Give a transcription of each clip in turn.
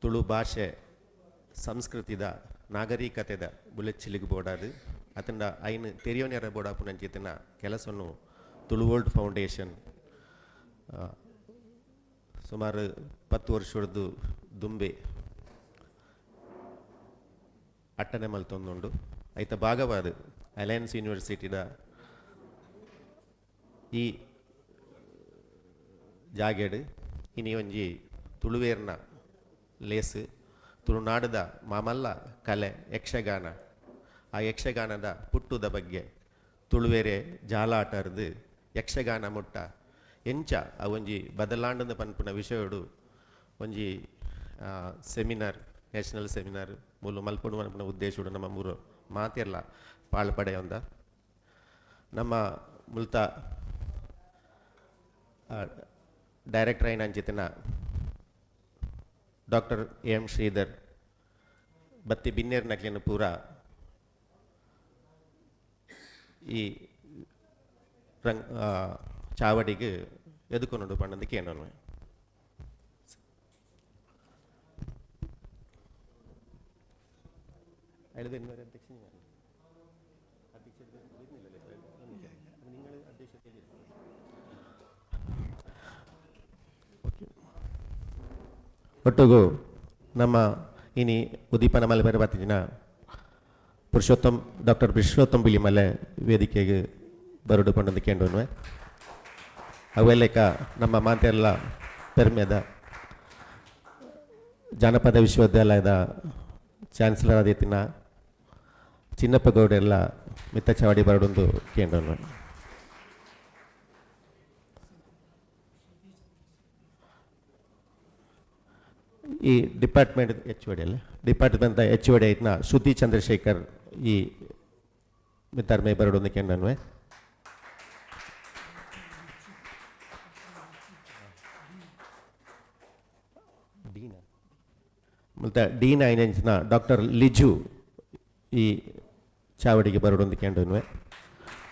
ತುಳು ಭಾಷೆ ಸಂಸ್ಕೃತಿದ ನಾಗರಿಕತೆದ ಬುಲೆಚ್ಚಿಲಿಗೆ ಬೋಡಾದು ಅತಂಡ ಐನು ತೆರಿಯೋನೆರ ಬೋಡಾಪುನಂಚಿತ್ತಿನ ಕೆಲಸವನ್ನು ತುಳು ವರ್ಲ್ಡ್ ಫೌಂಡೇಶನ್ ಸುಮಾರು 10 ವರ್ಷದ್ದು ದುಂಬೆ ಅಟ್ಟನೆ ಮಲ್ತೊಂದುಂಡು ಐತ ಭಾಗವಾದ ಅಲಯನ್ಸ್ ಯೂನಿವರ್ಸಿಟಿದ ಈ ಜಾಗೆಡ್ ಇನಿ ಒಂಜಿ ತುಳುವೇರ್ನ ಲೇಸ್ ತುಳುನಾಡದ ಮಾಮಲ್ಲ ಕಲೆ ಯಕ್ಷಗಾನ ಆ ಯಕ್ಷಗಾನದ ಪುಟ್ಟುದ ಬಗ್ಗೆ ತುಳುವೇರೆ ಜಾಲಾಟರ್ದು ಯಕ್ಷಗಾನ ಮುಟ್ಟ ಎಂಚ ಆ ಒಂಜಿ ಬದಲಾಂಡದ ಪನ್ಪುನ ವಿಷಯಡು ಒಂಜಿ ಸೆಮಿನಾರ್ ನ್ಯಾಷನಲ್ ಸೆಮಿನಾರ್ ಮೂಲು ಮಲ್ಪುಡು ಪನ್ಪುನ ಉದ್ದೇಶಡು ನಮ್ಮ ಮೂರು ಮಾತೆಲ್ಲ ಪಾಳ್ಪಡೆ ಒಂದ ನಮ್ಮ ಮುಲ್ತ ಡೈರೆಕ್ಟರ್ అయిన ಅಂಚಿತ್ತಿನ ಡಾಕ್ಟರ್ ಎಂ ಶ್ರೀಧರ್ ಬತ್ತಿ ಬಿನ್ನೇರ್ ನಕ್ಲಿನ ಪೂರ ಈ ಚಾವಡಿಗೆ ಎದುಕೊಂಡು ಪಂಡದಕ್ಕೆ ಏನೋ ಒಟ್ಟಿಗೂ ನಮ್ಮ ಇನಿ ಉದೀಪನ ಮಲೆ ಬರ್ತಿನ ಡಾಕ್ಟರ್ ಪುರುಷೋತ್ತಮ್ ಬಿಳಿಮಲೆ ವೇದಿಕೆಗೆ ಬರಡು ಪಂಡದ ಕೇಂದ್ರವೇ ಅವೆಲ್ಲಕ ನಮ್ಮ ಮಾತೆಲ್ಲ ಪೆರ್ಮೆದ ಜಾನಪದ ವಿಶ್ವವಿದ್ಯಾಲಯದ ಚಾನ್ಸಲರ್ ಆದಿತ್ತಿನ ಚಿನ್ನಪ್ಪ ಗೌಡೆಲ್ಲ ಮಿತ್ತ ಚಾವಡಿ ಬರಡೊಂದು ಕೇಂದ್ರವೇ ಈ ಡಿಪಾರ್ಟ್ಮೆಂಟ್ HOD ಅಲ್ಲ ಡಿಪಾರ್ಟ್ಮೆಂಟ್ HOD ಆಯ್ತನ ಶ್ರುತಿ ಚಂದ್ರಶೇಖರ್ ಈ ಮಿತ್ತರ್ಮೆ ಬರಡೊಂದು ಕೇಂದ್ರವೇ ಮತ್ತು ಡೀನ್ ಐನೆಂಚಿನ ಡಾಕ್ಟರ್ ಲಿಜು ಈ ಚಾವಡಿಗೆ ಬರಡೊಂದು ಕೇಂದ್ರವೇ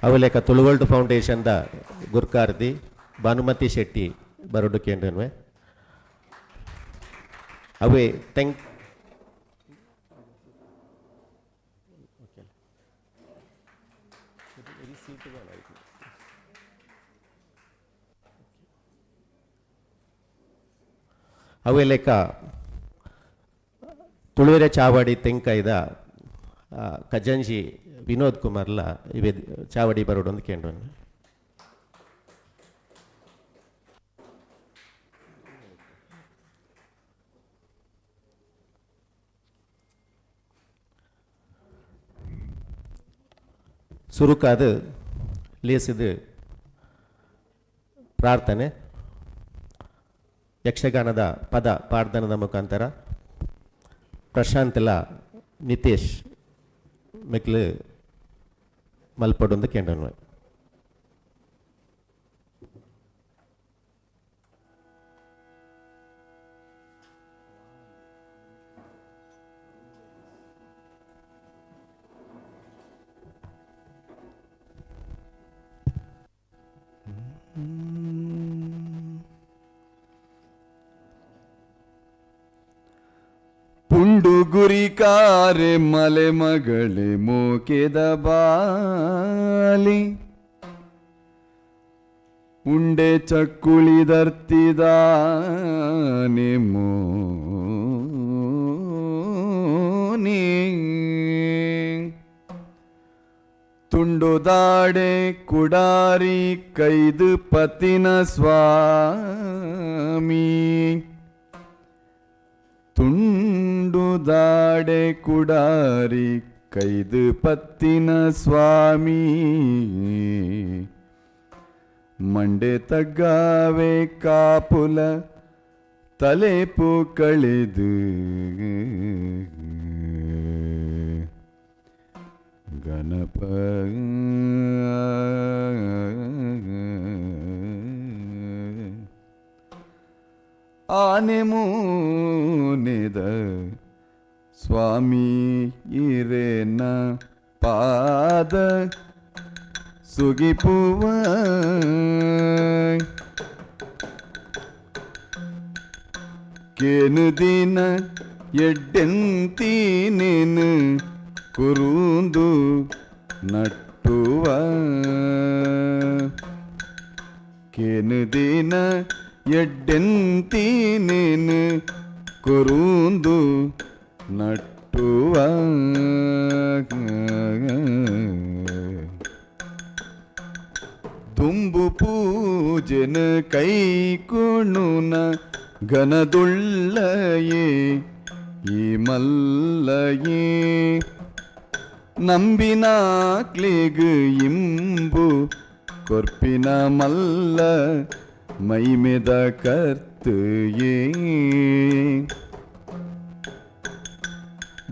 ಅವಲೇಕ ತುಳು ವರ್ಲ್ಡ್ ಫೌಂಡೇಶನ್ದ ಗುರ್ಕಾರ್ದಿ ಭಾನುಮತಿ ಶೆಟ್ಟಿ ಬರಡು ಕೇಂದ್ರವೇ ಅವೇ ಅವೇ ಲೆಕ್ಕ ತುಳುವೆರೆ ಚಾವಡಿ ತೆಂಕೈದ ಖಜಾಂಚಿ ವಿನೋದ್ ಕುಮಾರ್ಲ ಇವೇ ಚಾವಡಿ ಬರೋಡೊಂದು ಕೇಂದ್ರ ಸುರುಕಾದ ಲೇಸಿದ ಪ್ರಾರ್ಥನೆ ಯಕ್ಷಗಾನದ ಪದ ಪಾಡ್ದನದ ಮುಖಾಂತರ ಪ್ರಶಾಂತಲ ನಿತೇಶ್ ಮೆಕ್ಲು ಮಲ್ಪಡೊಂದು ಕೇಂದ್ರವೇ ಪುಂಡು ಗುರಿಕಾರೆ ಮಲೆ ಮಗಳೆ ಮೋಕೆದ ಬಾಲಿ ಉಂಡೆ ಚಕ್ಕುಳಿದರ್ತಿದಾನೆ ಮೋನಿ ತುಂಡು ದಾಡೆ ಕುಡಾರಿ ಕೈದು ಪತಿನ ಸ್ವಾಮಿ ತುಂಡು ದಾಡೆ ಕುಡಾರಿ ಕೈದು ಪತ್ತಿನ ಸ್ವಾಮಿ ಮಂಡೆ ತಗ್ಗಾವೆ ಕಾಪುಲ ತಲೆಪು ಕಳೆದು ಗಣಪ ಆನೆ ಮೂನೆದ ಸ್ವಾಮಿ ಇರೇನ ಪಾದ ಸುಗಿಪುವ ಕೇನು ದಿನ ಎಡ್ಡೆಂತೀನೇನು ಕುರುಂದು ನಟ್ಟುವ ಕೇನು ದಿನ ಎಡ್ಡೆಂತೀನೇನು ಕುರುಂದು ನಟ್ಟುವ ತುಂಬು ಪೂಜೆನ ಕೈಕೊಣುನ ಘನದುಳ್ಳಯೇ ಈ ಮಲ್ಲಯೇ ನಂಬಿನಾಕ್ಲಿಗು ಇಂಬು ಕೊರ್ಪಿನ ಮಲ್ಲ ಮೈಮೆದ ಕರ್ತಯೇ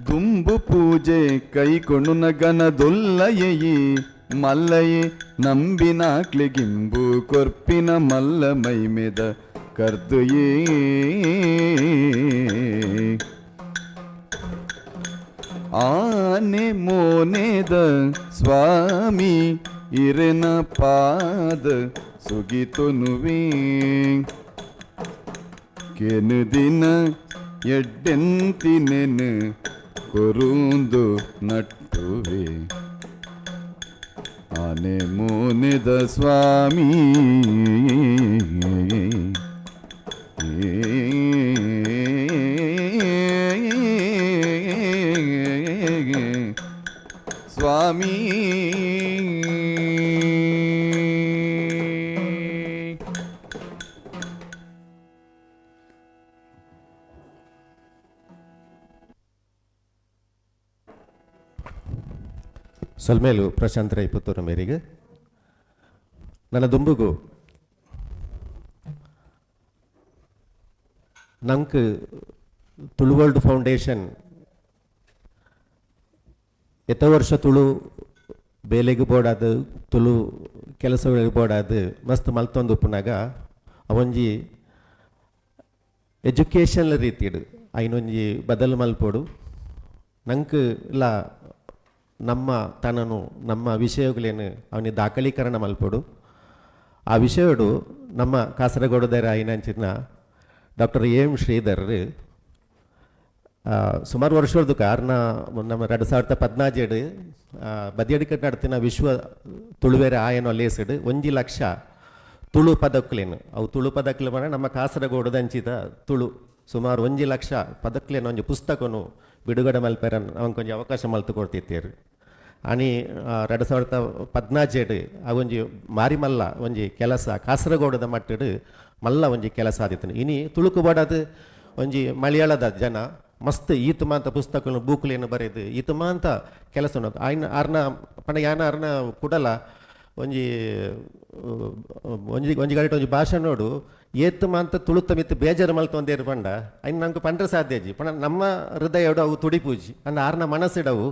ದುಂಬು ಪೂಜೆ ಕೈಕೊಣುನ ಘನದುಲ್ಲಯೇ ಮಲ್ಲಯೇ ನಂಬಿನಾಕ್ಲಿಗಿಂಬು ಕೊರ್ಪಿನ ಮಲ್ಲ ಮೈಮೆದ ಕರ್ತಯೇ ಆನೆ ಮೋನೆದ ಸ್ವಾಮಿ ಇರೆನ ಪಾದ ಸುಗಿತೊನುವೆ ಕೆನು ದಿನ ಎಡ್ಡೆಂತಿನೆನು ಕೊರುಂದು ನಟ್ಟುವೆ ಆನೆ ಮೋನೆದ ಸ್ವಾಮಿ ಸ್ವಾಮಿ ಸೊಲ್ಮೇಲು ಪ್ರಶಾಂತ್ ರೈ ಪುತ್ತೂರು ಮೇರೆಗೆ ನನ್ನ ದುಂಬುಗು ನಂಗೆ ತುಳು ವರ್ಲ್ಡ್ ಫೌಂಡೇಶನ್ ಎತ್ತ ವರ್ಷ ತುಳು ಬೇಲೆಗೆ ಬೋಡಾದು ತುಳು ಕೆಲಸಗಳಿಗೆ ಬೋಡಾದು ಮಸ್ತ್ ಮಲ್ತೊಂದು ಉಪ್ಪುನಾಗ ಅವೊಂಜಿ ಎಜುಕೇಷನ್ ರೀತಿಡು ಐನೊಂಜಿ ಬದಲು ಮಲ್ಪೋಡು ನಂಗೆ ಇಲ್ಲ ನಮ್ಮ ತನನು ನಮ್ಮ ವಿಷಯಗಳೇನು ಅವನಿಗೆ ದಾಖಲೀಕರಣ ಮಲ್ಪೋಡು ಆ ವಿಷಯಡು ನಮ್ಮ ಕಾಸರಗೋಡದರ ಐನಂಚಿನ ಡಾಕ್ಟರ್ ಎಂ ಶ್ರೀಧರ್ ಸುಮಾರು ವರ್ಷದ್ದು ಕಾರಣ ನಮ್ಮ 2017 ಬದಿಯಡಿಕಟ್ಟು ನಡ್ತಿನ ವಿಶ್ವ ತುಳುವೆರೆ ಆಯನೋ ಲೇಸಡು 1 ಲಕ್ಷ ತುಳು ಪದಕ್ಲೇನು ಅವು ತುಳು ಪದಕ್ಲೆ ಬಂದರೆ ನಮ್ಮ ಕಾಸರಗೋಡದ ಹಂಚಿದ ತುಳು ಸುಮಾರು 1 ಲಕ್ಷ ಪದಕ್ಲೇನು ಒಂಜಿ ಪುಸ್ತಕನು ಬಿಡುಗಡೆ ಮಲ್ಪೇರ ಅವನ್ ಕೊಂಚ ಅವಕಾಶ ಮಲ್ತು ಕೊಡ್ತಿತ್ತೇರು ಆನಿ 2017 ಅವೊಂಜಿ ಮಾರಿ ಮಲ್ಲ ಒಂಜಿ ಕೆಲಸ ಕಾಸರಗೋಡದ ಮಟ್ಟಡು ಮಲ್ಲ ಒಂಜಿ ಕೆಲಸ ಆದಿತ್ತು ಇನಿ ತುಳುಕು ಬಡದು ಒಂಜಿ ಮಲಯಾಳದ ಜನ ಮಸ್ತ್ ಈತ ಮಾಂತ ಪುಸ್ತಕನು ಬೂಕ್ಲೇನು ಬರೆದು ಈತ ಮಾಂತ ಕೆಲಸ ಆಯ್ನ ಅರ್ನ ಪಂಡ ಯಾನ ಅರ್ನ ಕುಡಲ ಒಂಜಿ ಒಂಜಿ ಒಂಜಿ ಗಂಟೆ ಒಂಜಿ ಭಾಷೆ ನೋಡು ಏತ್ ಮಾಂತ ತುಳುತ್ತ ಮಿತ್ತು ಬೇಜಾರು ಮಲ್ತೊಂದೇರು ಪಂಡ ಐನ್ ನಂಗೆ ಪಂಡ್ರೆ ಸಾಧ್ಯಜಿ ಪಂಡ ನಮ್ಮ ಹೃದಯಡು ಅವು ತುಡಿಪೂಜಿ ಅಂದ ಆರ್ನ ಮನಸ್ಸಿಡವು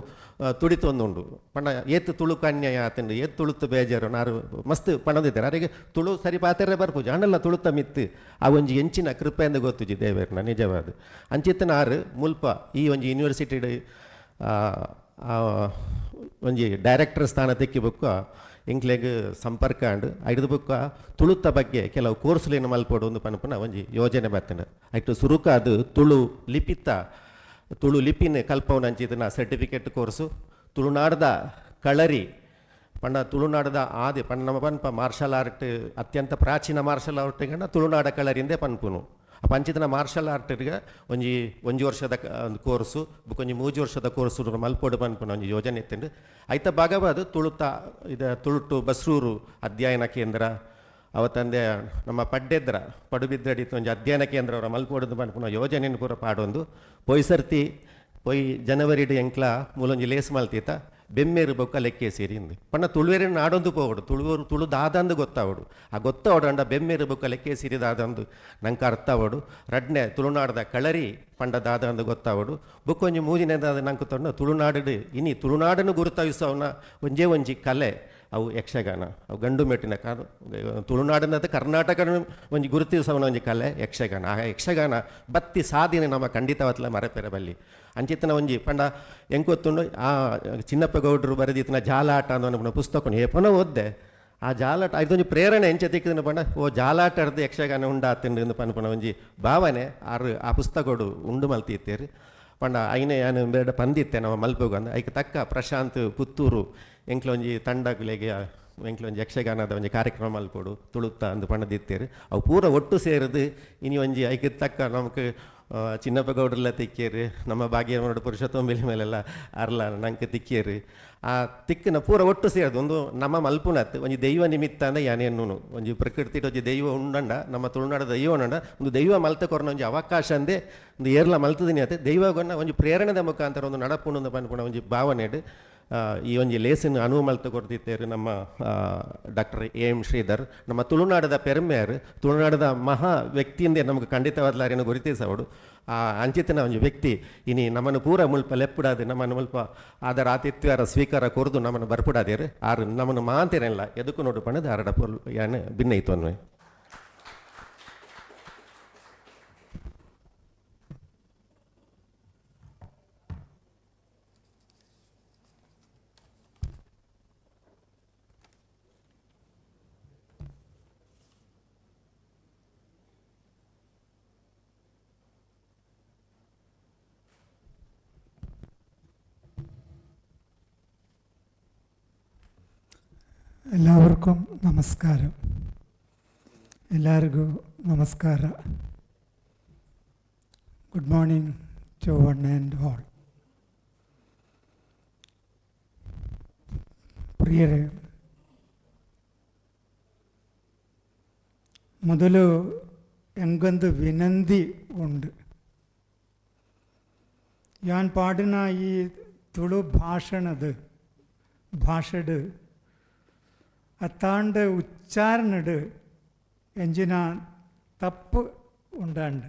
ತುಡಿತೊಂದುಂಡು ಪಂಡ ಏತ್ ತುಳುಕು ಅನ್ಯಾಯ ಆತಂಡು ಏತ್ ತುಳುತ್ತು ಬೇಜಾರು ನಾರು ಮಸ್ತ್ ಪಣದಿದ್ದಾರೆ ಅವರಿಗೆ ತುಳು ಸರಿ ಪಾತೆರೆ ಬರ್ಪೂಜಿ ಅಣ್ಣಲ್ಲ ತುಳುತ್ತ ಮಿತ್ತು ಆ ಒಂಜಿ ಎಂಚಿನ ಕೃಪೆಯಿಂದ ಗೊತ್ತುಜಿ ದೇವೇರ್ನ ನಿಜವಾದ ಅಂಚಿತ್ತನ ಆರು ಮುಲ್ಪ ಈ ಒಂಜಿ ಯೂನಿವರ್ಸಿಟಿ ಒಂಜಿ ಡೈರೆಕ್ಟರ್ ಸ್ಥಾನ ತೆಕ್ಕಿಬೇಕು ಇಂಕ್ಲೆಗ್ ಸಂಪರ್ಕ ಅಂಡು ಐದು ಬುಕ್ಕ ತುಳುತ್ತ ಬಗ್ಗೆ ಕೆಲವು ಕೋರ್ಸ್ಲೇನು ಮಲ್ಪೋಡು ಒಂದು ಪನ್ಪುನ ಒಂಜಿ ಯೋಜನೆ ಬರ್ತಂಡು ಐಟು ಸುರುಕಾದು ತುಳು ಲಿಪಿತ್ತ ತುಳು ಲಿಪಿನ ಕಲ್ಪವನ ಅಂಚಿದನ ಸರ್ಟಿಫಿಕೇಟ್ ಕೋರ್ಸು ತುಳುನಾಡದ ಕಳರಿ ಪಂಡ ತುಳುನಾಡದ ಆದಿ ಪಂಡ ನಮ್ಮ ಪನ್ಪ ಮಾರ್ಷಲ್ ಆರ್ಟ್ ಅತ್ಯಂತ ಪ್ರಾಚೀನ ಮಾರ್ಷಲ್ ಆರ್ಟ್ ಗಂಡ ತುಳುನಾಡ ಕಳರಿಂದೇ ಪನ್ಪುನು ಆ ಪಂಚಿತನ ಮಾರ್ಷಲ್ ಆರ್ಟ್ಗೆ ಒಂಜಿ ವರ್ಷದ ಒಂದು ಕೋರ್ಸು ಬುಕ್ಕೊಂಜಿ 3 ವರ್ಷದ ಕೋರ್ಸು ಮಲ್ಪೋಡು ಪನ್ಪುನ ಒಂಜಿ ಯೋಜನೆ ಇತ್ತಂಡು ಐತ ಭಾಗವಾದ ತುಳುತ ತುಳುಟು ಬಸ್ರೂರು ಅಧ್ಯಯನ ಕೇಂದ್ರ ಅವತ್ತಂದೆ ನಮ್ಮ ಪಡ್ಡೆದ್ರ ಪಡುಬಿದ್ರಡಿ ಒಂಜಿ ಅಧ್ಯಯನ ಕೇಂದ್ರ ಅವರ ಮಲ್ಪೋಡು ಪನ್ಪುನ ಯೋಜನೆಯನ್ನು ಪೂರ ಪಾಡೊಂದು ಪೊಯ್ ಸರ್ತಿ ಪೊಯ್ ಜನವರಿಡು ಎಂಕ್ಲ ಮೂಲೊಂಜಿ ಲೇಸ್ ಮಲ್ತೀತ ಬೆಮ್ಮೇರು ಬೊಕ್ಕ ಲೆಕ್ಕೆ ಸೇರಿಂದು ಪಂಡ ತುಳುವೆರಿನ ನಾಡೊಂದು ಪೋವಡು ತುಳು ದಾದಂದು ಗೊತ್ತಾವಡು ಆ ಗೊತ್ತಾವಡು ಅಂಡ ಬೆಮ್ಮೇರು ಬೊಕ್ಕ ಲೆಕ್ಕೆ ಸೇರಿ ದಾದಂದು ನಂಗೆ ಅರ್ಥವಡು ರಡ್ನೆ ತುಳುನಾಡದ ಕಳರಿ ಪಂಡ ದಾದಂದು ಗೊತ್ತಾವಡು ಬೊಕ್ಕೊಂಜಿ ಮೂಜಿನೇದಾದ ನಂಗೆ ತೊಂಡು ತುಳುನಾಡು ಇನಿ ತುಳುನಾಡನ್ನು ಗುರುತಿಸೋವನ ಒಂಜಿ ಕಲೆ ಅವು ಯಕ್ಷಗಾನ ಅವು ಗಂಡು ಮೆಟ್ಟಿನ ತುಳುನಾಡಿನದ ಕರ್ನಾಟಕನ ಒಂಜಿ ಗುರುತಿಸೋವನ ಒಂಜಿ ಕಲೆ ಯಕ್ಷಗಾನ ಆ ಯಕ್ಷಗಾನ ಬತ್ತಿ ಸಾಧಿನೆ ನಮ್ಮ ಖಂಡಿತವತ್ಲ ಮರೆಪೆರೆ ಬಲ್ಲಿ ಅಂಚಿತ್ತನ ಒಂಜಿ ಪಂಡ ಎಂಗೊತ್ತುಂಡು ಆ ಚಿನ್ನಪ್ಪ ಗೌಡ್ರು ಬರೆದಿತ್ತಿನ ಜಾಲಾಟ ಅನ್ನೋ ಪುಸ್ತಕ ಏಪನ ಓದ್ದೆ ಆ ಜಾಲಾಟ ಇದೊಂದು ಪ್ರೇರಣೆ ಎಂಚ ತಿಕ್ಕಿದ ಪಂಡ ಓ ಜಾಲಾಟ ಹಿಡ್ದು ಯಕ್ಷಗಾನ ಉಂಡಾತಿಂಡು ಎಂದು ಪನ್ಪಣ ಒಂಜಿ ಭಾವನೆ ಆ ಪುಸ್ತಕಡು ಉಂಡು ಮಲ್ತಿತ್ತೇರಿ ಪಂಡ ಐನೆ ನಾನು ಬೇಡ ಪಂದಿತ್ತೆ ನಾವು ಮಲ್ಪೋಗು ಅಂದ ಐಕೆ ತಕ್ಕ ಪ್ರಶಾಂತ್ ಪುತ್ತೂರು ಎಂಕ್ಲೊಂಜಿ ತಂಡಗಳಿಗೆ ಎಂಕ್ಲೊಂಜಿ ಯಕ್ಷಗಾನದ ಒಂಜಿ ಕಾರ್ಯಕ್ರಮ ಮಲ್ಪೋಡು ತುಳುತ್ತ ಅಂದು ಪಂಡದಿತ್ತೇರಿ ಅವು ಪೂರ ಒಟ್ಟು ಸೇರಿದು ಇನಿ ಒಂಜಿ ಐಕೆ ತಕ್ಕ ನಮ್ಗೆ ಚಿನ್ನಪ್ಪ ಗೌಡ್ರೆಲ್ಲ ತಿಕ್ಕೇರಿ ನಮ್ಮ ಭಾಗ್ಯಮೋಡು ಪುರುಷೋತ್ತಮ ಮೇಲೆಲ್ಲ ಅರ್ಲ ನಂಗೆ ತಿಕ್ಕೇರಿ ಆ ತಿಕ್ಕಿನ ಪೂರ ಒಟ್ಟು ಸೇರಿದು ಒಂದು ನಮ್ಮ ಮಲ್ಪುನತ್ ಒಂಜಿ ದೈವ ನಿಮಿತ್ತ ಅಂದ ಯಾನೇನು ಒಂಜಿ ಪ್ರಕೃತಿ ಒಂಜಿ ದೈವ ಉಂಡಂಡ ನಮ್ಮ ತುಳುನಾಡ ದೈವ ಉಂಡಂಡ ಒಂದು ದೈವ ಮಲ್ತ ಕೊರನ ಒಂಜಿ ಅವಕಾಶ ಅಂದೆ ಒಂದು ಏರ್ಲ ಮಲ್ತದಿನಿ ಆತ ದೈವಗೊನ್ನ ಒಂಜಿ ಪ್ರೇರಣೆದ ಮುಖಾಂತರ ಒಂದು ನಡಪುಂಡು ಪನ್ಪುಣ ಒಂಜಿ ಭಾವನೆಡು ಈ ಒಂಜಿ ಲೇಸಿನ ಅನುವು ಮಲ್ತ ಕೊಡ್ತಿದ್ದೇರು ನಮ್ಮ ಡಾಕ್ಟರ್ ಎಂ ಶ್ರೀಧರ್ ನಮ್ಮ ತುಳುನಾಡದ ಪೆರ್ಮೆಯರ್ ತುಳುನಾಡದ ಮಹಾ ವ್ಯಕ್ತಿಯಿಂದೇ ನಮಗೆ ಖಂಡಿತವಾದ್ಲಾರೇನು ಗುರುತಿಸವಡು ಆ ಅಂಚಿತಿನ ಒಂದು ವ್ಯಕ್ತಿ ಇನಿ ನಮ್ಮನ್ನು ಪೂರ ಮುಲ್ಪ ಲೆಪ್ಪುಡಾದೆ ನಮ್ಮನ್ನು ಮುಲ್ಪ ಅದರ ಆತಿಥ್ಯರ ಸ್ವೀಕಾರ ಕೊರದು ನಮ್ಮನ್ನು ಬರ್ಪುಡಾದೇರು ಆರು ನಮ್ಮನ್ನು ಮಾಂತಿರಲ್ಲ ಎದಕ್ಕೂ ನೋಡು ಪಣದು ಆರಡ ಪೊಲ್ ಯಾನು ಭಿನ್ನೈತು ಅನ್ನುವೆ. എല്ലാവർക്കും നമസ്കാരം. എല്ലാവർക്കും നമസ്കാര. Good morning to one and all. ಪ್ರಿಯರೇ, ಮೊದಲು ಎಂಗೊಂದು ವಿನಂತಿ ಉಂಡು. ഞാൻ പാടുന്ന ഈ തുളു ഭാഷട് ಅತ್ತಾಂಡ ಉಚ್ಚಾರಣಡು ಎಂಜಿನ ತಪ್ಪು ಉಂಡಾಂಡು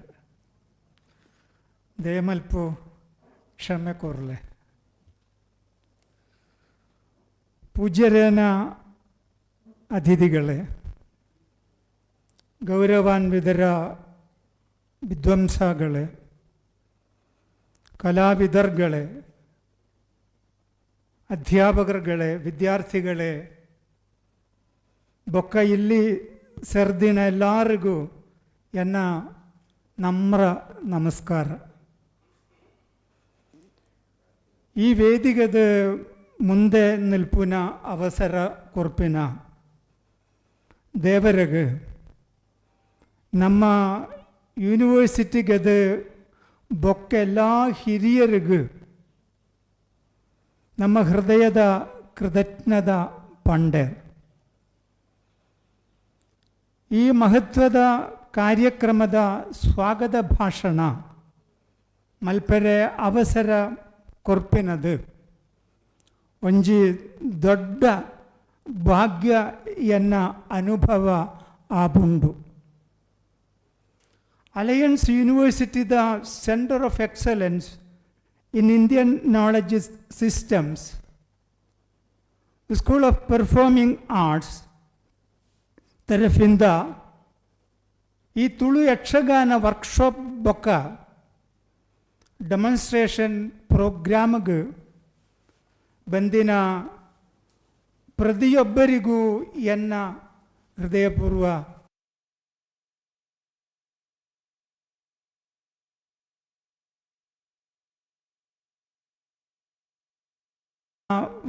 ದಯಮಲ್ಪು ಕ್ಷಮೆ ಕೊರ್ಲೆ. ಪೂಜ್ಯರೇನ ಅತಿಥಿಗಳೇ, ಗೌರವಾನ್ವಿತರ ವಿದ್ವಾಂಸಗಳೇ, ಕಲಾವಿದರುಗಳೇ, ಅಧ್ಯಾಪಕರುಗಳೇ, ವಿದ್ಯಾರ್ಥಿಗಳೇ, ಬೊಕ್ಕ ಇಲ್ಲಿ ಸೇರ್ದಿನ ಎಲ್ಲರಿಗೂ ಎನ್ನ ನಮ್ರ ನಮಸ್ಕಾರ. ಈ ವೇದಿಕೆದ ಮುಂದೆ ನಿಲ್ಪುನ ಅವಸರ ಕೊರ್ಪಿನ ದೇವರಿಗೆ, ನಮ್ಮ ಯೂನಿವರ್ಸಿಟಿಗದ ಬೊಕ್ಕ ಎಲ್ಲ ಹಿರಿಯರಿಗೂ ನಮ್ಮ ಹೃದಯದ ಕೃತಜ್ಞದ ಪಂಡೆ. ಈ ಮಹತ್ವದ ಕಾರ್ಯಕ್ರಮದ ಸ್ವಾಗತ ಭಾಷಣ ಮಲ್ಪೆರೆ ಅವಸರ ಕೊರ್ಪಿನದು ಒಂಜಿ ದೊಡ್ಡ ಭಾಗ್ಯ ಎನ್ನ ಅನುಭವ ಆಬುಂಡು. ಅಲಯನ್ಸ್ ಯೂನಿವರ್ಸಿಟಿದ centre of excellence in Indian knowledge systems, school of performing arts ತರಫಿಂದ ಈ ತುಳು ಯಕ್ಷಗಾನ ವರ್ಕ್ಶಾಪ್ ಬೊಕ್ಕ ಡೆಮಾನ್ಸ್ಟ್ರೇಷನ್ ಪ್ರೋಗ್ರಾಮ್ಗೆ ಬಂದಿನ ಪ್ರತಿಯೊಬ್ಬರಿಗೂ ಎನ್ನ ಹೃದಯಪೂರ್ವ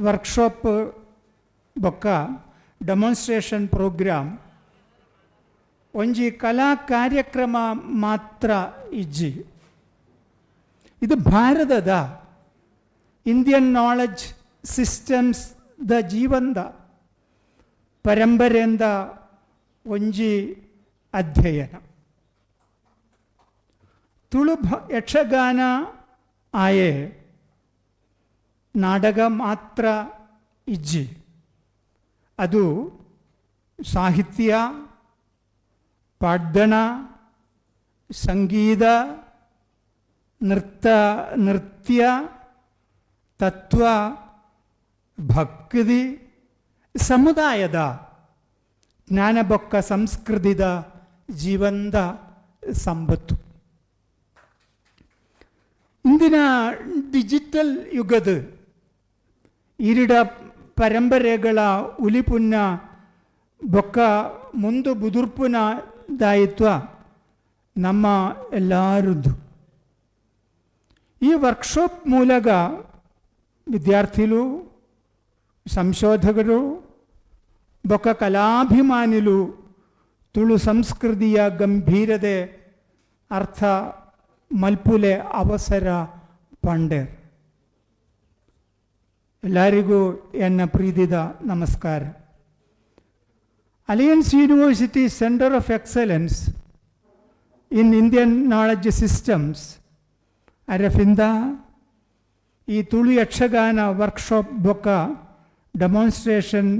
ವರ್ಕ್ಶಾಪ್ ಬೊಕ್ಕ ಡೆಮಾನ್ಸ್ಟ್ರೇಷನ್ ಪ್ರೋಗ್ರಾಮ್ ಒಂಜಿ ಕಲಾ ಕಾರ್ಯಕ್ರಮ ಮಾತ್ರ ಇಜ್ಜಿ. ಇದು ಭಾರತದ ಇಂಡಿಯನ್ ನಾಲೆಡ್ಜ್ ಸಿಸ್ಟಮ್ಸ್ ದ ಜೀವನದ ಪರಂಪರೆಯಿಂದ ಒಂಜಿ ಅಧ್ಯಯನ. ತುಳು ಯಕ್ಷಗಾನ ಆಯೆ ನಾಟಕ ಮಾತ್ರ ಇಜ್ಜಿ. ಅದು ಸಾಹಿತ್ಯ, ಪಾಡ್ದಣ, ಸಂಗೀತ, ನೃತ್ಯ, ತತ್ವ, ಭಕ್ತಿ, ಸಮುದಾಯದ ಜ್ಞಾನ ಬೊಕ್ಕ ಸಂಸ್ಕೃತಿದ ಜೀವಂತ ಸಂಪತ್ತು. ಇಂದಿನ ಡಿಜಿಟಲ್ ಯುಗದ ಇರಿಡ ಪರಂಪರೆಗಳ ಉಲಿಪುನ್ನ ಬೊಕ್ಕ ಮುಂದು ಬುದುರ್ಪುನ ದಾಯಿತ್ವ ನಮ್ಮ ಎಲ್ಲರದ್ದು. ఈ వర్క్షాప్ మూలగా విద్యార్థులు, సంశోధకులు, బొక్క కళాభిమానులు ತುಳು ಸಂಸ್ಕೃತಿಯ ಗಂಭೀರತೆ ಅರ್ಥ ಮಲ್ಪುಲೆ ಅವಸರ ಪಂಡೆ. ಎಲ್ಲರಿಗೂ ಎನ್ನ ಪ್ರೀತಿದ ನಮಸ್ಕಾರ. Alliance University centre of excellence in Indian knowledge systems ಅರಫಿಂದ ಈ ತುಳು ಯಕ್ಷಗಾನ ವರ್ಕ್ಶಾಪ್ ಬೊಕ್ಕ ಡೆಮಾನ್ಸ್ಟ್ರೇಷನ್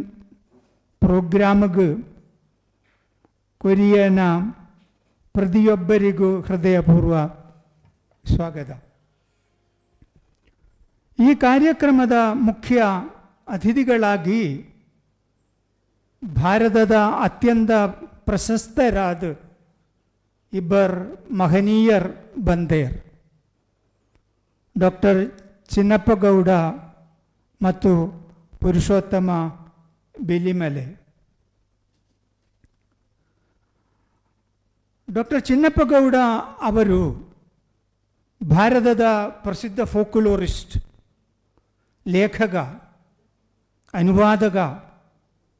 ಪ್ರೋಗ್ರಾಮ್ಗೆ ಕೊರಿಯನ ಪ್ರತಿಯೊಬ್ಬರಿಗೂ ಹೃದಯಪೂರ್ವ ಸ್ವಾಗತ. ಈ ಕಾರ್ಯಕ್ರಮದ ಮುಖ್ಯ ಅತಿಥಿಗಳಾಗಿ ಭಾರತದ ಅತ್ಯಂತ ಪ್ರಶಸ್ತರಾದ ಇಬ್ಬರು ಮಹನೀಯರ್ ಬಂದೇರ್, ಡಾಕ್ಟರ್ ಚಿನ್ನಪ್ಪಗೌಡ ಮತ್ತು ಪುರುಷೋತ್ತಮ ಬಿಲಿಮಲೆ. ಡಾಕ್ಟರ್ ಚಿನ್ನಪ್ಪಗೌಡ ಅವರು ಭಾರತದ ಪ್ರಸಿದ್ಧ ಫೋಕ್ಲೋರಿಸ್ಟ್, ಲೇಖಕ, ಅನುವಾದಕ,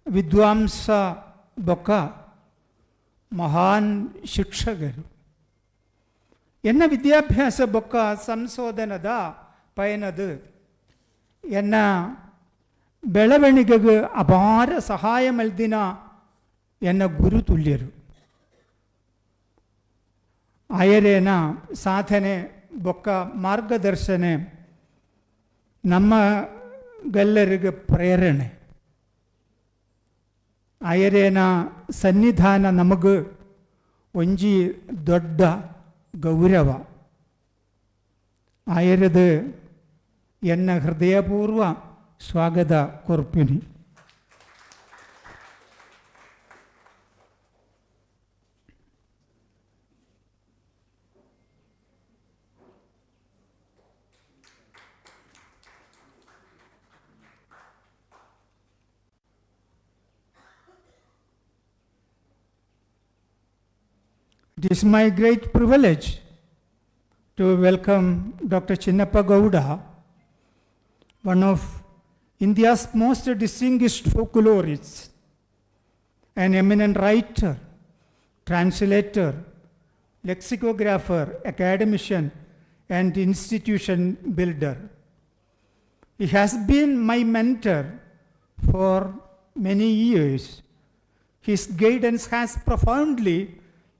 ವಿದ್ವಾಂಸ ಬೊಕ್ಕ ಮಹಾನ್ ಶಿಕ್ಷಕರು. ಎನ್ನ ವಿದ್ಯಾಭ್ಯಾಸ ಬೊಕ್ಕ ಸಂಶೋಧನದ ಪಯಣದ ಎನ್ನ ಬೆಳವಣಿಗೆಗೆ ಅಪಾರ ಸಹಾಯ ಮಲ್ದಿನ ಎನ್ನ ಗುರು ತುಲ್ಯರು. ಆಯರೇನ ಸಾಧನೆ ಬೊಕ್ಕ ಮಾರ್ಗದರ್ಶನೆ ನಮ್ಮಗೆಲ್ಲರಿಗೆ ಪ್ರೇರಣೆ. ಆಯರೇನ ಸನ್ನಿಧಾನ ನಮಗೆ ಒಂಜಿ ದೊಡ್ಡ ಗೌರವ. ಆಯರದು ಎನ್ನ ಹೃದಯಪೂರ್ವ ಸ್ವಾಗತ ಕೊರ್ಪಿನಿ. It is my great privilege to welcome Dr. Chinnappa Gowda, one of India's most distinguished folklorists, an eminent writer, translator, lexicographer, academician, and institution builder. He has been my mentor for many years. His guidance has profoundly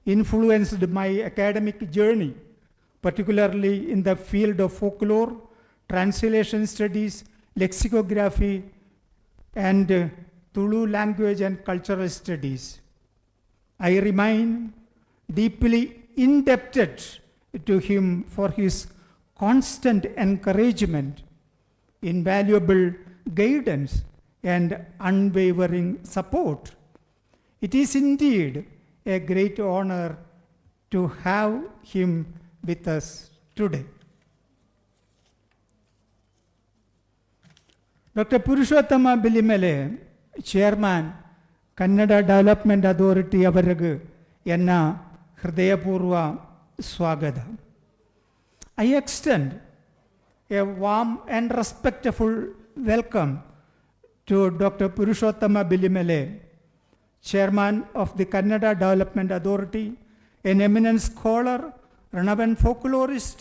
influenced my academic journey, particularly in the field of folklore, translation studies, lexicography, and Tulu language and cultural studies. I remain deeply indebted to him for his constant encouragement, invaluable guidance, and unwavering support. It is indeed a great honor to have him with us today. Dr. Purushottama Bilimele, Chairman, Kannada Development Authority ಅವರಿಗೆ ಎನ್ನ ಹೃದಯಪೂರ್ವ ಸ್ವಾಗತ. I extend a warm and respectful welcome to Dr. Purushottama Bilimele, Chairman of the Kannada Development Authority, an eminent scholar, renowned folklorist,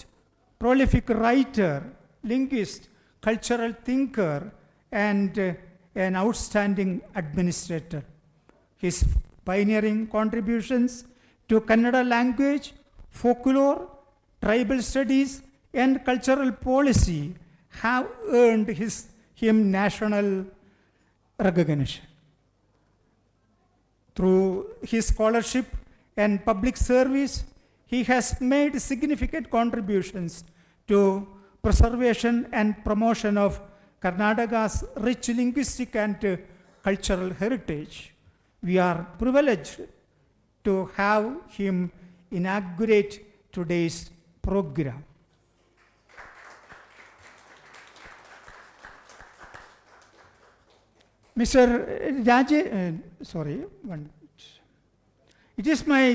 prolific writer, linguist, cultural thinker, and an outstanding administrator. His pioneering contributions to Kannada language, folklore, tribal studies, and cultural policy have earned him national recognition. Through his scholarship and public service, he has made significant contributions to preservation and promotion of Karnataka's rich linguistic and cultural heritage. We are privileged to have him inaugurate today's program. Mr. Raje, sorry, it is my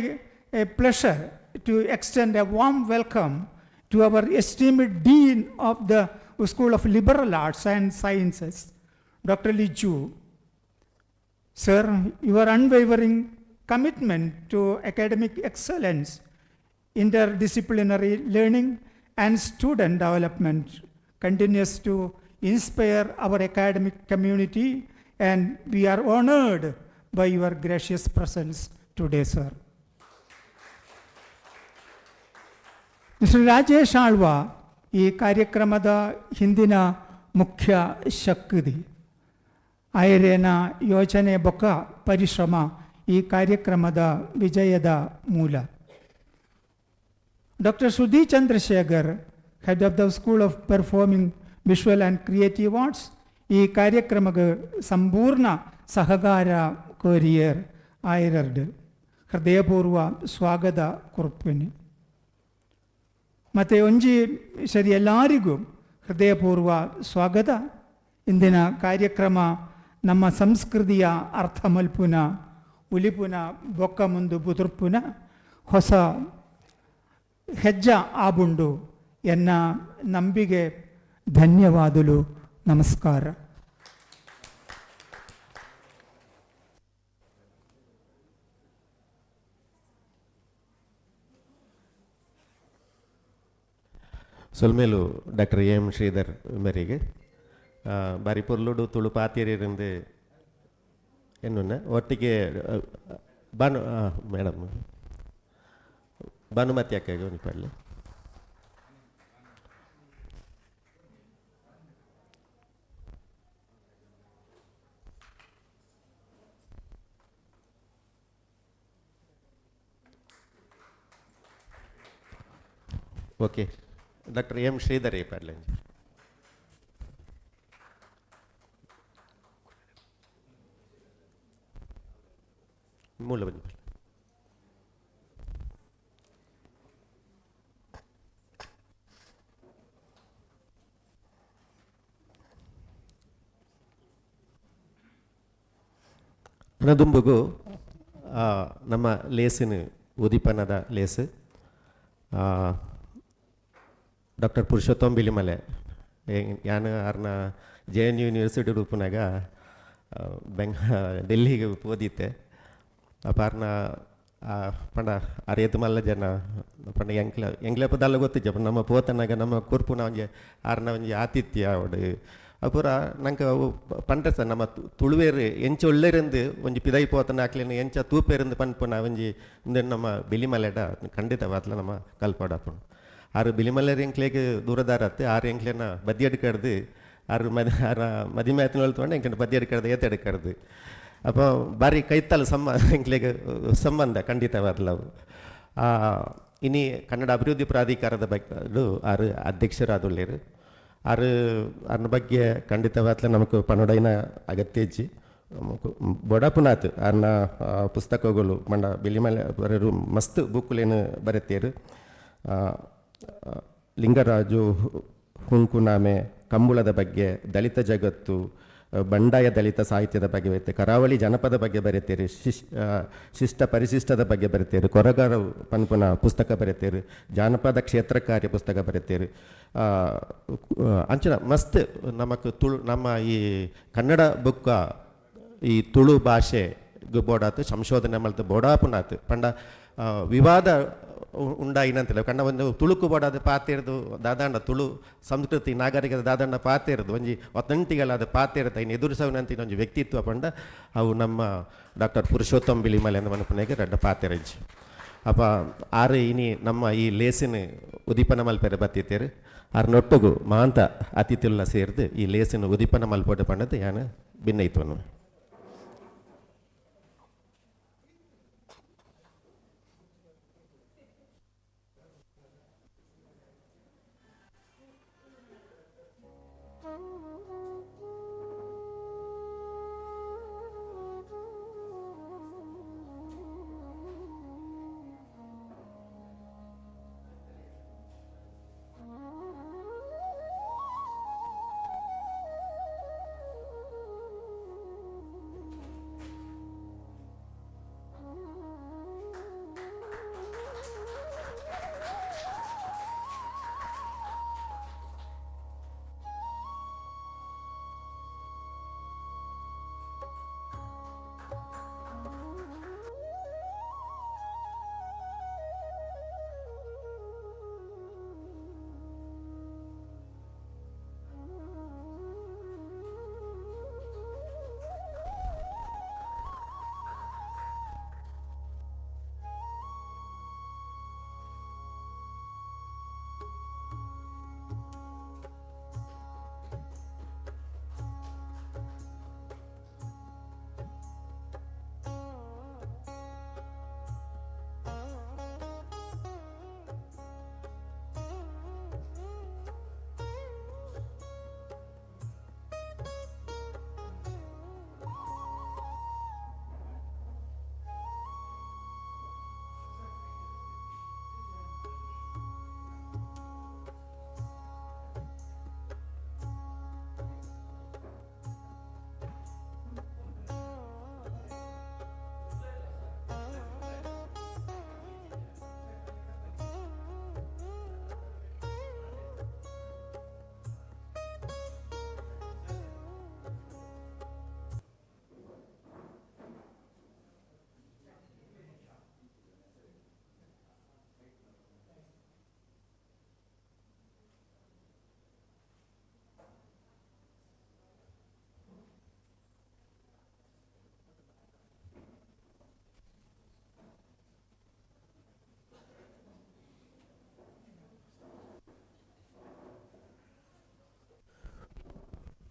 pleasure to extend a warm welcome to our esteemed Dean of the School of Liberal Arts and Sciences, Dr. Li Ju. Sir, your unwavering commitment to academic excellence, interdisciplinary learning, and student development continues to inspire our academic community, and we are honored by your gracious presence today, sir. Mister Rajesh Alva ಈ ಕಾರ್ಯಕ್ರಮದ ಹಿಂದಿನ ಮುಖ್ಯ ಶಕ್ತಿ. ಆಯರೇನ ಯೋಚನೆ ಬೊಕ್ಕ ಪರಿಶ್ರಮ ಈ ಕಾರ್ಯಕ್ರಮದ ವಿಜಯದ ಮೂಲ. Doctor Sudhi Chandrashekhar, head of the school of performing visual and creative arts, ಈ ಕಾರ್ಯಕ್ರಮಕ್ಕೆ ಸಂಪೂರ್ಣ ಸಹಕಾರ ಕೋರಿಯರ್ ಆಯರಡ್ ಹೃದಯಪೂರ್ವ ಸ್ವಾಗತ ಕೊರ್ಪಿನಿ. ಮತ್ತು ಒಂಜಿ ಸರಿ ಎಲ್ಲರಿಗೂ ಹೃದಯಪೂರ್ವ ಸ್ವಾಗತ. ಇಂದಿನ ಕಾರ್ಯಕ್ರಮ ನಮ್ಮ ಸಂಸ್ಕೃತಿಯ ಅರ್ಥ ಮಲ್ಪುನ ಉಲಿಪುನ ಬೊಕ್ಕ ಮುಂದು ಬುದುರ್ಪುನ ಹೊಸ ಹೆಜ್ಜ ಆಬುಂಡು ಎನ್ನ ನಂಬಿಕೆ. ಧನ್ಯವಾದಗಳು. ನಮಸ್ಕಾರ. ಸೊಲ್ಮೇಲು ಡಾಕ್ಟರ್ ಎಂ ಶ್ರೀಧರ್ ಮೇರಿಗೆ ಬಾರಿ ಪೊರ್ಲುಡು ತುಳು ಪಾತಿಯರಿಂದ ಎನ್ನುನ್ನ ಒಟ್ಟಿಗೆ ಬಾನು ಮೇಡಮ್ ಭಾನುಮತಿ ಅಕ್ಕ ಪಡ್ಲಿ. ಓಕೆ, ಡಾಕ್ಟರ್ ಎಂ ಶ್ರೀಧರ್ ಪಡ್ಲಿ. ಮೂಲ ಬನ್ನಿ. ಅನದುಂಬುಗು ನಮ್ಮ ಲೇಸಿನ ಉದಿಪನದ ಲೇಸು ಡಾಕ್ಟರ್ ಪುರುಷೋತ್ತಮ್ ಬಿಲಿಮಲೆ ಯಾನು ಅರ್ನ JNU ಯೂನಿವರ್ಸಿಟಿ ರೂಪನಾಗ ಡೆಲ್ಲಿಗೆ ಓದಿತ್ತೆ. ಅಪಾರ್ನ ಪಂಡ ಅರಿಯತ್ತು ಮಲ್ಲ ಜನ ಪಂಡ ಎಂಗ್ಲೆ ಪದಲ್ಲ ಗೊತ್ತಿದ್ದೆ. ನಮ್ಮ ಪೋತನಾಗ ನಮ್ಮ ಕುರ್ಪುನ ಒಂಜಿ ಆರ್ನ ಒಂಜಿ ಆತಿಥ್ಯ ಅವಡು ಅಪುರ ನಂಗೆ ಪಂಡ ಸರ್ ನಮ್ಮ ತುಳುವೇರು ಎಂಚ ಒಳ್ಳೆರಂದು ಒಂಜಿ ಪಿದೈ ಪೋತನ ಹಾಕ್ಲೇನು ಎಂಚ ತೂಪೇರಂದು ಪನ್ಪುನ ಒಂಜಿ ನಮ್ಮ ಬಿಲಿಮಲೆಡ ಖಂಡಿತವಾದ್ಲ ನಮ್ಮ ಕಲ್ಪಾಡಪ್ಪು. ಆರು ಬಿಲಿಮಲ್ಲೆರ್ ಎಂಕ್ಲೆಗೆ ದೂರದಾರತ್ತೆ, ಆರು ಎಂಕ್ಲೆನ ಬದಿಯಡ್ ಕಡ್ದು ಆರು ಮದಿ ಮ್ಯಾತಿನ ತೊಗೊಂಡು ಎಂಕ್ಲೆ ಬದಿಯಡ್ ಕಡ್ದು ಏತಡ್ ಕಡ್ದು ಅಪ್ಪ ಬಾರಿ ಕೈತಲ್ಲ ಎಂಕ್ಲೆಗೆ ಸಂಬಂಧ ಖಂಡಿತವಾದ್ಲವು. ಇನಿ ಕನ್ನಡ ಅಭಿವೃದ್ಧಿ ಪ್ರಾಧಿಕಾರದ ಬಗ್ಗೆ ಆರು ಅಧ್ಯಕ್ಷರಾದುಳ್ಳೇರು. ಅದ್ರ ಬಗ್ಗೆ ಖಂಡಿತವಾದ್ಲ ನಮకు ಪನೊಡೈನ ಅಗತ್ಯ ಇಜ್ಜಿ ಬೊಡಪುನಾತ್ ಅರ್ನ ಪುಸ್ತಕಗಳು ಮಂಡ ಬಿಲಿಮಲೆ ಬರೆರು ಮಸ್ತ್ ಬುಕ್ಲೇನು ಬರೆತೇರು. ಲಿಂಗರಾಜು ಹುಂಕುನಾಮೆ, ಕಂಬುಳದ ಬಗ್ಗೆ, ದಲಿತ ಜಗತ್ತು, ಬಂಡಾಯ ದಲಿತ ಸಾಹಿತ್ಯದ ಬಗ್ಗೆ ಬರೀತೆ, ಕರಾವಳಿ ಜನಪದ ಬಗ್ಗೆ ಬರೀತೀರಿ, ಶಿಷ್ಟ ಪರಿಶಿಷ್ಟದ ಬಗ್ಗೆ ಬರೀತೀರಿ, ಕೊರಗಾರ ಪನ್ಪುನ ಪುಸ್ತಕ ಬರೀತೀರಿ, ಜಾನಪದ ಕ್ಷೇತ್ರ ಕಾರ್ಯ ಪುಸ್ತಕ ಬರೀತೀರಿ. ಅಂಚನ ಮಸ್ತ್ ನಮಕ್ ತುಳು ನಮ್ಮ ಈ ಕನ್ನಡ ಬುಕ್ಕ ಈ ತುಳು ಭಾಷೆ ಬೋಡಾತು ಸಂಶೋಧನೆ ಮಲ್ತು ಬೋಡಾಪುನಾತು ಪಂಡ ವಿವಾದ ಉಂಡಾಯಿನಂತಿಲ್ಲ. ಕಣ್ಣ ಒಂದು ತುಳುಕು ಬೋಡಾದ ಪಾತಿರ್ದು ದಾದಾಂಡ ತುಳು ಸಂಸ್ಕೃತಿ ನಾಗರಿಕದ ದಾದಾಂಡ ಪಾತಿರ್ದು ಒಂಜಿ ಒತ್ತಂಟಿಗಳಾದ ಪಾತಿರ್ತ ಇನ್ನು ಎದುರಿಸವನಂತಿನ ಒಂಜಿ ವ್ಯಕ್ತಿತ್ವ ಪಂಡ ಅವು ನಮ್ಮ ಡಾಕ್ಟರ್ ಪುರುಷೋತ್ತಮ್ ಬಿಲಿಮಲೆ ಅಂತ ಮನಪನೆಗೆ ರಡ್ಡ ಪಾತಿರಜ್ಜಿ ಅಪ್ಪ ಆರು ಇನಿ ನಮ್ಮ ಈ ಲೇಸಿನ ಉದಿಪನ ಮಲ್ಪೆರೆ ಬತ್ತಿತ್ತೇರು ಆರ್ನೊಟ್ಟುಗು ಮಾಂತ ಅತಿಥಿಲ್ಲ ಸೇರಿದು ಈ ಲೇಸಿನ ಉದಿಪನ ಮಲ್ಪೋಟು ಪಂಡದು ಯಾನು ಭಿನ್ನೈತ್ವನು.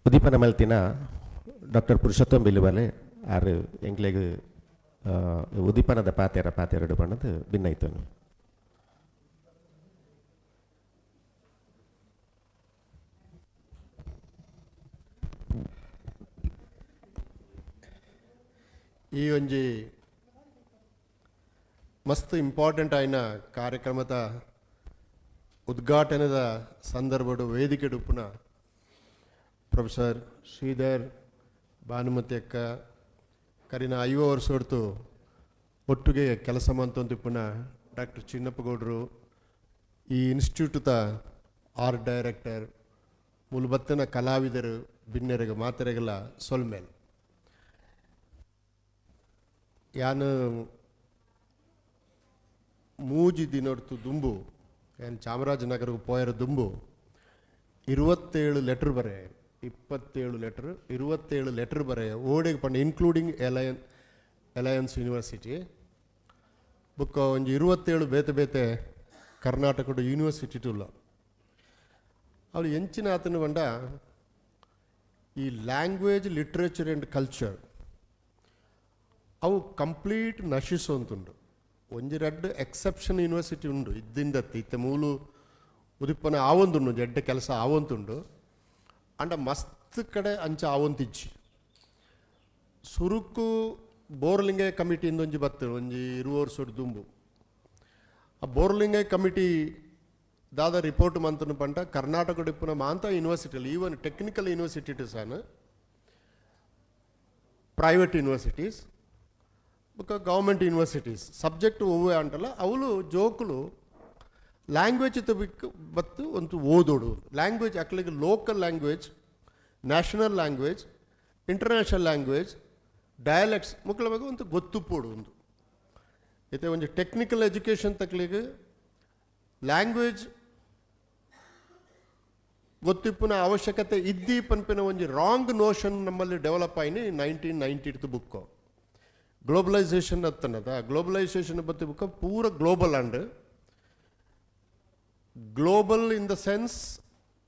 ಉದ್ದೀಪನ ಮಲ್ತಿನ ಡಾಕ್ಟರ್ ಪುರುಷೋತ್ತಮ್ ಬಿಲ್ಲುಬಾಲೆ ಆರು ಎಂಕ್ಲೆಗ್ ಉದ್ದೀಪನದ ಪಾತೆರಡು ಬಣ್ಣದ ಭಿನ್ನೈತನು. ಈ ಒಂಜಿ ಮಸ್ತ್ ಇಂಪಾರ್ಟೆಂಟ್ ಆಯ್ನ ಕಾರ್ಯಕ್ರಮದ ಉದ್ಘಾಟನೆದ ಸಂದರ್ಭಡು ವೇದಿಕೆ ಉಪ್ಪುನ ಪ್ರೊಫೆಸರ್ ಶ್ರೀಧರ್ ಭಾನುಮತಿ ಅಕ್ಕ ಕರಿನ 5 ವರ್ಷ ಹೊರತು ಒಟ್ಟಿಗೆ ಕೆಲಸ ಮಂತೊಂದಿಪ್ಪುನ ಡಾಕ್ಟರ್ ಚಿನ್ನಪ್ಪಗೌಡರು, ಈ ಇನ್ಸ್ಟಿಟ್ಯೂಟ್ದ ಆರ್ಟ್ ಡೈರೆಕ್ಟರ್, ಮೂಲಬತ್ತಿನ ಕಲಾವಿದರು ಭಿನ್ನರಿಗೆ ಮಾತೆರೆಗಲ ಸೊಲ್ಮೇಲ್ ಯಾನು ಮೂಜಿ ದಿನೊಡ್ತು ದುಂಬು ಏನು ಚಾಮರಾಜನಗರಕ್ಕೆ ಪೋಯರ ದುಂಬು 27 ಲೆಟ್ರ್ ಬರೆ 27 ಲೆಟ್ರ್ 27 ಲೆಟ್ರ್ ಬರೆ ಓಡಿಗೆ ಪಂಡ ಇನ್ಕ್ಲೂಡಿಂಗ್ ಅಲಯನ್ಸ್ ಯೂನಿವರ್ಸಿಟಿ ಬುಕ್ಕ ಒಂಜಿ 27 ಬೇತೆ ಬೇತೆ ಕರ್ನಾಟಕದ ಯೂನಿವರ್ಸಿಟಿ ಟುಲ್ಲ ಅವಳು ಎಂಚಿನ ಆತನ ಬಂಡ ಈ ಲ್ಯಾಂಗ್ವೇಜ್ ಲಿಟ್ರೇಚರ್ ಆ್ಯಂಡ್ ಕಲ್ಚರ್ ಅವು ಕಂಪ್ಲೀಟ್ ನಶಿಸೋಂತುಂಡು. ಒಂಜಿ ರಡ್ಡು ಎಕ್ಸೆಪ್ಷನ್ ಯೂನಿವರ್ಸಿಟಿ ಉಂಡು ಇದ್ದಿಂದತ್ತಿ ಇತ್ತೆ ಮೂಲು ಉದಿಪ್ಪನ ಆವೊಂದುಂಡು ಜಡ್ಡೆ ಕೆಲಸ ಆವೊಂತುಂಡು ಅಂಡ ಮಸ್ತ್ ಕಡೆ ಅಂಚ ಆವೊಂತಿಜ್ಜಿ ಸುರುಕು ಬೋರ್ಲಿಂಗೆ ಕಮಿಟಿಯಿಂದ ಒಂಜಿ ಬತ್ತು ಒಂಜಿ 20 ವರ್ಷದ ದುಂಬು ಆ ಬೋರ್ಲಿಂಗೆ ಕಮಿಟಿ ದಾದ ರಿಪೋರ್ಟ್ ಮಂತನು ಪಂಡ ಕರ್ನಾಟಕ ಇಪ್ಪುನ ಮಾಂತ ಯೂನಿವರ್ಸಿಟಿಯಲ್ಲಿ ಈವನ್ ಟೆಕ್ನಿಕಲ್ ಯೂನಿವರ್ಸಿಟಿ ಸಾನು ಪ್ರೈವೇಟ್ ಯೂನಿವರ್ಸಿಟೀಸ್ ಬೊಕ್ಕ ಗೌರ್ಮೆಂಟ್ ಯೂನಿವರ್ಸಿಟೀಸ್ ಸಬ್ಜೆಕ್ಟ್ ಒವ್ವೆ ಅಂಟಲ್ಲ ಅವಳು ಜೋಕುಲು ಲ್ಯಾಂಗ್ವೇಜ್ ತಬಿಕ್ ಬತ್ತು ಒಂದು ಓದೋಡು ಲ್ಯಾಂಗ್ವೇಜ್ ಅಕ್ಲಿಗೆ local language, national language, international language, dialects ಮುಕ್ಕಳ ಬಗ್ಗೆ ಒಂದು ಗೊತ್ತುಪೋಡು ಒಂದು ಐತೆ ಒಂದು ಟೆಕ್ನಿಕಲ್ ಎಜುಕೇಷನ್ ತಕ್ಲಿಗೆ ಲ್ಯಾಂಗ್ವೇಜ್ ಗೊತ್ತಿಪ್ಪನ ಅವಶ್ಯಕತೆ ಇದ್ದಿ ಪನ್ಪಿನ ಒಂದು ರಾಂಗ್ ನೋಷನ್ ನಮ್ಮಲ್ಲಿ ಡೆವಲಪ್ ಆಯ್ನಿ 1990 ಬುಕ್ಕು ಗ್ಲೋಬಲೈಸೇಷನ್ ಅತ್ತನದ ಗ್ಲೋಬಲೈಸೇಷನ್ ಬತ್ತಿ ಬುಕ್ಕ ಪೂರ global and global in the sense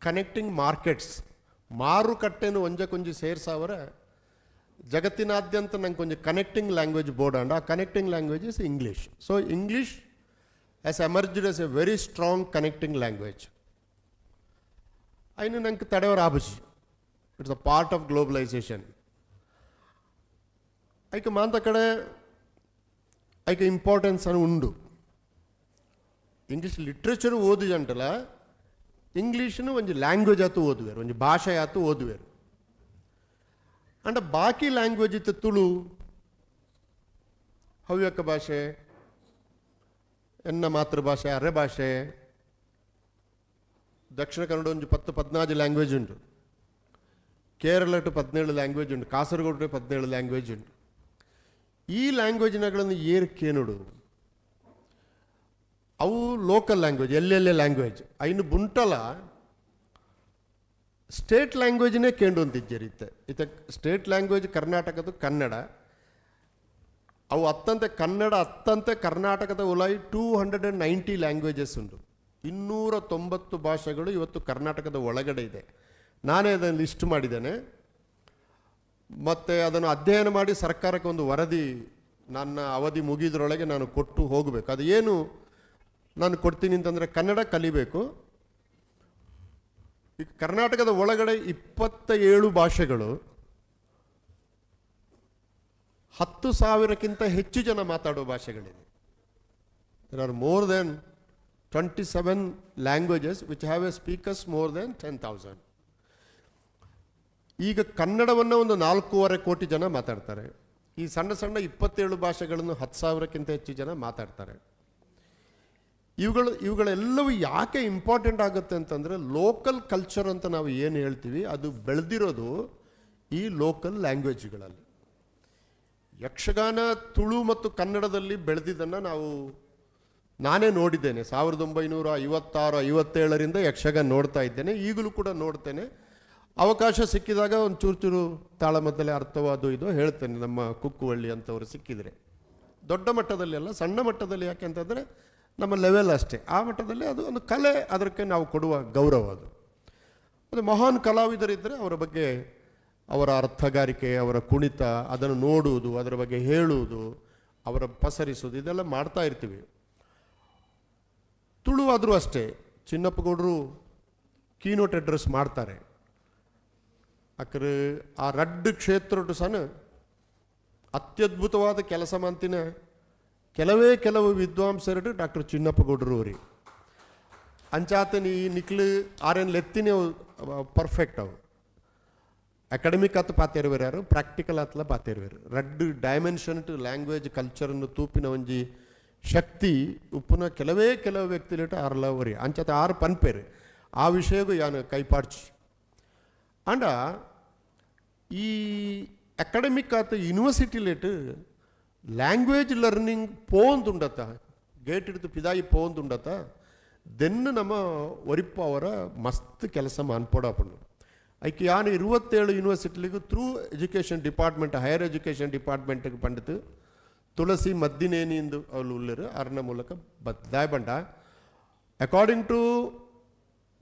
connecting markets ಮಾರುಕಟ್ಟೆನು ಒಂಜಕೊಂಜಿ ಸೇರ್ಸಾವರ ಜಗತ್ತಿನಾದ್ಯಂತ ನಂಗೆ ಕೊಂಚ connecting language board and a connecting language is English. So English has emerged as a very strong connecting language. అయిన ನಂಗೆ ತಡೆಯವರು ಆಬಜಿ it's a part of globalisation. ಐಕೆ ಮಾಂತ ಕಡೆ ಐಕೆ ಇಂಪಾರ್ಟೆನ್ಸ್ అని ಉಂಡು. ಇಂಗ್ಲೀಷ್ ಲಿಟ್ರೇಚರ್ ಓದಿ ಅಂಟಲ್ಲ ಇಂಗ್ಲೀಷ್ನು ಒಂದು ಲ್ಯಾಂಗ್ವೇಜ್ ಆತು ಓದುವೇರು, ಒಂದು ಭಾಷೆ ಆತು ಓದುವೇರು. ಅಂಡ್ ಬಾಕಿ ಲ್ಯಾಂಗ್ವೇಜ್ ಇತ್ತು ತುಳು, ಹವ್ಯಕ ಭಾಷೆ, ಎನ್ನ ಮಾತೃಭಾಷೆ, ಅರೆ ಭಾಷೆ, ದಕ್ಷಿಣ ಕನ್ನಡ ಒಂದು 10-14 ಲ್ಯಾಂಗ್ವೇಜ್ ಉಂಟು, ಕೇರಳಟ್ಟು 17 ಲ್ಯಾಂಗ್ವೇಜ್ ಉಂಟು, ಕಾಸರಗೋಡು 17 ಲ್ಯಾಂಗ್ವೇಜ್ ಉಂಟು. ಈ ಲ್ಯಾಂಗ್ವೇಜ್ನಗಳನ್ನು ಏರ್ಕೇನುಡು ಅವು ಲೋಕಲ್ ಲ್ಯಾಂಗ್ವೇಜ್ ಎಲ್ಲೆಲ್ಲೇ ಲ್ಯಾಂಗ್ವೇಜ್ ಐನು ಬುಂಟಲ ಸ್ಟೇಟ್ ಲ್ಯಾಂಗ್ವೇಜ್ನೇ ಕೇಂಡು ಅಂತಿಜ್ಜರಿತ್ತೆ. ಇತ ಸ್ಟೇಟ್ ಲ್ಯಾಂಗ್ವೇಜ್ ಕರ್ನಾಟಕದ ಕನ್ನಡ, ಅವು ಅತ್ತಂತೆ ಕನ್ನಡ ಅತ್ತಂತೆ ಕರ್ನಾಟಕದ ಒಲೈ 290 ಲ್ಯಾಂಗ್ವೇಜಸ್ ಉಂಟು. 290 ಭಾಷೆಗಳು ಇವತ್ತು ಕರ್ನಾಟಕದ ಒಳಗಡೆ ಇದೆ. ನಾನೇ ಅದನ್ನು ಲಿಸ್ಟ್ ಮಾಡಿದ್ದೇನೆ ಮತ್ತು ಅದನ್ನು ಅಧ್ಯಯನ ಮಾಡಿ ಸರ್ಕಾರಕ್ಕೆ ಒಂದು ವರದಿ ನನ್ನ ಅವಧಿ ಮುಗಿದ್ರೊಳಗೆ ನಾನು ಕೊಟ್ಟು ಹೋಗಬೇಕು. ಅದು ಏನು ನಾನು ಕೊಡ್ತೀನಿ ಅಂತಂದರೆ ಕನ್ನಡ ಕಲಿಬೇಕು. ಈ ಕರ್ನಾಟಕದ ಒಳಗಡೆ 27 ಭಾಷೆಗಳು, 10,000ಕ್ಕಿಂತ ಹೆಚ್ಚು ಜನ ಮಾತಾಡೋ ಭಾಷೆಗಳಿದೆ. There are more than 27 languages which have a speakers more than 10,000. ಈಗ ಕನ್ನಡವನ್ನು ಒಂದು 4.5 ಕೋಟಿ ಜನ ಮಾತಾಡ್ತಾರೆ. ಈ ಸಣ್ಣ ಸಣ್ಣ 27 ಭಾಷೆಗಳನ್ನು 10,000ಕ್ಕಿಂತ ಹೆಚ್ಚು ಜನ ಮಾತಾಡ್ತಾರೆ. ಇವುಗಳೆಲ್ಲವೂ ಯಾಕೆ ಇಂಪಾರ್ಟೆಂಟ್ ಆಗುತ್ತೆ ಅಂತಂದರೆ ಲೋಕಲ್ ಕಲ್ಚರ್ ಅಂತ ನಾವು ಏನು ಹೇಳ್ತೀವಿ ಅದು ಬೆಳೆದಿರೋದು ಈ ಲೋಕಲ್ ಲ್ಯಾಂಗ್ವೇಜ್ಗಳಲ್ಲಿ. ಯಕ್ಷಗಾನ ತುಳು ಮತ್ತು ಕನ್ನಡದಲ್ಲಿ ಬೆಳೆದಿದ್ದನ್ನು ನಾನೇ ನೋಡಿದ್ದೇನೆ. 1956-57 ಯಕ್ಷಗಾನ ನೋಡ್ತಾ ಇದ್ದೇನೆ, ಈಗಲೂ ಕೂಡ ನೋಡ್ತೇನೆ. ಅವಕಾಶ ಸಿಕ್ಕಿದಾಗ ಒಂದು ಚೂರು ತಾಳಮದ್ದಲೆ ಅರ್ಥವಾದು ಇದು ಹೇಳ್ತೇನೆ. ನಮ್ಮ ಕುಕ್ಕುವಳ್ಳಿ ಅಂತವರು ಸಿಕ್ಕಿದರೆ, ದೊಡ್ಡ ಮಟ್ಟದಲ್ಲಿ ಅಲ್ಲ, ಸಣ್ಣ ಮಟ್ಟದಲ್ಲಿ. ಯಾಕೆ ಅಂತಂದರೆ ನಮ್ಮ ಲೆವೆಲ್ ಅಷ್ಟೇ, ಆ ಮಟ್ಟದಲ್ಲಿ ಅದು ಒಂದು ಕಲೆ, ಅದಕ್ಕೆ ನಾವು ಕೊಡುವ ಗೌರವ ಅದು. ಅದು ಮಹಾನ್ ಕಲಾವಿದರಿದ್ದರೆ ಅವರ ಬಗ್ಗೆ ಅವರ ಅರ್ಥಗಾರಿಕೆ, ಅವರ ಕುಣಿತ, ಅದನ್ನು ನೋಡುವುದು, ಅದರ ಬಗ್ಗೆ ಹೇಳುವುದು, ಅವರ ಪಸರಿಸುವುದು, ಇದೆಲ್ಲ ಮಾಡ್ತಾ ಇರ್ತೀವಿ. ತುಳು ಆದರೂ ಅಷ್ಟೇ, ಚಿನ್ನಪ್ಪಗೌಡರು ಕೀನೋಟ್ ಅಡ್ರೆಸ್ ಮಾಡ್ತಾರೆ. ಅಕ್ರೆ ಆ ರಡ್ಡು ಕ್ಷೇತ್ರ ಸಹ ಅತ್ಯದ್ಭುತವಾದ ಕೆಲಸ ಮಂತಿನ ಕೆಲವು ವಿದ್ವಾಂಸರು ಡಾಕ್ಟರ್ ಚಿನ್ನಪ್ಪಗೌಡರು ಅವರಿ ಅಂಚಾತನ ಈ ನಿಕ್ಲು ಆರೇನು ಲೆತ್ತಿನೇ ಪರ್ಫೆಕ್ಟ್ ಅವು ಅಕಾಡೆಮಿಕ್ ಆತ ಪಾತೇರುವರು ಯಾರು ಪ್ರಾಕ್ಟಿಕಲ್ ಆತಲ ಪಾತೇರುವರು ರಡ್ಡು ಡೈಮೆನ್ಷನ್ ಟು ಲ್ಯಾಂಗ್ವೇಜ್ ಕಲ್ಚರನ್ನು ತೂಪಿನ ಒಂಜಿ ಶಕ್ತಿ ಉಪ್ಪುನ ಕೆಲವು ವ್ಯಕ್ತಿಲೇಟ ಆರ್ಲವರಿ ಅಂಚಾತ ಆರು ಪನ್ಪೇರು ಆ ವಿಷಯಗೂ ಯಾನು ಕೈಪಾಡ್ಚಿ ಅಂಡ ಈ ಅಕಾಡೆಮಿಕ್ ಆತ ಯೂನಿವರ್ಸಿಟಿಲೇಟ್ ಲ್ಯಾಂಗ್ವೇಜ್ ಲರ್ನಿಂಗ್ ಪೋಂದುಂಡತ ಗೇಟ್ ಹಿಡಿದು ಪಿದಾಯಿ ಪೋಂದುಂಡತ ದೆನ್ನು ನಮ್ಮ ಒರಿಪ್ಪ ಅವರ ಮಸ್ತ್ ಕೆಲಸ ಮಾನ್ಪೋಡಪಂಡು ಐಕೆ ಯಾನು 27 ಯೂನಿವರ್ಸಿಟಿಲಿಗೂ through education department higher education ಡಿಪಾರ್ಟ್ಮೆಂಟ್ಗೆ ಪಂಡಿತು ತುಳಸಿ ಮದ್ದಿನೇನಿಂದು ಅವಳು ಉಳ್ಳರು ಅರ್ನ ಮೂಲಕ ಬದ್ದಾಯ್ ಬಂಡ ಅಕಾರ್ಡಿಂಗ್ ಟು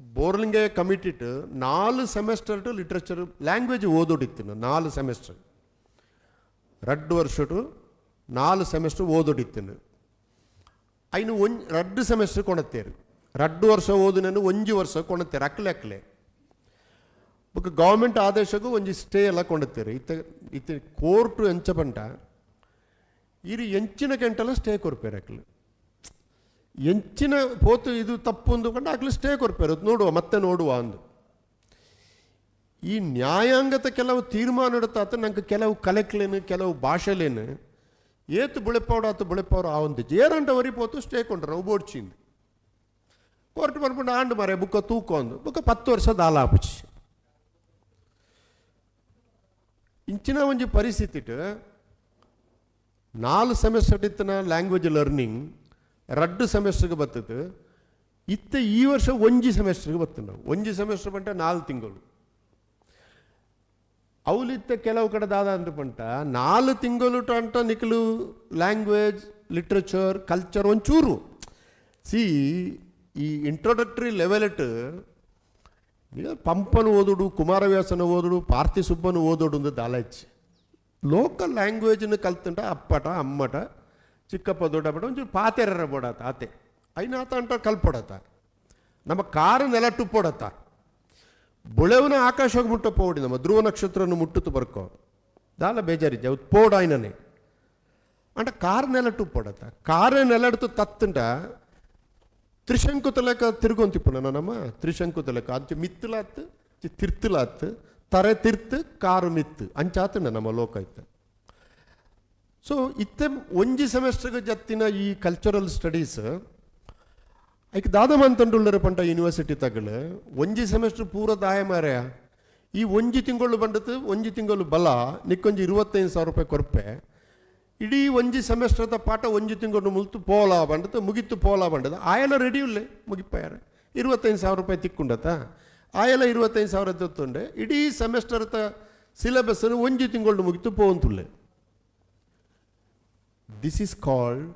ಬೋರ್ಲಿಂಗೆ ಕಮಿಟಿಟ್ 4 ಸೆಮೆಸ್ಟರ್ ಟು ಲಿಟ್ರೇಚರ್ ಲ್ಯಾಂಗ್ವೇಜ್ ಓದೋಡಿತ್ತು 4 ಸೆಮೆಸ್ಟರ್ 2 ವರ್ಷ ಟು 4 ಸೆಮೆಸ್ಟರ್ ಓದೋಡಿತ್ತು ಐನು 2 ಸೆಮೆಸ್ಟರ್ ಕೊಣತ್ತೇರು 2 ವರ್ಷ ಓದಿನನ್ನು 1 ವರ್ಷ ಕೊಣತ್ತೇರು ಅಕ್ಲೆ ಬೊಕ್ಕ ಗೌರ್ಮೆಂಟ್ ಆದೇಶಗೂ ಒಂಜಿ ಸ್ಟೇ ಎಲ್ಲ ಕೊಂಡತ್ತೇರು ಇತ್ತ ಕೋರ್ಟು ಎಂಚ ಪಂಟ ಇರು ಎಂಚಿನ ಗಂಟೆಲ್ಲ ಸ್ಟೇ ಕೊರ್ಪೇರು ಅಕ್ಲು ಎಂಚಿನ ಪೋತು ಇದು ತಪ್ಪು ಅಂದುಕೊಂಡು ಅಕ್ಲು ಸ್ಟೇ ಕೊರ್ಪೇರು ಮತ್ತೆ ನೋಡುವ ಅಂದು ಈ ನ್ಯಾಯಾಂಗದ ಕೆಲವು ತೀರ್ಮಾನ ಇಡುತ್ತಾತ ನಂಗೆ ಕೆಲವು ಕಲೆಕ್ಲೇನು ಕೆಲವು ಭಾಷೆಲೇನು ಏತು ಬುಳೆಪವಡು ಆ ಒಂದು ಜೇರಂಟವರಿ ಪೋತು ಸ್ಟೇ ಕೊಂಡ್ರು ನಾವು ಬೋಡ್ಚಿಂದು ಕೋರ್ಟ್ ಬಂದ್ಬಿಟ್ಟು ಆಂಡು ಮರೆ ಬುಕ್ಕ ತೂಕೊಂದು ಬುಕ್ಕ 10 ವರ್ಷ ದಾಲ ಆಪುಚಿ ಇಂಚಿನ ಒಂಜಿ ಪರಿಸ್ಥಿತಿ 4 ಸೆಮೆಸ್ಟರ್ ಇತ್ತನ ಲ್ಯಾಂಗ್ವೇಜ್ ಲರ್ನಿಂಗ್ 2 ಸೆಮೆಸ್ಟರ್ಗೆ ಬರ್ತದೆ ಇತ್ತ ಈ ವರ್ಷ 1 ಸೆಮೆಸ್ಟರ್ಗೆ ಬರ್ತದೆ ನಾವು 1 ಸೆಮೆಸ್ಟರ್ ಬಂಟ 4 ತಿಂಗಳು ಅವಲಿತ್ತ ಕೆಲವು ಕಡೆ ದಾದ ಅಂದ್ರೆ ಪಂಟ 4 ತಿಂಗಳು ಅಂಟ ನಿಖಲು ಲ್ಯಾಂಗ್ವೇಜ್ ಲಿಟ್ರೇಚರ್ ಕಲ್ಚರ್ ಒಂಚೂರು ಸಿ ಈ ಇಂಟ್ರೊಡಕ್ಟರಿ ಲೆವೆಲೆಟ್ ಈಗ ಪಂಪನು ಓದೋಡು ಕುಮಾರವ್ಯಾಸನ ಓದೋಡು ಪಾರ್ಥಿ ಸುಬ್ಬನು ಓದೋಡು ಒಂದು ದಾಲಾಯ್ಚಿ ಲೋಕಲ್ ಲ್ಯಾಂಗ್ವೇಜ್ನ ಕಲ್ತಂಟ ಅಪ್ಪಟ ಅಮ್ಮಟ ಚಿಕ್ಕಪ್ಪ ದೊಡ್ಡಪಟ ಒಂಚೂರು ಪಾತೆರರ ಬೋಡಾತ ಆತೆ ಐನಾತ ಅಂಟ ಕಲ್ಪೊಡತ ನಮ್ಮ ಕಾರು ನೆಲ ಟುಪ್ಪೊಡತ್ತ ಬುಳೆವನ ಆಕಾಶವಾಗಿ ಮುಟ್ಟಪ್ಪ ಓಡಿ ನಮ್ಮ ಧ್ರುವ ನಕ್ಷತ್ರವನ್ನು ಮುಟ್ಟುತ್ತು ಬರ್ಕೋ ದಾಲ ಬೇಜಾರಿದ್ದೆ ಅವ್ದು ಪೋಡಾಯ್ನೇ ಅಂಟ ಕಾರ್ ನೆಲ ಟುಪ್ಪೊಡತ್ತ ಕಾರೇ ನೆಲಡ್ತು ತತ್ತಂಟ ತ್ರಿಶಂಕುತಲೆಕ ತಿರುಗೊಂತಿಪ್ಪು ನಮ್ಮ ತ್ರಿಶಂಕುತಲೆಕ ಅಂಚೆ ಮಿತ್ತಲಾತ್ ತಿರ್ತಲಾತ್ ತರೆ ತಿರ್ತು ಕಾರು ಮಿತ್ತು ಅಂಚಾತಂಡ ನಮ್ಮ ಲೋಕ ಇತ್ತು ಸೊ ಇತ್ತೆ 1 ಸೆಮೆಸ್ಟರ್ಗೆ ಜತ್ತಿನ ಈ ಕಲ್ಚರಲ್ ಸ್ಟಡೀಸ್ ಐಕ್ ದಾದಮಂತಂಡುಳ್ಳರ ಪಂಟ ಯೂನಿವರ್ಸಿಟಿ ತಗಲು 1 ಸೆಮೆಸ್ಟರ್ ಪೂರ ದಾಯ ಮಾರ್ಯ ಈ 1 ತಿಂಗಳು ಬಂಡತು 1 ತಿಂಗಳು ಬಲ ನಿಕ್ಕೊಂಜಿ 25,000 ರೂಪಾಯಿ ಕೊರ್ಪೆ ಇಡೀ 1 ಸೆಮೆಸ್ಟರ್ದ ಪಾಠ 1 ತಿಂಗಳು ಮುಲ್ತು ಪೋಲಾ ಬಂಡದು ಮುಗಿತು ಪೋಲಾ ಬಂಡದು ಆಯೆಲ್ಲ ರೆಡಿ ಉಳ್ಳೆ ಮುಗಿಪ್ಪಾರ 25,000 ರೂಪಾಯಿ ತಿಕ್ಕೊಂಡತ ಆಯೆಲ್ಲ 25,000 ಎತ್ತುಂಡೆ ಇಡೀ ಸೆಮೆಸ್ಟರ್ದ ಸಿಲೆಬಸ್ಸನ್ನು 1 ತಿಂಗಳು ಮುಗಿತು ಪೋಂತುಳ್ಳೆ this is called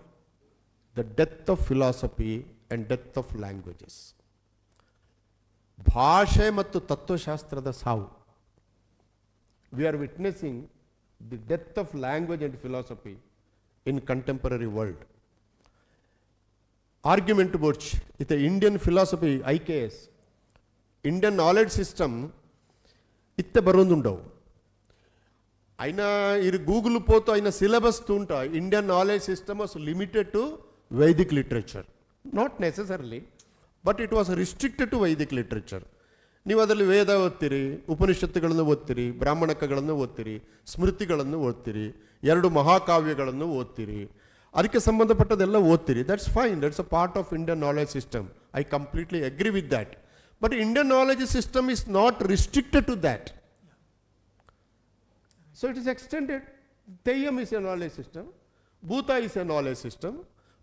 the death of philosophy and death of languages ಭಾಷೆ ಮತ್ತು ತತ್ವಶಾಸ್ತ್ರದ ಸಾವು we are witnessing the death of language and philosophy in contemporary world argument about it Indian philosophy IKS Indian knowledge system itte barondundau aina ir google potu aina syllabus tunta Indian knowledge system was limited to Vedic literature not necessarily but it was restricted to Vedic literature ನೀವು ಅದರಲ್ಲಿ ವೇದ ಓದ್ತೀರಿ ಉಪನಿಷತ್ತುಗಳನ್ನು ಓದ್ತೀರಿ ಬ್ರಾಹ್ಮಣಕಗಳನ್ನು ಓದ್ತೀರಿ ಸ್ಮೃತಿಗಳನ್ನು ಓದ್ತೀರಿ 2 ಮಹಾಕಾವ್ಯಗಳನ್ನು ಓದ್ತೀರಿ ಅದಕ್ಕೆ ಸಂಬಂಧಪಟ್ಟದೆಲ್ಲ ಓದ್ತೀರಿ that's fine that's a part of Indian knowledge system I completely agree with that but Indian knowledge system is not restricted to that so it is extended Theyyam is a knowledge system Bhuta is a knowledge system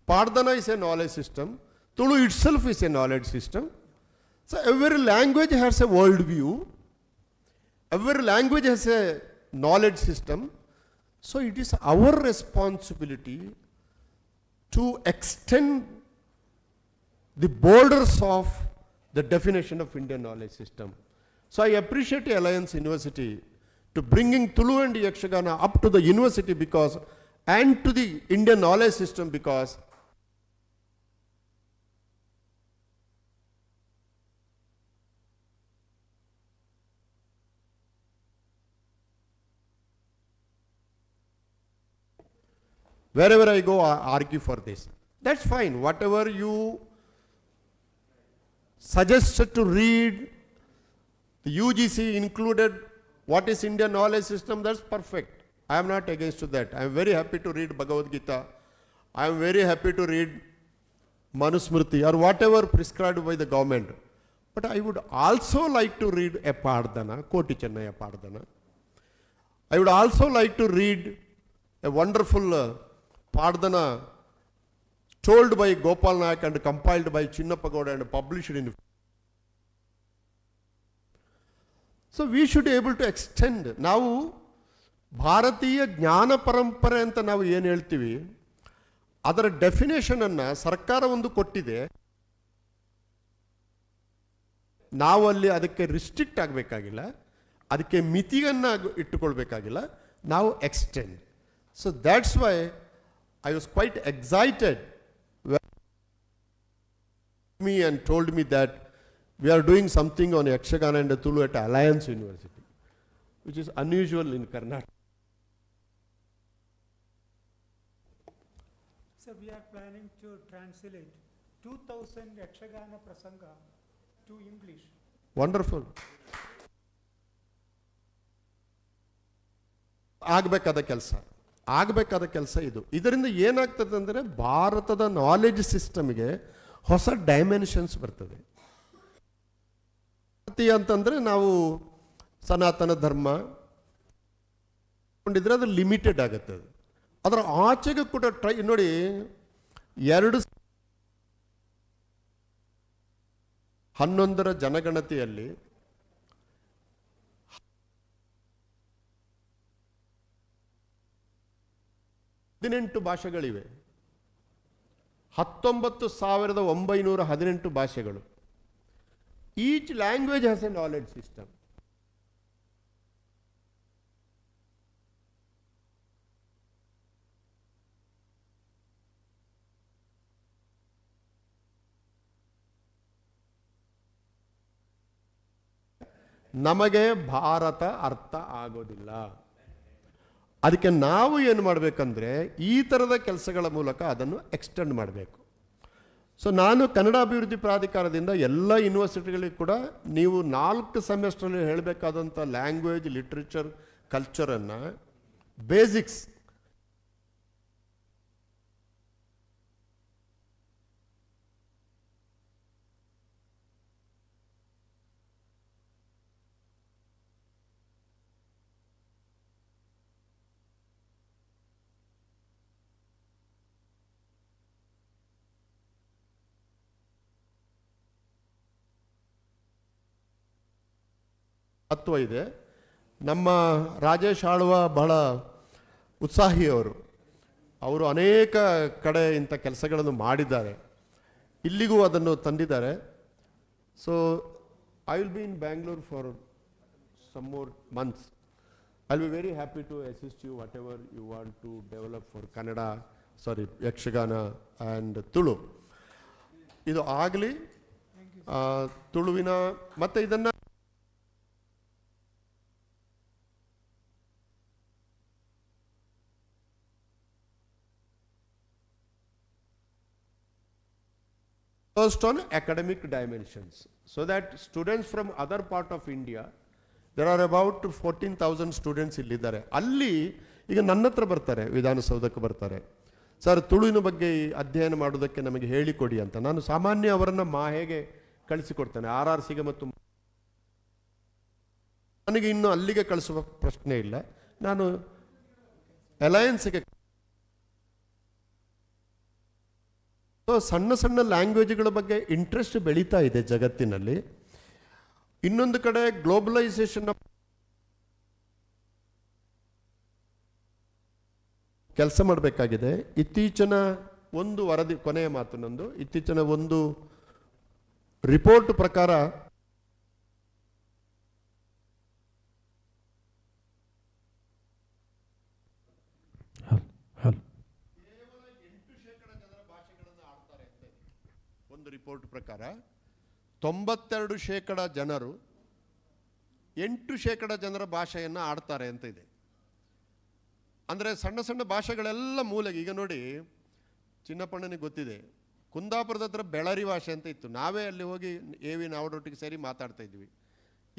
Pardana is a knowledge system. Tulu itself is a knowledge system. So every language has a world view. Every language has a knowledge system. So it is our responsibility to extend the borders of the definition of Indian knowledge system. So I appreciate Alliance University to bringing Tulu and Yakshagana up to the university because, and to the Indian knowledge system because wherever I go, I argue for this. That's fine. Whatever you suggested to read, the UGC included what is Indian knowledge system, that's perfect. I am not against that. I am very happy to read Bhagavad Gita. I am very happy to read Manusmriti or whatever prescribed by the government. But I would also like to read a Pardana, Koti Chennaya Pardana. I would also like to read a wonderful Pardana told by Gopal Nayak and compiled by Chinnapagoda and published in. So we should be able to extend. ನಾವು ಭಾರತೀಯ ಜ್ಞಾನ ಪರಂಪರೆ ಅಂತ ನಾವು ಏನು ಹೇಳ್ತೀವಿ ಅದರ definition ಅನ್ನ ಸರ್ಕಾರ ಒಂದು ಕೊಟ್ಟಿದೆ. ನಾವು ಅಲ್ಲಿ ಅದಕ್ಕೆ ರಿಸ್ಟ್ರಿಕ್ಟ್ ಆಗಬೇಕಾಗಿಲ್ಲ, ಅದಕ್ಕೆ ಮಿತಿಯನ್ನು ಇಟ್ಟುಕೊಳ್ಬೇಕಾಗಿಲ್ಲ, ನಾವು extend. So that's why I was quite excited when me and told me that we are doing something on Yakshagana and Tulu at Alliance University, which is unusual in Karnataka. So we are planning to translate 2000 Yakshagana Prasanga to English. Wonderful. ಆಗಬೇಕಾದ ಕೆಲಸ ಇದು. ಇದರಿಂದ ಏನಾಗ್ತದೆ ಅಂದರೆ ಭಾರತದ knowledge ಸಿಸ್ಟಮ್ಗೆ ಹೊಸ dimensions ಬರ್ತದೆ. ಅಂತಂದರೆ ನಾವು ಸನಾತನ ಧರ್ಮ ಕೊಂಡಿದ್ರೆ ಅದು ಲಿಮಿಟೆಡ್ ಆಗುತ್ತೆ. ಅದರ ಆಚೆಗೆ ಕೂಡ ಟ್ರೈ ನೋಡಿ. 2011 ಜನಗಣತಿಯಲ್ಲಿ 18 ಭಾಷೆಗಳಿವೆ. 19,918 ಭಾಷೆಗಳು. Each language has A knowledge system. ನಮಗೆ ಭಾರತ ಅರ್ಥ ಆಗೋದಿಲ್ಲ. ಅದಕ್ಕೆ ನಾವು ಏನು ಮಾಡಬೇಕಂದ್ರೆ ಈ ಥರದ ಕೆಲಸಗಳ ಮೂಲಕ ಅದನ್ನು ಎಕ್ಸ್ಟೆಂಡ್ ಮಾಡಬೇಕು. ಸೊ ನಾನು ಕನ್ನಡ ಅಭಿವೃದ್ಧಿ ಪ್ರಾಧಿಕಾರದಿಂದ ಎಲ್ಲ ಯೂನಿವರ್ಸಿಟಿಗಳಿಗೂ ಕೂಡ ನೀವು 4 ಸೆಮಿಸ್ಟ್ರಲ್ಲಿ ಹೇಳಬೇಕಾದಂಥ ಲ್ಯಾಂಗ್ವೇಜ್, ಲಿಟ್ರೇಚರ್, ಕಲ್ಚರನ್ನು ಬೇಸಿಕ್ಸ್ ತತ್ವ ಇದೆ. ನಮ್ಮ ರಾಜೇಶ್ ಆಳ್ವ ಬಹಳ ಉತ್ಸಾಹಿಯವರು. ಅವರು ಅನೇಕ ಕಡೆ ಇಂಥ ಕೆಲಸಗಳನ್ನು ಮಾಡಿದ್ದಾರೆ, ಇಲ್ಲಿಗೂ ಅದನ್ನು ತಂದಿದ್ದಾರೆ. So I will be in Bangalore for some more months. I will be very happy to assist you whatever you want to develop for Kannada, Yakshagana and Tulu. ಇದು ಆಗಲಿ ತುಳುವಿನ ಮತ್ತು ಇದನ್ನು first on academic dimensions, so that students from other part of India, there are about 14,000 students ಇಲ್ಲಿದ್ದಾರೆ. ಅಲ್ಲಿ ಈಗ ನನ್ನ ಹತ್ರ ಬರ್ತಾರೆ, ವಿಧಾನಸೌಧಕ್ಕೆ ಬರ್ತಾರೆ, ಸರ್ ತುಳುವಿನ ಬಗ್ಗೆ ಅಧ್ಯಯನ ಮಾಡೋದಕ್ಕೆ ನಮಗೆ ಹೇಳಿಕೊಡಿ ಅಂತ. ನಾನು ಸಾಮಾನ್ಯ ಅವರನ್ನು ಮಾಹೆಗೆ ಕಳಿಸಿಕೊಡ್ತೇನೆ, RRCಗೆ. ಮತ್ತು ನನಗೆ ಇನ್ನು ಅಲ್ಲಿಗೆ ಕಳಿಸುವ ಪ್ರಶ್ನೆ ಇಲ್ಲ, ನಾನು ಅಲಯನ್ಸ್ಗೆ. ಸಣ್ಣ ಸಣ್ಣ ಲ್ಯಾಂಗ್ವೇಜ್ಗಳ ಬಗ್ಗೆ ಇಂಟ್ರೆಸ್ಟ್ ಬೆಳೀತಾ ಇದೆ ಜಗತ್ತಿನಲ್ಲಿ. ಇನ್ನೊಂದು ಕಡೆ ಗ್ಲೋಬಲೈಸೇಷನ್ ಕೆಲಸ ಮಾಡಬೇಕಾಗಿದೆ. ಇತ್ತೀಚಿನ ಒಂದು ವರದಿ, ಕೊನೆಯ ಮಾತು ನಂದು, ಇತ್ತೀಚಿನ ಒಂದು ರಿಪೋರ್ಟ್ ಪ್ರಕಾರ ರಿಪೋರ್ಟ್ ಪ್ರಕಾರ 92% ಜನರು 8% ಜನರ ಭಾಷೆಯನ್ನು ಆಡ್ತಾರೆ ಅಂತ ಇದೆ. ಅಂದರೆ ಸಣ್ಣ ಸಣ್ಣ ಭಾಷೆಗಳೆಲ್ಲ ಮೂಲೆಗೆ. ಈಗ ನೋಡಿ, ಚಿನ್ನಪ್ಪಣ್ಣನಿಗೆ ಗೊತ್ತಿದೆ, ಕುಂದಾಪುರದ ಹತ್ರ ಬೆಳರಿ ಭಾಷೆ ಅಂತ ಇತ್ತು. ನಾವೇ ಅಲ್ಲಿ ಹೋಗಿ ನಾವಡೊಟ್ಟಿಗೆ ಸೇರಿ ಮಾತಾಡ್ತಾ ಇದ್ವಿ.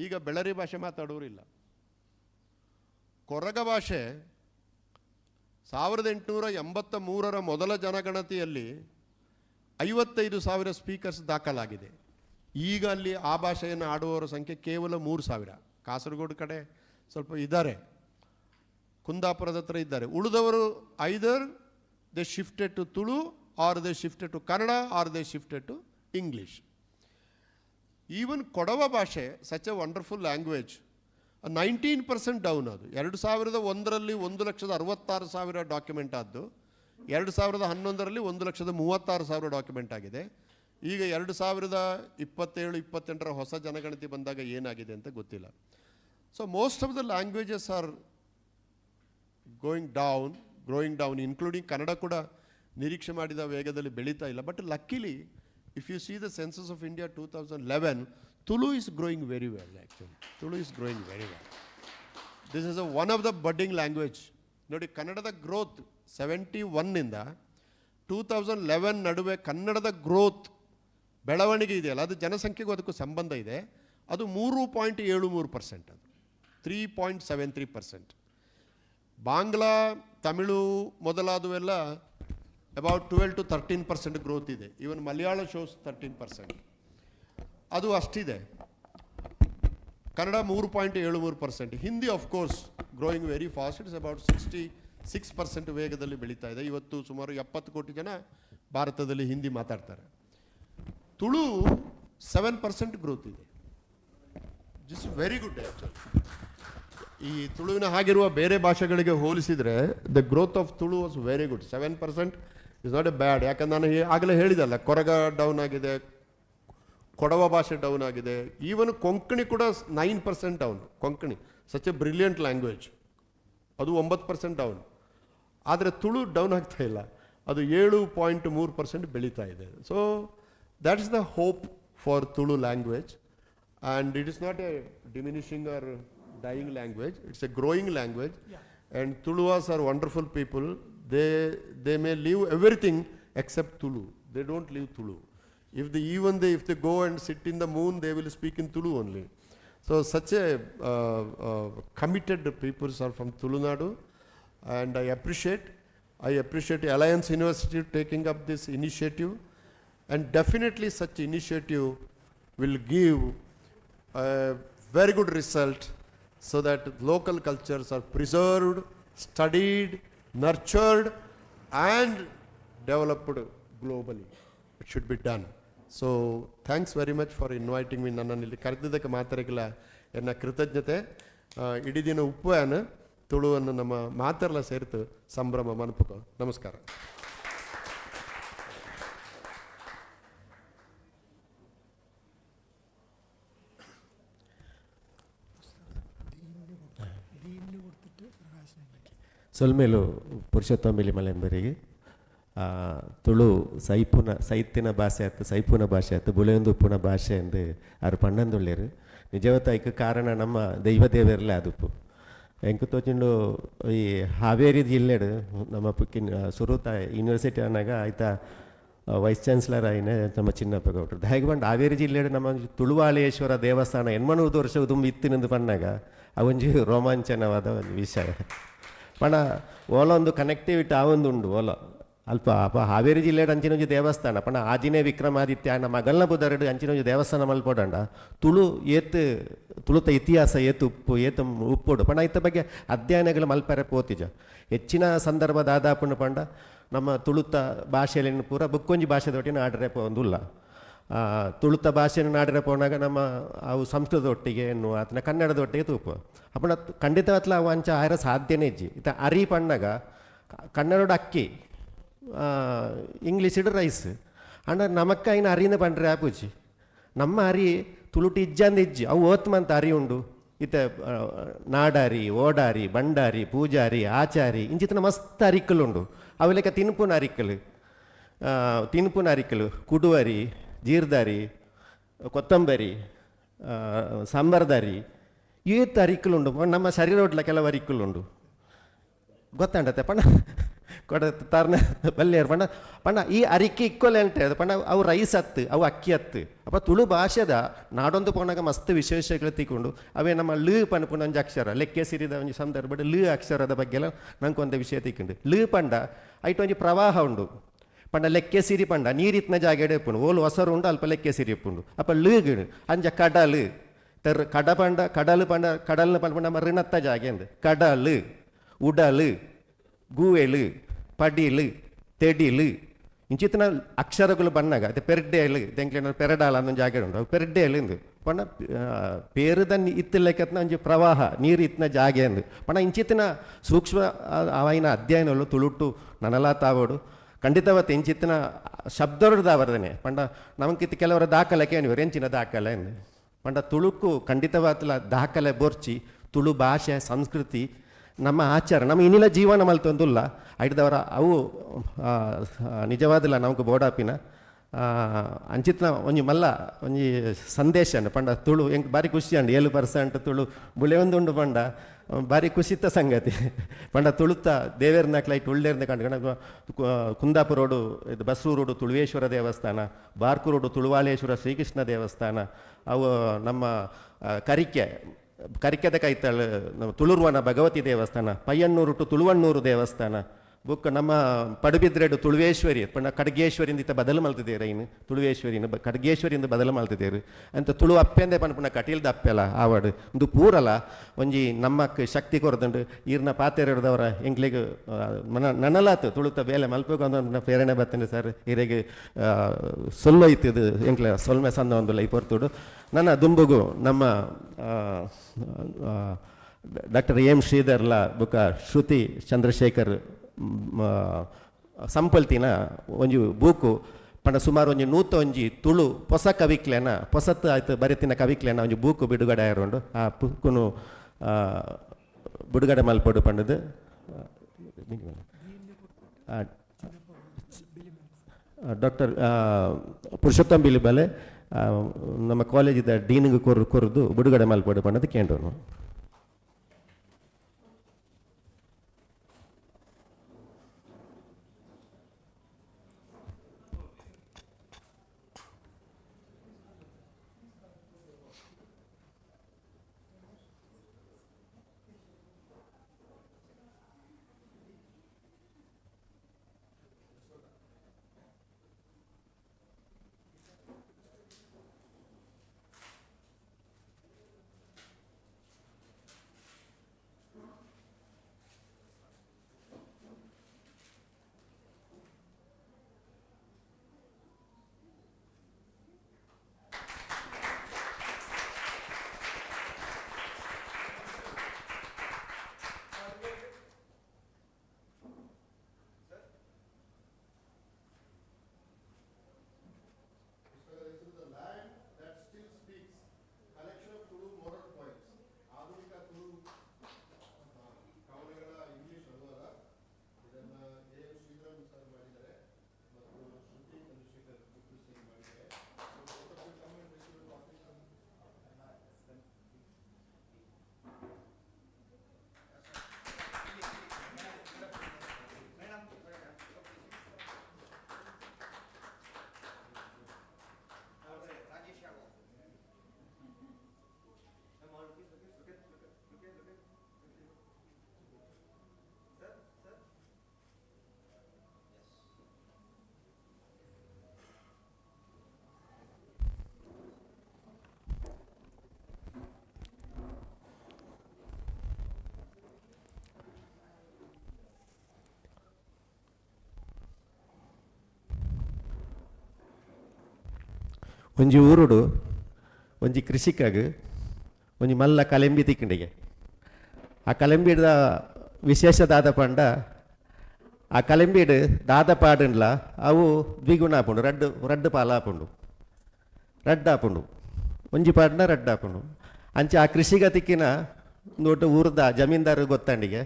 ಈಗ ಬೆಳರಿ ಭಾಷೆ ಮಾತಾಡೋರಿಲ್ಲ. ಕೊರಗ ಭಾಷೆ 1883 ಮೊದಲ ಜನಗಣತಿಯಲ್ಲಿ 55,000 ಸ್ಪೀಕರ್ಸ್ ದಾಖಲಾಗಿದೆ. ಈಗ ಅಲ್ಲಿ ಆ ಭಾಷೆಯನ್ನು ಆಡುವವರ ಸಂಖ್ಯೆ ಕೇವಲ 3,000. ಕಾಸರಗೋಡು ಕಡೆ ಸ್ವಲ್ಪ ಇದ್ದಾರೆ, ಕುಂದಾಪುರದ ಹತ್ರ ಇದ್ದಾರೆ. ಉಳಿದವರು either they shifted to Tulu, or they shifted to Kannada, or they shifted to English. Even Kodava ಭಾಷೆ, such a wonderful language, 19% down. ಅದು 2001ರಲ್ಲಿ 1,66,000 ಡಾಕ್ಯುಮೆಂಟ್ ಆದ್ದು, 2011ರಲ್ಲಿ 1,36,000 ಡಾಕ್ಯುಮೆಂಟ್ ಆಗಿದೆ. ಈಗ 2027-28 ಹೊಸ ಜನಗಣತಿ ಬಂದಾಗ ಏನಾಗಿದೆ ಅಂತ ಗೊತ್ತಿಲ್ಲ. So most of the languages are growing down, including Kannada ಕೂಡ ನಿರೀಕ್ಷೆ ಮಾಡಿದ ವೇಗದಲ್ಲಿ ಬೆಳೀತಾ ಇಲ್ಲ. But luckily, if you see the census of India 2011, Tulu is growing very well, actually. Tulu is growing very well. This is one of the budding language. ನೋಡಿ, ಕನ್ನಡದ growth 71ನಿಂದ 2011 ನಡುವೆ ಕನ್ನಡದ ಗ್ರೋತ್ ಬೆಳವಣಿಗೆ ಇದೆಯಲ್ಲ, ಅದು ಜನಸಂಖ್ಯೆಗೂ ಅದಕ್ಕೂ ಸಂಬಂಧ ಇದೆ. ಅದು 3.73%, ಅದು 3.73%. ಬಾಂಗ್ಲಾ, ತಮಿಳು ಮೊದಲಾದವೆಲ್ಲ ಅಬೌಟ್ 12 to 13% ಗ್ರೋತ್ ಇದೆ. ಈವನ್ ಮಲಯಾಳ ಶೋಸ್ 13%, ಅದು ಅಷ್ಟಿದೆ. Kannada 3.73%. Hindi of course growing very fast, it's about 66% ವೇಗದಲ್ಲಿ ಬೆಳೀತಾ ಇದೆ. ಇವತ್ತು ಸುಮಾರು 70 ಕೋಟಿ ಜನ ಭಾರತದಲ್ಲಿ ಹಿಂದಿ ಮಾತಾಡ್ತಾರೆ. ತುಳು 7% ಗ್ರೋತ್ ಇದೆ. This very good actually. ಈ ತುಳುವಿನ ಹಾಗಿರುವ ಬೇರೆ ಭಾಷೆಗಳಿಗೆ ಹೋಲಿಸಿದರೆ the growth of Tulu was very good. 7% is not a bad. ಯಾಕಂದ್ರೆ ನಾನು ಆಗಲೇ ಹೇಳಿದಲ್ಲ, ಕೊರಗ ಡೌನ್ ಆಗಿದೆ, ಕೊಡವ ಭಾಷೆ ಡೌನ್ ಆಗಿದೆ. ಈವನ್ ಕೊಂಕಣಿ ಕೂಡ 9% down. Konkani such A brilliant language, ಅದು 9% ಡೌನ್. ಆದರೆ ತುಳು ಡೌನ್ ಆಗ್ತಾ ಇಲ್ಲ, ಅದು 7.3% ಬೆಳೀತಾ ಇದೆ. So that is the hope for Tulu language. And it is not a diminishing or dying language, it's a growing language. And Tuluas are wonderful people. They may leave everything except Tulu. They don't leave Tulu. If they go and sit in the moon, they will speak in Tulu only. So such a committed people are from Tulu Nadu, and I appreciate Alliance University taking up this initiative, and definitely such initiative will give a very good result, so that local cultures are preserved, studied, nurtured, and developed globally. It should be done. So thanks very much for inviting me. ನನ್ನನ್ನು ಇಲ್ಲಿ ಕರೆದಿದ್ದಕ್ಕೆ ಮಾತಾಡಲಿಲ್ಲ ಎನ್ನ ಕೃತಜ್ಞತೆ. ಇಡೀ ದಿನ ಉಪ್ಪನ್ನು ತುಳುವನ್ನು ನಮ್ಮ ಮಾತೆಲ್ಲ ಸೇರಿತು ಸಂಭ್ರಮ ಮನಪುಕ. ನಮಸ್ಕಾರ. ಸೊಲ್ಮೇಲು ಪುರುಷೋತ್ತಮಿಲಿ ಮಲೆಂಬರಿಗೆ ತುಳು ಸೈತಿನ ಭಾಷೆ ಆಯ್ತು, ಸೈಪುನ ಭಾಷೆ ಆಯ್ತು, ಬುಳೆಯೊಂದು ಉಪ್ಪುನ ಭಾಷೆ ಎಂದು ಅವ್ರು ಪಣ್ಣಂದುಳ್ಳೇರು. ನಿಜವತ್ತಾಯ್ಕೆ ಕಾರಣ ನಮ್ಮ ದೈವದೇವರಲ್ಲೇ ಅದುಪ್ಪು ಎಂಕು ತೋಚಿಂಡು ಈ ಹಾವೇರಿ ಜಿಲ್ಲೆಡು ನಮ್ಮ ಪುಕ್ಕಿನ ಸುರೂತ ಯೂನಿವರ್ಸಿಟಿ ಅನ್ನಾಗ ಆಯ್ತಾ ವೈಸ್ ಚಾನ್ಸಲರ್ ಆಯ್ನೆ ನಮ್ಮ ಚಿನ್ನಪ್ಪ ಗೌಡ್ರು ಹಾಗೆ ಬಂದು ಹಾವೇರಿ ಜಿಲ್ಲೆಡು ನಮ್ಮ ತುಳುವಾಲೇಶ್ವರ ದೇವಸ್ಥಾನ 80 ವರ್ಷ ತುಂಬ ಇತ್ತಿನಂದು ಪಣ್ಣಾಗ ಅವೊಂಜಿ ರೋಮಾಂಚನವಾದ ಒಂದು ವಿಷಯ. ಪಣ ಓಲ ಒಂದು ಕನೆಕ್ಟಿವಿಟಿ ಆವೊಂದುಂಡು ಓಲ ಅಲ್ಪ ಅಪ್ಪ ಹಾವೇರಿ ಜಿಲ್ಲೆಡು ಅಂಚಿನೊಂಜಿ ದೇವಸ್ಥಾನ ಪಣ ಆಜಿನೇ ವಿಕ್ರಮಾದಿತ್ಯ ನಮ್ಮ ಮಗಲ್ನ ಬುಧರಡು ಅಂಚಿನೊಂಜಿ ದೇವಸ್ಥಾನ ಮಲ್ಪೋಡಂಡ ತುಳು ತುಳುತ ಇತಿಹಾಸ ಉಪ್ಪೋಡು ಪಣ ಇತ್ತ ಬಗ್ಗೆ ಅಧ್ಯಯನಗಳು ಮಲ್ಪರೆ ಪೋತಿಜ ಹೆಚ್ಚಿನ ಸಂದರ್ಭ ದಾದಾಪುಂಡು ಪಂಡ ನಮ್ಮ ತುಳುತ ಭಾಷೆಯಲ್ಲಿ ಪೂರ ಬುಕ್ಕೊಂಜಿ ಭಾಷೆದೊಟ್ಟಿನ ಆಡ್ರೆ ಪೋಂದುಲ್ಲ. ತುಳುತ ಭಾಷೆಯನ್ನು ನಾಡಿರೆ ಪೋನಾಗ ನಮ್ಮ ಅವು ಸಂಸ್ಕೃತದೊಟ್ಟಿಗೆ ಎನ್ನುವ ಆತನ ಕನ್ನಡದೊಟ್ಟಿಗೆ ತೂಪು ಅಪ್ಪಣ ಖಂಡಿತವತ್ಲ ಅವು ಅಂಚ ಆಯ್ರ ಸಾಧ್ಯನೇ ಇಜ್ಜಿ ಇತ್ತ ಅರಿ ಪಣ್ಣಾಗ ಕನ್ನಡದ ಅಕ್ಕಿ ಇಂಗ್ಲೀಷಿಡು ರೈಸ್ ಅಂಡ ನಮಕ್ಕ ಇನ್ನು ಅರಿನ ಪಂಡ್ರೆ ಆಪುಜಿ ನಮ್ಮ ಅರಿ ತುಳುಟಿ ಇಜ್ಜಂದು ಇಜ್ಜಿ ಅವು ಓತ್ಮಂತ ಅರಿ ಉಂಡು ಇತ್ತ ನಾಡಾರಿ, ಓಡಾರಿ, ಬಂಡಾರಿ, ಪೂಜಾರಿ, ಆಚಾರಿ ಇಂಚಿತನ ಮಸ್ತ್ ಅರಿಕಲು ಉಂಡು. ಅವು ಲೆಕ್ಕ ತಿನ್ಪುನ ಅರಿಕಲು ಕುಡುವರಿ, ಜೀರ್ದಾರಿ ಕೊತ್ತಂಬರಿ ಸಾಂಬಾರ್ದಾರಿ ಈತ ಅರಿಕುಲುಂಡು ನಮ್ಮ ಶರೀರ ಒಡ್ಲ ಕೆಲವು ಅರಿಕುಲುಂಡು ಗೊತ್ತಾಂಡತ್ತೆ ಪಣ್ಣ ಕೊಡ ತಾರ್ನ ಬಲ್ಲೇರು ಪಣ್ಣ ಪಣ್ಣ ಈ ಅರಿಕೆ ಇಕ್ಕೊಲೆ ಅಂಟೆ ಅದು ಪಣ್ಣ ಅವು ರೈಸ್ ಹತ್ತು ಅವು ಅಕ್ಕಿ ಹತ್ತು ಅಪ್ಪ ತುಳು ಭಾಷೆದ ನಾಡೊಂದು ಪೋನಾಗ ಮಸ್ತ್ ವಿಶೇಷಗಳು ತಿಕ್ಕೊಂಡು ಅವೇ ನಮ್ಮ ಲು ಪನ್ಪುಂಡು ಒಂಜಿ ಅಕ್ಷರ ಲೆಕ್ಕೆ ಸಿರಿದ ಒಂಜಿ ಸಂದರ್ಭ ಲು ಅಕ್ಷರದ ಬಗ್ಗೆ ಎಲ್ಲ ನಂಗೆ ಒಂದು ವಿಷಯ ತಿಕ್ಕೊಂಡು ಲು ಪಂಡ ಐಟ್ ಒಂಜಿ ಪ್ರವಾಹ ಉಂಡು ಪಂಡ ಲೆಕ್ಕೆ ಸಿರಿ ಪಂಡ ನೀರಿತ್ನ ಜಾಗ ಎಡೆಪ್ಪುಂಡು ಓಲು ಹೊಸರು ಉಂಡು ಅಲ್ಪ ಲೆಕ್ಕೆ ಸಿರಿ ಇಪ್ಪುಂಡು ಅಪ್ಪ ಲೂಗಿಡು ಅಂಜ ಕಡಲು ತೆರ್ ಕಡ ಪಂಡ ಕಡಲು ಪಂಡ ಕಡಲ್ನ ಪಂಡ ನಮ್ಮ ಋಣತ್ತ ಜಾಗೆ ಅಂದು ಕಡಲು ಉಡಲು ಗೂವೆಲು ಪಡಿಲು ತೆಡಿಲು ಇಂಚಿತ್ತಿನ ಅಕ್ಷರಗಳು ಬಣ್ಣಾಗ ಅದು ಪೆರ್ಡೇಲು ತೆಂಕ್ಲೇನ ಪೆರಡಾಲ ಅನ್ನೊಂದು ಜಾಗ ಉಂಡು ಅವು ಪೆರ್ಡೇಲು ಇಂದು ಪಂಡ ಪೇರುದ ಇತ್ತಿಲೆಕ್ಕತ್ನ ಒಂಜಿ ಪ್ರವಾಹ ನೀರು ಇತ್ತಿನ ಜಾಗೆ ಅಂದು ಪಂಡ ಇಂಚಿತ್ತಿನ ಸೂಕ್ಷ್ಮ ಅವೈನ ಅಧ್ಯಯನಗಳು ತುಳುಟು ನನಲಾ ತಾವೋಡು ಖಂಡಿತವತ್ತು ಇಂಚಿತ್ತಿನ ಶಬ್ದದ ವರ್ಧನೆ ಪಂಡ ನಮಗಿತ್ತು ಕೆಲವರ ದಾಖಲೆ ಕೇಳಿವರು ಎಂಚಿನ ದಾಖಲೆ ಎಂದು ಪಂಡ ತುಳುಕು ಖಂಡಿತವಾದ ದಾಖಲೆ ಬೋರ್ಚಿ ತುಳು ಭಾಷೆ ಸಂಸ್ಕೃತಿ ನಮ್ಮ ಆಚಾರ ನಮ್ಮ ಇನ್ನಿಲ ಜೀವನ ಮಲ್ತೊಂದುಲ್ಲ ಐಡ್ದವರ ಅವು ನಿಜವಾದಿಲ್ಲ ನಮಗೆ ಬೋಡಾಪಿನ ಅಂಚಿತ್ನ ಒಂಜಿ ಮಲ್ಲ ಒಂಜಿ ಸಂದೇಶ ಪಂಡ ತುಳು ಎಂಕ್ ಬಾರಿ ಖುಷಿ ಅಂಡು 7% ತುಳು ಬುಳೆ ಒಂದುಂಡು ಪಂಡ ಬಾರಿ ಖುಷಿತ ಸಂಗತಿ ಪಂಡ ತುಳುತ್ತ ದೇವೇರ್ನಕ್ಲೈಟ್ ಉಳ್ಳೇರ್ನ ಕಂಡು ಕುಂದಾಪುರ ರೋಡು ಇದು ಬಸ್ರು ರೋಡು ತುಳುವೇಶ್ವರ ದೇವಸ್ಥಾನ ಬಾರ್ಕು ರೋಡು ತುಳುವಾಲೇಶ್ವರ ಶ್ರೀಕೃಷ್ಣ ದೇವಸ್ಥಾನ ಅವು ನಮ್ಮ ಕರಿಕೆದ ಕೈತಳು ನಮ್ಮ ತುಳುರ್ವನ ಭಗವತಿ ದೇವಸ್ಥಾನ ಪಯ್ಯನ್ನೂರು ಟು ತುಳುವಣ್ಣೂರು ದೇವಸ್ಥಾನ ಬುಕ್ ನಮ್ಮ ಪಡುಬಿದ್ರೆಡು ತುಳುವೇಶ್ವರಿ ಪಂಡ ಖಡ್ಗೇಶ್ವರಿಯಿಂದ ಬದಲು ಮಲ್ತಿದ್ದೇರು ಇನ್ನು ತುಳುವೇಶ್ವರಿನ ಖಡ್ಗೇಶ್ವರಿಯಿಂದ ಬದಲು ಮಲ್ತಿದ್ದೇರು ಅಂತ ತುಳು ಅಪ್ಪೆಂದೆ ಪಂಡ ಕಟೀಲ್ದ ಅಪ್ಪೆಲ್ಲ ಆವಾಡು ಇದು ಪೂರಲ್ಲ ಒಂಜಿ ನಮ್ಮಕ್ಕೆ ಶಕ್ತಿ ಕೊರದುಂಡು ಈರ್ನ ಪಾತೆರದವರ ಎಂಗ್ಲಿಗೆ ನನಲಾತು ತುಳುತ ಬೇಲೆ ಮಲ್ಪಗೊಂದು ಪ್ರೇರಣೆ ಬರ್ತೇನೆ ಸರ್ ಹಿರೇಗೆ ಸೊಲ್ಲೋಯ್ತಿದ್ದು ಎಂಕ್ಲೆ ಸೊಲ್ಮೆ ಸಂದ ಒಂದುಲ್ಲ ಈ ಪೊರ್ತುಡು ನನ್ನ ದುಂಬುಗು ನಮ್ಮ ಡಾಕ್ಟರ್ ಎಂ ಶ್ರೀಧರ್ಲ ಬುಕ್ಕ ಶ್ರುತಿ ಚಂದ್ರಶೇಖರ್ ಸಂಪಲ್ತಿನ ಒಂಜಿ ಬೂಕು ಪಂಡ ಸುಮಾರು ಒಂಜಿ 101 ತುಳು ಹೊಸ ಕವಿಕ್ಲೆನ ಹೊಸತ್ತು ಆಯ್ತು ಬರೆತಿನ ಕವಿಕ್ಲೆನ ಒಂಜಿ ಬೂಕು ಬಿಡುಗಡೆ ಆಯರುಂಡು ಆ ಬುಕ್ಕುನು ಬಿಡುಗಡೆ ಮಲ್ಪಡು ಪಂಡದು ಡಾಕ್ಟರ್ ಪುರುಷೋತ್ತಮ್ ಬಿಲಿಬಲೆ ನಮ್ಮ ಕಾಲೇಜಿದ ಡೀನಿಗೆ ಕೊರದು ಬಿಡುಗಡೆ ಮಲ್ಪಡು ಪಂಡದು ಕೇಂದ್ರನು ಒಂಜಿ ಊರುಡು ಒಂಜಿ ಕೃಷಿಕಾಗ ಒಂಜಿ ಮಲ್ಲ ಕಲೆಂಬಿ ತಿಕ್ಕಂಡಿಗೆ ಆ ಕಲೆಂಬಿಡ ವಿಶೇಷ ದಾದ ಪಂಡ ಆ ಕಲೆಂಬಿಡು ದಾದ ಪಾಡನ್ಲ ಅವು ದ್ವಿಗುಣ ಆಪುಂಡು ರಡ್ಡು ಪಾಲ ಆಪುಂಡು ರಡ್ಡು ಆಪುಂಡು ಒಂಜಿ ಪಾಡ್ನ ರಡ್ಡು ಆಪುಂಡು ಅಂಚೆ ಆ ಕೃಷಿಗ ತಿಕ್ಕಿನ ದೊಡ್ಡ ಊರ್ದ ಜಮೀನ್ದಾರ್ ಗೊತ್ತಂಡಿಗೆ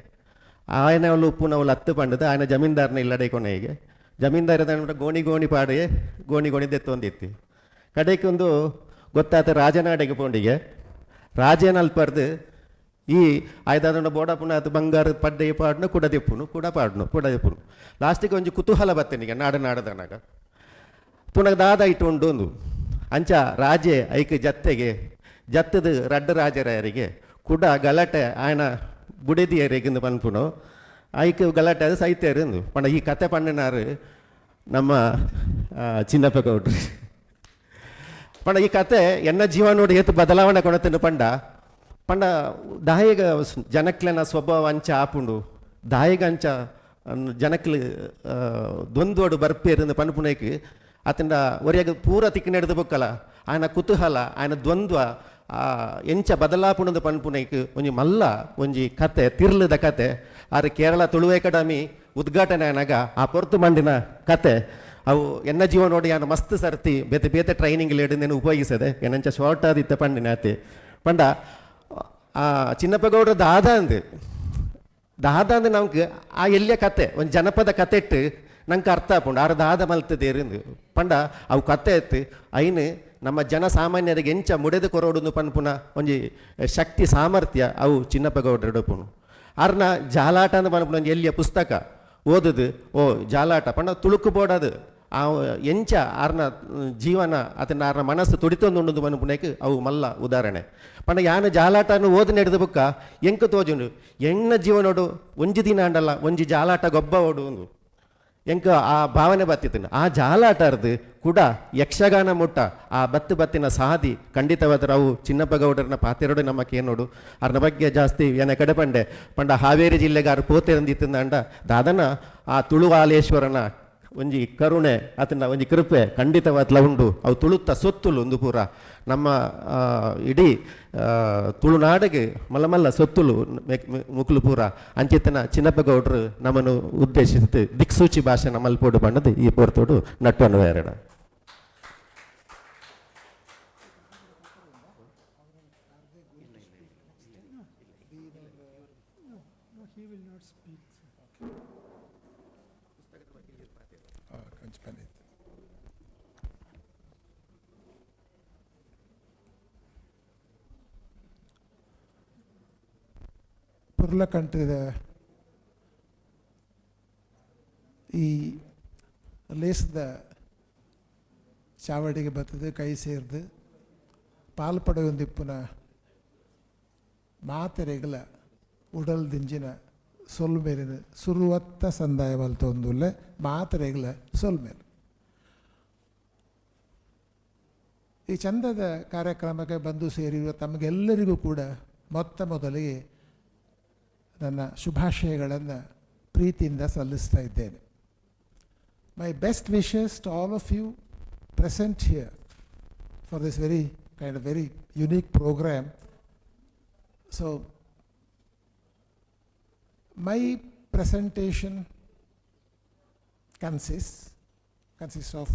ఆయన వాళ్ళు ఉప్పున వాళ్ళు అత్తు పండుదు ఆయన జమీందారుని ఇల్లడే కొనేಗೆ ಜಮೀನ್ದಾರದ ಗೋಣಿ ಪಾಡೆ ಗೋಣಿ ದೆತ್ತೊಂದಿತ್ತಿ ಕಡೆಗೊಂದು ಗೊತ್ತಾತ ರಾಜನಾಡೆಗೆ ಪೋಂಡಿಗೆ ರಾಜೇನಲ್ಪರ್ದು ಈ ಆಯ್ದಾದ ಬೋಡಪುನ ಅದು ಬಂಗಾರದ ಪಡ್ಡೆ ಪಾಡ್ನು ಕೂಡ ದೆಪ್ಪುನು ಕೂಡ ದೆಪ್ಪುನು ಲಾಸ್ಟಿಗೆ ಒಂಜಿ ಕುತೂಹಲ ಬತ್ತನಿಗೆ ನಾಡನಾಡದನಾಗ ಪುನಃ ದಾದ ಇಟ್ಟುಂಡು ಒಂದು ಅಂಚ ರಾಜೆ ಐಕ್ ಜತ್ತದ ರಡ್ಡ ರಾಜರಾಯರಿಗೆ ಕೂಡ ಗಲಾಟೆ ಆಯನ ಬುಡಿದಿಯರಿಗಿಂದು ಪನ್ಪುನು ಐಕ್ ಗಲಾಟೆ ಅದು ಸೈತೇರಿಂದು ಪಂಡ ಈ ಕತೆ ಪಂಡನಾರು ನಮ್ಮ ಚಿನ್ನಪ್ಪ ಗೌಡ್ರು ಪಂಡ ಈ ಕತೆ ಎನ್ನ ಜೀವನೋಡು ಏತು ಬದಲಾವಣೆ ಕೊಡತೇನೆ ಪಂಡ ದಾಯಿಗ ಜನಕ್ಲೆನ ಸ್ವಭಾವ ಅಂಚ ಆಪುಂಡು ದಾಯಿಗ ಅಂಚ ಜನಕ್ಲು ದ್ವಂದ್ವಡು ಬರ್ಪೇರಿಂದ ಪನ್ಪುನೇಕ್ ಅತಂಡ ಒರಿಯಾಗ ಪೂರ ತಿಕ್ಕಿ ನಡೆದು ಬೊಕ್ಕಲ್ಲ ಆಯನ ಕುತೂಹಲ ಆಯನ ದ್ವಂದ್ವ ಎಂಚ ಬದಲಾಪುಣದ ಪನ್ಪುನೇಕ್ ಒಂಜಿ ಮಲ್ಲ ಒಂಜಿ ಕತೆ ತಿರ್ಲದ ಕತೆ ಆರು ಕೇರಳ ತುಳು ಅಕಾಡೆಮಿ ಉದ್ಘಾಟನೆ ಆನಾಗ ಆ ಪೊರ್ತು ಮಂಡಿನ ಕತೆ ಅವು ಎನ್ನ ಜೀವ ನೋಡಿ ಯಾನು ಮಸ್ತ್ ಸರ್ತಿ ಬೇತೆ ಬೇತೆ ಟ್ರೈನಿಂಗ್ ಲೇಡಿಂದೇನು ಉಪಯೋಗಿಸದೆ ಏನಂಚ ಶಾರ್ಟ್ ಆದಿತ್ತ ಪಂಡಿನ ಆತೆ ಪಂಡ ಆ ಚಿನ್ನಪ್ಪಗೌಡ್ರ ದಾದ ಅಂದು ನಮ್ಗೆ ಆ ಎಲ್ಲಿಯ ಕತೆ ಒಂದು ಜನಪದ ಕತೆ ಇಟ್ಟು ನಂಗೆ ಅರ್ಥ ಆಪುಂಡು ಆರು ದಾದ ಮಲ್ತದೇರಿಂದು ಪಂಡ ಅವು ಕತೆ ಎತ್ತು ಐನು ನಮ್ಮ ಜನಸಾಮಾನ್ಯರಿಗೆ ಎಂಚ ಮುಡೆದು ಕೊರೋಡು ಪನ್ಪುನ ಒಂಜಿ ಶಕ್ತಿ ಸಾಮರ್ಥ್ಯ ಅವು ಚಿನ್ನಪ್ಪಗೌಡ್ರ ಹಿಡಪುನು ಆರ್ನ ಜಾಲಾಟ ಅಂತ ಪನ್ಪುನ ಒಂದು ಎಲ್ಲಿಯ ಪುಸ್ತಕ ಓದುದು ಓ ಜಾಲಾಟ ಪಂಡ ತುಳುಕು ಬೋಡದು ಆ ಎಂಚ ಆರ್ನ ಜೀವನ ಅದನ್ನ ಆರ್ನ ಮನಸ್ಸು ತುಡಿತೊಂದುಂಡು ಪನ್ಪುನೇಕ್ ಅವು ಮಲ್ಲ ಉದಾಹರಣೆ ಪಂಡ ಯಾನು ಜಾಲಾಟನು ಓದಿ ನಡೆದ ಬುಕ್ಕ ಎಂಕ ತೋಜುಂಡು ಎಣ್ಣ ಜೀವನೋಡು ಒಂಜಿ ದಿನ ಅಂಡಲ್ಲ ಒಂಜಿ ಜಾಲಾಟ ಗೊಬ್ಬ ಓಡು ಒಂದು ಎಂಕ ಆ ಭಾವನೆ ಬತ್ತಿತ್ತು ಆ ಜಾಲಾಟರ್ದು ಕೂಡ ಯಕ್ಷಗಾನ ಮುಟ್ಟ ಆ ಬತ್ತಿನ ಸಾದಿ ಖಂಡಿತವಾದ ಅವು ಚಿನ್ನಪ್ಪಗೌಡರನ್ನ ಪಾತೆರಡು ನಮ್ಮಕ್ಕೆ ಏನೋಡು ಅರ್ನ ಬಗ್ಗೆ ಜಾಸ್ತಿ ಏನ ಕಡೆ ಪಂಡ ಹಾವೇರಿ ಜಿಲ್ಲೆಗೆ ಆರು ಪೋತೆರಂದಿತ್ತು ಅಂಡ ದಾದನ ಆ ತುಳುವಾಲೇಶ್ವರನ ಒಂಜಿ ಕರುಣೆ ಅದನ್ನ ಒಂಜಿ ಕೃಪೆ ಖಂಡಿತವಾದ್ಲ ಉಂಡು ಅವು ತುಳುತ್ತ ಸೊತ್ತುಲು ಒಂದು ಪೂರ ನಮ್ಮ ಇಡೀ ತುಳುನಾಡಿಗೆ ಮಲ್ಲ ಸೊತ್ತುಲು ಮುಕ್ಲು ಪೂರ ಅಂಚಿತನ ಚಿನ್ನಪ್ಪಗೌಡರು ನಮ್ಮನ್ನು ಉದ್ದೇಶಿಸಿತು ದಿಕ್ಸೂಚಿ ಭಾಷೆ ಮಲ್ಪೋಡು ಬಣ್ಣದು ಈ ಪೋರ್ತೋಡು ನಟ್ಟನ್ನು ಎರಡ ಪುರ್ಲಕಂಠದ ಈ ಲೇಸದ ಚಾವಡಿಗೆ ಬರ್ತದೆ ಕೈ ಸೇರ್ದು ಪಾಲ್ಪಡೆಯೊಂದಿಪ್ಪುನ ಮಾತೆರೆಗಳ ಉಡಲ್ ದಿಂಜಿನ ಸೊಲ್ಮೇಲಿನ ಸುರುವತ್ತ ಸಂದಾಯ ಮಲ್ತೊಂದುಲ್ಲೆ ಮಾತೆರೆಗಳ ಸೊಲ್ಮೇಲು ಈ ಚಂದದ ಕಾರ್ಯಕ್ರಮಕ್ಕೆ ಬಂದು ಸೇರಿರುವ ತಮಗೆಲ್ಲರಿಗೂ ಕೂಡ ಮೊದಲಿಗೆ ನನ್ನ ಶುಭಾಶಯಗಳನ್ನು ಪ್ರೀತಿಯಿಂದ ಸಲ್ಲಿಸ್ತಾ ಇದ್ದೇನೆ. My best wishes to all of you present here for this very unique programme. So my presentation consists of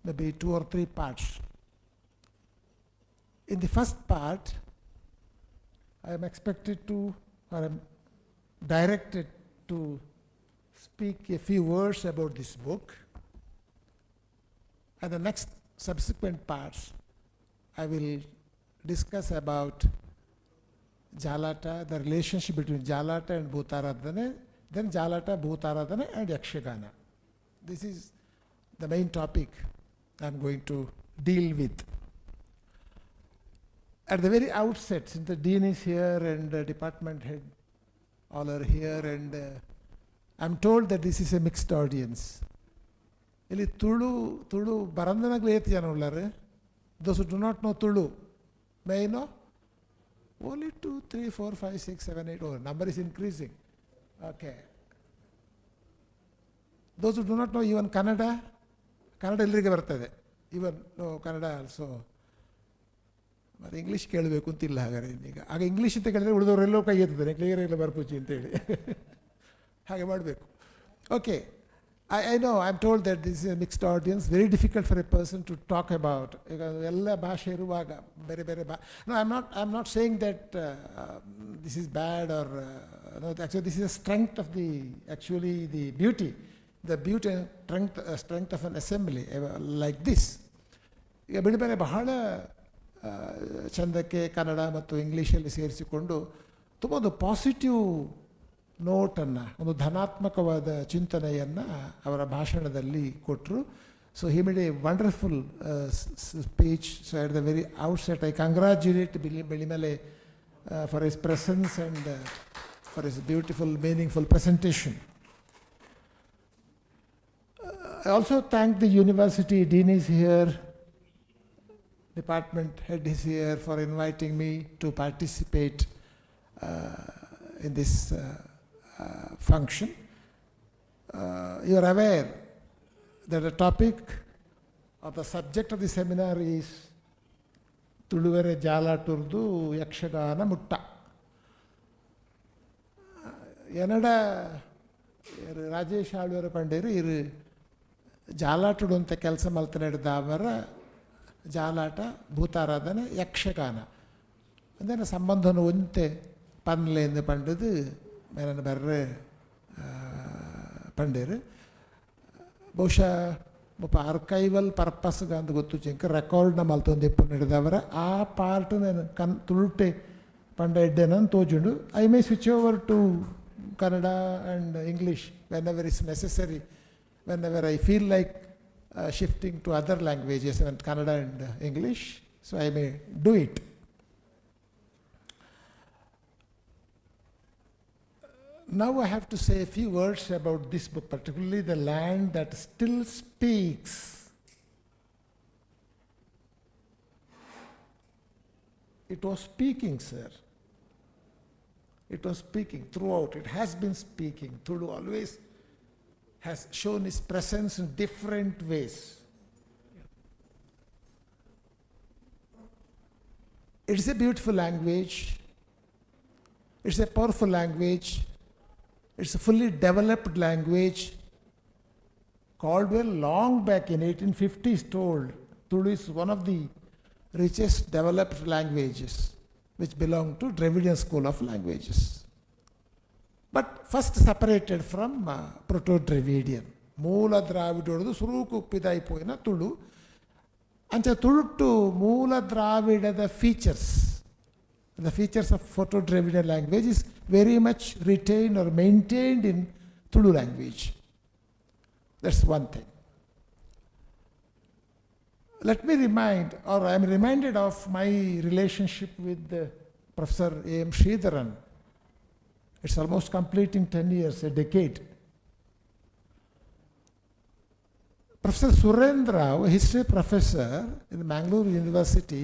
maybe 2 or 3 parts. In the first part, I am expected to, or I am directed to speak a few words about this book. And the next subsequent parts, I will discuss about Jalata, the relationship between Jalata and Bhutaradhana, then Jalata, Bhutaradhana and Yakshagana. This is the main topic I am going to deal with. At the very outset, since the dean is here and the department head all are here, and I am told that this is a mixed audience. Ili Tulu Barandanagle eti jana ullare. Those who do not know Tulu, may I know? Only 2, 3, 4, 5, 6, 7, 8. Oh, number is increasing. Okay. Those who do not know even Kannada ಎಲ್ಲರಿಗೆ ಬರ್ತದೆ. Even no Kannada also. ಮತ್ತು English ಕೇಳಬೇಕು ಅಂತಿಲ್ಲ ಹಾಗಾದ್ರೆ ಈಗ. ಆಗ English ಅಂತ ಕೇಳಿದ್ರೆ ಉಳಿದವರೆಲ್ಲೋ ಕೈ ಎತ್ತಿದ್ದಾರೆ, ಕ್ಲಿಯರ್ ಇಲ್ಲ ಬರ್ಪೂಚಿ ಅಂತೇಳಿ ಹಾಗೆ ಮಾಡಬೇಕು. Okay. I know, I'm told that this is a mixed audience, very difficult for a person to talk about. ಎಲ್ಲ ಭಾಷೆ ಇರುವಾಗ ಬೇರೆ ಬೇರೆ No, I'm not saying that this is bad or no, actually this is a strength of the beauty and strength of an assembly like this. ಈಗ ಬೆಳಿಬೆಲೆ ಬಹಳ ಚಂದಕ್ಕೆ ಕನ್ನಡ ಮತ್ತು ಇಂಗ್ಲೀಷಲ್ಲಿ ಸೇರಿಸಿಕೊಂಡು ತುಂಬ ಒಂದು ಪಾಸಿಟಿವ್ ನೋಟನ್ನು, ಒಂದು ಧನಾತ್ಮಕವಾದ ಚಿಂತನೆಯನ್ನು ಅವರ ಭಾಷಣದಲ್ಲಿ ಕೊಟ್ಟರು. So he made a wonderful speech. So at the very outset I congratulate Belimale for his presence and for his beautiful meaningful presentation. I also thank the university. Dean is here, department head is here for inviting me to participate in this function. You are aware that the topic or the subject of the seminar is Tuluvere Jalaturdu Yakshagana Mutta. Yanada Rajesh Alvera Pandiri ಜಾಲಾಟುಡು ಅಂತ ಕೆಲಸ ಮಲ್ತನಾಡಿದ ಅವರ ಜಾಲಾಟ ಭೂತಾರಾಧನೆ ಯಕ್ಷಗಾನ ಅಂದರೆ ಸಂಬಂಧನ ಒಂತೆ ಪನ್ಲೆಂದು ಪಂಡದು ಮೇನ ಬರ್ರೆ ಪಂಡೇರು ಬಹುಶಃ ಒಬ್ಬ archival ಪರ್ಪಸ್ಗೆ ಅಂತ ಗೊತ್ತು ಚಿಂಕ ರೆಕಾರ್ಡ್ನ ಮಲ್ತೊಂದು ಎಪ್ಪು ನಡೆದವರ ಆ ಪಾರ್ಟ್ ನಾನು ತುಳುಟೆ ಪಂಡ ಎಡ್ಡೆನಂತ ತೋಜುಂಡು. I may switch over to Kannada and English whenever is necessary. Whenever I feel like shifting to other languages, and Kannada and English, so I may do it. Now I have to say a few words about this book, particularly The Land That Still Speaks. It was speaking, sir. It was speaking throughout. It has been speaking. Tulu always has shown his presence in different ways. It's a beautiful language. It's a powerful language. It's a fully developed language. Caldwell, long back in 1850s, told Tulu is one of the richest developed languages which belong to Dravidian school of languages. But first separated from Proto-Dravidian. ಮೂಲ ದ್ರಾವಿಡೋದು ಸುರೂಕು ಉಪ್ಪಿದಾಯಿಪೋಯಿನ ತುಳು ಅಂಚ ತುಳುಟ್ಟು ಮೂಲ ದ್ರಾವಿಡದ features, the features of Proto-Dravidian language is very much retained or maintained in Tulu language. That's one thing. Let me remind, or I am reminded of my relationship with Professor A.M. Sridharan. It's almost completing 10 years, a decade. Professor Surendra, a history professor in Mangalore University,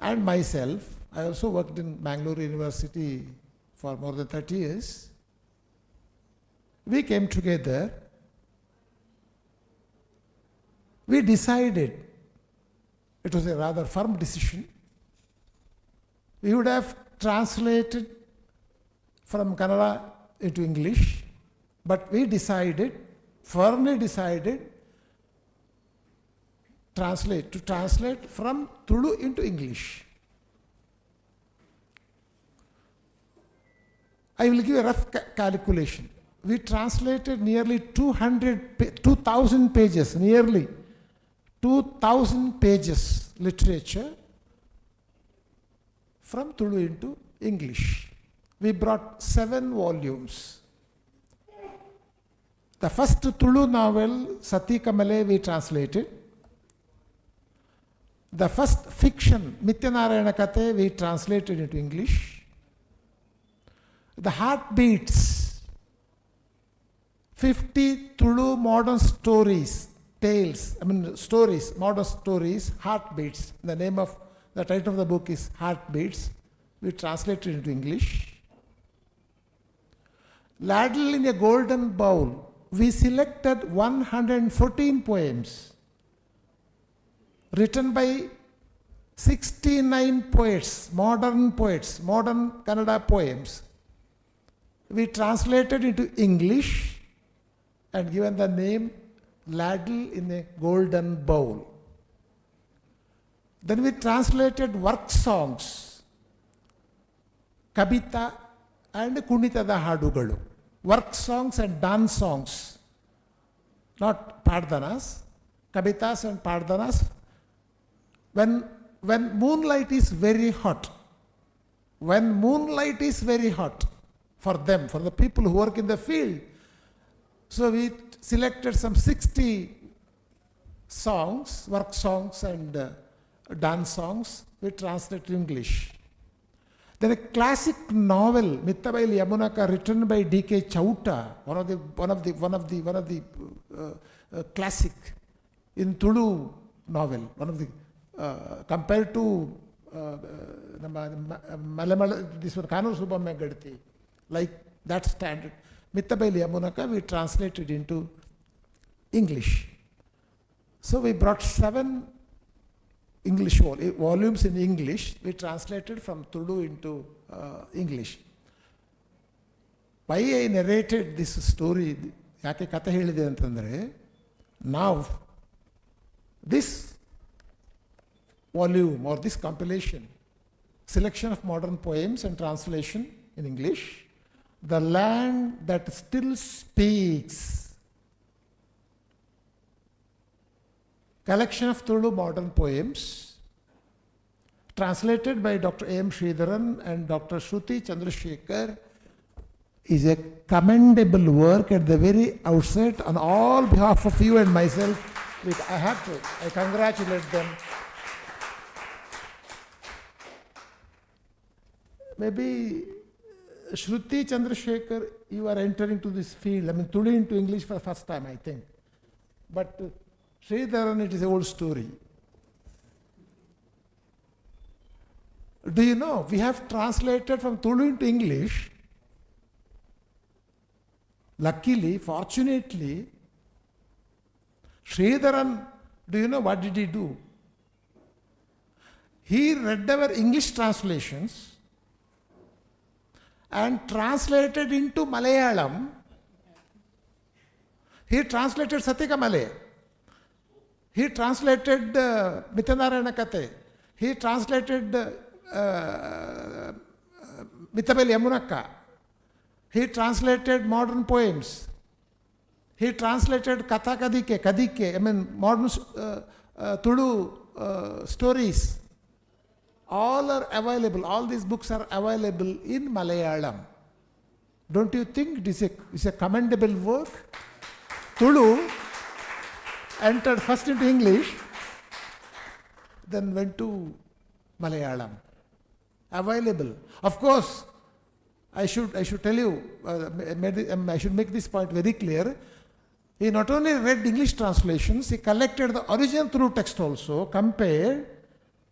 and myself, I also worked in Mangalore University for more than 30 years. We came together. We decided, it was a rather firm decision, we would have translated from Kannada into English, but we decided, firmly decided, to translate from Tulu into English. I will give a rough calculation. We translated nearly 2,000 pages, nearly 2,000 pages literature from Tulu into English. We brought 7 volumes. The first Tulu novel, Sati Kamale, we translated. The first fiction, Mityanarayana Kate, we translated into English. The Heartbeats, 50 Tulu modern stories, stories, modern stories, Heartbeats. The name of the title of the book is Heartbeats. We translated into English. Ladle in a Golden Bowl, we selected 114 poems written by 69 poets, modern Kannada poems. We translated into English and given the name Ladle in a Golden Bowl. Then we translated work songs, Kabita and Kunitada Hadugalu. Work songs and dance songs, not Pardhanas, Kabitas and Pardhanas. When moonlight is very hot, for them, for the people who work in the field, so we selected some 60 songs, work songs and dance songs, we translated English. Then a classic novel, Mittabai Yamunaka, written by D.K. Chauta, one of the classic in Tulu novel, one of the compared to this one Kanur Subhamya Gadati, like that standard. Mittabai Yamunaka we translated into English. So we brought 7 English volumes in English. We translated from Tulu into English. Why I narrated this story, ಯಾಕೆ ಕಥೆ ಹೇಳಿದೆ ಅಂತಂದರೆ, now this volume or this compilation, selection of modern poems and translation in English, The Land That Still Speaks, collection of Tulu modern poems, translated by Dr. A.M. Sridharan and Dr. Shruti Chandrasekhar, is a commendable work at the very outset. On all behalf of you and myself, I congratulate them. Maybe Shruti Chandrasekhar, you are entering to this field, Tulu into English for the first time, I think. But Sridharan, it is an old story. Do you know, we have translated from Tulu into English. Luckily, fortunately, Sridharan, do you know what did he do? He read our English translations and translated into Malayalam. He translated Satika Malay. He translated Mithanarayana Kate. He translated Mittabel Yamunaka. He translated modern poems. He translated Katha Kadike, modern Tulu stories. All are available, all these books are available in Malayalam. Don't you think it's a commendable work? Tulu entered first into English, then went to Malayalam. Available. Of course, I should tell you, I should make this point very clear. He not only read English translations, he collected the original Tulu text also, compared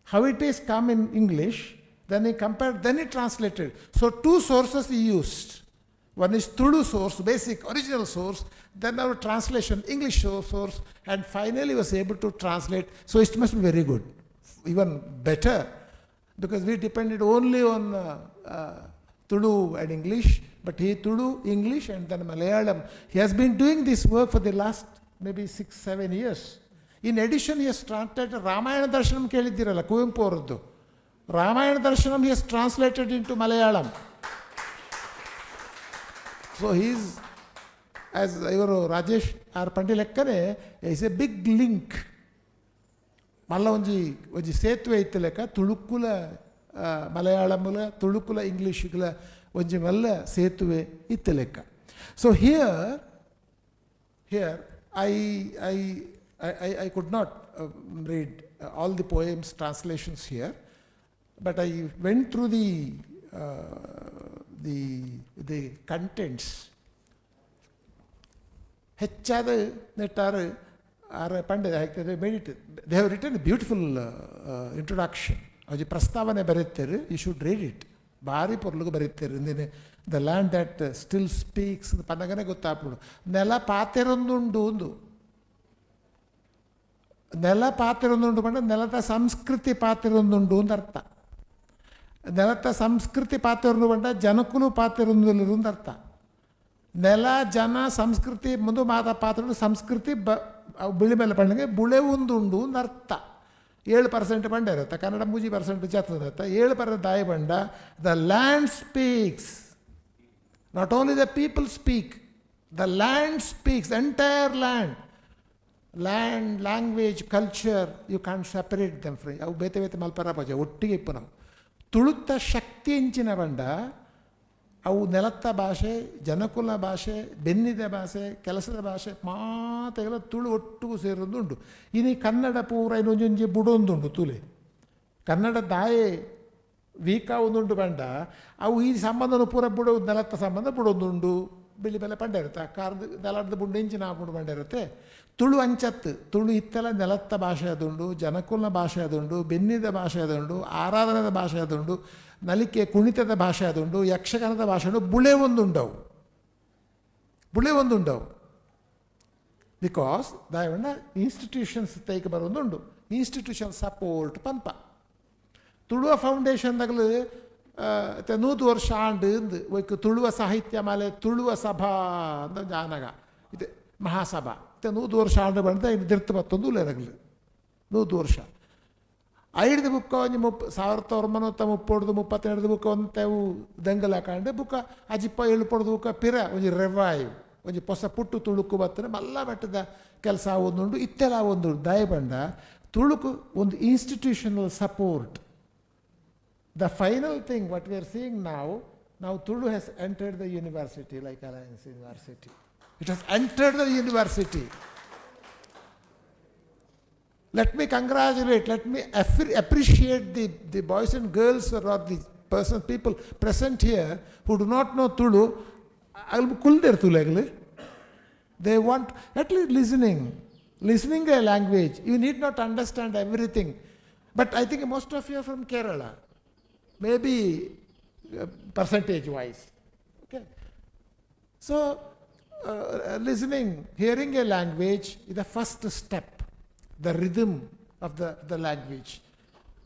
how it is come in English, then he compared, then he translated. So 2 sources he used. One is Tulu source, basic original source, then our translation, English source, and finally was able to translate. So it must be very good, even better, because we depended only on Tulu and English, but he Tulu, English, and then Malayalam. He has been doing this work for the last maybe 6-7 years. In addition, he has translated Ramayana Darshanam Keliddiralla, Kuvempu avaradu. Ramayana Darshanam he has translated into Malayalam. So he is, as ivaru Rajesh R. Pandilekkane, is a big link. Malla onji setue ittileka Tulukula Malayalamula, Tulukula Englishgula onji malla setue ittileka. So here I could not read all the poems translations here, but I went through the contents. ಹೆಚ್ಚಾದ Nettaru they have written a beautiful introduction. ಅದು ಪ್ರಸ್ತಾವನೆ ಬರೀತಾರೆ, you should read it. ಭಾರಿ ಪೊರ್ಲಿಗೆ ಬರೀತಾರೆ. The land that still speaks ಪನ್ನಗನೆ ಗೊತ್ತಾಗ್ಬಿಡು. ನೆಲ ಪಾತೆರೊಂದುಂಡು ಒಂದು ನೆಲ ಪಾತಿರೊಂದುಂಡು ಬಂದ ನೆಲದ ಸಂಸ್ಕೃತಿ ಪಾತಿರೊಂದುಂಡು ಅಂತ ಅರ್ಥ. ನೆಲದ ಸಂಸ್ಕೃತಿ ಪಾತಿರೊಂದು ಬಂದ ಜನಕ್ಕೂ ಪಾತಿರೊಂದು ಅಂತ ಅರ್ಥ. ನೆಲ ಜನ ಸಂಸ್ಕೃತಿ ಮುಂದೆ ಮಾತ ಪಾತ್ರ ಸಂಸ್ಕೃತಿ ಬಿಳಿ ಮೇಲೆ ಬಂದಂಗೆ ಬುಳೆ ಉಂದುಂಡು ಅಂತ ಅರ್ಥ. 7% ಬಂಡ ಇರುತ್ತೆ, ಕನ್ನಡ 3% ಜಾತ ಇರುತ್ತೆ, 7% ದಾಯಿ ಬಂಡ. The land speaks, not only the people speak, the land speaks, entire land. Land language culture you can separate them free ಅವು ಬೇತೆ ಬೇತೆ ಮಲ್ಪರ ಪಜ ಒಟ್ಟಿಗೆ ಇಪ್ಪು ನಾವು ತುಳುತ್ತ ಶಕ್ತಿ ಹೆಂಚಿನ ಬಂಡ ಅವು ನೆಲತ್ತ ಭಾಷೆ ಜನಕುಲ ಭಾಷೆ ಬೆನ್ನಿದ ಭಾಷೆ ಕೆಲಸದ ಭಾಷೆ ಮಾತೆಲ್ಲ ತುಳು ಒಟ್ಟಿಗೂ ಸೇರೋದುಂಟು ಇನ್ನು ಕನ್ನಡ ಪೂರ ಇನ್ನೊಂಜೊಂಜಿ ಬುಡೊಂದುಂಡು ತುಲೆ ಕನ್ನಡ ದಾಯೆ ವೀಕಾ ಒಂದುಂಡು ಬಂಡ ಅವು ಈ ಸಂಬಂಧನು ಪೂರ ಬುಡ ನೆಲತ್ತ ಸಂಬಂಧ ಬುಡೊಂದುಂಡು ಬೆಳಿ ಬೆಲೆ ಪಂಡ ಇರುತ್ತೆ ಕಾರ್ದು ನೆಲದ ಬುಂಡು ಹೆಂಚಿನ ಬುಡು ಪಂಡ ಇರುತ್ತೆ ತುಳು ಅಂಚತ್ತು ತುಳು ಇತ್ತೆಲ್ಲ ನೆಲತ್ತ ಭಾಷೆ ಅದುಂಡು ಜನಕುಲ ಭಾಷೆ ಅದುಂಡು ಬೆನ್ನಿದ ಭಾಷೆ ಅದುಂಡು ಆರಾಧನದ ಭಾಷೆ ಅದುಂಡು ನಲಿಕೆ ಕುಣಿತದ ಭಾಷೆ ಅದುಂಡು ಯಕ್ಷಗಾನದ ಭಾಷೆ ಉಂಡು ಬುಳೆ ಒಂದುಂಡವು ಬಿಕಾಸ್ ದಾಯವಣ್ಣ ಇನ್ಸ್ಟಿಟ್ಯೂಷನ್ಸ್ ತೈಕ ಬರೋದುಂಡು ಇನ್ಸ್ಟಿಟ್ಯೂಷನ್ ಸಪೋರ್ಟ್ ಪಂಪ ತುಳುವ ಫೌಂಡೇಶನ್ದಾಗಲು 100 ವರ್ಷ ಆಂಡು ಒಯ್ಕು ತುಳುವ ಸಾಹಿತ್ಯ ಮಾಲೆ ತುಳುವ ಸಭಾ ಅಂತ ಜಾನಗ ಇದು ಮಹಾಸಭಾ 100 ವರ್ಷ ಆಂಡು ಬಂದ ಇನ್ನು ದಿರ್ತು ಬತ್ತೊಂದು ಉಲ್ಲೇದಾಗಲು 100 ವರ್ಷ 5 ಬುಕ್ಕ ಒಂಜಿ 1932 ಬುಕ್ಕ ಒಂತೆವು ದಂಗಲ್ ಹಾಕಂಡು ಬುಕ್ಕ ಅಜಿಪ್ಪ 7 ಬುಕ್ಕ ಪಿರ ಒಂಜಿ ರೆವೈವ್ ಒಂಜಿ ಹೊಸ ಪುಟ್ಟು ತುಳುಕು ಬತ್ತನೆ ಮಲ್ಲ ಮಟ್ಟದ ಕೆಲಸ ಒಂದುಂಡು ಇತ್ತೆಲ್ಲ ಒಂದು ದಯ ಬಂಡ ತುಳುಕು ಒಂದು institutional support. The final thing what we are seeing now Tulu has entered the university like Alliance University. It has entered the university. Let me congratulate, let me appreciate the boys and girls or the people present here who do not know Tulu. They want at least listening a language. You need not understand everything. But I think most of you are from Kerala. Maybe percentage-wise. Okay. So, hearing a language is the first step, the rhythm of the language.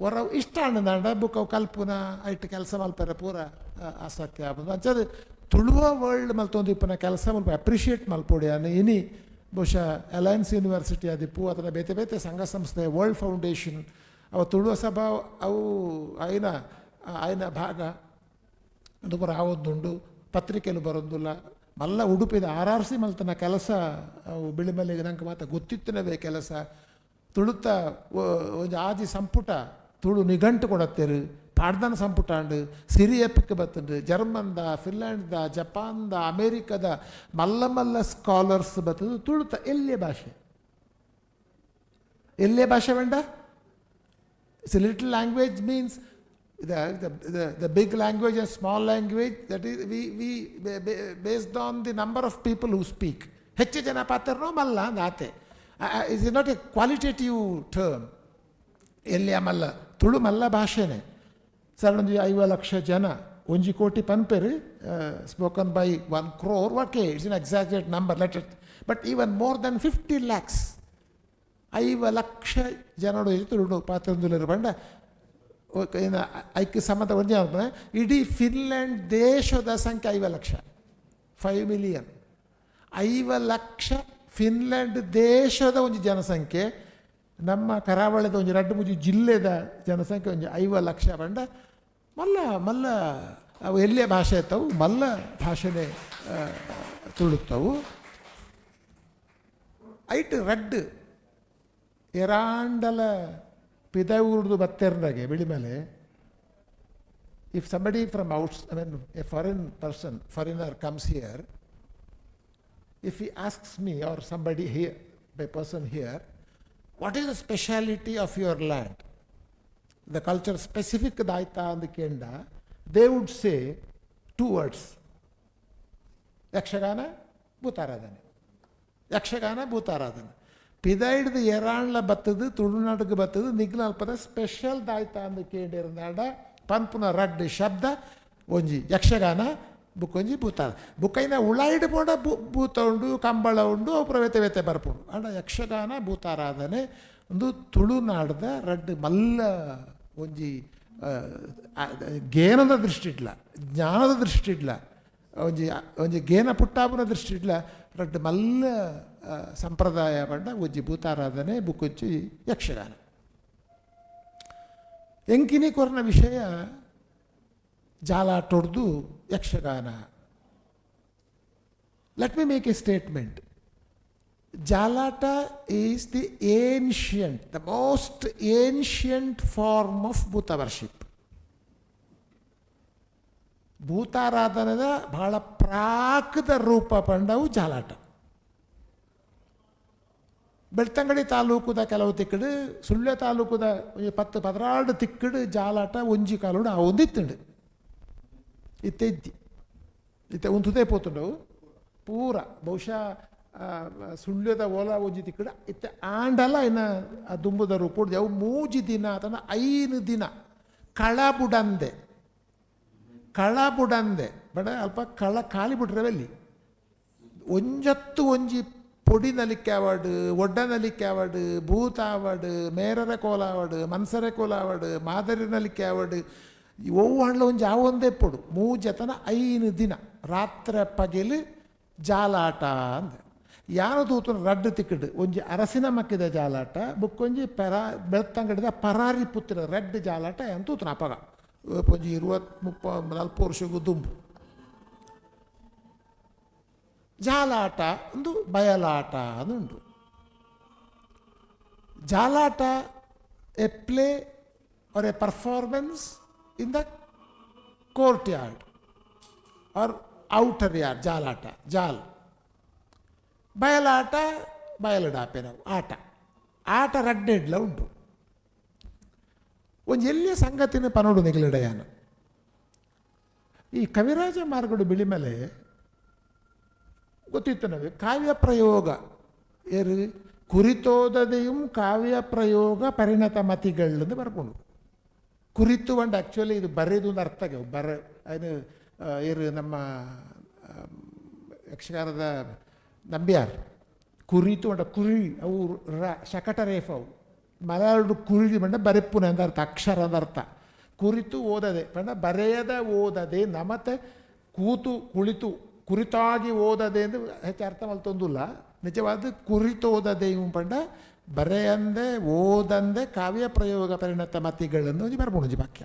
Warav ishtananda book of kalpuna, it kalsamal perapura asakya. Anchad Tuluva world maltondipana kalsamal appreciate malpodiana ini Bosha Alliance University adipu atana bete bete sangha samsthe World Foundation aw Tuluva sabha aw ఆయన ಭಾಗ ಅದು ರಾವೊಂದುಂಡು ಪತ್ರಿಕೆಲು ಬರೋದಿಲ್ಲ ಮಲ್ಲ ಉಡುಪಿದ RRC ಮಲ್ತನ ಕೆಲಸ ಬಿಳಿಮಲೆಗೆ ನಂಗೆ ಮಾತ್ರ ಗೊತ್ತಿತ್ತಿನವೇ ಕೆಲಸ ತುಳುತ್ತ ಒಂದು ಆದಿ ಸಂಪುಟ ತುಳು ನಿಘಂಟು ಕೊಡತ್ತೇರು ಪಾಡ್ದನ ಸಂಪುಟ ಅಂಡು ಸಿರಿಯಪ್ಪಿಕ್ಕೆ ಬತ್ತಂಡು ಜರ್ಮನ್ದ ಫಿನ್ಲ್ಯಾಂಡ್ದ ಜಪಾನ್ದ ಅಮೇರಿಕದ ಮಲ್ಲ ಸ್ಕಾಲರ್ಸ್ ಬತ್ತದು ತುಳುತ್ತ ಎಲ್ಲಿಯ ಭಾಷೆ ಬೇಡ it's A little language means the big language and small language, that is we based on the number of people who speak. ಹೆಚ್ಚು ಜನ ಪಾತ್ರನೋ ಮಲ್ಲ ನಾತೆ is not a qualitative term ಎಲ್ಲಿ ಮಲ್ಲ ತುಳು ಮಲ್ಲ ಭಾಷೆನೇ ಸರ್ ಒಂದು 5 ಲಕ್ಷ ಜನ 1 ಕೋಟಿ ಪನ್ಪೆರು spoken by 1 crore okay it's in exact number let but even more then 50 lakhs 5 ಲಕ್ಷ ಜನರು ತುಳು ಪಾತ್ರ ಬಂಡ ಐಕ್ಯ ಸಂಬಂಧ ಒಂದು ಇಡೀ ಫಿನ್ಲ್ಯಾಂಡ್ ದೇಶದ ಸಂಖ್ಯೆ 5 ಲಕ್ಷ 5 million 5 ಲಕ್ಷ ಫಿನ್ಲ್ಯಾಂಡ್ ದೇಶದ ಒಂದು ಜನಸಂಖ್ಯೆ ನಮ್ಮ ಕರಾವಳಿದ ಒಂದು 2-3 ಜಿಲ್ಲೆದ ಜನಸಂಖ್ಯೆ ಒಂದು 5 ಲಕ್ಷ ಬಂಡ ಮಲ್ಲ ಅವು ಎಲ್ಲೇ ಭಾಷೆ ಇರ್ತವು ಮಲ್ಲ ಭಾಷೆನೇ ತುಳುತ್ತವು ಐಟ್ ರೆಡ್ ಎರಾಂಡಲ ಪಿದೂರ್ದು ಬತ್ತೆರ್ನಾಗೆ ಬಿಳಿ ಮೇಲೆ if somebody from a foreigner comes here, if he asks me or somebody here, a person here, what is the speciality of your land, the culture specific daita and the kenda, they would say 2 words, yakshagana bhutaradhana. ಪಿದಾಯಿಡ್ದು ಎರಾಣ್ಲ ಬತ್ತದು ತುಳುನಾಡಿಗೆ ಬತ್ತದು ನಿಗ್ಲ ಅಲ್ಪದ special ದಾಯ್ತ ಅಂದು ಕೇಳಿರ್ನಾಡ ಪನ್ಪುನ ರಡ್ಡು ಶಬ್ದ ಒಂಜಿ ಯಕ್ಷಗಾನ ಬುಕ್ಕೊಂಜಿ ಭೂತಾರ ಬುಕ್ಕೈನ ಉಳಾಯಿಡ್ ಬೋಡ ಭೂತ ಉಂಡು ಕಂಬಳ ಉಂಡು ಅವು ವ್ಯತೆ ಬರ್ಪುಂಡು ಅಂಡ ಯಕ್ಷಗಾನ ಭೂತಾರಾಧನೆ ಒಂದು ತುಳುನಾಡ್ದ ರಡ್ಡು ಮಲ್ಲ ಒಂಜಿ ಗೇನದ ದೃಷ್ಟಿ ಇಡ್ಲ ಜ್ಞಾನದ ದೃಷ್ಟಿ ಇಡ್ಲ ಒಂಜಿ ಗೇನ ಪುಟ್ಟಾಪುನ ದೃಷ್ಟಿ ಇಡ್ಲ ರಡ್ಡು ಮಲ್ಲ ಸಂಪ್ರದಾಯ ಪಂಡ ಒಂಜಿ ಭೂತಾರಾಧನೆ ಬುಕ್ಕೊಂಚಿ ಯಕ್ಷಗಾನ ಎಂಕಿನಿ ಕೊರ್ನ ವಿಷಯ ಜಾಲಾಟೊಡ್ದು Yakshagana. Let me make a statement. Jalata is the most ancient form of Bhuta worship. ಭೂತಾರಾಧನದ ಬಹಳ ಪ್ರಾಕೃತ ರೂಪ ಪಂಡವು ಜಾಲಾಟ. ಬೆಳ್ತಂಗಡಿ ತಾಲೂಕುದ ಕೆಲವು ತಿಕ್ಕಡು, ಸುಳ್ಯ ತಾಲೂಕುದ 10-12 ತಿಕ್ಕಡು ಜಾಲಾಟ ಒಂಜಿ ಕಾಲುಡು ಆ ಒಂದಿತ್ತುಂಡು. ಇತ್ತೆ ಉಂತುದೇ ಪೋತುಂಡವು ಪೂರ ಬಹುಶಃ ಸುಳ್ಯದ ಓಲ ಒಂಜಿ ತಿಕ್ಕಡು ಇತ್ತೆ ಆಂಡಲ ಇನ್ನು ಆ ದುಂಬುದ ರೂಪುಡ್ದು ಅವು 3 ದಿನ ಅಥವಾ 5 ದಿನ ಕಳಬುಡಂದೆ ಬಡ ಅಲ್ಪ ಖಾಲಿ ಬಿಟ್ರವೆಲ್ಲಿ ಒಂಜತ್ತು ಒಂಜಿ പൊടി നലിക്കാവാട്, ഒഡ നലിക്കാവാട്, ഭൂതാവാട്, മേരര ಕೋಲಾವಾಡು, ಮನ್ಸರೆ ಕೋಲಾವಾಡು, ಮಾದರಿ ನಲಿಕ್ಕಾವಾಡು ಒವ್ವು ಹಣ್ಣ ಒಂಜಿ ಆವೊಂದೇ ಪೊಡು 3 ಜತನ 5 ದಿನ ರಾತ್ರಿ ಪಗೆಲು ಜಾಲಾಟ ಅಂದ. ಯಾನು ತೂತು ರಡ್ಡು ತಿಕ್ಕಡು ಒಂಜಿ ಅರಸಿನ ಮಕ್ಕಿದ ಜಾಲಾಟ ಬುಕ್ಕೊಂಜಿ ಬೆಳ್ತಂಗಡಿದ ಪರಾರಿ ಪುತ್ರ ರೆಡ್ ಜಾಲಾಟ ಏನು ತೂತನ ಅಪಗ ಒಂಜಿ 20-30-40 ವರ್ಷಗೂ ದುಂಬು. ಜಾಲಾಟ ಒಂದು ಬಯಲಾಟ ಅನ್ನುಂಟು. Jalata a play or a performance in the courtyard or outer yard. Jalata ಜಾಲ್. ಬಯಲಾಟ ಬಯಲುಡಾಪೆ ನಾವು ಆಟ ರಡ್ಡೆಡ್ಲ ಉಂಟು. ಒಂದು ಎಲ್ಲಿಯ ಸಂಗತಿನ ಪನೋಡು ನಿಗಲಿಡೆಯಾನು ಈ ಕವಿರಾಜ ಮಾರ್ಗಡು ಬಿಳಿ ಮೇಲೆ ಗೊತ್ತಿತ್ತು ನಮಗೆ ಕಾವ್ಯ ಪ್ರಯೋಗ ಏರು ಕುರಿತೋದದೆಯೂ ಕಾವ್ಯ ಪ್ರಯೋಗ ಪರಿಣತ ಮತಿಗಳಂದು ಬರ್ಕೊಂಡು ಕುರಿತು ಒಂದು ಆ್ಯಕ್ಚುಲಿ ಇದು ಬರೆದು ಒಂದು ಅರ್ಥ ಅದು ಏರು ನಮ್ಮ ಯಕ್ಷಗಾನದ ನಂಬ್ಯಾರ್ ಕುರಿತು ಅಂಡ ಕುರಿ ಅವು ಶಕಟ ರೇಫ್ ಅವು ಮಲಯಾಳು ಕುರಿ ಬಂಡ ಬರೆಪ್ಪುನ ಅಂತ ಅರ್ಥ, ಅಕ್ಷರ ಅಂದ ಅರ್ಥ. ಕುರಿತು ಓದದೆ ಬಂಡ ಬರೆಯದ ಓದದೆ ನಮತೆ ಕೂತು ಕುಳಿತು ಕುರಿತಾಗಿ ಓದದೆ ಎಂದು ಹೆಚ್ಚು ಅರ್ಥ ಮಲ್ತೊಂದಿಲ್ಲ. ನಿಜವಾದ ಕುರಿತೋದದೆ ಪಂಡ ಬರೆಯಂದೆ ಓದಂದೆ ಕಾವ್ಯ ಪ್ರಯೋಗ ಪರಿಣತ ಮತಿಗಳನ್ನು ಒಂಜಿ ಬರ್ಬೋದು ವಾಕ್ಯ.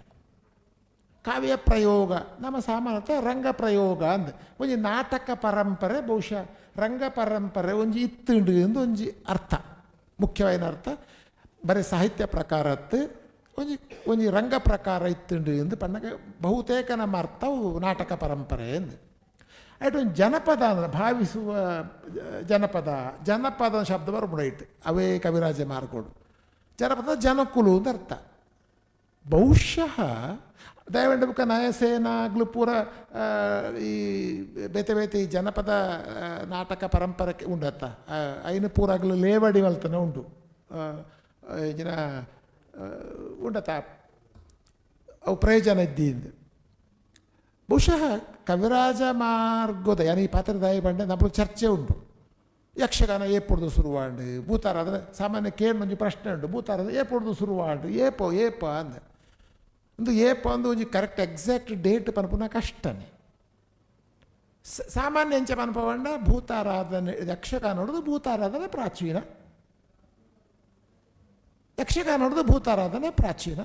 ಕಾವ್ಯ ಪ್ರಯೋಗ ನಮ್ಮ ಸಾಮಾನ್ಯತ ರಂಗ ಪ್ರಯೋಗ ಅಂದ ಒಂಜಿ ನಾಟಕ ಪರಂಪರೆ ಬಹುಶಃ ರಂಗ ಪರಂಪರೆ ಒಂಜಿ ಇತ್ತುಂಡು ಎಂದು ಒಂಜಿ ಅರ್ಥ, ಮುಖ್ಯವಾದ ಅರ್ಥ. ಬರೀ ಸಾಹಿತ್ಯ ಪ್ರಕಾರತ್ತು ಒಂಜಿ ರಂಗ ಪ್ರಕಾರ ಇತ್ತುಂಡು ಎಂದು ಪಂಡಗ ಬಹುತೇಕ ನಮ್ಮ ಅರ್ಥವು ನಾಟಕ ಪರಂಪರೆ ಎಂದು. ಆಯ್ತು ಒಂದು ಜನಪದ ಅಂದರೆ ಭಾವಿಸುವ ಜನಪದ ಶಬ್ದ ಬರ್ಬಿಡೈತು ಅವೇ ಕವಿರಾಜ ಮಾರ್ಗೋಡು. ಜನಪದ ಜನಕುಲು ಅಂತ ಅರ್ಥ. ಬಹುಶಃ ದಯವಂಡ ಬುಕ್ಕ ನಯಸೇನ ಆಗ್ಲು ಪೂರ ಈ ಬೇತೆ ಬೇತೆ ಈ ಜನಪದ ನಾಟಕ ಪರಂಪರೆ ಉಂಡತ್ತ ಐನು ಪೂರ ಆಗ್ಲು ಲೇವಡಿ ಮಲ್ತನ ಉಂಟು ಜನ ಉಂಡತ್ತ ಅವು ಪ್ರಯೋಜನ ಇದ್ದಿಂದ. ಬಹುಶಃ ಕವಿರಾಜ ಮಾರ್ಗೋದ ಯಾರು ಈ ಪಾತ್ರದಾಯಿ ಬಂಡೆ ನಮ್ಮ ಚರ್ಚೆ ಉಂಟು. ಯಕ್ಷಗಾನ ಏಪೊಡ್ದು ಶುರುವಾಂಡು ಭೂತಾರಾಧನೆ ಸಾಮಾನ್ಯ ಕೇಳಿ ಪ್ರಶ್ನೆ ಉಂಟು. ಭೂತಾರಾಧನೆ ಏಪೊಡ್ದು ಶುರುವಾಂಡು ಏಪ ಅಂದ ಒಂದು ಏಪ ಅಂದು ಒಂಜಿ ಕರೆಕ್ಟ್ ಎಕ್ಸಾಕ್ಟ್ ಡೇಟ್ ಪನ್ಪುನ ಕಷ್ಟನೇ. ಸಾಮಾನ್ಯ ಎಂಚ ಪನ್ಪವಂಡ ಭೂತಾರಾಧನೆ ಯಕ್ಷಗಾನ ನೋಡೋದು ಭೂತಾರಾಧನೆ ಪ್ರಾಚೀನ. ಯಕ್ಷಗಾನ ನೋಡೋದು ಭೂತಾರಾಧನೆ ಪ್ರಾಚೀನ.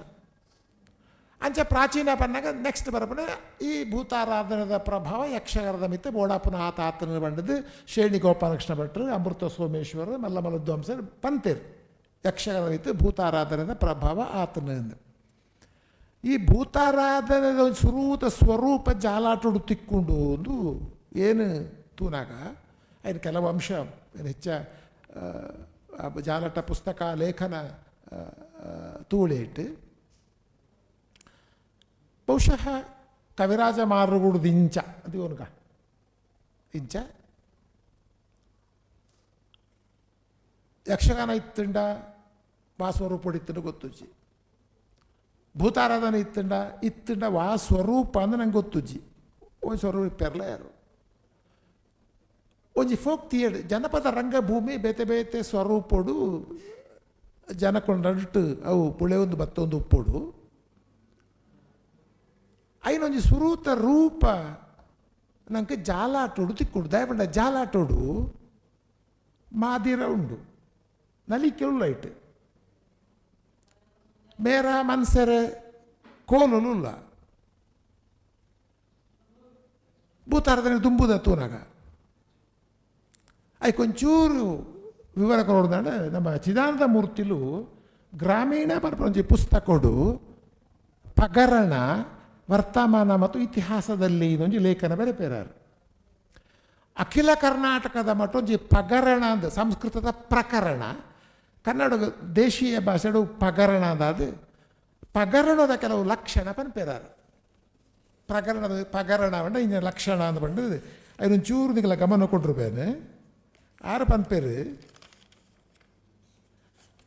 ಅಂಚೆ ಪ್ರಾಚೀನ ಪನ್ನಾಗ ನೆಕ್ಸ್ಟ್ ಬರಪನ ಈ ಭೂತಾರಾಧನದ ಪ್ರಭಾವ ಯಕ್ಷಗಾನದ ಮಿತ್ತ ಬೋಡಾಪುನ ಆತನ ಬಂಡದು ಶೇಣಿ ಗೋಪಾಲಕೃಷ್ಣ ಭಟ್ರು, ಅಮೃತ ಸೋಮೇಶ್ವರ, ಮಲ್ಲಮಲ ಧ್ವಂಸರು ಪಂತೇರು ಯಕ್ಷಗಾನದ ಮಿತ್ತ ಭೂತಾರಾಧನದ ಪ್ರಭಾವ ಆತನಿಂದ. ಈ ಭೂತಾರಾಧನದ ಒಂದು ಸುರೂತ ಸ್ವರೂಪ ಜಾಲಾಟೋಡು ತಿಕ್ಕೊಂಡು ಒಂದು ಏನು ತೂನಾಗ അതിന് ಕೆಲವು ಅಂಶ ಹೆಚ್ಚ ಜಾಲಾಟ ಪುಸ್ತಕ ಲೇಖನ ತೂಳೇಟ್ ಬಹುಶಃ ಕವಿರಾಜ ಮಾರುಗುಡ್ದು ಇಂಚ ಅದು ಇವನ್ಗ ಇಂಚ ಯಕ್ಷಗಾನ ಇತ್ತಂಡ ವಾ ಸ್ವರೂಪ ಇತ್ತಂಡ ಗೊತ್ತುಜ್ಜಿ. ಭೂತಾರಾಧನೆ ಇತ್ತಂಡ ವಾ ಸ್ವರೂಪ ಅಂದ್ರೆ ನಂಗೆ ಗೊತ್ತುಜ್ಜಿ. ಒಂದು ಸ್ವರೂಪ ಇಪ್ಪೆರಲ ಯಾರು ಒಂಜಿ ಫೋಕ್ ಥಿಯೇಟರ್ ಜನಪದ ರಂಗಭೂಮಿ ಬೇತೆ ಬೇತೆ ಸ್ವರೂಪಡು ಜನಕೊಂಡಟ್ಟು ಅವು ಪುಳೆ ಒಂದು ಬತ್ತೊಂದು ಉಪ್ಪೊಡು ಐನೊಂಜಿ ಸುರೂತ ರೂಪ ನಂಗೆ ಜಾಲಾಟೋಡು ತಿಕ್ಕೊಡು ದಯಪಂಡ ಜಾಲಾಟೋಡು ಮಾದಿರ ಉಂಡು ನಲಿಕೆ ಉಳ್ಳೈಟ್ ಮೇರ ಮನ್ಸರೆ ಕೋಲುಲ್ಲ ಭೂತಾರಾಧನೆ ದುಂಬುದ ತೂನಾಗ ಐಕೊಂಚೂರು ವಿವರ ಕೊಡೋದಾಂಡ ನಮ್ಮ ಚಿದಾನಂದ ಮೂರ್ತಿಲು ಗ್ರಾಮೀಣ ಪರಪಂಚ ಪುಸ್ತಕಡು ಪಗರಣ ವರ್ತಮಾನ ಮತ್ತು ಇತಿಹಾಸದಲ್ಲಿ ಇದೊಂದು ಲೇಖನ ಬರೆಪೇರಾರು. ಅಖಿಲ ಕರ್ನಾಟಕದ ಮಟ್ಟೊಂಜಿ ಪಗರಣ ಅಂದ ಸಂಸ್ಕೃತದ ಪ್ರಕರಣ, ಕನ್ನಡ ದೇಶೀಯ ಭಾಷೆಡು ಪಗರಣ ಅಂದಾದ ಪಗರಣದ ಕೆಲವು ಲಕ್ಷಣ ಪನ್ಪೇರಾರು. ಪಗರಣ ಬಂಡ ಇನ್ನ ಲಕ್ಷಣ ಅಂತ ಬಂದು ಅದೊಂದು ಚೂರು ನಿಗಲ ಗಮನ ಕೊಟ್ಟಿರ್ಬೇನೆ. ಆರು ಪನ್ಪೇರು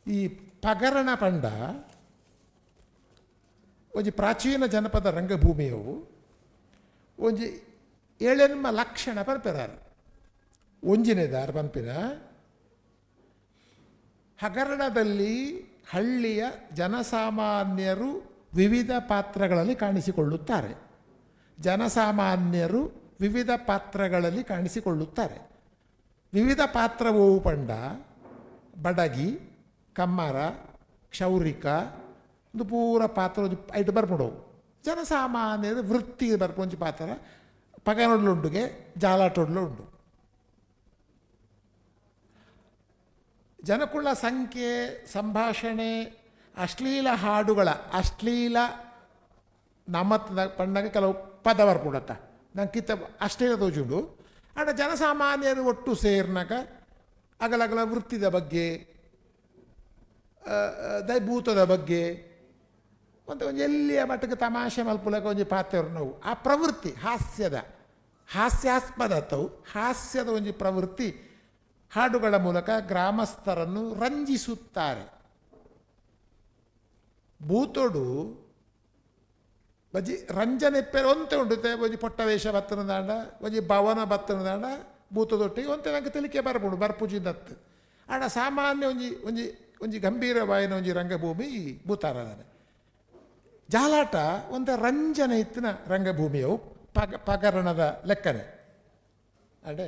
ಈ ಪಗರಣ ಪಂಡ ಒಂಜಿ ಪ್ರಾಚೀನ ಜನಪದ ರಂಗಭೂಮಿಯವು ಒಂಜಿ 7 ಲಕ್ಷಣ ಪನ್ಪೇರಾರು. ಒಂಜಿನೇದಾರು ಪನ್ಪಿನ ಹಗರಣದಲ್ಲಿ ಹಳ್ಳಿಯ ಜನಸಾಮಾನ್ಯರು ವಿವಿಧ ಪಾತ್ರಗಳಲ್ಲಿ ಕಾಣಿಸಿಕೊಳ್ಳುತ್ತಾರೆ. ಜನಸಾಮಾನ್ಯರು ವಿವಿಧ ಪಾತ್ರಗಳಲ್ಲಿ ಕಾಣಿಸಿಕೊಳ್ಳುತ್ತಾರೆ. ವಿವಿಧ ಪಾತ್ರವು ಪಂಡ ಬಡಗಿ, ಕಮ್ಮಾರ, ಕ್ಷೌರಿಕ ಒಂದು ಪೂರ ಪಾತ್ರ ಐಟು ಬರ್ಪಡವು. ಜನಸಾಮಾನ್ಯರು ವೃತ್ತಿ ಬರ್ಪೊಂಜಿ ಪಾತ್ರ ಪಗನೊಡ್ಲುಂಡುಗೆ ಜಾಲಾಟೊಡ್ಲು ಉಂಡು. ಜನಕುಳ್ಳ ಸಂಖ್ಯೆ, ಸಂಭಾಷಣೆ, ಅಶ್ಲೀಲ ಹಾಡುಗಳ ಅಶ್ಲೀಲ ನಮ್ಮತ್ತ ಪಂಡಾಗ ಕೆಲವು ಪದ ಬರ್ಪುಡತ್ತ ನಂಗೆ ಕಿತ್ತ ಅಶ್ಲೀಲ ತೋಜುಂಡು. ಆಂಡ ಜನಸಾಮಾನ್ಯರು ಒಟ್ಟು ಸೇರ್ನಾಗ ಅಗಲಗಲ ವೃತ್ತಿದ ಬಗ್ಗೆ, ದೈಭೂತದ ಬಗ್ಗೆ ಒಂದು ಎಲ್ಲಿಯ ಮಟ್ಟಕ್ಕೆ ತಮಾಷೆ ಮಲ್ಪುಲಕ ಒಂಜಿ ಪಾತ್ರ ನಾವು ಆ ಪ್ರವೃತ್ತಿ ಹಾಸ್ಯಾಸ್ಪದತವು ಹಾಸ್ಯದ ಒಂಜಿ ಪ್ರವೃತ್ತಿ ಹಾಡುಗಳ ಮೂಲಕ ಗ್ರಾಮಸ್ಥರನ್ನು ರಂಜಿಸುತ್ತಾರೆ. ಭೂತೋಡು ಬಜಿ ರಂಜನೆಪ್ಪೆ ಒಂತೆ ಉಂಡುತ್ತೆ. ಒಂಜಿ ಪೊಟ್ಟವೇಷ ಬತ್ತನದಾಂಡ, ಒಂಜಿ ಭವನ ಬತ್ತನದಾಂಡ ಭೂತದೊಟ್ಟಿಗೆ ಒಂತೆ ನಂಗೆ ತಿಳಿಕೆ ಬರ್ಬೋದು ಬರ್ಪುಜಿದತ್ತು. ಆಂಡ ಸಾಮಾನ್ಯ ಒಂಜಿ ಒಂಜಿ ಒಂಜಿ ಗಂಭೀರವಾಯಿನ ಒಂಜಿ ರಂಗಭೂಮಿ ಭೂತಾರದಾನೆ. ಜಾಲಾಟ ಒಂದು ರಂಜನೆ ಇತ್ತಿನ ರಂಗಭೂಮಿಯವು ಪಗರಣದ ಲೆಕ್ಕನೆ. ಅಡೆ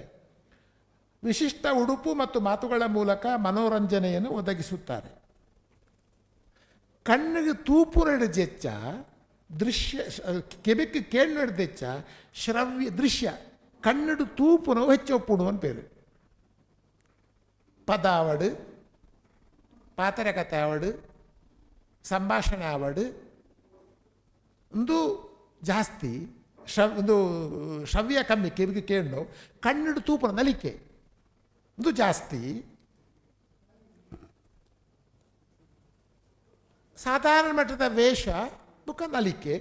ವಿಶಿಷ್ಟ ಉಡುಪು ಮತ್ತು ಮಾತುಗಳ ಮೂಲಕ ಮನೋರಂಜನೆಯನ್ನು ಒದಗಿಸುತ್ತಾರೆ. ಕಣ್ಣಿಗೆ ತೂಪು ನಡೆದೆಚ್ಚ ದೃಶ್ಯ, ಕೆಬೆಕ್ಕೆ ಕೇಳು ನಡೆದೆಚ್ಚ ಶ್ರವ್ಯ ದೃಶ್ಯ ಕಣ್ಣಿಡು ತೂಪುನವು ಹೆಚ್ಚು ಒಪ್ಪುಡು ಅಂತ ಪೇರು. ಪದ ಆವಡು, ಪಾತರಕತೆ ಆವಡು, ಸಂಭಾಷಣೆ ಆವಡು ಒಂದು ಜಾಸ್ತಿ, ಒಂದು ಶ್ರವ್ಯ ಕಮ್ಮಿ, ಕೆಬಿಗೆ ಕೇಳು ಕಣ್ಣಿಡು ತೂಪುನ ನಲಿಕೆ ಇದು ಜಾಸ್ತಿ. ಸಾಧಾರಣ ಮಟ್ಟದ ವೇಷ ಬುಕ್ಕ ನಲಿಕೆ.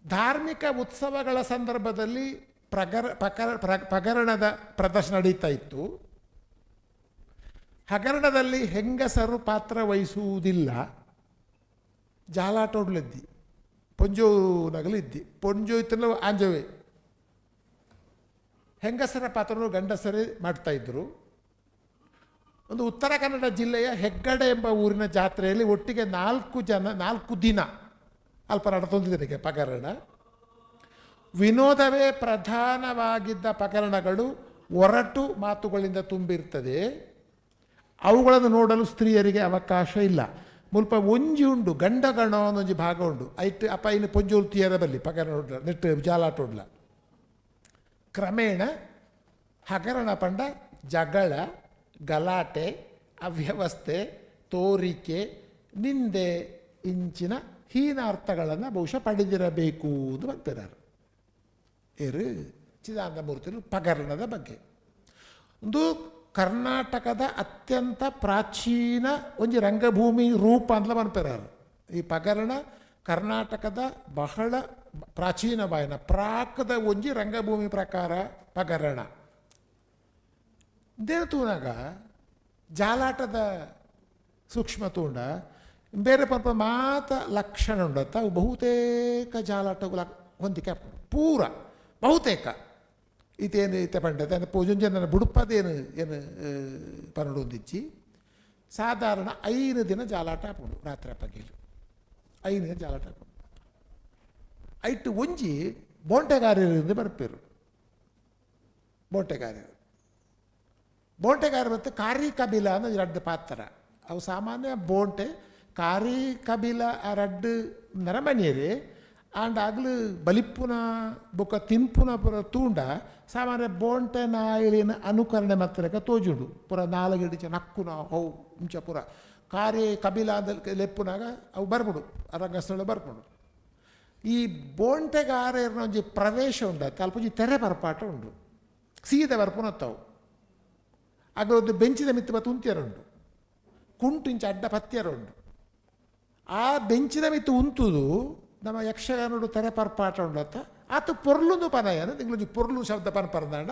ಧಾರ್ಮಿಕ ಉತ್ಸವಗಳ ಸಂದರ್ಭದಲ್ಲಿ ಪಗರಣದ ಪ್ರದರ್ಶನ ನಡೀತಾ ಇತ್ತು. ಹಗರಣದಲ್ಲಿ ಹೆಂಗಸರು ಪಾತ್ರ ವಹಿಸುವುದಿಲ್ಲ. ಜಾಲಾಟೋಡ್ಲಿದ್ದಿ ಪೊಂಜೋ ನಗಲಿದ್ದಿ ಪೊಂಜೋ ಇತ್ತಲ್ಲ ಆಂಜವೇ ಹೆಂಗಸರ ಪಾತ್ರನು ಗಂಡಸರೇ ಮಾಡ್ತಾಯಿದ್ರು. ಒಂದು ಉತ್ತರ ಕನ್ನಡ ಜಿಲ್ಲೆಯ ಹೆಗ್ಗಡೆ ಎಂಬ ಊರಿನ ಜಾತ್ರೆಯಲ್ಲಿ ಒಟ್ಟಿಗೆ 4 ದಿನ ಅಲ್ಪ ನಡೆದೊಂದಿದೆ ಪಗರಣ. ವಿನೋದವೇ ಪ್ರಧಾನವಾಗಿದ್ದ ಪಗರಣಗಳು ಒರಟು ಮಾತುಗಳಿಂದ ತುಂಬಿರ್ತದೆ. ಅವುಗಳನ್ನು ನೋಡಲು ಸ್ತ್ರೀಯರಿಗೆ ಅವಕಾಶ ಇಲ್ಲ. ಮುಲ್ಪ ಒಂಜಿ ಉಂಡು ಗಂಡಗಣ ಅನ್ನೊಂಜಿ ಭಾಗ ಉಂಡು. ಐಟ್ ಅಪ್ಪ ಇನ್ನು ಪೊಂಜೋಲು ತೀಯರ ಬಲ್ಲಿ ಪಗರಣ ಉಡ್ಲ ನೆಟ್ಟು ಜಾಲಾಟೋಡ್ಲ. ಕ್ರಮೇಣ ಹಗರಣ ಪಂಡ ಜಗಳ, ಗಲಾಟೆ, ಅವ್ಯವಸ್ಥೆ, ತೋರಿಕೆ, ನಿಂದೆ ಇಂಚಿನ ಹೀನಾರ್ಥಗಳನ್ನು ಬಹುಶಃ ಪಡೆದಿರಬೇಕು ಅಂತ ಬರ್ತಿದ್ದಾರೆ. ಏರು ಚಿದಾನಂದ ಮೂರ್ತಿಗಳು ಪಗರಣದ ಬಗ್ಗೆ ಒಂದು ಕರ್ನಾಟಕದ ಅತ್ಯಂತ ಪ್ರಾಚೀನ ಒಂಜಿ ರಂಗಭೂಮಿ ರೂಪ ಅಂತ ಬರ್ತಿದ್ದಾರೆ. ಈ ಪಗರಣ ಕರ್ನಾಟಕದ ಬಹಳ ಪ್ರಾಚೀನವಾಯಿನ ಪ್ರಾಕದ ಒಂಜಿ ರಂಗಭೂಮಿ ಪ್ರಕಾರ ಪಗರಣ. ದೇನು ತೂನಾಗ ಜಾಲಾಟದ ಸೂಕ್ಷ್ಮ ತೂಂಡ ಬೇರೆ ಪಂಪ ಮಾತ ಲಕ್ಷಣ ಉಂಡತ್ತ ಅವು ಬಹುತೇಕ ಜಾಲಾಟಗಳ ಹೊಂದಿಕೆ ಪೂರ ಬಹುತೇಕ ಇತೇನು ಇತ ಪಂಡತೆ ಅಂದರೆ ಪೂಜುಂಜನ ಬುಡುಪದೇನು ಏನು ಪನ್ನಡು ಹೊಂದಿಚ್ಚಿ ಸಾಧಾರಣ 5 ದಿನ ಜಾಲಾಟ ಹಾಕೊಂಡು ರಾತ್ರಿ ಪಗೀಲು 5 ದಿನ ಜಾಲಾಟ ಹಾಕೊಂಡು ಐಟು ಒಂಜಿ ಬೋಂಟೆಗಾರರಿಂದ ಬರ್ಪೇರು. ಬೋಂಟೆಗಾರ ಮತ್ತು ಕಾರಿ ಕಬಿಲ ಅನ್ನೋ 2 ಪಾತ್ರ ಅವು ಸಾಮಾನ್ಯ ಬೋಂಟೆ ಕಾರಿ ಕಬಿಲ ಆ 2 ನರಮನಿಯರೇ ಆಂಡ ಆಗ್ಲು ಬಲಿಪ್ಪುನ ಬೊಕ್ಕ ತಿಂಪುನ ಪುರ ತೂಂಡ ಸಾಮಾನ್ಯ ಬೋಂಟೆ ನಾಯಿಲಿನ ಅನುಕರಣೆ ಮಾತ್ರಕ್ಕೆ ತೋಜುಂಡು ಪುರ ನಾಲಗಿಡಿಚ ನಕ್ಕುನ ಹೌ ಮುಂಚ ಪುರ ಕಾರ್ಯ ಕಬಿಲಾದ ಲೆಪ್ಪುನಾಗ ಅವು ಬರ್ಬಿಡು ರಂಗಸ್ಥಳ ಬರ್ಬಿಡು ಈ ಬೋಂಟೆಗಾರನ ಒಂಜಿ ಪ್ರವೇಶ ಉಂಡ ಅಲ್ಪೊಂಜಿ ತೆರೆ ಬರ್ಪಾಟ ಉಂಡು ಸೀದ ಬರ್ಪುನತ್ತವು ಆಗ ಒಂದು ಬೆಂಚಿದ ಮಿತ್ತು ಬತ್ತು ಉಂತ್ಯರುಂಡು ಕುಂಟು ಇಂಚ ಅಡ್ಡ ಪತ್ಯರುಂಡು ಆ ಬೆಂಚಿನ ಮಿತ್ತು ಉಂತುದು ನಮ್ಮ ಯಕ್ಷಗಾನೋಡು ತೆರೆ ಪರ್ಪಾಟ ಉಂಡತ್ತ ಆತ ಪೊರ್ಲುಂದು ಪನಯನು ನಿಂಗ್ಲೊಂಜಿ ಪೊರ್ಲು ಶಬ್ದ ಪನ ಪರದಾಂಡ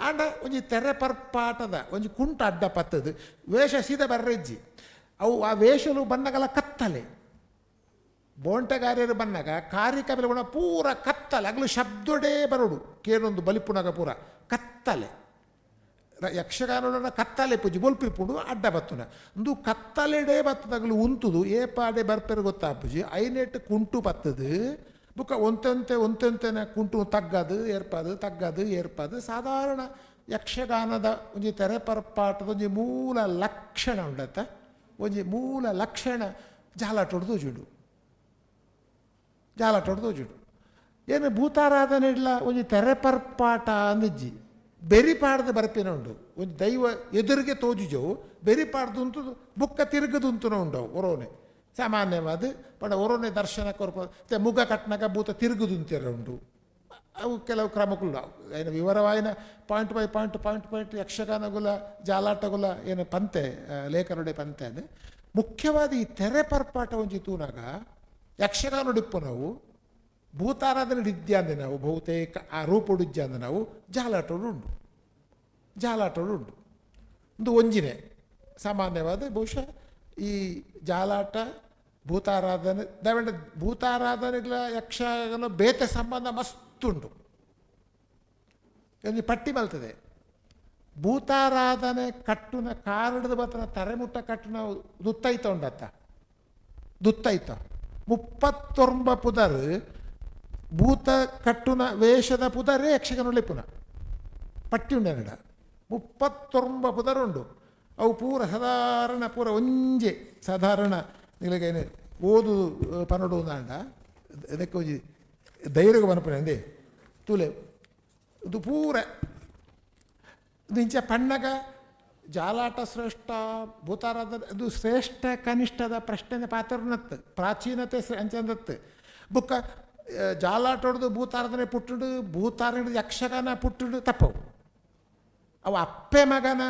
ಆಂಡ ಒಂಜಿ ತೆರೆ ಪರ್ಪಾಟದ ಒಂಜಿ ಕುಂಟ ಅಡ್ಡ ಪತ್ತದು ವೇಷ ಸೀದ ಬರ್ರೆಜ್ಜಿ ಅವು ಆ ವೇಷಲು ಬನ್ನಗಲ ಕತ್ತಲೆ ಬೋಂಟಗಾರ್ಯರು ಬನ್ನಾಗ ಕಾರ್ಯಕಬಲ ಗುಣ ಪೂರ ಕತ್ತಲೆ ಆಗಲು ಶಬ್ದೊಡೇ ಬರೋಡು ಕೇಳೊಂದು ಬಲಿಪುನಾಗ ಪೂರ ಕತ್ತಲೆ ಯಕ್ಷಗಾನ ಕತ್ತಲೆ ಪೂಜಿ ಬೊಲ್ಪಿಪುಂಡು ಅಡ್ಡ ಬತ್ತುನ ಒಂದು ಕತ್ತಲೆಡೇ ಬತ್ತದಾಗಲು ಉಂತುದು ಏಪಾಡೆ ಬರ್ಪೆರು ಗೊತ್ತಾಪುಜಿ ಐನೆಟ್ಟು ಕುಂಟು ಬತ್ತದು ಬುಕ್ಕ ಒಂತೆಂತೆನ ಕುಂಟು ತಗ್ಗದು ಏರ್ಪದು ಸಾಧಾರಣ ಯಕ್ಷಗಾನದ ಒಂಜಿ ತೆರೆ ಪರ್ಪಾಟದ ಒಂಜಿ ಮೂಲ ಲಕ್ಷಣ ಉಂಡತ್ತ ಒಂಜಿ ಮೂಲ ಲಕ್ಷಣ ಜಾಲಾಟೊಡ್ದು ತೋಜುಡು ಏನು ಭೂತಾರಾಧನೆ ಇಲ್ಲ ಒಂಜಿ ತೆರೆ ಪರ್ಪಾಟ ಅಂದಿಜ್ಜಿ ಬೆರಿಪಾಡ್ದು ಬರ್ಪಿನ ಉಂಡು ಒಂದು ದೈವ ಎದುರಿಗೆ ತೋಜುಜವು ಬೆರಿಪಾಡ್ದು ಉಂಟು ಬುಕ್ಕ ತಿರುಗದು ಉಂತುನ ಉಂಡವು ಒರೋನೆ ಸಾಮಾನ್ಯವಾದ ಪಡ ಒರೋನೆ ದರ್ಶನ ಕೊರ್ಪ ಮುಗ ಕಟ್ನಾಗ ಭೂತ ತಿರುಗುದು ಅಂತೀರ ಉಂಡು ಅವು ಕೆಲವು ಕ್ರಮಗಳು ಏನು ವಿವರವಾಯಿನ ಪಾಯಿಂಟ್ ಬೈ ಪಾಯಿಂಟ್ ಯಕ್ಷಗಾನಗುಲ ಜಾಲಾಟಗುಲ ಏನು ಪಂತೆ ಲೇಖನೊಡೆ ಪಂತೆ ಅಂದರೆ ಮುಖ್ಯವಾದ ಈ ತೆರೆ ಪರ್ಪಾಟ ಒಂಜಿ ತೂನಾಗ ಯಕ್ಷಗಾನೊಡಿಪ್ಪು ನಾವು ಭೂತಾರಾಧನೆ ಇದ್ಯಾಂದೆ ನಾವು ಬಹುತೇಕ ಆ ರೂಪುಡಿದ್ಯಾಂದೆ ನಾವು ಜಾಲಾಟೋಡು ಉಂಡು ಒಂದು ಒಂಜಿನೆ ಸಾಮಾನ್ಯವಾದ ಬಹುಶಃ ಈ ಜಾಲಾಟ ಭೂತಾರಾಧನೆ ದಯವಿಟ್ಟು ಭೂತಾರಾಧನೆಗಳ ಯಕ್ಷಗಾನ ಬೇತೆ ಸಂಬಂಧ ಮಸ್ತುಂಡು ಒಂದು ಪಟ್ಟಿ ಮಲ್ತದೆ ಭೂತಾರಾಧನೆ ಕಟ್ಟುನ ಕಾರಣದ ಬತ್ತನ ತರೆಮುಟ್ಟ ಕಟ್ಟುನ ದುತ್ತೈತ ಉಂಡತ್ತ 39 ಪುದರ್ ಭೂತ ಕಟ್ಟುನ ವೇಷದ ಪುದರೇ ಯಕ್ಷಗಾನ ಲೆಪ್ಪುನ ಪಟ್ಟಿ ಉಂಡ 39 ಪುದರುಂಡು ಅವು ಪೂರ ಸಾಧಾರಣ ಪೂರ ಒಂಜೆ ಸಾಧಾರಣ ನಿಲಗೇನು ಓದು ಪನಡು ಅಂಡ ಅದಕ್ಕೆ ಒಂಜಿ ಧೈರ್ಯ ಪನಪನೆ ಅಂದೆ ತೂಲೆ ಇದು ಪೂರ ಇದು ಇಂಚ ಪಣ್ಣಗ ಜಾಲಾಟ ಶ್ರೇಷ್ಠ ಭೂತಾರಾಧನೆ ಅದು ಶ್ರೇಷ್ಠ ಕನಿಷ್ಠದ ಪ್ರಶ್ನೆ ಪಾತ್ರನತ್ತು ಪ್ರಾಚೀನತೆ ಅಂಚಂದತ್ತು ಬುಕ್ಕ ಜಾಲಾಟ ಹೊಡೆದು ಭೂತಾರಾಧನೆ ಪುಟ್ಟುಡು ಭೂತಾರಾಧನೆ ಯಕ್ಷಗಾನ ಪುಟ್ಟುಡು ತಪ್ಪವು ಅವು ಅಪ್ಪೆ ಮಗನ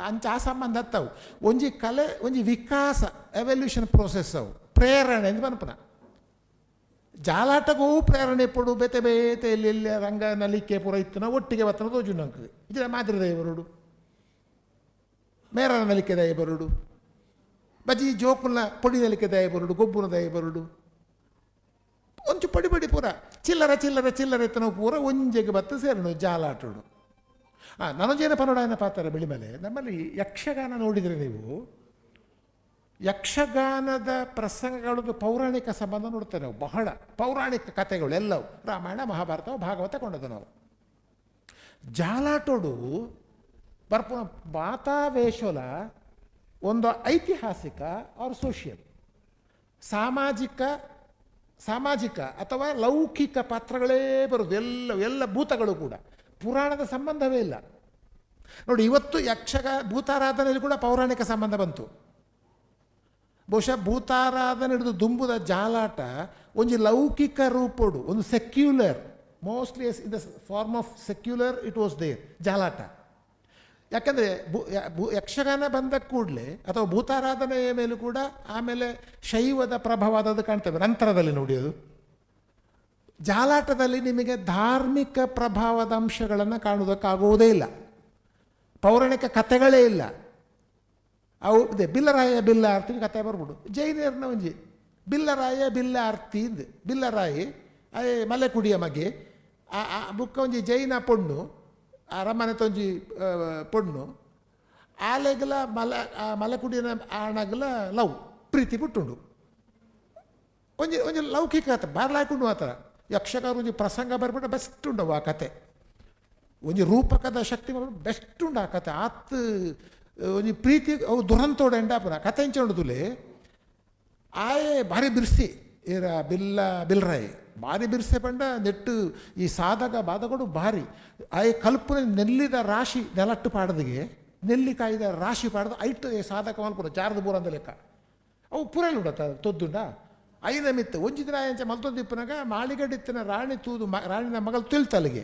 ಅಂಚ ಆ ಸಂಬಂಧ ಹತ್ತವು ಒಂಜಿ ಕಲೆ ಒಂಜಿ ವಿಕಾಸ ಎವಲ್ಯೂಷನ್ ಪ್ರೋಸೆಸ್ ಅವು ಪ್ರೇರಣೆ ಎಂದು ಪನಪನ ಜಾಲಾಟಗೂ ಪ್ರೇರಣೆ ಪಡು ಬೇತೆ ಎಲ್ಲಿ ರಂಗ ನಲಿಕೆ ಪೂರ ಇತ್ತು ನಾವು ಒಟ್ಟಿಗೆ ಬತ್ತನ ತೋಜು ನಂಗೆ ಇದರ ಮಾದರಿ ದಯಬರುಡು ಮೇರನ ನಲಿಕೆ ದಯಬರುಡು ಬಜಿ ಜೋಕುಲ್ನ ಪೊಡಿ ನಲಿಕೆ ದಯಬರುಡು ಗೊಬ್ಬುನ ದಯಬರುಡು ಒಂಚು ಪಡಿ ಪೂರ ಚಿಲ್ಲರೆ ಎತ್ತನವು ಪೂರ ಒಂಜೆಗೆ ಬತ್ತ ಸೇರನು ಜಾಲಾಟೋಡು ನನಜೇನ ಪನೋಡಾಯನ ಪಾತ್ರ ಬೆಳಿ ಮೇಲೆ ನಮ್ಮಲ್ಲಿ ಯಕ್ಷಗಾನ ನೋಡಿದರೆ ನೀವು ಯಕ್ಷಗಾನದ ಪ್ರಸಂಗಗಳದ್ದು ಪೌರಾಣಿಕ ಸಂಬಂಧ ನೋಡ್ತೇವೆ ನಾವು ಬಹಳ ಪೌರಾಣಿಕ ಕಥೆಗಳು ಎಲ್ಲವು ರಾಮಾಯಣ ಮಹಾಭಾರತ ಭಾಗವತ ಕೊಂಡದ್ದು ನಾವು ಜಾಲಾಟೋಡು ಬರ್ಪುನ ಮಾತಾವೇಶೋಲ ಒಂದು ಐತಿಹಾಸಿಕ ಅವ್ರ ಸೋಷಿಯಲ್ ಸಾಮಾಜಿಕ ಅಥವಾ ಲೌಕಿಕ ಪಾತ್ರಗಳೇ ಬರುವುದು ಎಲ್ಲ ಭೂತಗಳು ಕೂಡ ಪುರಾಣದ ಸಂಬಂಧವೇ ಇಲ್ಲ ನೋಡಿ ಇವತ್ತು ಭೂತಾರಾಧನೆಯಲ್ಲಿ ಕೂಡ ಪೌರಾಣಿಕ ಸಂಬಂಧ ಬಂತು ಬಹುಶಃ ಭೂತಾರಾಧನೆ ಹಿಡಿದು ದುಂಬುದ ಜಾಲಾಟ ಒಂಜಿ ಲೌಕಿಕ ರೂಪೋಡು ಒಂದು secular mostly in the form of secular it was there Jalata ಯಾಕಂದರೆ ಯಕ್ಷಗಾನ ಬಂದ ಕೂಡಲೇ ಅಥವಾ ಭೂತಾರಾಧನೆಯ ಮೇಲೂ ಕೂಡ ಆಮೇಲೆ ಶೈವದ ಪ್ರಭಾವದ ಕಾಣ್ತೇವೆ ನಂತರದಲ್ಲಿ ನೋಡಿ ಅದು ಜಾಲಾಟದಲ್ಲಿ ನಿಮಗೆ ಧಾರ್ಮಿಕ ಪ್ರಭಾವದ ಅಂಶಗಳನ್ನು ಕಾಣುವುದಕ್ಕಾಗುವುದೇ ಇಲ್ಲ ಪೌರಾಣಿಕ ಕಥೆಗಳೇ ಇಲ್ಲ ಅವು ಇದೆ ಬಿಲ್ಲರಾಯ ಬಿಲ್ಲ ಆರ್ತಿ ಕತೆ ಬರ್ಬಿಡು ಜೈನರ್ನ ಒಂಜಿ ಬಿಲ್ಲರಾಯ ಬಿಲ್ಲ ಆರ್ತಿ ಇಂದು ಬಿಲ್ಲರಾಯಿ ಅದೇ ಮಲೆ ಕುಡಿಯ ಮಗೆ ಬುಕ್ಕ ಒಂಜಿ ಜೈನ ಪೊಣ್ಣು ಅರಮನೆ ತೊಂಜಿ ಪೊಣ್ಣು ಆಲೆಗಲ ಮಲೆ ಕುಡಿಯನ ಆಣಗಲ ಲವ್ ಪ್ರೀತಿ ಪುಟ್ಟುಂಡು ಒಂಜಿ ಲೌಕಿಕ ಕತೆ ಬಾರ್ಲಾಯ್ಕೊಂಡು ಆ ಥರ ಯಕ್ಷಗಾನ ಒಂಜಿ ಪ್ರಸಂಗ ಬರ್ಬಿಟ್ಟು ಬೆಸ್ಟ್ ಉಂಡವು ಆ ಕತೆ ಒಂಜಿ ರೂಪಕದ ಶಕ್ತಿ ಬೆಸ್ಟ್ ಉಂಡು ಆ ಕತೆ ಆತ್ ಒಂಜಿ ಪ್ರೀತಿ ಅವು ದುರಂತೋಡೆ ಎಂಡಾಪುರ ಕತೆ ಇಂಚ ಉಂಡುದುಲೆ ಆಯೆ ಭಾರಿ ಬಿರ್ಸಿ ಏರ ಬಿಲ್ರಾಯ್ ಭಾರಿ ಬಿರ್ಸೆ ಪಂಡ ನೆಟ್ಟು ಈ ಸಾಧಕ ಬಾಧಗಳು ಭಾರಿ ಆಯ್ ಕಲ್ಪನೆ ನೆಲ್ಲಿದ ರಾಶಿ ನೆಲಟ್ಟು ಪಾಡದಿಗೆ ನೆಲ್ಲಿಕಾಯ್ದ ರಾಶಿ ಪಾಡ್ದು ಐಟು ಸಾಧಕ ಮಲ್ಪುರ ಜಾರದ ಬೂರ ಅಂದ ಲೆಕ್ಕ ಅವು ಪುರಲ್ಲಿ ಉಡತ್ತ ತೊದ್ದುಂಡ ಐನ ಮಿತ್ತು ಒಂಜಿ ದಿನ ಎಂಚ ಮಲ್ತೊಂದಿಪ್ಪನಾಗ ಮಾಳಿಗಡಿತ್ತಿನ ರಾಣಿ ತೂದು ರಾಣಿನ ಮಗಳು ತಿಳ್ತಲ್ಲಿಗೆ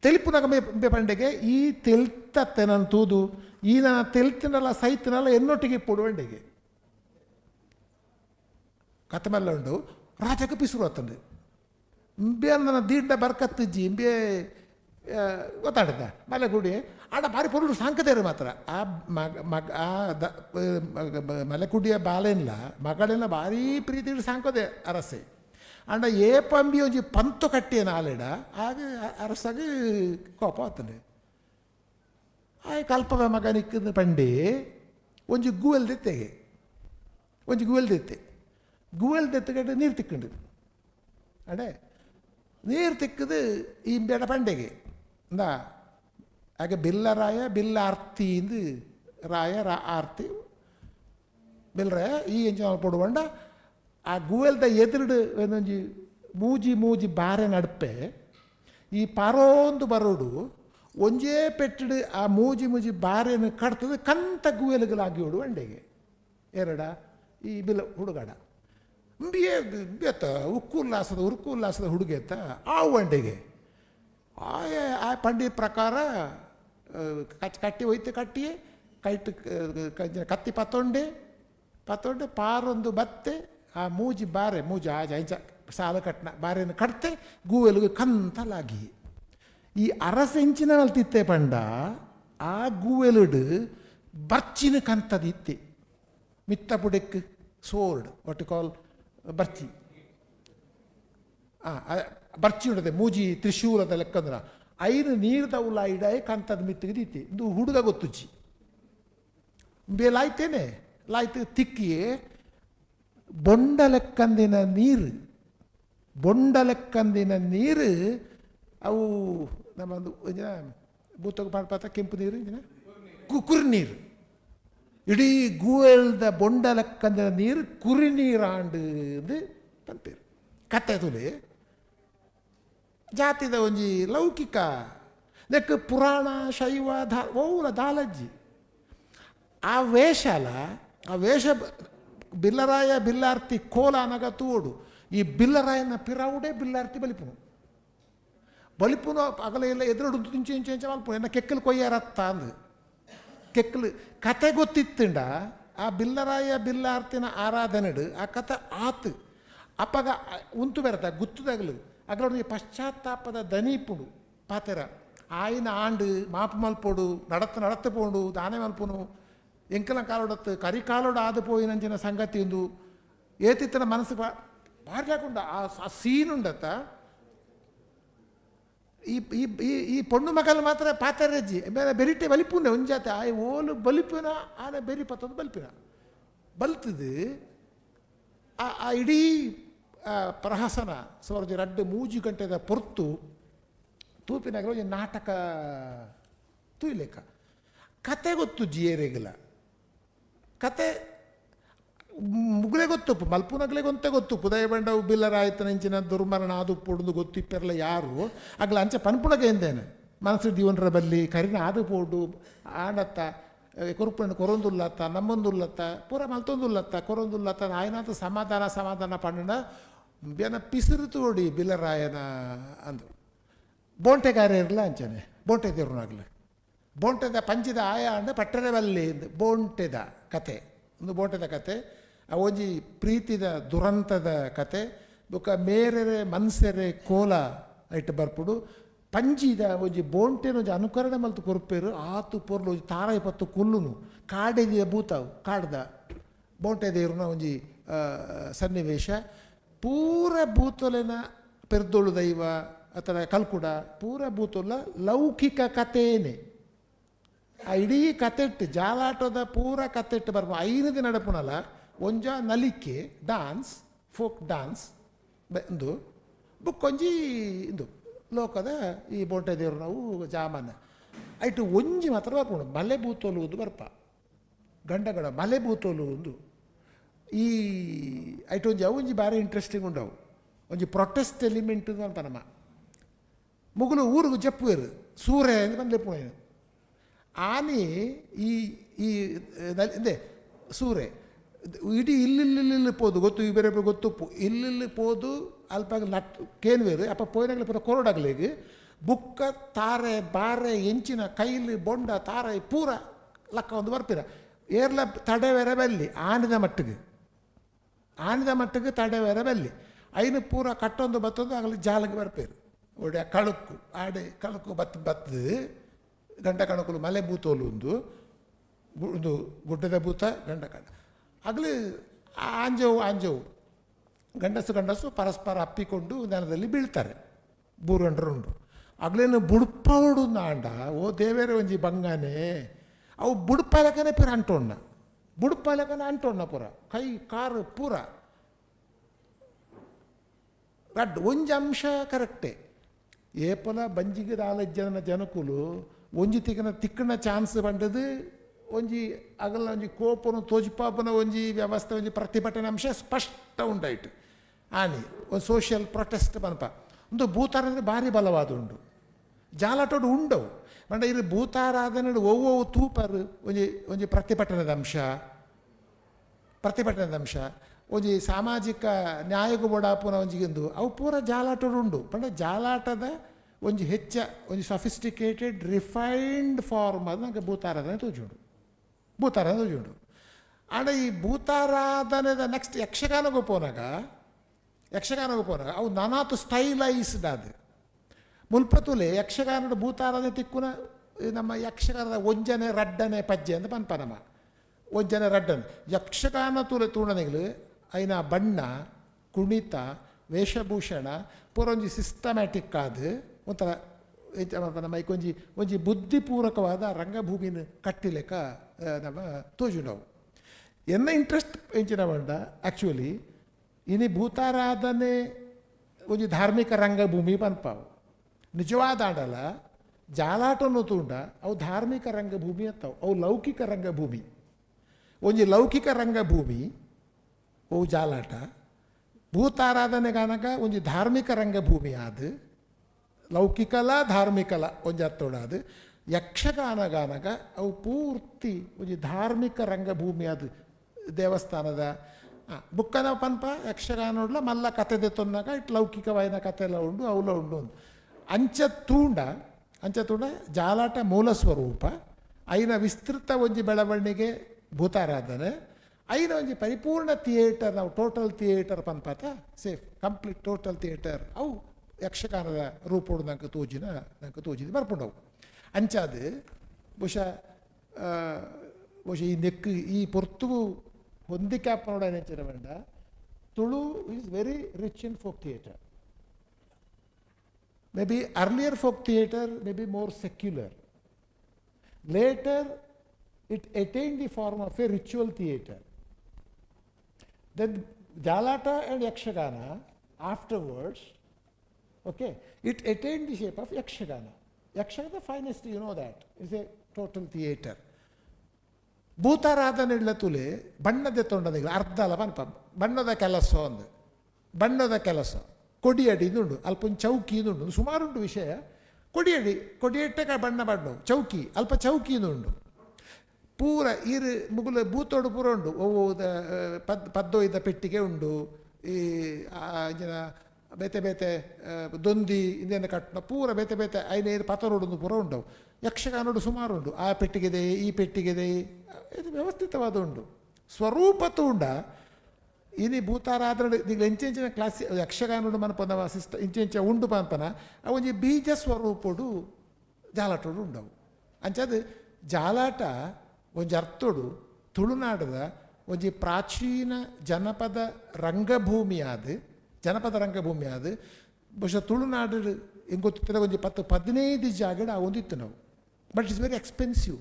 ತೆಲಿಪುನಾಗ ಮೇ ಪಂಡೆಗೆ ಈ ತೆಲ್ತತ್ತೆ ನನ್ನ ತೂದು ಈ ನನ್ನ ತೆಲ್ತಿನಲ್ಲ ಸೈತಿನಲ್ಲ ಎನ್ನೊಟ್ಟಿಗೆ ಪುಡುವಂಡೆಗೆ ಕತೆ ಮೇಲೆ ಉಂಡು ರಾಜಕ್ಕೆ ಪಿಸುರು ಆತಂದು ಇಂಬೆ ನನ್ನ ದೀಡ್ಡ ಬರ್ಕತ್ತಿಜ್ಜಿ ಇಂಬೆ ಗೊತ್ತಾಡ್ದ ಮಲೆಗುಡಿ ಆಡ ಭಾರಿ ಪೊರುಡು ಸಾಂಕದೇರು ಮಾತ್ರ ಆ ಮಲೆಕುಡಿಯ ಬಾಲೆಲ್ಲ ಮಗಳೆಲ್ಲ ಭಾರಿ ಪ್ರೀತಿ ಸಾಂಕದೆ ಅರಸೆ ಅಂಡ ಏ ಪಂಬಿ ಒಂಜಿ ಪಂತು ಕಟ್ಟಿಯನ ಆಲೆಡ ಆಗ ಅರಸಾಗ ಕೋಪ ಆತಂದೆ ಆ ಕಲ್ಪದ ಮಗ ನಿಕ್ಕದ ಪಂಡಿ ಒಂಜಿ ಗೂವೆಲ್ ದೆತ್ತೆಗೆ ಒಂಜಿ ಗೂವೆಲ್ ದೆತ್ತೆ ಗೂವೆಲ್ ದೆತ್ತಗಡೆ ನೀರು ತಿಕ್ಕಂಡು ಅಡೆ ನೀರು ತಿಕ್ಕದು ಈ ಬೇಡ ಪಂಡೆಗೆ ಅಂದ ಹಾಗೆ ಬಿಲ್ಲರಾಯ ಬಿಲ್ಲ ಆರ್ತಿ ಇಂದು ರಾಯ ಆರ್ತಿ ಬಿಲ್ಲರಾಯ ಈ ಎಂಚ ಪೊಡುವಂಡ ಆ ಗೂವೆಲ್ದ ಎದುರುಡು ಒಂದೊಂಜಿ ಮೂಜಿ ಬಾರೆ ನಡುಪೆ ಈ ಪರೋಂದು ಬರೋಡು ಒಂಜೇ ಪೆಟ್ಟಡು ಆ ಮೂಜಿ ಬಾರೆಯನ್ನು ಕಟ್ತದೆ ಕಂತ ಗೂವೆಲ್ಗಳಾಗಿ ಹೊಡು ಅಂಡೆಗೆ ಎರಡ ಈ ಬಿಲ್ಲ ಹುಡುಗಾಡ ಬೇತ ಉರುಕುಲ್ಲಾಸದ ಹುಡುಗಿ ಎತ್ತ ಆ ಅಂಡೆಗೆ ಆ ಪಂಡಿತ ಪ್ರಕಾರ ಕಟ್ಟಿ ಒಯ್ತೆ ಕಟ್ಟಿಯೇ ಕತ್ತಿ ಪತ್ತೊಂಡೆ ಪಾರೊಂದು ಬತ್ತೆ ಆ ಮೂಜಿ ಬಾರೆ ಆಜ ಇಂಚ ಸಾಲ ಕಟ್ನ ಬಾರೆಯನ್ನು ಕಟ್ತೆ ಗೂವೆಲ್ಗೆ ಕಂತಲಾಗಿ ಈ ಅರಸೆಂಚಿನ ತಿತ್ತೆ ಪಂಡ ಆ ಗೂವೆಲುಡು ಬರ್ಚಿನ ಕಂತದ ಇತ್ತೆ ಮಿತ್ತ ಪುಡೆಕ್ ಸೋರ್ಡ್ ವಾಟ್ ಕಾಲ್ ಬರ್ಚಿ ಬರ್ಚಿ ಉಂಟದೆ ಮೂಜಿ ತ್ರಿಶೂಲದ ಲೆಕ್ಕಂದ್ರ ಐದು ನೀರ್ದ ಉಲ್ಲ ಇಡಾಯಿ ಕಂತದ ಮಿತ್ತಿಗೆ ದೀತಿ ಇದು ಹುಡುಗ ಗೊತ್ತುಚ್ಚಿ ಬೇಲಾಯ್ತೇನೆ ಲಾಯ್ತು ತಿಕ್ಕಿಯೇ ಬೊಂಡ ಲೆಕ್ಕಂದಿನ ನೀರು ಅವು ನಮ್ಮೊಂದು ಭೂತಕ್ಕೆ ಮಾಡ್ಪಾತ ಕೆಂಪು ನೀರು ಕುರಿ ನೀರು ಇಡೀ ಗೂವೆಲ್ದ ಬೊಂಡ ಲೆಕ್ಕಂದಿನ ನೀರು ಕುರಿ ನೀರಾಂಡು ಪಂಪೇರು ಕತ್ತೆ ತುಲೆ ಜಾತಿದ ಒಂಜಿ ಲೌಕಿಕ ನೆಕ್ ಪುರಾಣ ಶೈವ ಓಲ ದಾಲಜ್ಜಿ ಆ ವೇಷ ಬಿಲ್ಲರಾಯ ಬಿಲ್ಲಾರ್ತಿ ಕೋಲ ಅನಗ ತೂಡು ಈ ಬಿಲ್ಲರಾಯನ ಪಿರಾವುಡೆ ಬಿಲ್ಲಾರ್ತಿ ಬಲಿಪುನು ಅಗಲ ಎಲ್ಲ ಎದುರು ಇಂಚೆ ಮಲ್ಪು ಎನ್ನ ಕೆಕ್ಕಲು ಕೊಯ್ಯಾರತ್ತ ಅಂದು ಕೆಕ್ಕಲು ಕತೆ ಗೊತ್ತಿತ್ತಂಡ ಆ ಬಿಲ್ಲರಾಯ ಬಿಲ್ಲಾರ್ತಿನ ಆರಾಧನೆಡು ಆ ಕತೆ ಆತು ಅಪ್ಪಗ ಉಂತು ಬೆರತ ಗುತ್ತುದಾಗಲು ಅಗಲೊಂದು ಪಶ್ಚಾತ್ತಾಪದ ದನೀಪುಡು ಪಾತೆರ ಆಯಿನ ಆಂಡು ಮಾಪು ಮಲ್ಪೋಡು ನಡತ್ತು ಪೋಂಡು ದಾನೆ ಮಲ್ಪುನು ಎಂಕಲ ಕಾಲೋಡತ್ತು ಕರಿ ಕಾಲೋಡ ಆದು ಪೋಯಿನಂಚಿನ ಸಂಗತಿ ಒಂದು ಏತಿತ್ತನ ಮನಸ್ಸು ಭಾರಿ ಹಾಕೊಂಡ ಆ ಸೀನ್ ಉಂಡತ್ತ ಈ ಪೊಣ್ಣು ಮಗಲು ಮಾತ್ರ ಪಾತರಜ್ಜಿ ಬೆರಿಟೆ ಬಲಿಪುಂಡೆ ಒಂಜಾತೆ ಆ ಓಲು ಬಲಿಪಿನ ಆನೆ ಬೆರಿ ಪತ್ತೊಂದು ಬಲಿಪಿನ ಬಲ್ತದು ಆ ಇಡೀ ಪ್ರಹಸನ ಸಾವಿರದ 2 ಮೂಜಿ ಗಂಟೆದ ಪೊರ್ತು ತೂಪಿನಾಗ ಒಂದು ನಾಟಕ ತೂಯ್ಲೆಕ್ಕ ಕತೆ ಗೊತ್ತು ಜಿಯೇರೆಗಿಲ್ಲ ಕತೆ ಮುಗುಳೆ ಗೊತ್ತುಪ್ಪು ಮಲ್ಪುನಗ್ಲೆ ಗೊಂತೆ ಗೊತ್ತುಪ್ಪು ದಯಬಂಡವು ಬಿಲ್ಲರಾಯ್ತನ ಇಂಚಿನ ದುರ್ಮರಣ ಆದು ಪೋಡು ಗೊತ್ತು ಇಪ್ಪೆರಲ್ಲ ಯಾರು ಅಗ್ಲ ಅಂಚೆ ಪನ್ಪುಣಗೆ ಎಂದೇನೆ ಮನಸ್ಸು ದೀವನರ ಬಲ್ಲಿ ಕರಿನ ಆದು ಪೋಡು ಆಡತ್ತ ಕೊರುಪಣ್ಣು ಕೊರೊಂದುಲ್ಲತ್ತ ನಮ್ಮೊಂದುಲ್ಲತ್ತ ಪೂರ ಮಲ್ತೊಂದುಲ್ಲತ್ತ ಕೊರೊಂದುಲ್ಲತ್ತ ಆಯ್ನಾತ ಸಮಾಧಾನ ಪಂಡ ಬೇನ ಪಿಸಿರು ತೋಡಿ ಬಿಲ್ಲರಾಯನ ಅಂದು ಬೋಂಟೆಗಾರ ಇರಲ್ಲ ಅಂಚನೆ ಬೋಂಟೆ ದೇವ್ರನಾಗ್ಲಿ ಬೋಂಟೆದ ಪಂಚಿದ ಆಯ ಅಂಡ ಪಟ್ಟರೆ ಬಲ್ಲಿ ಬೋಂಟೆದ ಕತೆ ಒಂದು ಬೋಂಟೆದ ಕತೆ ಒಂಜಿ ಪ್ರೀತಿದ ದುರಂತದ ಕತೆ ಬೊಕ ಮೇರೆರೆ ಮನ್ಸೆರೆ ಕೋಲ ಐಟ್ ಬರ್ಪುಡು ಪಂಜಿದ ಒಂಜಿ ಬೋಂಟೆನ ಒಂಜಿ ಅನುಕರಣೆ ಮಲ್ತು ಕೊರ್ಪೇರು ಆತು ಪೊರ್ಲು ಒಂಜಿ ತಾರಾಯಿ ಪತ್ತು ಕೊಲ್ಲುನು ಕಾಡೆದಿಯ ಭೂತಾವು ಕಾಡ್ದ ಬೋಂಟೆ ದೇವ್ರನ ಒಂಜಿ ಸನ್ನಿವೇಶ ಪೂರ ಭೂತೊಲೆನ ಪೆರ್ದೊಳು ದೈವ ಅಥವಾ ಕಲ್ಕುಡ ಪೂರ ಭೂತೊಲ್ಲ ಲೌಕಿಕ ಕಥೆಯೇ ಆ ಇಡೀ ಕತೆಟ್ಟು ಜಾಲಾಟದ ಪೂರ ಕತೆಟ್ಟು ಬರ್ಬೋದು 5 ದಿನ ನಡಪುನಲ್ಲ ಒಂಜ ನಲಿಕೆ ಡಾನ್ಸ್ ಫೋಕ್ ಡಾನ್ಸ್ ಒಂದು ಬುಕ್ಕೊಂಜಿ ಇಂದು ಲೋಕದ ಈ ಬೋಂಟೆ ದೇವರು ನಾವು ಜಾಮನ ಐಟು ಒಂಜಿ ಮಾತ್ರ ಬರ್ಕೊಂಡು ಮಲೆ ಬೂತೋಲು ಒಂದು ಬರ್ಪ ಗಂಡಗಡ ಮಲೆ ಬೂತೋಲು ಒಂದು ಈ ಐಟ್ ಒಂಜಿ ಅವು ಒಂಜಿ ಬಾರಿ ಇಂಟ್ರೆಸ್ಟಿಂಗ್ ಉಂಡವು ಒಂಜಿ ಪ್ರೊಟೆಸ್ಟ್ ಎಲಿಮೆಂಟ್ ಪನಮ ಮುಗುಲು ಊರಿಗೆ ಜಪ್ಪುವೆರು ಸೂರ್ಯ ಎಂದು ಬಂದು ಆನೆ ಈ ಈ ಎಂದೆ ಸೂರೆ ಇಡೀ ಇಲ್ಲಿಲ್ಲಿ ಪೋದು ಗೊತ್ತು ಈ ಬೇರೆ ಗೊತ್ತುಪ್ಪು ಇಲ್ಲಿ ಪೋದು ಅಲ್ಪ ನಟ್ ಕೇನ್ವೇರು ಅಪ್ಪ ಪೋಯಿನಾಗಲಿ ಪೂರ ಕೊರಡಾಗಲಿಗೆ ಬುಕ್ಕ ತಾರೆ ಬಾರೆ ಎಂಚಿನ ಕೈಲಿ ಬೊಂಡ ತಾರೆ ಪೂರ ಲಕ್ಕ ಒಂದು ಬರ್ಪಿರ ಏರ್ಲ ತಡೆವೇರೆ ಬಲ್ಲಿ ಆನಿದ ಮಟ್ಟಿಗೆ ತಡೆವೇರೆ ಬಲ್ಲಿ ಐನು ಪೂರ ಕಟ್ಟೊಂದು ಬತ್ತೊಂದು ಆಗಲಿ ಜಾಲಿಗೆ ಬರ್ಪೇರು ಒಳ್ಳೆ ಕಳುಕು ಆಡೆ ಕಳುಕು ಬತ್ತದು ಗಂಡ ಕಣಕಲು ಮಲೆ ಬೂತೋಲು ಒಂದು ಗುಡ್ಡದ ಬೂತ ಗಂಡ ಕಣ ಆಗಲಿ ಆಂಜವು ಗಂಡಸು ಪರಸ್ಪರ ಅಪ್ಪಿಕೊಂಡು ನೆಲದಲ್ಲಿ ಬೀಳ್ತಾರೆ ಬೂರಂಡ್ರುಂಡು ಆಗ್ಲೇನು ಬುಡ್ಪ ಹೊಡುಂದ ಆಂಡ ಓ ದೇವೇರೆ ಒಂಜಿ ಬಂಗಾನೆ ಅವು ಬುಡ್ಪಾಲಕನೇ ಪೂರ ಅಂಟೋಣ್ಣ ಪೂರ ಕೈ ಕಾರು ಪೂರ ರಡ್ ಒಂಜಿ ಅಂಶ ಕರೆಕ್ಟೇ ಏಪಲ ಬಂಜಿಗೆ ಆಲಜ್ಜನ ಜನಕುಲು ಒಂಜಿ ತಿಕ್ಕನ ಚಾನ್ಸ್ ಬಂಡದು ಒಂಜಿ ಅಗಲ ಒಂಜಿ ಕೋಪನ ತೋಜಿಪಾಪನ ಒಂಜಿ ವ್ಯವಸ್ಥೆ ಒಂಜಿ ಪ್ರತಿಭಟನೆ ಅಂಶ ಸ್ಪಷ್ಟ ಉಂಟಾಯ್ತು ಆನಿ ಒಂದು ಸೋಷಿಯಲ್ ಪ್ರೊಟೆಸ್ಟ್ ಪನ್ಪ ಒಂದು ಭೂತಾರ ಅಂದರೆ ಭಾರಿ ಬಲವಾದ ಉಂಡು ಜಾಲಾಟೋಡು ಉಂಡವು ಮಂಡ ಇದು ಭೂತಾರಾಧನೆ ಒವ್ವೊ ತೂಪರು ಒಂಜಿ ಪ್ರತಿಭಟನೆದ ಅಂಶ ಒಂಜಿ ಸಾಮಾಜಿಕ ನ್ಯಾಯಗೂ ಬೋಡಾಪುನ ಒಂಜಿಗಿಂದು ಅವು ಪೂರ ಜಾಲಾಟೋಡು ಉಂಡು ಪಂಡ ಜಾಲಾಟದ ಒಂಜಿ ಒಂಜಿ ಸಫಿಸ್ಟಿಕೇಟೆಡ್ ರಿಫೈನ್ಡ್ ಫಾರ್ಮ್ ಅದು ನನಗೆ ಭೂತಾರಾಧನೆ ತೋಜುಂಡು ಆಂಡ ಈ ಭೂತಾರಾಧನೆದ ನೆಕ್ಸ್ಟ್ ಯಕ್ಷಗಾನಗೂ ಪೋನಾಗ ಅವು ನಾನಾತು ಸ್ಟೈಲೈಸ್ಡ್ ಅದು ಮುಲ್ಪತುಲೆ ಯಕ್ಷಗಾನದ ಭೂತಾರಾಧನೆ ತಿಕ್ಕುನ ನಮ್ಮ ಯಕ್ಷಗಾನದ ಒಂಜನೆ ರಡ್ಡನೆ ಪಜ್ಜೆ ಅಂತ ಪನ್ಪ ನಮ್ಮ ಒಂಜನೆ ರಡ್ಡನೆ ಯಕ್ಷಗಾನ ತೂಣನೆಗಳು ಐನ ಬಣ್ಣ ಕುಣಿತ ವೇಷಭೂಷಣ ಪೂರ ಒಂಜಿ ಸಿಸ್ಟಮ್ಯಾಟಿಕ್ ಆದ ಒಂಥರ ನಮ್ಮ ಒಂಜಿ ಬುದ್ಧಿಪೂರ್ವಕವಾದ ರಂಗಭೂಮಿನ ಕಟ್ಟಿಲೆಕ್ಕ ನಮ್ಮ ತೋಜುಂಡವು ಎನ್ನ ಇಂಟ್ರೆಸ್ಟ್ ಎಂಚಿನ ಬಂಡ ಆ್ಯಕ್ಚುಲಿ ಇನಿ ಭೂತಾರಾಧನೆ ಒಂಜಿ ಧಾರ್ಮಿಕ ರಂಗಭೂಮಿ ಪನ್ಪಾವು ನಿಜವಾದ ಆಡಲ ಜಾಲಾಟನು ತೂಂಡ ಅವು ಧಾರ್ಮಿಕ ರಂಗಭೂಮಿ ಅಂತಾವು ಅವು ಲೌಕಿಕ ರಂಗಭೂಮಿ ಒಂಜಿ ಲೌಕಿಕ ರಂಗಭೂಮಿ ಅವು ಜಾಲಾಟ ಭೂತಾರಾಧನೆಗಾನಗ ಒಂಜಿ ಧಾರ್ಮಿಕ ರಂಗಭೂಮಿ ಆದ ಲೌಕಿಕಲ ಧಾರ್ಮಿಕಲ ಒಂಜಿ ಅತ್ತೋಡಾದು ಯಕ್ಷಗಾನಗಾನಗ ಅವು ಪೂರ್ತಿ ಒಂಜಿ ಧಾರ್ಮಿಕ ರಂಗಭೂಮಿ ಆದ ದೇವಸ್ಥಾನದ ಬುಕ್ಕನ ಪನ್ಪ ಯಕ್ಷಗಾನೋಡ್ಲ ಮಲ್ಲ ಕತೆ ದೆತ್ತೊನ್ನಾಗ ಇಟ್ಟು ಲೌಕಿಕವಾಯಿನ ಕತೆ ಎಲ್ಲ ಉಂಡು ಅವಲ ಉಂಡು ಅಂಚ ತೂಂಡ ಜಾಲಾಟ ಮೂಲ ಸ್ವರೂಪ ಐನ ವಿಸ್ತೃತ ಒಂಜಿ ಬೆಳವಣಿಗೆ ಭೂತಾರಾಧನೆ ಐನ ಒಂಜಿ ಪರಿಪೂರ್ಣ ಥಿಯೇಟರ್ ನಾವು ಟೋಟಲ್ ಥಿಯೇಟರ್ ಪನ್ಪಾತ ಸೇಫ್ ಕಂಪ್ಲೀಟ್ ಟೋಟಲ್ ಥಿಯೇಟರ್ ಅವು ಯಕ್ಷಗಾನದ ರೂಪೋಡು ನಂಗೆ ತೋಜಿದ ಬರ್ಪುಂಡವು ಅಂಚಾದ ಬಹುಶಃ ಈ ನೆಕ್ ಈ ಪೊರ್ತು ಹೊಂದಿಕ್ಯಾಪನೋಡ ನೆಂಚಿನ ಬೇಡ Tulu is very rich in folk theatre maybe earlier folk theatre may be more secular. Later, it attained the form of a ritual theatre. Then Jalata and Yakshagana, afterwards, okay, it attained the shape of Yakshagana. Yakshagana, the finest, you know that, is a total theatre. ಭೂತಾರಾಧನೆ ತುಲೆ ಬಣ್ಣದ ತೊಂಡದಿಲ್ಲ ಅರ್ಧ ಅಲ್ಲ ಪನ್ಪ ಬಣ್ಣದ ಕೆಲಸ ಕೊಡಿಯಡಿ ಇದುಂಡು ಅಲ್ಪ ಚೌಕಿ ಇದುಂಡು ಸುಮಾರುಂಡು ವಿಷಯ ಕೊಡಿಯಟ್ಟೆ ಬಣ್ಣ ಚೌಕಿ ಅಲ್ಪ ಚೌಕಿ ಇದುಂಡು ಪೂರ ಈರು ಮುಗುಲು ಬೂತೋಡು ಪೂರ ಉಂಡು ಪದ್ದೊಯ್ದ ಪೆಟ್ಟಿಗೆ ಉಂಡು ಈ ಜನ ಬೇತೆ ದೊಂದಿ ಇಂದೇನು ಕಟ್ಟ ಪೂರ ಬೇತೆ ಐನೇರು ಪತರೋಡು ಪೂರ ಉಂಡವು ಯಕ್ಷಗಾನೋಡು ಸುಮಾರು ಉಂಡು ಆ ಪೆಟ್ಟಿಗೆದೆ ಈ ಪೆಟ್ಟಿಗೆದೆ ಇದು ವ್ಯವಸ್ಥಿತವಾದ ಉಂಡು ಸ್ವರೂಪ ತೂಂಡ ಇನಿ ಭೂತಾರಾಧನೆ ನೀವು ಎಂಚೆಂಚಿನ ಕ್ಲಾಸ್ ಯಕ್ಷಗಾನೋಡು ಮನಪನ ಇಂಚೆಂಚ ಉಂಡು ಪಂಪನ ಒಂಜಿ ಬೀಜ ಸ್ವರೂಪಡು ಜಾಲಾಟೋಡು ಉಂಡವು ಅಂಚದು ಜಾಲಾಟ ಒಂಜಿ ಅರ್ಥೋಡು ತುಳುನಾಡದ ಒಂಜಿ ಪ್ರಾಚೀನ ಜನಪದ ರಂಗಭೂಮಿ ಆದ ಬಹುಶಃ ತುಳುನಾಡು ಹೆಂಗೆ ಗೊತ್ತಿರ್ತದೆ ಒಂಜಿ 10-15 ಜಾಗಡ ಒಂದಿತ್ತು ನಾವು ಬಟ್ ಇಟ್ಸ್ ವೆರಿ ಎಕ್ಸ್ಪೆನ್ಸಿವ್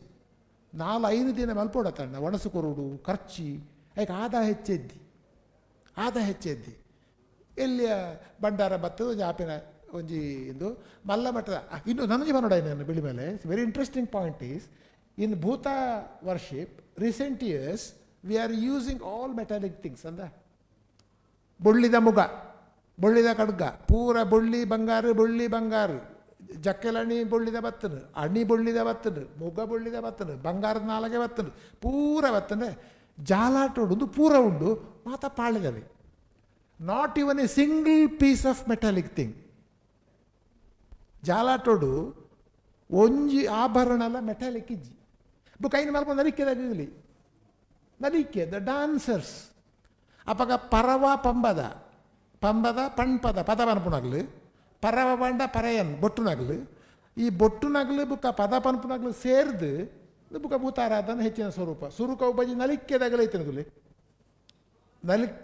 4-5 ದಿನ ಮಲ್ಪೋಡತಣ್ಣ ಒಣಸು ಕೊರುಡು ಖರ್ಚಿ ಅದಕ್ಕೆ ಆದ ಹೆಚ್ಚೆದ್ದಿ ಎಲ್ಲಿಯ ಭಂಡಾರ ಬತ್ತು ಜಾಪಿನ ಒಂಜಿ ಇಂದು ಮಲ್ಲ ಮಟ್ಟದ ಇನ್ನು ನನಗೆ ಬನ್ನೋಡ ನಾನು ಬಿಳಿ ಮೇಲೆ very interesting point is in Bhuta worship recent years we are using all metallic things ಅಂದ ಬೊಳ್ಳಿದ ಮುಗ ಬೊಳ್ಳಿದ ಖಡ್ಗ ಪೂರ ಬೊಳ್ಳಿ ಬಂಗಾರು ಜಕ್ಕೆಲಣಿ ಬೊಳ್ಳಿದ ಬತ್ತನು ಅಣಿ ಬೊಳ್ಳಿದ ಬತ್ತನು ಮುಗ ಬೊಳ್ಳಿದ ಬತ್ತನು ಬಂಗಾರದ ನಾಲಗೆ ಬತ್ತನು ಪೂರ ಬತ್ತನೆ ಜಾಲಾಟೋಡು ಪೂರ ಉಂಡು ಮಾತ ಪಾಳಿದವೆ not even a single piece of metallic thing ಜಾಲಾಟೋಡು ಒಂಜಿ ಆಭರಣಲ ಮೆಟಾಲಿಕ್ ಇಜ್ಜಿ ಬುಕ್ ಐನು ಮಲ್ಪ ನಲಿಕೆದಾಗಲಿ ನಲಿಕೆ ದ ಡಾನ್ಸರ್ಸ್ ಅಪಗ ಪರವ ಪಂಬದ ಪಣ್ಪದ ಪದ ಪನ್ಪುನಗ್ಲು ಪರವ ಬಂಡ ಪರೆಯನ್ ಬೊಟ್ಟುನಗ್ಲು ಈ ಬೊಟ್ಟುನಗ್ಲು ಬುಕ್ಕ ಪದ ಪನ್ಪುನಗ್ಲು ಸೇರ್ದು ಬುಕ್ಕ ಭೂತಾರಾಧನ ಹೆಚ್ಚಿನ ಸ್ವರೂಪ ಸುರುಕ ಬಜಿ ನಲಿಕೆದಾಗಲೈತನಗುಲಿ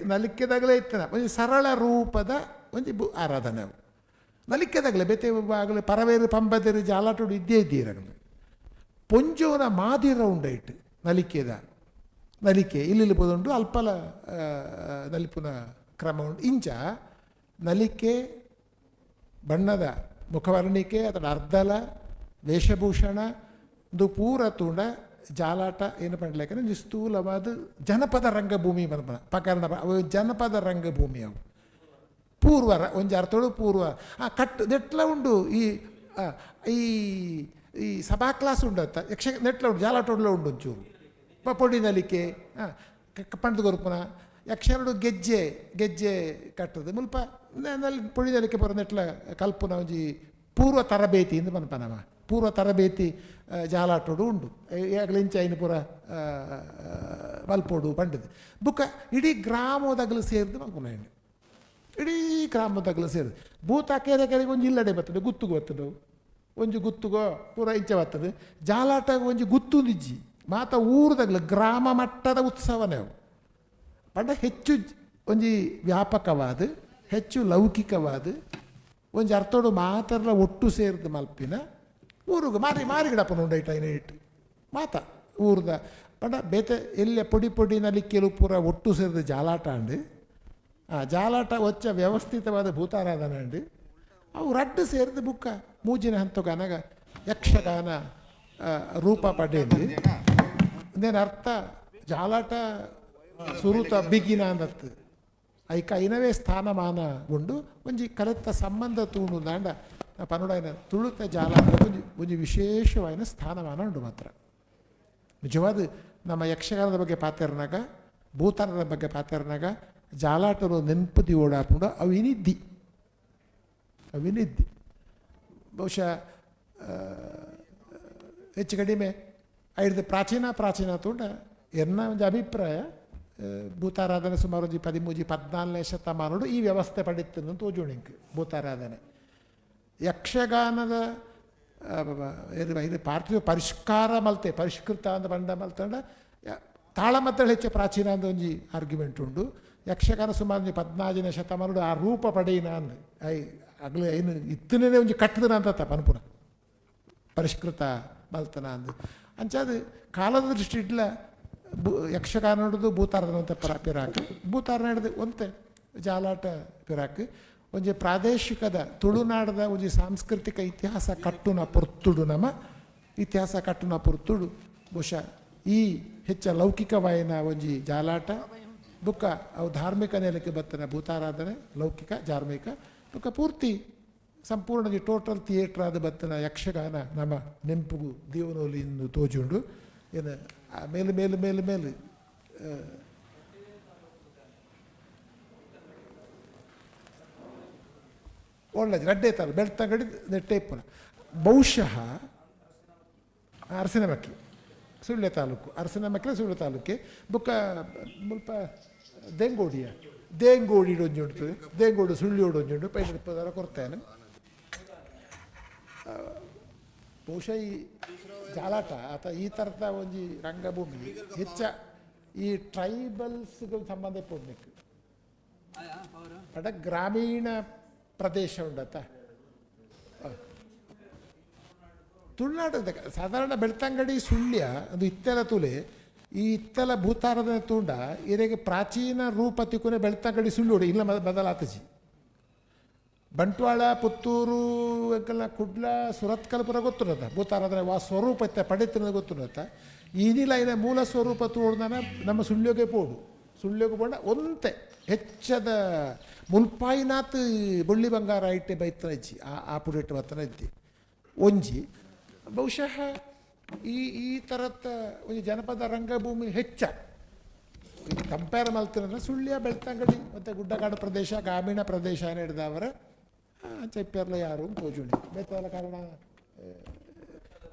ನಲಿಕೆದಾಗಲೈತನ ಒಂದು ಸರಳ ರೂಪದ ಒಂದು ಆರಾಧನೆ ಅವು ನಲಿಕೆದಾಗಲೆ ಬೆತೆ ಆಗಲಿ ಪರವೇರು ಪಂಬದೇರು ಜಾಲಾಟೋಡು ಇದ್ದೇ ಇದ್ದೀರಾಗಲಿ ಪೊಂಜೋನ ಮಾದಿರ ಉಂಡೈಟ್ ನಲಿಕೆ ಇಲ್ಲಿ ಬೋದುಂಡು ಅಲ್ಪಲ ನಲಿಪುನ ಕ್ರಮ ಉಂಟು ಇಂಚ ನಲಿಕೆ ಬಣ್ಣದ ಮುಖವರ್ಣಿಕೆ ಅದರ ಅರ್ಧಲ ವೇಷಭೂಷಣ ಇದು ಪೂರ ತೂಂಡ ಜಾಲಾಟ ಏನು ಪಂಡ್ಲೇಕಂದ್ರೆ ಸ್ಥೂಲವಾದ ಜನಪದ ರಂಗಭೂಮಿ ಬನ್ಪನ ಪಕರಣ ಅವು ಜನಪದ ರಂಗಭೂಮಿ ಅವು ಪೂರ್ವ ಒಂಜಿ ಅರ್ಥೋಡು ಪೂರ್ವ ನೆಟ್ಲ ಉಂಡು ಈ ಸಭಾ ಕ್ಲಾಸ್ ಉಂಡತ್ತ ನೆಟ್ಲ ಉಂಡು ಜಾಲಾಟೋಡ್ಲ ಉಂಡು ಒಂಚೂರು ಪೊಡಿ ನಲಿಕೆ ಪಂಡ್ದು ಗೊರುಪುನ ಯಕ್ಷರಡು ಗೆಜ್ಜೆ ಕಟ್ಟದು ಮುಲ್ಪ ಪೊಡಿ ನಲಿಕೆ ಬರೋ ನೆಟ್ಲ ಕಲ್ಪುನ ಒಂಜಿ ಪೂರ್ವ ತರಬೇತಿ ಇಂದು ಪನ್ಪನವ ಪೂರ್ವ ತರಬೇತಿ ಜಾಲಾಟೋಡು ಉಂಡು ಈಗಲಿಂಚ ಐನು ಪೂರ ಮಲ್ಪೋಡು ಪಂಡದು ಬುಕ್ಕ ಇಡೀ ಗ್ರಾಮದಗಲು ಸೇರಿದು ಮಲ್ಪುನ ಇಡೀ ಗ್ರಾಮದಗಲು ಸೇರಿದು ಭೂತ ಕೆರೆ ಕೆರೆಗೆ ಒಂಜಿ ಇಲ್ಲಡೆ ಬರ್ತದೆ ಗುತ್ತುಗು ಬರ್ತದೆ ಒಂಜಿ ಗುತ್ತುಗೋ ಪೂರ ಇಂಚ ಬರ್ತದೆ ಜಾಲಾಟ ಒಂಜಿ ಗುತ್ತು ನಿಜ್ಜಿ ಮಾತ ಊರದಾಗಲು ಗ್ರಾಮ ಮಟ್ಟದ ಉತ್ಸವನೇ ಅವು ಪಂಡ ಹೆಚ್ಚು ಒಂಜಿ ವ್ಯಾಪಕವಾದ ಹೆಚ್ಚು ಲೌಕಿಕವಾದ ಒಂಜಿ ಅರ್ಥೋಡು ಮಾತಾಡಲ ಒಟ್ಟು ಸೇರಿದ ಮಲ್ಪಿನ ಊರುಗು ಮಾರಿಗಿಡಪ್ಪನ ಉಂಡೈಟ ಇಟ್ಟು ಮಾತ ಊರ್ದ ಪಂಡ ಬೇತೆ ಎಲ್ಲ ಪೊಡಿ ನಲಿಕೆಲು ಪೂರ ಒಟ್ಟು ಸೇರಿದ ಜಾಲಾಟ ಅಂಡು ಜಾಲಾಟ ಒಚ್ಚ ವ್ಯವಸ್ಥಿತವಾದ ಭೂತಾರಾಧನೆ ಅಂಡು ಅವು ರಡ್ಡು ಸೇರಿದ ಬುಕ್ಕ ಮೂಜಿನ ಹಂತಗಾನಾಗ ಯಕ್ಷಗಾನ ರೂಪ ಪಡೆದು ಇಂದೇನು ಅರ್ಥ ಜಾಲಾಟ ಸುರುತ ಬಿಗಿನ ಅಂದತ್ತು ಐಕ ಐನವೇ ಸ್ಥಾನಮಾನ ಉಂಡು ಒಂಜಿ ಕಲೆತ್ತ ಸಂಬಂಧ ತೂಂಡು ದಾಂಡ ಪನುಡಾಯಿನ ತುಳುತ ಜಾಲಾಟ ಒಂಜಿ ವಿಶೇಷವಾದ ಸ್ಥಾನಮಾನ ಉಂಡು ಮಾತ್ರ ನಿಜವಾದ ನಮ್ಮ ಯಕ್ಷಗಾನದ ಬಗ್ಗೆ ಪಾತೆರ್ನಾಗ ಭೂತಾನದ ಬಗ್ಗೆ ಪಾತೆರ್ನಾಗ ಜಾಲಾಟರು ನೆನಪುದಿ ಓಡಾಪುಂಡ ಅವಿನಿದ್ದಿ ಬಹುಶಃ ಹೆಚ್ಚು ಕಡಿಮೆ ಐದು ಪ್ರಾಚೀನ ತೋಂಡ ಎನ್ನ ಒಂದು ಅಭಿಪ್ರಾಯ ಭೂತಾರಾಧನೆ ಸುಮಾರು ಒಂಜಿ 13-14ನೇ ಶತಮಾನೋಡು ಈ ವ್ಯವಸ್ಥೆ ಪಡಿತಂದು ತೋಜುಣಿಂಕ್ ಭೂತಾರಾಧನೆ ಯಕ್ಷಗಾನದ ಇದು ಪಾರ್ಥಿವ ಪರಿಷ್ಕಾರ ಮಲ್ತೆ ಪರಿಷ್ಕೃತ ಅಂತ ಬಂಡ ಮಲ್ತಂಡ ತಾಳಮದ್ದಳು ಹೆಚ್ಚು ಪ್ರಾಚೀನ ಅಂತ ಒಂಜಿ ಆರ್ಗ್ಯುಮೆಂಟ್ ಉಂಡು ಯಕ್ಷಗಾನ ಸುಮಾರು 14ನೇ ಶತಮಾನೋಡು ಆ ರೂಪ ಪಡೆಯಿನ ಅಂದು ಆಗಲೇ ಏನು ಇತ್ತನೇ ಒಂಜಿ ಕಟ್ಟದನ ಅಂತ ಪನ್ಪುನ ಪರಿಷ್ಕೃತ ಮಲ್ತನ ಅಂದು ಅಂಚಾದ ಕಾಲದ ದೃಷ್ಟಿ ಇಡ್ಲ ಯಕ್ಷಗಾನ ಹಿಡಿದು ಭೂತಾರಾಧನೆ ಅಂತ ಪಿರಾಕ್ ಭೂತಾರಾಧನೆ ಹಿಡಿದು ಒಂತೆ ಜಾಲಾಟ ಪಿರಾಕ್ ಒಂಜಿ ಪ್ರಾದೇಶಿಕದ ತುಳುನಾಡದ ಒಂಜಿ ಸಾಂಸ್ಕೃತಿಕ ಇತಿಹಾಸ ಕಟ್ಟುನ ಪೊರ್ತುಡು ಇತಿಹಾಸ ಕಟ್ಟುನ ಪೊರ್ತುಡು ಬಹುಶಃ ಈ ಹೆಚ್ಚ ಲೌಕಿಕವಾಯಿನ ಒಂಜಿ ಜಾಲಾಟ ಬುಕ್ಕ ಅವು ಧಾರ್ಮಿಕ ನೆಲಕ್ಕೆ ಬರ್ತನೆ ಭೂತಾರಾಧನೆ ಲೌಕಿಕ ಧಾರ್ಮಿಕ ಬುಕ್ಕ ಪೂರ್ತಿ ಸಂಪೂರ್ಣ ಟೋಟಲ್ ಥಿಯೇಟ್ರ್ ಆದ ಬತ್ತನ ಯಕ್ಷಗಾನ ನಮ್ಮ ನೆಂಪುಗು ದೇವನೋಲಿ ಇಂದು ತೋಜುಂಡು ಏನು ಮೇಲೆ ಒಳ್ಳೆದು ರಡ್ಡೆ ತರ ಬೆಳ್ತಂಗಡಿ ನೆಟ್ಟೆಪ್ಪನ ಬಹುಶಃ ಅರಸಿನಮಕ್ಕಿ ಸುಳ್ಯ ತಾಲೂಕು ಸುಳ್ಯ ತಾಲೂಕೆ ಬುಕ್ಕ ಮುಲ್ಪ ದೇಂಗೋಡಿ ಒಂಜುಂಟು ದೇಂಗೋಡು ಸುಳ್ಳಿಯೋಡು ಒಂಜುಂಡು ಪೈನ ಇಪ್ಪದಾರ ಕೊಡ್ತೇನೆ ಬಹುಶಃ ಈ ಜಾಲಾಟ ಅಥವಾ ಈ ಥರದ ಒಂಜಿ ರಂಗಭೂಮಿ ಹೆಚ್ಚ ಈ ಟ್ರೈಬಲ್ಸ್ಗಳು ಸಂಬಂಧ ಪೋಡ್ನಿಕ್ ಅಡ ಗ್ರಾಮೀಣ ಪ್ರದೇಶ ಉಂಡತ್ತ ತುಳುನಾಡು ಸಾಧಾರಣ ಬೆಳ್ತಂಗಡಿ ಸುಳ್ಯ ಅದು ಇತ್ತೆಲ ತುಲೆ ಈ ಇತ್ತೆಲ ಭೂತಾರಾಧನೆ ತೂಂಡ ಇರೆಗೆ ಪ್ರಾಚೀನ ರೂಪ ತಿಕ್ಕುನೆ ಬೆಳ್ತಂಗಡಿ ಸುಳ್ಳು ಇಲ್ಲ ಬದಲಾತಜಿ ಬಂಟ್ವಾಳ ಪುತ್ತೂರು ಕುಡ್ಲ ಸುರತ್ಕಲ್ ಪುರ ಗೊತ್ತಿರತ್ತ ಭೂತಾರಾಧನೆ ಸ್ವರೂಪ ಇತ್ತ ಪಡಿತಿನ ಗೊತ್ತಿರತ್ತ ಈನಿಲೈನ ಮೂಲ ಸ್ವರೂಪ ತೋಡ್ದನ ನಮ್ಮ ಸುಳ್ಯೋಗೆ ಪೋಡು ಸುಳ್ಯೋಗೆ ಪೋಡ ಒಂತೆ ಹೆಚ್ಚದ ಮುಲ್ಪಾಯಿನಾತ್ ಬೊಳ್ಳಿ ಬಂಗಾರ ಐಟೆ ಬೈತನ ಇಜ್ಜಿ ಆ ಪುಡಿಟ್ಟು ಬತ್ತನ ಇದ್ದಿ ಒಂಜಿ ಬಹುಶಃ ಈ ಥರದ ಒಂದು ಜನಪದ ರಂಗಭೂಮಿ ಹೆಚ್ಚ ಕಂಪೇರ್ ಮಲ್ತಿನ ಸುಳ್ಯ ಬೆಳ್ತಂಗಡಿ ಮತ್ತು ಗುಡ್ಡಗಾಡು ಪ್ರದೇಶ ಗ್ರಾಮೀಣ ಪ್ರದೇಶ ಹಿಡಿದವರ ಚೆಪ್ಪೆರ್ಲ ಯಾರು ತೋಜುಣಿ ಬೇತಲ ಕಾರಣ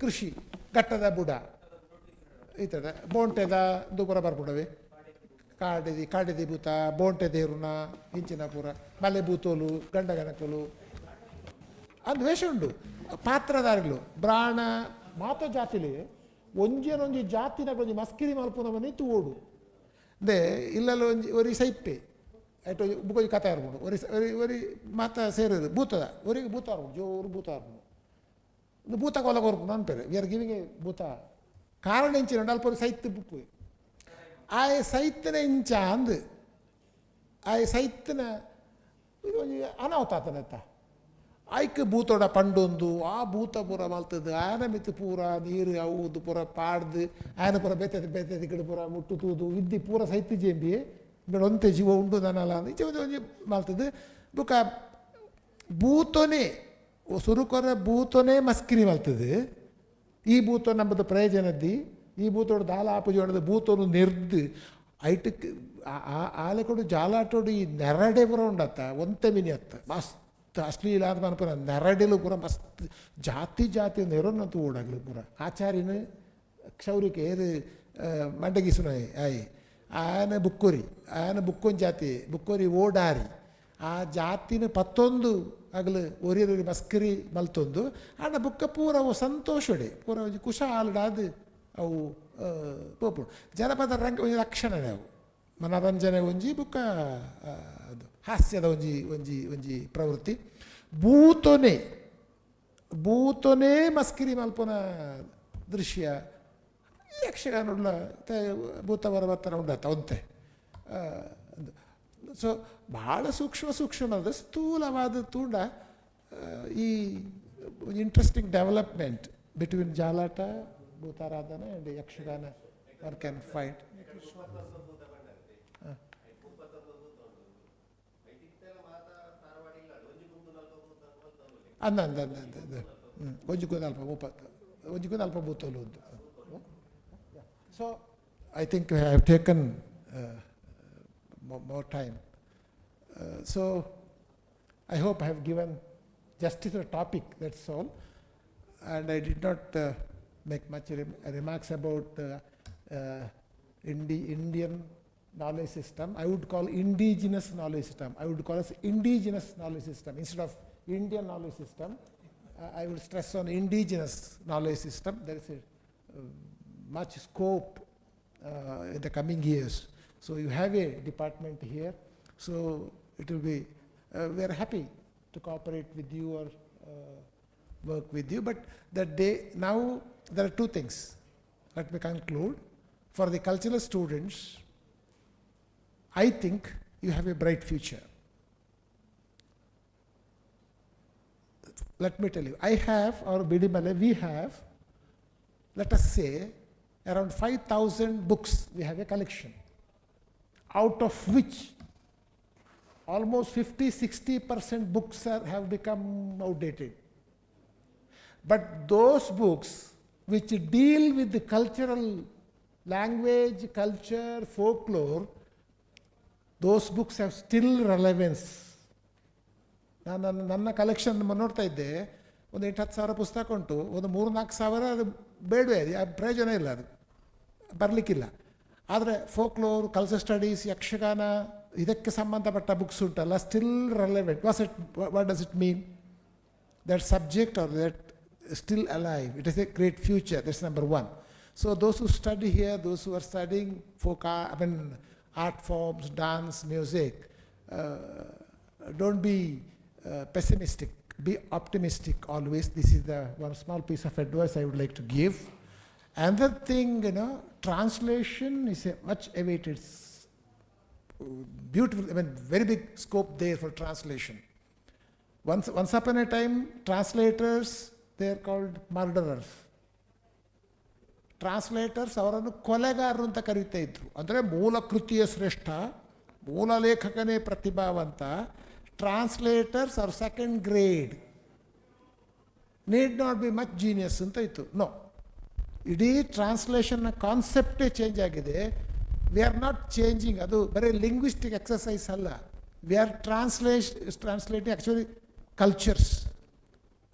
ಕೃಷಿ ಘಟ್ಟದ ಬುಡ ಈ ಥರ ಬೋಂಟೆದ ದುಪುರ ಬರ್ಬಿಡವೆ ಕಾಡಿದಿ ಭೂತ ಬೋಂಟೆ ದೇರುನ ಇಂಚಿನ ಪುರ ಮಲೆ ಬೂತೋಲು ಗಂಡಗಣಕಲು ಅಂದು ವೇಷ ಉಂಡು ಪಾತ್ರಧಾರಿಗಳು ಬ್ರಾಣ ಮಾತ ಜಾತಿಲಿ ಒಂಜಿ ಜಾತಿನ ಕೊಂಚ ಮಸ್ಕಿರಿ ಮಲ್ಪುನವನ್ನೇ ತೂಡು ಅಂದೆ ಇಲ್ಲಲ್ಲ ಒಂಜಿ ಸೈಪ್ಪೆ ಆಯ್ತು ಬುಕ್ಕೊಂಜಿ ಕಥೆ ಆರ್ಬೋದು ಒರಿ ಮಾತ ಸೇರಿದ್ರು ಭೂತದ ಒರಿಗೆ ಭೂತ ಆರ್ಬೋದು ಜೋರು ಭೂತ ಆರ್ಬೋದು ಒಂದು ಭೂತ ಕೊಲ ಕೊರ್ಪು ಅನ್ಪೇರೆ ವಿ ಆರ್ ಗಿವಿಂಗ್ ಎ ಭೂತ ಕಾರಣ ಇಂಚಿನ ಅಲ್ಪ ಒಂದು ಸೈತ್ ಬುಪ್ಪು ಆ ಸೈತನ ಇಂಚ ಅಂದು ಆ ಸೈತನ ಒಂಜಿ ಅನಾಹುತಾತನತ್ತ ಆಯ್ಕೆ ಭೂತೋಡ ಪಂಡೊಂದು ಆ ಭೂತ ಪೂರ ಮಲ್ತದ್ದು ಆನ ಮಿತ್ತು ಪೂರ ನೀರು ಅವುದು ಪೂರ ಪಾಡ್ದು ಆಯನ ಪೂರ ಬೆತ್ತದ ಕಡೆ ಪೂರ ಮುಟ್ಟು ತೂದು ಇದ್ದಿ ಪೂರ ಸೈತಿ ಜೇಂಬಿ ಬೇಡ ಒಂತೆ ಜೀವ ಉಂಡು ನಾನಲ್ಲ ಈಚೆ ಒಂಜಿ ಮಲ್ತದ್ದು ಬುಕ್ಕ ಭೂತೋನೇ ಸುರುಕೊರ ಭೂತೋನೇ ಮಸ್ಕಿರಿ ಮಲ್ತದ್ದು ಈ ಭೂತ ನಮ್ಮದು ಪ್ರಯೋಜನದ್ದಿ ಈ ಭೂತೋಡು ದಾಲ ಆಪುಜೋಡದ ಭೂತೋನು ನೆರ್ದು ಐಟಕ್ಕೆ ಆಲೆಕೊಡು ಜಾಲಾಟೋಡು ಈ ನೆರಡೆ ಪೂರ ಉಂಡತ್ತ ಒಂತೆ ಮಿನಿ ಅತ್ತ ಮಸ್ತ್ ಅಶ್ಲೀಲ ಅಂತ ಅನ್ಪನ ನೆರಡಿಲು ಪೂರ ಮಸ್ತ್ ಜಾತಿ ನೆರೋನಂತೂ ಓಡಾಗ್ಲಿ ಪೂರ ಆಚಾರ್ಯನ ಕ್ಷೌರಿಕೆ ಏದು ಮಂಡಗಿಸುನ ಆಯ್ ಆಯನ ಬುಕ್ಕೊನ್ ಜಾತಿ ಬುಕ್ಕೋರಿ ಓಡಾರಿ ಆ ಜಾತಿನ ಪತ್ತೊಂದು ಆಗಲು ಒರಿಯರಿ ಮಸ್ಕರಿ ಮಲ್ತೊಂದು ಆಂಡ ಬುಕ್ಕ ಪೂರ ಅವು ಸಂತೋಷಡೆ ಪೂರ ಒಂಜಿ ಕುಶ ಆಲ್ಡಾದ್ ಅವು ಪೋಪುಡು ಜನಪದ ರಂಗ ಒಂಜಿ ಲಕ್ಷಣನೇ ಅವು ಮನರಂಜನೆ ಒಂಜಿ ಬುಕ್ಕ ಅದು ಹಾಸ್ಯದ ಒಂಜಿ ಪ್ರವೃತ್ತಿ ಭೂತೊನೆ ಮಸ್ಕಿರಿ ಮಲ್ಪನ ದೃಶ್ಯ ಯಕ್ಷಗಾನ ಭೂತ ಬರಬರ್ತಾನ ಉಂಡತ್ತ ಒಂತೆ ಸೊ ಭಾಳ ಸೂಕ್ಷ್ಮದ ಸ್ಥೂಲವಾದ ತೂಂಡ ಈ ಇಂಟ್ರೆಸ್ಟಿಂಗ್ ಡೆವಲಪ್ಮೆಂಟ್ ಬಿಟ್ವೀನ್ ಜಾಲಾಟ ಭೂತಾರಾಧನೆ and Yakshagana one can fight ಒಂಜಿಗೂ ಅಲ್ಪ ಭೂತೋಲು ಅಂತ so I think I have taken more time. So I hope I have given justice to the topic, that's all. And I did not make much remarks about Indian knowledge system. I would call indigenous knowledge system. I would call it indigenous knowledge system. Instead of Indian knowledge system, I would stress on indigenous knowledge system. There is much scope in the coming years. So you have a department here, so it will be, we are happy to cooperate with you or work with you, but now there are two things. Let me conclude. For the cultural students, I think you have a bright future. Let me tell you, I have, or Bidimale, we have, let us say, around 5,000 books, we have a collection, out of which almost 50-60% books have become outdated. But those books which deal with the cultural language, culture, folklore, those books have still relevance. ನನ್ನ collection ನೋಡ್ತಾ ಇದ್ದೆ, ಒಂದು 8-10 ಸಾವಿರ ಪುಸ್ತಕ ಉಂಟು, ಒಂದು 3-4 ಸಾವಿರ ಅದು ಬೇಡವೇ, ಅದು ಪ್ರಯೋಜನ ಇಲ್ಲ, ಅದು ಬರಲಿಕ್ಕಿಲ್ಲ. ಆದರೆ ಫೋಕ್ಲೋರ್, ಕಲ್ಚರ್ ಸ್ಟಡೀಸ್, ಯಕ್ಷಗಾನ ಇದಕ್ಕೆ ಸಂಬಂಧಪಟ್ಟ ಬುಕ್ಸ್ ಉಂಟಲ್ಲ, still relevant. What does it mean? That subject are that still alive. It is a great future. That's number one. So those who study here, those who are studying art forms, dance, music, don't be pessimistic. Be optimistic always. This is the one small piece of advice I would like to give. Another thing, translation is a much awaited, beautiful, very big scope there for translation. Once upon a time, translators, they are called murderers. Translators ಅವರನ್ನು ಕೊಲೆಗಾರರು ಅಂತ ಕರೀತಾ ಇದ್ರು. ಅಂದರೆ ಮೂಲ ಕೃತಿಯ ಶ್ರೇಷ್ಠ, ಮೂಲ ಲೇಖಕನೇ ಪ್ರತಿಭಾವಂತ, translators are second grade, need not be much genius ಅಂತ ಇತ್ತು. ನೋ, ಇಡೀ ಟ್ರಾನ್ಸ್ಲೇಷನ್ನ ಕಾನ್ಸೆಪ್ಟೇ ಚೇಂಜ್ ಆಗಿದೆ. ವಿ ಆರ್ ನಾಟ್ ಚೇಂಜಿಂಗ್, ಅದು ಬರೀ ಲಿಂಗ್ವಿಸ್ಟಿಕ್ ಎಕ್ಸಸೈಸ್ ಅಲ್ಲ. We are translating actually cultures.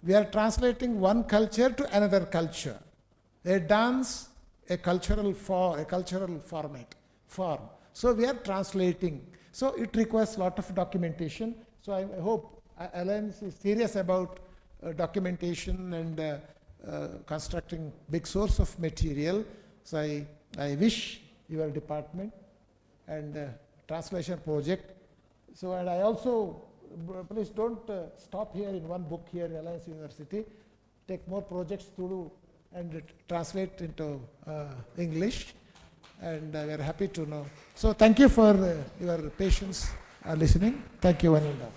We are translating one culture to another culture. A dance, a cultural form. So we are translating. So it requires a lot of documentation. So I hope Alliance is serious about documentation and constructing big source of material. So I wish your department and translation project. So and I also, please don't stop here in one book here in Alliance University. Take more projects to do and translate into English, and we are happy to know. So thank you for your patience listening. Thank you one and all.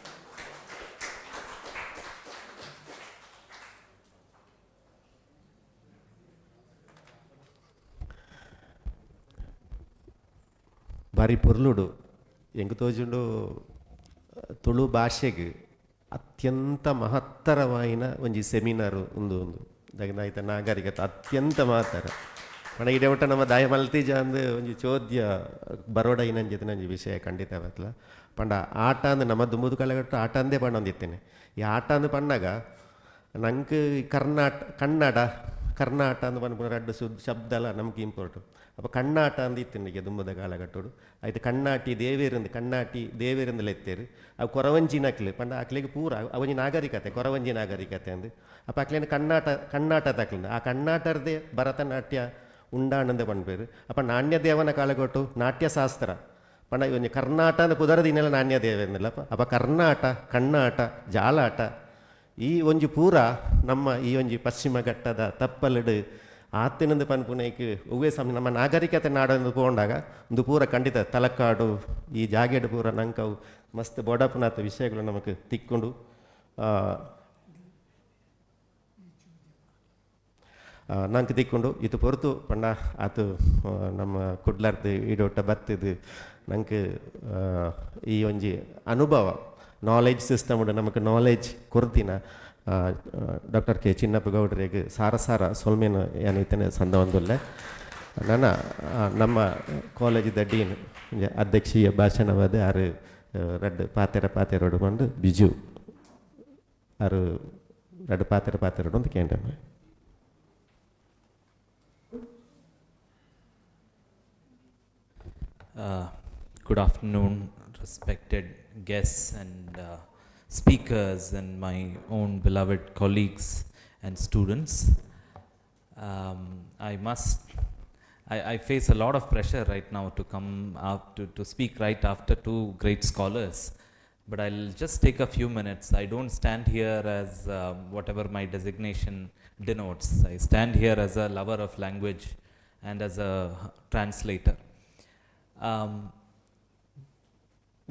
ಬಾರಿ ಪುರ್ಲುಡು ಎಂಗೆ ತೋಜುಂಡು ತುಳು ಭಾಷೆಗೆ ಅತ್ಯಂತ ಮಹತ್ತರವಾಯಿನ ಒಂಜಿ ಸೆಮಿನಾರು ಒಂದು ದಗನಾಯ್ತ ನಾಗರಿಕತೆ ಅತ್ಯಂತ ಮಹತ್ತರ ಪಂಡ ಇಡವಟ ನಮ್ಮ ದಾಯ ಮಲ್ತೀಜ ಅಂದು ಒಂಜಿ ಚೋದ್ಯ ಬರೋಡ ಇನ್ನಂಜಿತ ನಂಜಿ ವಿಷಯ ಖಂಡಿತ ಅವತ್ತಲ್ಲ ಪಂಡ ಆಟ ಅಂದು ನಮ್ಮ ದುಂಬುದು ಕಳೆಗಟ್ಟು ಆಟ ಅಂದೇ ಪಂಡೊಂದಿತ್ತೇನೆ. ಈ ಆಟ ಅಂದು ಪಂಡಾಗ ನಂಗೆ ಕರ್ನಾಟ ಅಂದು ಪಂಡ ರಡ್ಡು ಶಬ್ದಲ್ಲ ನಮ್ಗೆ ಇಂಪಾರ್ಟು. ಅಪ್ಪ ಕಣ್ಣಾಟ ಅಂದಿತ್ತಿನಿಗೆ ದುಂಬದ ಕಾಲಘಟ್ಟೋಡು ಆಯ್ತು ಕಣ್ಣಾಟಿ ದೇವೇರಿಂದಲ ಎತ್ತೇರು ಅವು ಕೊರವಂಜಿನಕ್ಲೆ ಪಂಡ ಅಕ್ಲೆಗೆ ಪೂರ ಅವನಿ ನಾಗರಿಕತೆ ಕೊರವಂಜಿ ನಾಗರಿಕತೆ ಅಂದು ಅಪ್ಪ ಅಕ್ಲೇನು ಕಣ್ಣಾಟ ತಕ್ಲಿಂದ ಆ ಕಣ್ಣಾಟರದೇ ಭರತನಾಟ್ಯ ಉಂಡಾಣಂದೆ ಪಂಡ್ಬೇರು. ಅಪ್ಪ ನಾಣ್ಯ ದೇವನ ಕಾಲಘಟ್ಟು ನಾಟ್ಯಶಾಸ್ತ್ರ ಪಂಡ ಒಂಜಿ ಕರ್ನಾಟ ಅಂದ ಕುದರದಿನೆಲ್ಲ ನಾಣ್ಯ ದೇವೇಂದಲ್ಲಪ್ಪ ಅಪ್ಪ ಕಣ್ಣಾಟ ಜಾಲಾಟ ಈ ಒಂಜಿ ಪೂರ ನಮ್ಮ ಈ ಒಂಜಿ ಪಶ್ಚಿಮ ಘಟ್ಟದ ತಪ್ಪಲಡು ಆತ್ತಿನಂದು ಪನ್ಪುನೈಕ್ ಒವ್ವೇ ಸಮಯ ನಮ್ಮ ನಾಗರಿಕತೆ ನಾಡೊಂದು ಪೋಂಡಾಗ ಒಂದು ಪೂರ ಖಂಡಿತ ತಲಕಾಡು ಈ ಜಾಗೆಡು ಪೂರ ನಂಕವು ಮಸ್ತ್ ಬೊಡಪುನಾಥ ವಿಷಯಗಳು ನಮಗೆ ತಿಕ್ಕೊಂಡು ನಂಗೆ ತಿಕ್ಕೊಂಡು ಇದು ಪೊರ್ತು ಪಂಡ ಅದು ನಮ್ಮ ಕುಡ್ಲಾರ್ದು ಇಡೋಟ ಬತ್ತದು ನಂಗೆ ಈ ಒಂಜಿ ಅನುಭವ ನಾಲೆಜ್ ಸಿಸ್ಟಮ್ ಉಂಡು ನಮಗೆ ನಾಲೆಜ್ ಕೊರ್ತಿನ ಡಾಕ್ಟರ್ ಕೆ ಚಿನ್ನಪ್ಪ ಗೌಡ್ರಿಗೆ ಸಾರ ಸೊಲ್ಮೇನು ಏನಿತ್ತೇನೆ ಸಂದವಂದುಲ್ಲೆ ನನ್ನ ನಮ್ಮ ಕಾಲೇಜಿದ ಡೀನ್ ಅಧ್ಯಕ್ಷೀಯ ಭಾಷಣವಾದ ಆರು ರಡ್ಡು ಪಾತೆರೋಡು ಬಂದು ಬಿಜು ಆರು ರಡ್ಡು ಪಾತೆರೋಡು ಅಂತ ಕೇಂದ್ರ. Good afternoon, respected guests and speakers and my own beloved colleagues and students. I face a lot of pressure right now to come out to speak right after two great scholars, but I'll just take a few minutes. I don't stand here as whatever my designation denotes. I stand here as a lover of language and as a translator.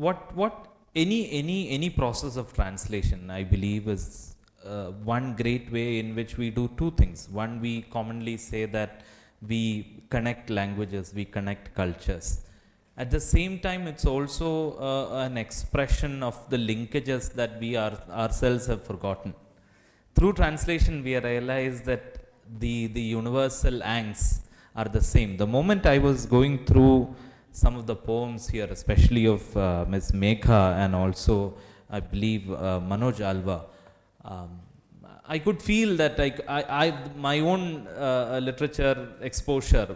What any process of translation, I believe, is one great way in which we do two things. One, we commonly say that we connect languages, we connect cultures. At the same time, it's also an expression of the linkages that we ourselves have forgotten. Through translation, we realize that the universal angst are the same. The moment I was going through some of the poems here, especially of Ms. Megha and also I believe Manoj Alva, I could feel that my own literature exposure,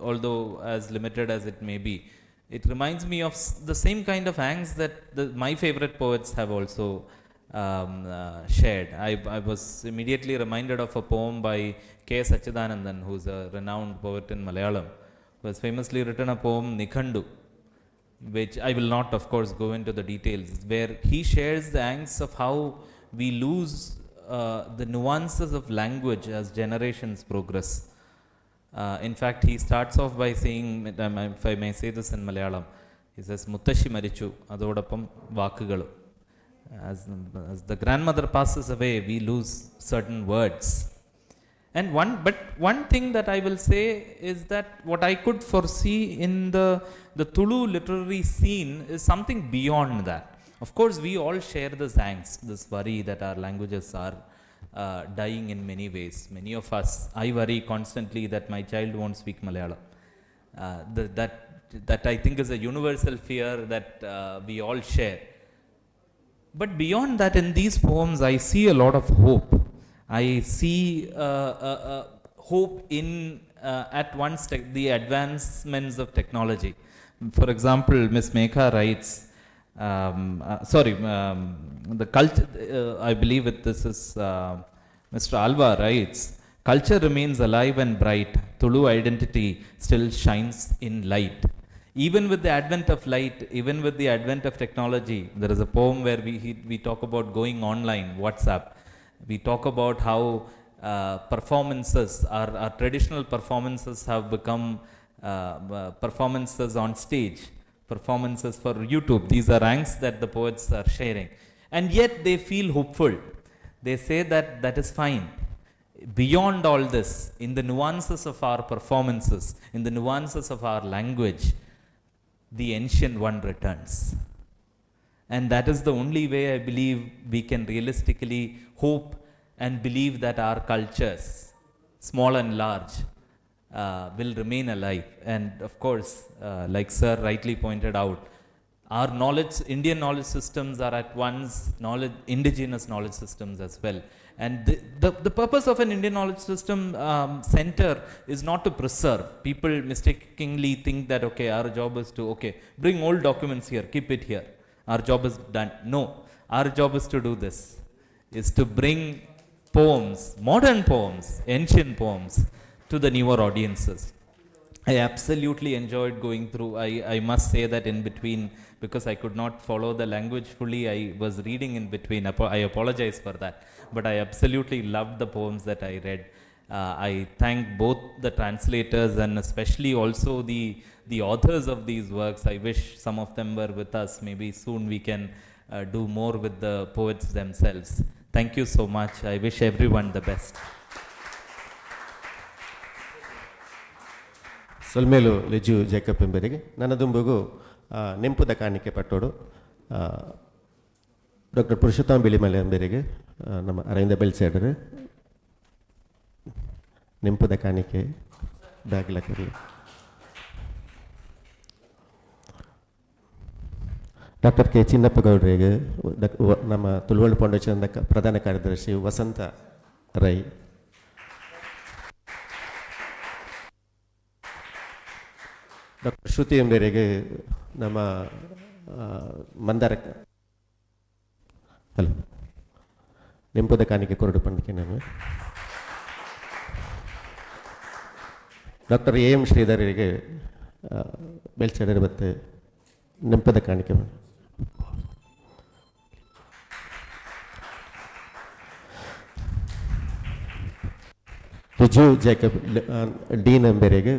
although as limited as it may be, it reminds me of the same kind of angst that my favorite poets have also shared. I was immediately reminded of a poem by K. Sachidanandan, who's a renowned poet in Malayalam, who has famously written a poem, Nikhandu, which I will not, of course, go into the details, where he shares the angst of how we lose the nuances of language as generations progress. In fact, he starts off by saying, if I may say this in Malayalam, he says, Muttashi Marichu, adodappam vakugalu. As the grandmother passes away, we lose certain words. And one thing that I will say is that what I could foresee in the Tulu literary scene is something beyond that. Of course, we all share this angst, this worry that our languages are dying in many ways. Many of us, I worry constantly that my child won't speak Malayalam. That I think is a universal fear that we all share. But beyond that, in these poems, I see a lot of hope. I see hope in, at one step, the advancements of technology. For example, Ms. Mekha writes, the culture, I believe this is Mr. Alva writes, culture remains alive and bright. Tulu identity still shines in light. Even with the advent of light, even with the advent of technology, there is a poem where we talk about going online, WhatsApp. We talk about how performances, our traditional performances have become performances on stage, performances for YouTube. These are angst that the poets are sharing. And yet they feel hopeful. They say that that is fine. Beyond all this, in the nuances of our performances, in the nuances of our language, the ancient one returns. And that is the only way I believe we can realistically hope and believe that our cultures, small and large, will remain alive. And of course, like Sir rightly pointed out, our knowledge, Indian knowledge systems are at once indigenous knowledge systems as well. And the purpose of an Indian knowledge system center is not to preserve. People mistakenly think that, okay, our job is to, okay, bring old documents here, keep it here. Our job is done. No, our job is to do this, is to bring poems, modern poems, ancient poems to the newer audiences. I absolutely enjoyed going through. I must say that in between, because I could not follow the language fully, I was reading in between. I apologize for that. But I absolutely loved the poems that I read. I thank both the translators and especially also the authors of these works. I wish some of them were with us. Maybe soon we can do more with the poets themselves. Thank you so much. I wish everyone the best. ಸೊಲ್ಮೇಲು ಲಿಜು ಜೇಕಬ್ ಎಂಬರಿಗೆ ನನ್ನ ದುಂಬುಗು ನೆಂಪುದ ಕಾಣಿಕೆ ಪಟ್ಟೋಡು doctor ಪುರುಷೋತ್ತಮ ಬಿಳಿಮಲೆ ಎಂಬರಿಗೆ ನಮ್ಮ ಅರವಿಂದ ಬೆಳ್ಸೇಡರು ನೆಂಪುದ ಕಾಣಿಕೆ ಬ್ಯಾಗ್ಲಕರಿ doctor K Chinnappa ಗೌಡ್ರಿಗೆ ನಮ್ಮ ತುಳುವಳ್ಳಿ foundation ಪ್ರಧಾನ ಕಾರ್ಯದರ್ಶಿ ವಸಂತ ರೈ, ಡಾಕ್ಟರ್ ಶ್ರುತಿ ಎಂಬರಿಗೆ ನಮ್ಮ ಮಂದಾರ ಹಲೋ ನೆಂಪುದ ಕಾಣಿಕೆ ಕೊರಡು ಪಂಡಿಕೆ ನಾನು ಡಾಕ್ಟರ್ ಎ ಎಂ ಶ್ರೀಧರಿಗೆ ಬೆಳ್ಸೆಡರು ಬತ್ತೆ ನೆಂಪದ ಕಾಣಿಕೆ ರಿಜು ಜೇಕಬ್ ಡೀನ್ ಎಂಬರಿಗೆ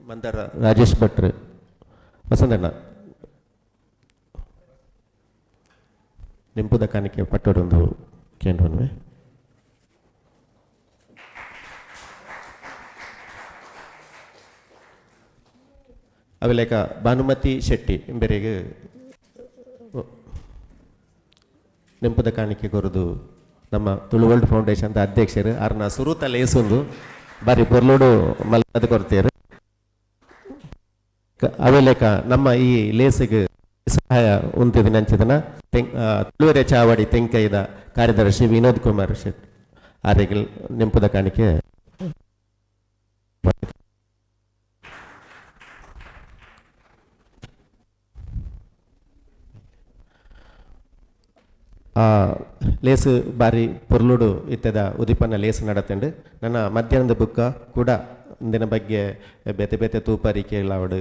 ಮಂದಾರ ರಾಜೇಶ್ ಭಟ್ರು ವಸಂತಣ್ಣ ನೆಂಪುದ ಕಾಣಿಕೆ ಪಟ್ಟೊಡೊಂದು ಕೇಂದ್ರವೇ ಅವೆಲೇಕ ಭಾನುಮತಿ ಶೆಟ್ಟಿ ಎಂಬರಿಗೆ ನೆಂಪುದ ಕಾಣಿಕೆ ಕೊರದು ನಮ್ಮ ತುಳು ವರ್ಲ್ಡ್ ಫೌಂಡೇಶನ್ ಅಧ್ಯಕ್ಷರು ಅವ್ರನ್ನ ಸುರುತಲ್ಲಿ ಏಸೊಂದು ಬಾರಿ ಪೊರ್ಲೋಡು ಮಲ್ಲದ ಕೊಡ್ತೇರು ಅವೆಲೇಕ ನಮ್ಮ ಈ ಲೇಸಿಗೆ ಸಹಾಯ ಉಂತಿದ ನಂಚಿದನ ತುಳುವೆರೆ ಚಾವಡಿ ತೆಂಕೈದ ಕಾರ್ಯದರ್ಶಿ ವಿನೋದ್ ಕುಮಾರ್ ಶೆಟ್ಟಿ ಆರೆಗಿಲ್ ನೆಂಪುದ ಕಾಣಿಕೆ ಲೇಸು ಬಾರಿ ಪೊರ್ಲುಡು ಇತ್ತದ ಉದಿಪನ್ನ ಲೇಸು ನಡತಂಡು ನನ್ನ ಮಧ್ಯಾಹ್ನದ ಬುಕ್ಕ ಕೂಡ ಇಂದಿನ ಬಗ್ಗೆ ಬೇತೆ ಬೇತೆ ತೂಪರಿಕೆಗಳಾವಡು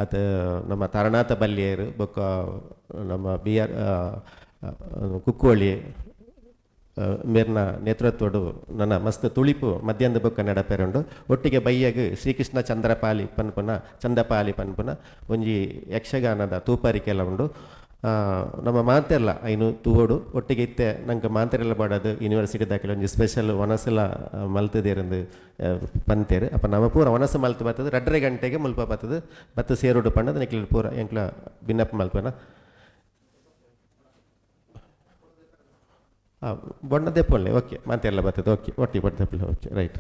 ಅದು ನಮ್ಮ ತರಣಾತ ಬಲ್ಯರು ಬೊಕ್ಕ ನಮ್ಮ BR ಕುಕ್ಕುವಳಿ ಮೇರ್ನ ನೇತೃತ್ವಡು ನನ್ನ ಮಸ್ತ್ ತುಳಿಪು ಮಧ್ಯಾಹ್ನದ ಬುಕ್ಕ ನಡಪೆರಂಡು ಒಟ್ಟಿಗೆ ಬಯ್ಯಗ್ ಶ್ರೀಕೃಷ್ಣ ಚಂದ್ರಪಾಲಿ ಪನ್ಪುನ ಚಂದಪಾಲಿ ಪನ್ಪುನ ಒಂಜಿ ಯಕ್ಷಗಾನದ ತೂಪರಿಕೆ ಎಲ್ಲ ಉಂಡು ನಮ್ಮ ಮಾತೆಲ್ಲ ಐನು ತೂವೋಡು ಒಟ್ಟಿಗೆ ಇತ್ತೆ ನಂಗೆ ಮಾತೆರೆಲ್ಲ ಬಾಡೋದು ಯೂನಿವರ್ಸಿಟಿ ದಾಖಲೆ ಒಂದು ಸ್ಪೆಷಲ್ ಒನಸೆಲ್ಲ ಮಲ್ತದೇರಂದು ಪಂತೇರು ಅಪ್ಪ ನಮ್ಮ ಪೂರ ಒನಸ ಮಲ್ತು ಬರ್ತದೆ 2:30 ಗಂಟೆಗೆ ಮುಲ್ಪ ಬರ್ತದೆ ಬತ್ತು ಸೇರೋಡು ಪಣ್ಣದು ನೆಕ್ಲ ಪೂರ ಎಂಕ್ಲ ಭಿನ್ನಪ್ಪ ಮಲ್ಪನ ಬೊಣ್ಣ ದೆಪ್ಪೊಳ್ಳೆ ಓಕೆ ಮಾತೆಲ್ಲ ಬರ್ತದೆ ಓಕೆ ಒಟ್ಟಿ ಬರ್ತಪ್ಪಲ್ಲ ಓಕೆ ರೈಟ್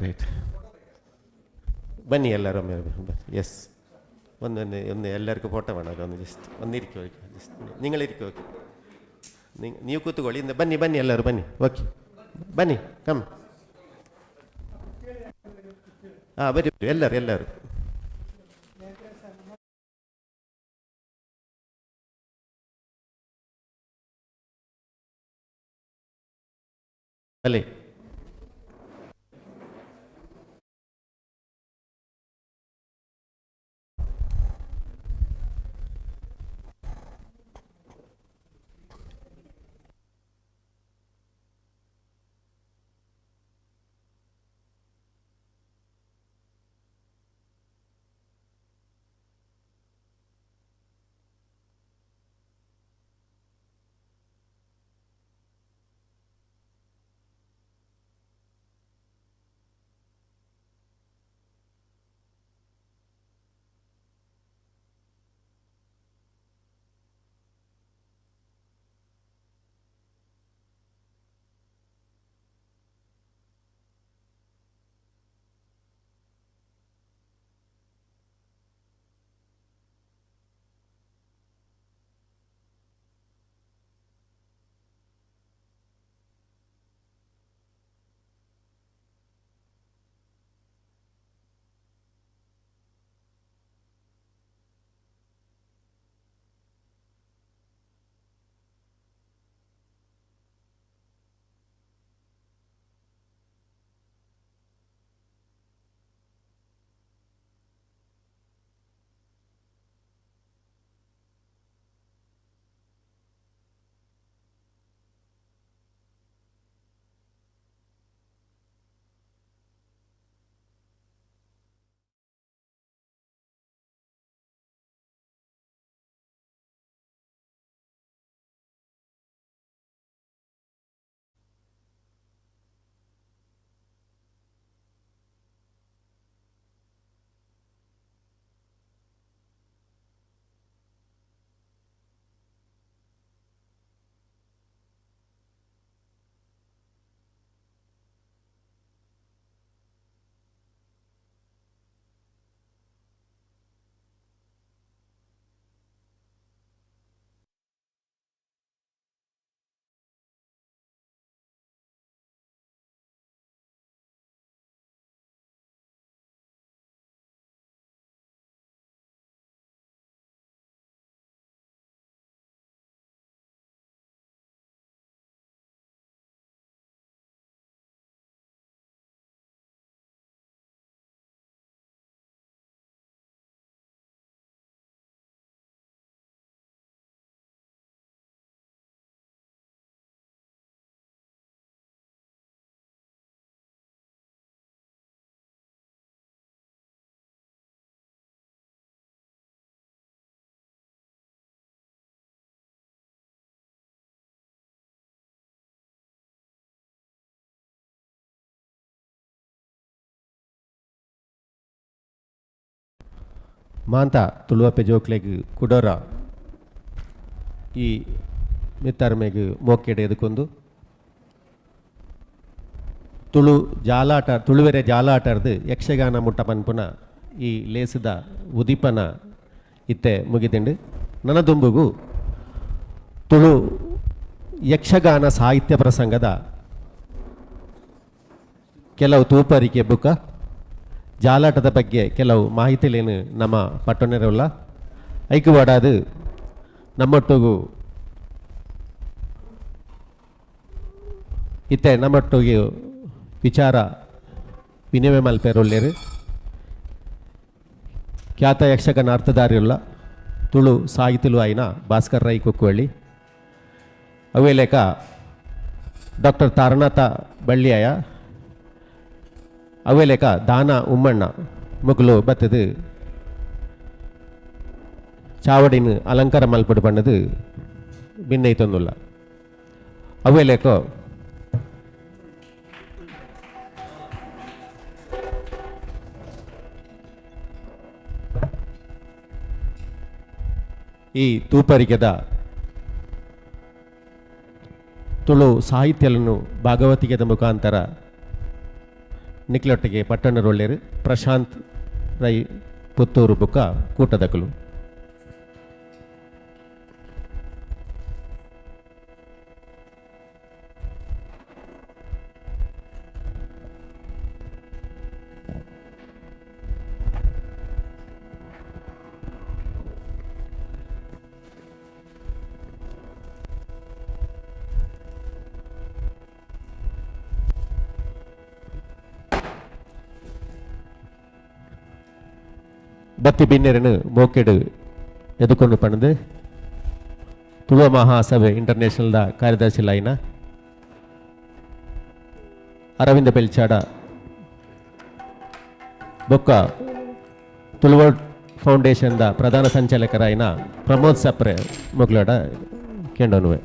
ಬನ್ನಿ ಎಲ್ಲರೂ ಎಸ್ ಒಂದು ಎಲ್ಲರಿಗೂ ಫೋಟೋ ಮಾಡೋದು ಒಂದು ಜಸ್ಟ್ ಒಂದು ಇರಿಕೆ ಓಕೆ ಜಸ್ಟ್ ನಿങ്ങളിರಿಕೆ ಓಕೆ ನೀವು ಕೂತ್ಕೊಳ್ಳಿ ಇಂದ ಬನ್ನಿ ಎಲ್ಲರೂ ಬನ್ನಿ ಓಕೆ ಬನ್ನಿ ಕಮ್ ಬರೀ ಎಲ್ಲರೂ ಅಲ್ಲಿ ಮಾಂತ ತುಳುವಪ್ಪೆ ಜೋಕ್ಲೆಗ್ ಕುಡೋರ ಈ ಮಿತ್ತರ್ಮೆಗ್ ಮೋಕೆಡೆ ಎದುಕೊಂದು ತುಳುವೆರೆ ಜಾಲಾಟರ್ದು ಯಕ್ಷಗಾನ ಮುಟ್ಟ ಪನ್ಪುನ ಈ ಲೇಸಿದ ಉದಿಪನ ಇತ್ತೆ ಮುಗಿದಿಂಡು ನನ್ನ ದುಂಬುಗು ತುಳು ಯಕ್ಷಗಾನ ಸಾಹಿತ್ಯ ಪ್ರಸಂಗದ ಕೆಲವು ತೂಪರಿಕೆ ಬುಕ್ಕ ಜಾಲಾಟದ ಬಗ್ಗೆ ಕೆಲವು ಮಾಹಿತಿಲೇನು ನಮ್ಮ ಪಟ್ಟಣರಲ್ಲ ಐಕ್ಯವಾಡದು ನಮ್ಮೊಟ್ಟಿಗೂ ಇತ್ತೆ ನಮ್ಮೊಟ್ಟಿಗೆ ವಿಚಾರ ವಿನಿಮಯ ಮಲ್ಪೇರೊಳ್ಳೆರು ಖ್ಯಾತ ಯಕ್ಷಗಾನ ಅರ್ಥಧಾರಿಯುಳ್ಳ ತುಳು ಸಾಹಿತಿಲು ಆಯ್ನ ಭಾಸ್ಕರ್ ರೈ ಕುಕ್ಕುವಳ್ಳಿ ಅವೇ ಲೆಕ್ಕ ಡಾಕ್ಟರ್ ತಾರನಾಥ ಬಳ್ಳಿಯಾಯ ಅವೇ ಲೆಕ್ಕ ದಾನ ಉಮ್ಮಣ್ಣ ಮುಗ್ಲು ಬತ್ತದು ಚಾವಡಿನ ಅಲಂಕಾರ ಮಲ್ಪಡು ಬಣ್ಣದು ಭಿನ್ನೈತೊಂದುಲ್ಲ ಅವೇಲೇಕೋ ಈ ತೂಪರಿಗೆದ ತುಳು ಸಾಹಿತ್ಯలను ಭಾಗವತಿಗೆದ ಮುಖಾಂತರ ನಿಕ್ಲೊಟ್ಟಿಗೆ ಪಟ್ಟಣರೊಳ್ಳೆರು ಪ್ರಶಾಂತ್ ರೈ ಪುತ್ತೂರು ಬುಕ್ಕ ಕೂಟದಕಲು ಬತ್ತಿ ಬಿನ್ನೆರನು ಮೋಕೆಡು ಎದುಕೊಂಡು ಪಣದು ತುಳುವ ಮಹಾಸಭೆ ಇಂಟರ್ನ್ಯಾಷನಲ್ದ ಕಾರ್ಯದರ್ಶಿ ಲೈನ ಅರವಿಂದ ಬೆಲ್ಚಾಡ ಬೊಕ್ಕ ತುಳುವ ಫೌಂಡೇಶನ್ದ ಪ್ರಧಾನ ಸಂಚಾಲಕರಾಯಿನ ಪ್ರಮೋದ್ ಸಪ್ರೆ ಮೊಗ್ಲಾಡ ಕೆಂಡೋನುವೆ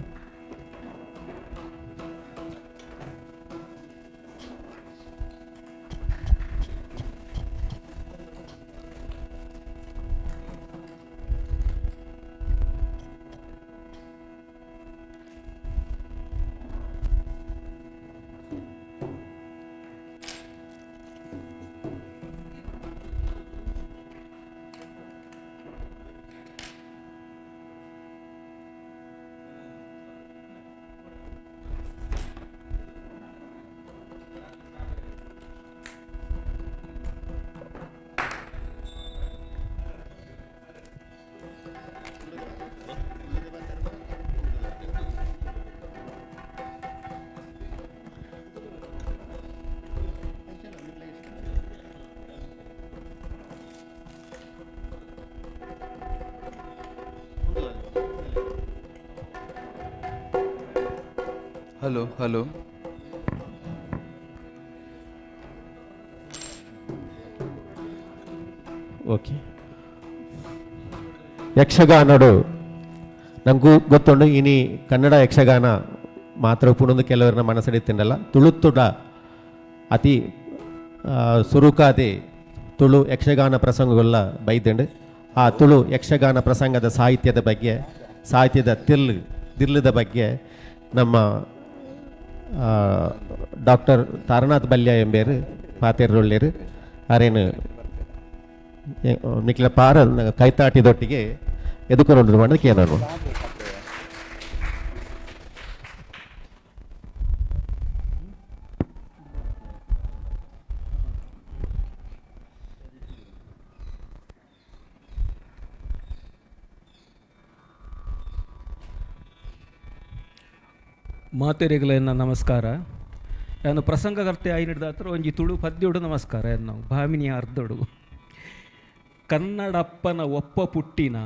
ಹಲೋ ಹಲೋ ಓಕೆ ಯಕ್ಷಗಾನಡು ನಂಗೂ ಗೊತ್ತುಂಡು ಇನಿ ಕನ್ನಡ ಯಕ್ಷಗಾನ ಮಾತ್ರ ಪುಣೊಂದು ಕೆಲವರನ್ನ ಮನಸ್ಸಡಿತಿಂಡಲ್ಲ ತುಳುತ್ತುಡ ಅತಿ ಸುರುಕಾದಿ ತುಳು ಯಕ್ಷಗಾನ ಪ್ರಸಂಗಗಳ ಬೈದಂಡು ಆ ತುಳು ಯಕ್ಷಗಾನ ಪ್ರಸಂಗದ ಸಾಹಿತ್ಯದ ಬಗ್ಗೆ ಸಾಹಿತ್ಯದ ದಿರ್ಲದ ಬಗ್ಗೆ ನಮ್ಮ ಡಾಕ್ಟರ್ ತಾರನಾಥ್ ಬಲ್ಯ ಎಂಬೇರು ಪಾತೇರೊಳ್ಳೆರು ಅರೇನು ನಿಕ್ಲ ಪಾರ ಕೈತಾಟಿದೊಟ್ಟಿಗೆ ಎದುಕೊಂಡು ಮಾಡೋದಕ್ಕೆ ನಾನು ಮಾತೆರೆಗಳೆನ್ನ ನಮಸ್ಕಾರ ನಾನು ಪ್ರಸಂಗಕರ್ತೆ ಆಯ್ನಿಡ್ದ ಹತ್ರ ಒಂಜಿ ತುಳು ಪದ್ಯೋಡು ನಮಸ್ಕಾರ ನಾವು ಭಾಮಿನಿಯ ಅರ್ಧೊಡು ಕನ್ನಡಪ್ಪನ ಒಪ್ಪ ಪುಟ್ಟಿನ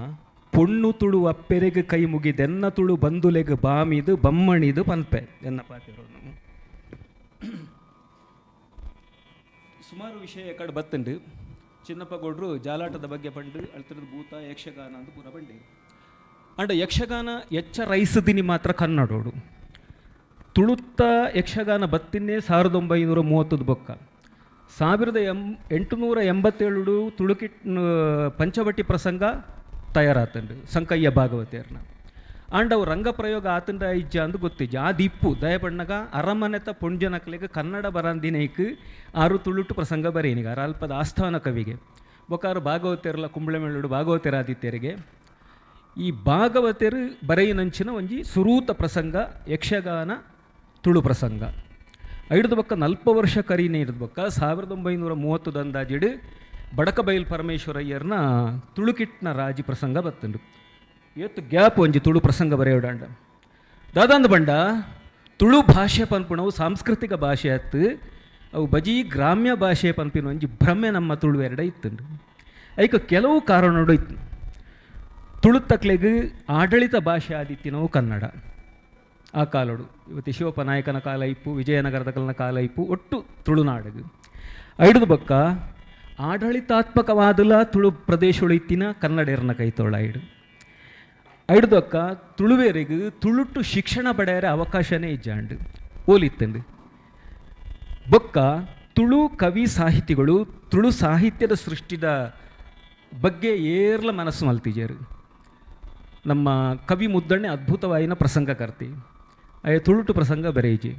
ಪೊಣ್ಣು ತುಳು ಅಪ್ಪೆರೆಗೆ ಕೈ ಮುಗಿದೆನ್ನ ತುಳು ಬಂದುಲೆಗೆ ಬಾಮಿದು ಬಮ್ಮಣಿದು ಪನ್ಪೆ ಎನ್ನ ಪಾತಿರೋ ನಾವು ಸುಮಾರು ವಿಷಯ ಕಡೆ ಬತ್ತಂಡು ಚಿನ್ನಪ್ಪ ಗೌಡ್ರು ಜಾಲಾಟದ ಬಗ್ಗೆ ಪಂಡು ಅಳ್ತರದ ಭೂತ ಯಕ್ಷಗಾನ ಅಂತ ಪೂರ ಬಂಡಿ ಅಂಡ ಯಕ್ಷಗಾನ ಎಚ್ಚ ರೈಸದಿನಿ ಮಾತ್ರ ಕನ್ನಡೋಡು ತುಳುತ್ತ ಯಕ್ಷಗಾನ ಬತ್ತಿನ್ನೇ 1930 ಬೊಕ್ಕ 1887 ತುಳುಕಿಟ್ ಪಂಚವಟಿ ಪ್ರಸಂಗ ತಯಾರಾತಂಡು ಸಂಕಯ್ಯ ಭಾಗವತೇರ್ನ ಆಂಡ್ ಅವು ರಂಗ ಪ್ರಯೋಗ ಆತಂಡ ಇಜ್ಜ ಅಂದು ಗೊತ್ತಿಜ್ಜ ಆ ದಿಪ್ಪು ದಯಪಣ್ಣಗ ಅರಮನೆತ ಪೊಂಜನಕ್ಲೆಗೆ ಕನ್ನಡ ಬರಂದಿನೈಕ್ ಆರು ತುಳುಟು ಪ್ರಸಂಗ ಬರೇನಿಗ ಅಲ್ಪದ ಆಸ್ಥಾನ ಕವಿಗೆ ಬೊಕ್ಕಾರು ಭಾಗವತೇರಲ್ಲ ಕುಂಬಳಮೇಳುಡು ಭಾಗವತೇರಾದಿತ್ಯರಿಗೆ ಈ ಭಾಗವತೇರು ಬರೆಯಿನಂಚಿನ ಒಂಜಿ ಸುರೂತ ಪ್ರಸಂಗ ಯಕ್ಷಗಾನ ತುಳು ಪ್ರಸಂಗ ಐದು ಬೊಕ್ಕ 40 ವರ್ಷ ಕರೀನೇ ಇರೋದು ಬೊಕ್ಕ 1930 ಅಂದಾಜಿಡು ಬಡಕಬೈಲ್ ಪರಮೇಶ್ವರಯ್ಯರ್ನ ತುಳುಕಿಟ್ನ ರಾಜಿ ಪ್ರಸಂಗ ಬತ್ತಂಡು ಇವತ್ತು ಗ್ಯಾಪ್ ಒಂಜಿ ತುಳು ಪ್ರಸಂಗ ಬರೆಯೋಡಾಂಡ ದಾದಂದು ಬಂಡ ತುಳು ಭಾಷೆ ಪನ್ಪುಣವು ಸಾಂಸ್ಕೃತಿಕ ಭಾಷೆ ಅತ್ತು ಅವು ಬಜಿ ಗ್ರಾಮ್ಯ ಭಾಷೆ ಪನ್ಪಿನ ಒಂಜಿ ಭ್ರಮೆ ನಮ್ಮ ತುಳು ಎರಡ ಇತ್ತಂಡು ಐಕ ಕೆಲವು ಕಾರಣಗಳು ಇತ್ತು ತುಳು ತಕ್ಲೆಗೆ ಆಡಳಿತ ಭಾಷೆ ಆದಿತ್ತಿನವು ಕನ್ನಡ ಆ ಕಾಲಡು ಇವತ್ತು ಶಿವಪ್ಪ ನಾಯಕನ ಕಾಲ ಇಪ್ಪು ವಿಜಯನಗರದ ಕಾಲ ಇಪ್ಪು ಒಟ್ಟು ತುಳುನಾಡದು ಐದು ಬೊಕ್ಕ ಆಡಳಿತಾತ್ಮಕವಾದಲ ತುಳು ಪ್ರದೇಶಗಳು ಇತ್ತಿನ ಕನ್ನಡೇರ್ನ ಕೈತೋಳ ಐಡು ಐಡ್ದೊಕ್ಕ ತುಳುವೇರಿಗೆ ತುಳುಟ್ಟು ಶಿಕ್ಷಣ ಪಡೆಯರ ಅವಕಾಶನೇ ಇಜ್ಜಾಂಡು ಓಲಿತ್ತಂಡು. ಬೊಕ್ಕ ತುಳು ಕವಿ ಸಾಹಿತಿಗಳು ತುಳು ಸಾಹಿತ್ಯದ ಸೃಷ್ಟಿದ ಬಗ್ಗೆ ಏರ್ಲ ಮನಸ್ಸು ಮಲ್ತಿಜೇರು. ನಮ್ಮ ಕವಿ ಮುದ್ದಣ್ಣೆ ಅದ್ಭುತವಾಯಿನ ಪ್ರಸಂಗಕರ್ತಿ ಅಯ್ಯ ತುಳುಟು ಪ್ರಸಂಗ ಬರೆಯಿಜಿ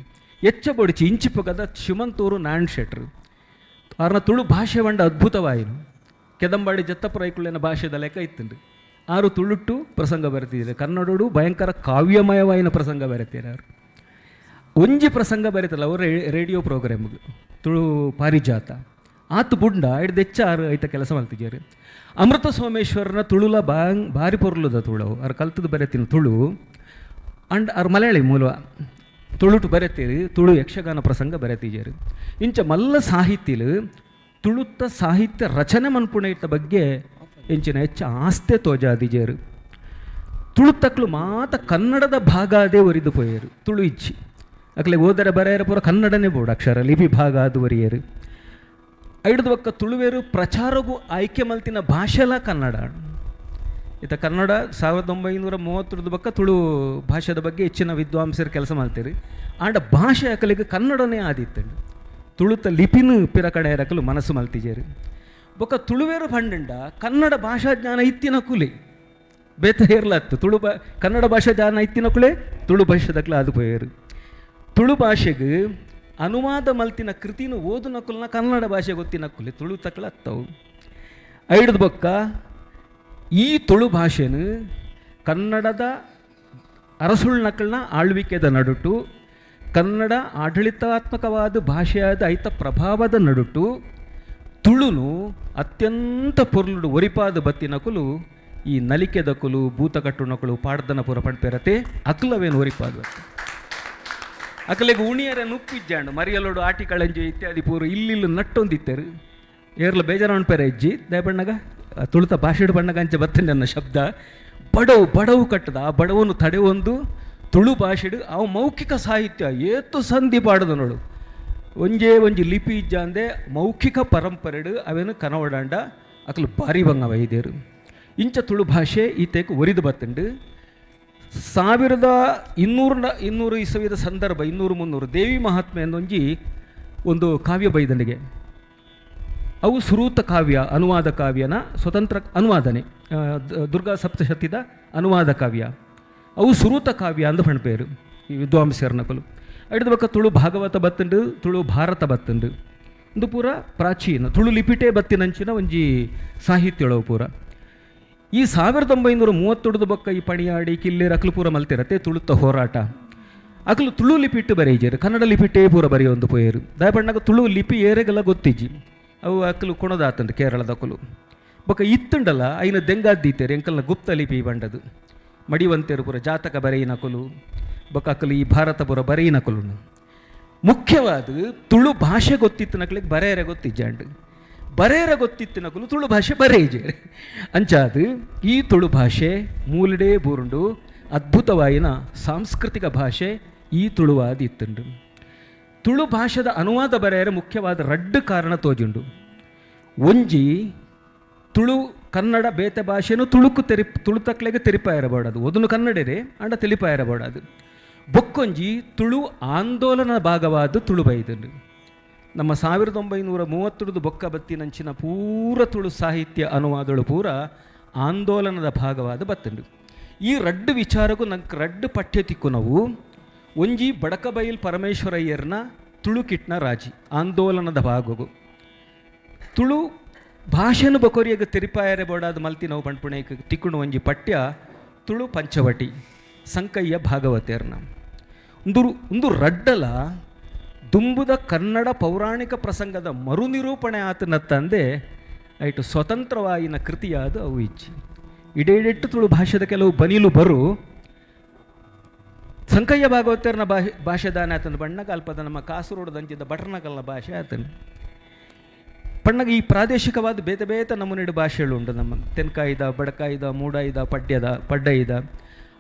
ಎಚ್ಚ ಬೊಡಿಚಿ ಇಂಚಿಪಗದ ಶಿವಂತೂರು ನಾರಾಯಣ್ ಶೆಟ್ರು ಅವ್ರನ್ನ ತುಳು ಭಾಷೆ ಬಂಡ ಅದ್ಭುತವಾಯಿನು. ಕೆದಂಬಾಡಿ ಜತ್ತಪುರ ಐಕುಳ್ಳಿನ ಭಾಷೆದ ಲೆಕ್ಕ ಇತ್ತುಂಡು. ಆರು ತುಳುಟ್ಟು ಪ್ರಸಂಗ ಬರೆತಿದ್ದಾರೆ. ಕನ್ನಡೋಡು ಭಯಂಕರ ಕಾವ್ಯಮಯವಾಯಿನ ಪ್ರಸಂಗ ಬರೆತೀರ ಅವರು. ಒಂಜಿ ಪ್ರಸಂಗ ಬರೀತಲ್ಲ ಅವರು ರೇಡಿಯೋ ಪ್ರೋಗ್ರಾಮ್ಗೆ ತುಳು ಪಾರಿಜಾತ ಆತು ಬುಂಡ ಹಿಡ್ದು ಹೆಚ್ಚಾರು ಐತ ಕೆಲಸ ಮಾಡ್ತಿದ್ದಾರೆ. ಅಮೃತ ಸೋಮೇಶ್ವರನ ತುಳುಲ ಭಾರಿ ಪೊರ್ಲುದ ತುಳು ಅವ್ರು ಕಲ್ತದ್ದು ಬರೆತಿನ ತುಳು ಅಂಡ್ ಅವ್ರ ಮಲಯಾಳಿ ಮೂಲ ತುಳುಟು ಬರೆತೀರಿ ತುಳು ಯಕ್ಷಗಾನ ಪ್ರಸಂಗ ಬರೆತಿದ್ದಾರೆ. ಇಂಚ ಮಲ್ಲ ಸಾಹಿತ್ಯಲು ತುಳುತ್ತ ಸಾಹಿತ್ಯ ರಚನೆ ಮನ್ಪುಣ ಇಟ್ಟ ಬಗ್ಗೆ ಇಂಚಿನ ಹೆಚ್ಚು ಆಸ್ತೆ ತೋಜಾದಿಜೇರು. ತುಳುತ್ತಕ್ಲು ಮಾತ ಕನ್ನಡದ ಭಾಗ ಅದೇ ಒರಿದು ಪೋಯರು ತುಳು ಇಚ್ಚಿ ಅಕ್ಲೆ ಓದರ ಬರೆಯರ ಪೂರ ಕನ್ನಡನೇ ಬೋರ್ಡ್ ಅಕ್ಷರ ಲಿಪಿ ಭಾಗ ಅದು ಒರಿಯರು. ಐಡ್ದು ಬಕ್ಕ ತುಳುವೇರು ಪ್ರಚಾರಗೂ ಆಯ್ಕೆ ಮಲ್ತಿನ ಭಾಷೆಲ ಕನ್ನಡ ಇತ ಕನ್ನಡ 1930 ಬಕ್ಕ ತುಳು ಭಾಷೆದ ಬಗ್ಗೆ ಹೆಚ್ಚಿನ ವಿದ್ವಾಂಸರು ಕೆಲಸ ಮಾಡ್ತೀರಿ. ಆಂಡ ಭಾಷೆ ಅಕಲಿಗೆ ಕನ್ನಡನೇ ಆದಿತ್ತಂಡು ತುಳುತ ಲಿಪಿನ ಪಿರ ಕಡೆ ರಕಲು ಮನಸ್ಸು ಮಲ್ತಿಜೇರಿ. ಬೊಕ್ಕ ತುಳುವೇರು ಪಂಡ ಕನ್ನಡ ಭಾಷಾ ಜ್ಞಾನ ಇತ್ತಿನ ಕುಲೆ ಬೇತ ಹೇರ್ಲತ್ತು ಕನ್ನಡ ಭಾಷಾ ಜ್ಞಾನ ಇತ್ತಿನ ಕುಲೆ ತುಳು ಭಾಷೆದಕ್ಲ ಅದು ಪೋಯರು. ತುಳು ಭಾಷೆಗೆ ಅನುವಾದ ಮಲ್ತಿನ ಕೃತಿನ ಓದು ನಕುಲ್ನ ಕನ್ನಡ ಭಾಷೆ ಗೊತ್ತಿನ ಕುಲೆ ತುಳು ತಕ್ಲ ಹತ್ತವು. ಐಡ್ದು ಬೊಕ್ಕ ಈ ತುಳು ಭಾಷೆನು ಕನ್ನಡದ ಅರಸುಳ್ನಕಲ್ನ ಆಳ್ವಿಕೆದ ನಡುಟು ಕನ್ನಡ ಆಡಳಿತಾತ್ಮಕವಾದ ಭಾಷೆಯಾದ ಐತ ಪ್ರಭಾವದ ನಡುಟು ತುಳುನು ಅತ್ಯಂತ ಪೊರ್ಲುಡು ಒರಿಪಾದ ಬತ್ತಿನಕುಲು ಈ ನಲಿಕೆದ ಕುಲು ಭೂತಕಟ್ಟುನಕುಲು ಪಾಡ್ದನ ಪುರ ಪಡ್ಪೆರತೆ ಅಕ್ಲವೇನು ಒರಿಪಾದ ಅಕಲೆಗೆ ಉಣಿಯರ ನುಪ್ಪಿಜ್ಜಾಂಡು ಮರಿಯಲೋಡು ಆಟಿ ಕಳಂಜಿ ಇತ್ಯಾದಿ ಪೂರ ಇಲ್ಲಿಲ್ಲು ನಟ್ಟೊಂದಿತ್ತರು ಏರ್ಲ ಬೇಜಾರವಣ್ ಪೆರ ಇಜ್ಜಿ ದಯಬಣ್ಣಗ ತುಳುತ ಭಾಷೆಡು ಬಣ್ಣಗ ಅಂಚೆ ಬತ್ತಂಡೆ ನನ್ನ ಶಬ್ದ ಬಡವು ಕಟ್ಟದ ಆ ಬಡವನ್ನು ತಡೆಯೊಂದು ತುಳು ಭಾಷೆಡು ಅವು ಮೌಖಿಕ ಸಾಹಿತ್ಯ ಏತು ಸಂಧಿ ಪಾಡದ ನೋಡು ಒಂಜಿ ಲಿಪಿ ಇಜ್ಜ ಅಂದೆ ಮೌಖಿಕ ಪರಂಪರೆಡು ಅವೇನು ಕನವಡಾಂಡ ಅಕಲು ಭಾರಿ ಬಂಗ ವೈದ್ಯರು ಇಂಚ ತುಳು ಭಾಷೆ ಈತೇಕು ಒರಿದು ಬತ್ತಂಡು 1200 ಇಸವಿದ ಸಂದರ್ಭ 200-300 ದೇವಿ ಮಹಾತ್ಮೆ ಅನ್ನೊಂಜಿ ಒಂದು ಕಾವ್ಯ ಬೈದನಿಗೆ ಅವು ಸುರೂತ ಕಾವ್ಯ ಅನುವಾದ ಕಾವ್ಯನ ಸ್ವತಂತ್ರ ಅನುವಾದನೆ ದುರ್ಗಾ ಸಪ್ತಶತಿದ ಅನುವಾದ ಕಾವ್ಯ ಅವು ಸುರೂತ ಕಾವ್ಯ ಅಂದು ಪಣ್ಪೇರು ಈ ವಿದ್ವಾಂಸರ್ನಕಲು ಐಡ್ದು ಬಕ್ಕ ತುಳು ಭಾಗವತ ಬತ್ತಂಡು ತುಳು ಭಾರತ ಬತ್ತಂಡು ಇಂದು ಪೂರ ಪ್ರಾಚೀನ ತುಳು ಲಿಪಿಟೇ ಬತ್ತಿನಂಚಿನ ಒಂಜಿ ಸಾಹಿತ್ಯಳವು ಪೂರ ಈ 1930 ಬಕ್ಕ ಈ ಪಣಿಯಾಡಿ ಕಿಲ್ಲೇರು ಅಕ್ಲು ಪೂರ ಮಲ್ತಿರತ್ತೆ ತುಳುತ್ತ ಹೋರಾಟ ಅಕ್ಲು ತುಳು ಲಿಪಿಟ್ಟು ಬರೆಯಿಜರು ಕನ್ನಡ ಲಿಪಿಟೇ ಪೂರ ಬರೆಯೊಂದು ಪೋಯರು ದಯಪಣ್ಣಾಗ ತುಳು ಲಿಪಿ ಏರೆಗೆಲ್ಲ ಗೊತ್ತಿಜ್ಜಿ ಅವು ಅಕ್ಲು ಕುಣದಾತಂಡು ಕೇರಳದ ಅಕಲು ಬೊಕ್ಕ ಇತ್ತುಂಡಲ್ಲ ಐನ ದೆಂಗಾದ್ದೀತೇರು ಎಂಕಲ್ನ ಗುಪ್ತ ಲಿಪಿ ಬಂಡದು ಮಡಿವಂತೇರು ಪೂರ ಜಾತಕ ಬರೆಯಿನಕಲು ಬೊಕ್ಕ ಅಕಲು ಈ ಭಾರತ ಪೂರ ಬರೆಯಿನಕಲು ಮುಖ್ಯವಾದ ತುಳು ಭಾಷೆ ಗೊತ್ತಿತ್ತು ನಕ್ಲಿಗೆ ಬರೆಯರೆ ಗೊತ್ತಿಜ್ಜಾಂಡು ಬರೆಯರ ಗೊತ್ತಿತ್ತಿನಕಲು ತುಳು ಭಾಷೆ ಬರೆಯಿಜೆ ಅಂಚಾದು ಈ ತುಳು ಭಾಷೆ ಮೂಲಡೇ ಬೂರುಂಡು ಅದ್ಭುತವಾಯಿನ ಸಾಂಸ್ಕೃತಿಕ ಭಾಷೆ ಈ ತುಳುವಾದ ಇತ್ತುಂಡು ತುಳು ಭಾಷೆದ ಅನುವಾದ ಬರೆಯರೆ ಮುಖ್ಯವಾದ ರಡ್ಡು ಕಾರಣ ತೋಜುಂಡು ಒಂಜಿ ತುಳು ಕನ್ನಡ ಬೇತೆ ಭಾಷೆನೂ ತುಳುತಕ್ಲೆಗೆ ತೆರಿಪ ಇರಬಾರ್ದು ಒದನು ಕನ್ನಡರೇ ಅಂಡ ತೆಲಿಪ ಇರಬಾರ್ದು ಬೊಕ್ಕೊಂಜಿ ತುಳು ಆಂದೋಲನ ಭಾಗವಾದ ತುಳು ಬೈದನು ನಮ್ಮ 1930 ಬೊಕ್ಕ ಬತ್ತಿನಂಚಿನ ಪೂರ ತುಳು ಸಾಹಿತ್ಯ ಅನುವಾದಗಳು ಪೂರ ಆಂದೋಲನದ ಭಾಗವಾದ ಬತ್ತಂಡು ಈ ರಡ್ಡು ವಿಚಾರಗೂ ನಂಗೆ ರಡ್ಡು ಪಠ್ಯ ತಿಕ್ಕು ನಾವು ಒಂಜಿ ಬಡಕಬೈಲ್ ಪರಮೇಶ್ವರಯ್ಯರ್ನ ತುಳು ಕಿಟ್ನ ರಾಜಿ ಆಂದೋಲನದ ಭಾಗವು ತುಳು ಭಾಷೆನು ಬಕೊರಿಯಾಗ ತೆರಿಪಾಯರೆ ಬೋಡಾದ ಮಲ್ತಿ ನಾವು ಪಂಡ್ಪುಣೆಗೆ ತಿಕ್ಕೊಂಡು ಒಂಜಿ ಪಠ್ಯ ತುಳು ಪಂಚವಟಿ ಸಂಕಯ್ಯ ಭಾಗವತೇರ್ನ ಒಂದು ರಡ್ಡಲ ದುಂಬುದ ಕನ್ನಡ ಪೌರಾಣಿಕ ಪ್ರಸಂಗದ ಮರುನಿರೂಪಣೆ ಆತನ ತಂದೆ ಐಟು ಸ್ವತಂತ್ರವಾಯಿನ ಕೃತಿಯಾದ ಅವು ಇಚ್ಚಿ ಇಡೇಡೆಟ್ಟು ತುಳು ಭಾಷೆದ ಕೆಲವು ಬನಿಲು ಬರು ಸಂಕಯ್ಯ ಭಾಗವತರ್ನ ಭಾಷೆದಾನೆ ಆತನ ಬಣ್ಣಗ ಅಲ್ಪದ ನಮ್ಮ ಕಾಸರಗೋಡು ದಂಚಿದ ಬಟರ್ನಕಲ್ನ ಭಾಷೆ ಆತನು ಪಣ್ಣಗ ಈ ಪ್ರಾದೇಶಿಕವಾದ ಬೇತೆ ನಮೂನೆಡು ಭಾಷೆಗಳು ಉಂಟು ನಮ್ಮ ತೆನ್ಕಾಯ್ದ ಬಡಕಾಯ್ದ ಮೂಡಾಯ್ದ ಪಡ್ಡೈದ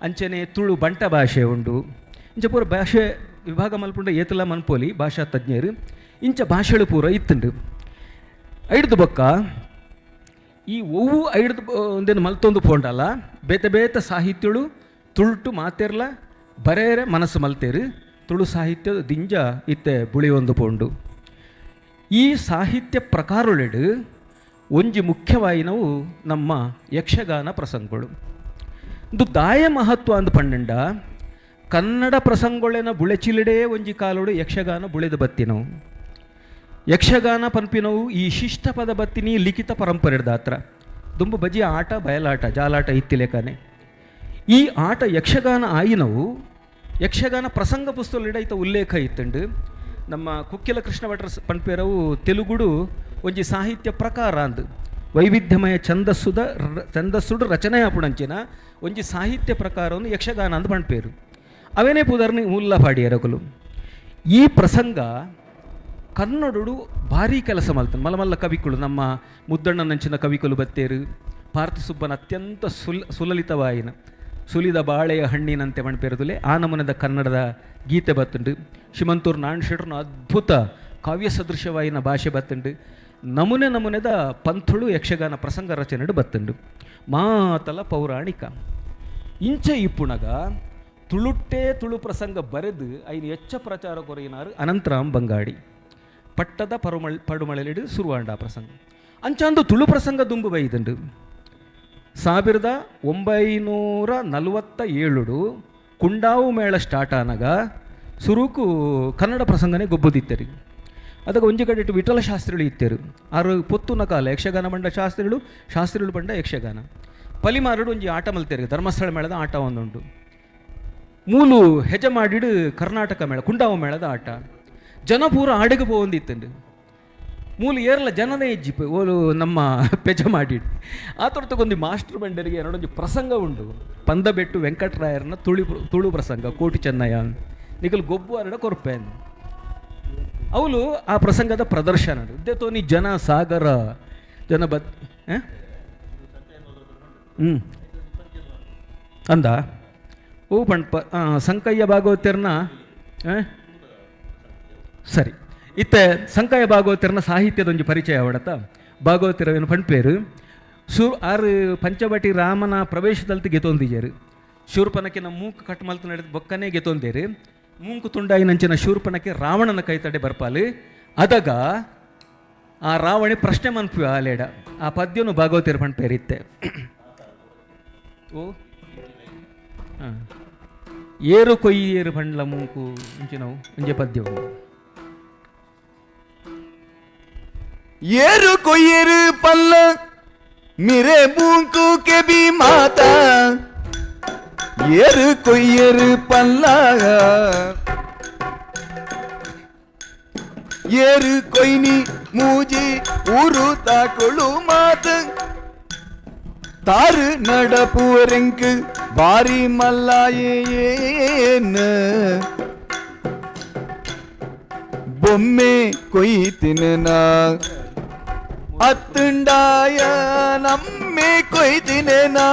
ಅಂಚನೆ ತುಳು ಬಂಟ ಭಾಷೆ ಉಂಡು ಇಂಚ ಪೂರ ಭಾಷೆ ವಿಭಾಗ ಮಲ್ಪುಂಡ ಏತಲ ಮನ್ಪೋಲಿ ಭಾಷಾ ತಜ್ಞರು ಇಂಚ ಭಾಷೆಗಳು ಪೂರ ಇತ್ತುಂಡು ಐಡ್ದು ಬೊಕ್ಕ ಈ ಒವ್ವು ಐಡ್ದು ಒಂದೇನು ಮಲ್ತೊಂದು ಪೋಂಡಲ್ಲ ಬೇತೆ ಬೇತೆ ಸಾಹಿತ್ಯಗಳು ತುಳುಟು ಮಾತೇರ್ಲ ಬರೇರೆ ಮನಸ್ಸು ಮಲ್ತೇರು ತುಳು ಸಾಹಿತ್ಯದ ದಿಂಜ ಇತ್ತೆ ಬುಳಿ ಒಂದು ಪೋಂಡು. ಈ ಸಾಹಿತ್ಯ ಪ್ರಕಾರೊಳೆಡು ಒಂಜಿ ಮುಖ್ಯವಾಯಿನವು ನಮ್ಮ ಯಕ್ಷಗಾನ ಪ್ರಸಂಗಗಳು. ಇದು ದಾಯ ಮಹತ್ವ ಅಂದು ಪಂಡ ಕನ್ನಡ ಪ್ರಸಂಗೊಳೆನ ಬುಳೆಚಿಲಿಡೇ ಒಂಜಿ ಕಾಲೋಡು ಯಕ್ಷಗಾನ ಬುಳೆದು ಬತ್ತಿನವು. ಯಕ್ಷಗಾನ ಪನ್ಪಿನವು ಈ ಶಿಷ್ಟ ಪದ ಬತ್ತಿನಿ ಲಿಖಿತ ಪರಂಪರೆದ ಹತ್ರ ದುಂಬು ಬಜಿ ಆಟ ಬಯಲಾಟ ಜಾಲಾಟ ಇತ್ತಿಲೆಕನೆ. ಈ ಆಟ ಯಕ್ಷಗಾನ ಆಯಿನವು ಯಕ್ಷಗಾನ ಪ್ರಸಂಗ ಪುಸ್ತಕಲಿಡ ಇತ್ತ ಉಲ್ಲೇಖ ಇತ್ತಂಡು ನಮ್ಮ ಕುಕ್ಕೆಲ ಕೃಷ್ಣ ಭಟ್ರ ಪನ್ಪೇರವು ತೆಲುಗುಡು ಒಂಜಿ ಸಾಹಿತ್ಯ ಪ್ರಕಾರ ಅಂದು ವೈವಿಧ್ಯಮಯ ಛಂದಸ್ಸುಡು ರಚನೆ ಆಪುಣಂಚಿನ ಒಂಜಿ ಸಾಹಿತ್ಯ ಪ್ರಕಾರವನ್ನು ಯಕ್ಷಗಾನ ಅಂದು ಪನ್ಪೇರು. ಅವೇನೇ ಪುದರ್ನಿ ಮುಲ್ಲ ಪಾಡಿಯರಕುಲು. ಈ ಪ್ರಸಂಗ ಕನ್ನಡಡು ಭಾರೀ ಕೆಲಸ ಮಾಡ್ತಾನೆ. ಮಲಮಲ್ಲ ಕವಿಗಳು ನಮ್ಮ ಮುದ್ದಣ್ಣನಂಚಿನ ಕವಿಗಳು ಬತ್ತೇರು. ಪಾರ್ಥಿಸುಬ್ಬನ ಅತ್ಯಂತ ಸುಲಲಿತವಾಯಿನ ಸುಲಿದ ಬಾಳೆಯ ಹಣ್ಣಿನಂತೆ ಮಣ್ಪೇರದುಲೆ ಆ ನಮೂನದ ಕನ್ನಡದ ಗೀತೆ ಬತ್ತುಂಡು. ಶಿಮಂತೂರು ನಾಣ್ಶೆಟ್ರನ ಅದ್ಭುತ ಕಾವ್ಯ ಸದೃಶವಾಯಿನ ಭಾಷೆ ಬತ್ತುಂಡು. ನಮೂನೆ ನಮೂನೆದ ಪಂಥುಳು ಯಕ್ಷಗಾನ ಪ್ರಸಂಗ ರಚನೆಡು ಬತ್ತುಂಡು. ಮಾತಲ ಪೌರಾಣಿಕ ಇಂಚ ಇಪ್ಪುಣಗ ತುಳುಟ್ಟೇ ತುಳು ಪ್ರಸಂಗ ಬರೆದು ಐನು ಎಚ್ಚ ಪ್ರಚಾರ ಕೊರೆಯಿನಾರು ಅನಂತರಾಮ್ ಬಂಗಾಡಿ ಪಟ್ಟದ ಪಡುಮಳೆಲಿಡು ಸುರುವಾಂಡ ಪ್ರಸಂಗ ಅಂಚಾಂದು ತುಳು ಪ್ರಸಂಗ ದುಂಬು ಬೈದಂಡು. 1947 ಕುಂಡಾವು ಮೇಳ ಸ್ಟಾರ್ಟ್ ಆನಾಗ ಸುರುಕು ಕನ್ನಡ ಪ್ರಸಂಗನೇ ಗೊಬ್ಬುದಿತ್ತರಿ. ಅದಕ್ಕೆ ಒಂಜಿ ಕಡೆ ವಿಠಲ ಶಾಸ್ತ್ರಿಗಳು ಇತ್ತೇರು. ಆರು ಪೊತ್ತುನ ಕಾಲ ಯಕ್ಷಗಾನ ಬಂಡ ಶಾಸ್ತ್ರಿಗಳು ಬಂಡ ಯಕ್ಷಗಾನ ಪಲಿಮಾರಡು ಒಂಜಿ ಆಟ ಮಲ್ತೇರಿ. ಧರ್ಮಸ್ಥಳ ಮೇಳದ ಆಟ ಒಂದುಂಟು. ಮೂಲು ಹೆಜ ಮಾಡಿಡು ಕರ್ನಾಟಕ ಮೇಳ ಕುಂಡಾವು ಮೇಳದ ಆಟ ಜನ ಪೂರ ಆಡೆಗೆ ಪೋಂದಿತ್ತಂಡು. ಮೂಲು ಏರ್ಲ ಜನನೇ ಇಜ್ಜಿಪ್ಪು ಓಲು ನಮ್ಮ ಪೆಜ ಮಾಡಿಡು. ಆ ತೊಡ್ತಗೊಂದು ಮಾಸ್ಟರ್ ಬಂಡರಿಗೆ ಎರಡೊಂದು ಪ್ರಸಂಗ ಉಂಡು. ಪಂದಬೆಟ್ಟು ವೆಂಕಟರಾಯರನ ತುಳು ಪ್ರಸಂಗ ಕೋಟಿ ಚೆನ್ನಯ್ಯ ನಿಖಲ್ ಗೊಬ್ಬು ಅರಡ ಕೊರ್ಪೆ ಅವಳು ಆ ಪ್ರಸಂಗದ ಪ್ರದರ್ಶನ ತೋನಿ ಜನ ಸಾಗರ ಜನ ಅಂದ ಓ ಪಣ್ಪ ಸಂಕಯ್ಯ ಭಾಗವತರ್ನ ಸರಿ ಇತ್ತೆ ಸಂಕಯ್ಯ ಭಾಗವತರ್ನ ಸಾಹಿತ್ಯದೊಂದು ಪರಿಚಯ ಅವಡತ ಭಾಗವತಿರವೇನು ಪಣ್ಪೇರು ಆರು ಪಂಚವಟಿ ರಾಮನ ಪ್ರವೇಶದಲ್ಲಿ ಗೆತೊಂದಿಜರು. ಶೂರ್ಪನಕಿನ ಮೂಕು ಕಟ್ ಮಲ್ತು ನಡೆದ ಬೊಕ್ಕನೇ ಗೆತೊಂದೇರು. ಮೂಂಕು ತುಂಡಾಯಿನಂಚಿನ ಶೂರ್ಪನಕ್ಕೆ ರಾವಣನ ಕೈತಡೆ ಬರ್ಪಾಲು ಅದಾಗ ಆ ರಾವಣಿ ಪ್ರಶ್ನೆ ಮನ್ಪು ಆಲೇಡ ಆ ಪದ್ಯನು ಭಾಗವತಿರ ಪಣ್ಪೇರಿತ್ತೆ. ಓ ಏರು ಕೊಯ್ಯೇರು ಪಂಡ್ಲ ಮೂಂಕು ಇಂಚಿನವು ಇಂಜೆ ಪದ್ಯವು ಏರು ಕೊಯ್ಯರು ಪಲ್ಲ ಮಿರೆ ಮೂಂಕು ಕೆ ಬಿ ಮಾತಾ ಏರು ಕೊಯ್ಯರು ಪಲ್ಲ ಏರು ಕೊಯ್ನಿ ಮೂಜಿ ಊರು ತಾಕೊಳು ಮಾತ ತಾರು நடப்புவரெங்கு பாரி மல்லாயேன பொம்மே கொய்தினா ಅತ್ತುಂಡಾಯ ನಮ್ಮೆ ಕೊಯ್ದಿನೇನಾ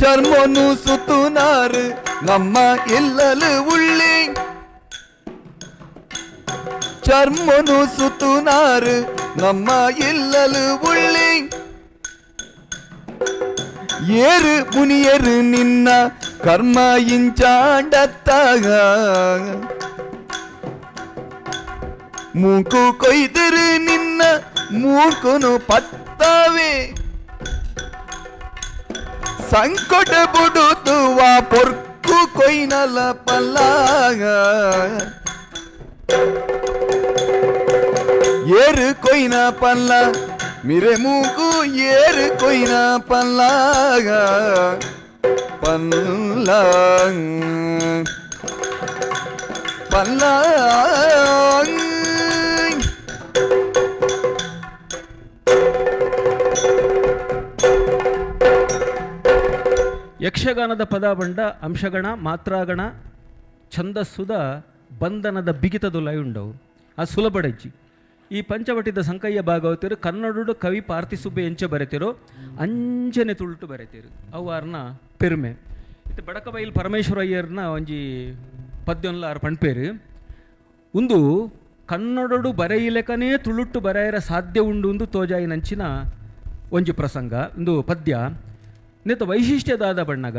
ಚರ್ಮನು ಸುತ್ತುನಾರು ನಮ್ಮ ಇಲ್ಲಲು ಉಳ್ಳಿ ಚರ್ಮನು ಸುತ್ತುನಾರು ನಮ್ಮ ಇಲ್ಲಲು ಉಳ್ಳಿ ಏರು ಮುನಿಯರು ನಿನ್ನ ಕರ್ಮ ಇಂಚಾಂಡತ್ತಾಗ ಮೂಕು ಕೊಯ್ದರು ನಿನ್ನ ಮೂಕುನು ಪತ್ತಾವೆ ಸಂಕಟ ಬುಡುತ್ತುವ ಪೊರ್ಕು ಕೊಯ್ನಲ ಪಲ್ಲಾಗ ಏರು ಕೊಯ್ನ ಪಲ್ಲ ಮಿರೆ ಮೂಕು ಏರು ಕೊಯ್ನ ಪಲ್ಲಾಗ ಪಲ್ಲ ಪಲ್ಲ ಯಕ್ಷಗಾನದ ಪದ ಬಂಡ ಅಂಶಗಣ ಮಾತ್ರಾಗಣ ಛಂದಸ್ಸುದ ಬಂಧನದ ಬಿಗಿತದುಲೈ ಉಂಡವು ಆ ಸುಲಭಡಜ್ಜಿ. ಈ ಪಂಚವಟಿದ ಸಂಕಯ್ಯ ಭಾಗವತರು ಕನ್ನಡುಡು ಕವಿ ಪಾರ್ಥಿಸುಬ್ಬೆ ಎಂಚೆ ಬರೆತಿರೋ ಅಂಚನೆ ತುಳುಟು ಬರೆತಿರು ಅವಾರ್ನ ಪೆರುಮೆ. ಇತ್ತು ಬಡಕಬೈಲ್ ಪರಮೇಶ್ವರ ಅಯ್ಯರ್ನ ಒಂಜಿ ಪದ್ಯೊನ್ಲ ಆರು ಪಣ್ಪೇರು ಒಂದು ಕನ್ನಡಡು ಬರೆಯಿಲೆಕನೇ ತುಳುಟ್ಟು ಬರೆಯರ ಸಾಧ್ಯ ಉಂಡು ಎಂದು ತೋಜಾಯಿನಂಚಿನ ಒಂಜಿ ಪ್ರಸಂಗ ಇಂದು ಪದ್ಯ ನೆತ್ತ ವೈಶಿಷ್ಟ್ಯದಾದ ಬಣ್ಣಗ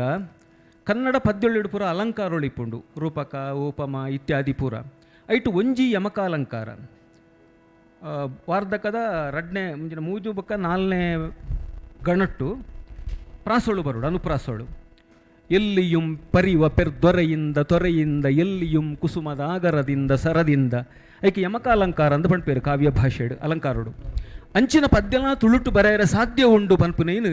ಕನ್ನಡ ಪದ್ಯೊಳ್ಳಿಡು ಪೂರ ಅಲಂಕಾರೊಳಿಪುಂಡು ರೂಪಕ ಉಪಮ ಇತ್ಯಾದಿ ಪೂರ ಐಟು ಒಂಜಿ ಯಮಕಾಲಂಕಾರ ವಾರ್ಧಕದ ರಡ್ನೆ ಮುಂಜಿನ ಮೂಜು ಬೊಕ್ಕ 4ನೇ ಗಣಟ್ಟು ಪ್ರಾಸೋಳು ಬರುಡು ಅನುಪ್ರಾಸೋಳು ಎಲ್ಲಿಯುಂ ಪರಿವ ಪೆರ್ದೊರೆಯಿಂದ ತೊರೆಯಿಂದ ಎಲ್ಲಿಯುಂ ಕುಸುಮದ ಆಗರದಿಂದ ಸರದಿಂದ ಐಕೆ ಯಮಕಾಲಂಕಾರ ಅಂದು ಪಣ್ಪೇರು ಕಾವ್ಯ ಭಾಷೆಡು ಅಲಂಕಾರಡು ಅಂಚಿನ ಪದ್ಯನ ತುಳುಟು ಬರೆಯರ ಸಾಧ್ಯ ಉಂಡು ಪನ್ಪುನೇನು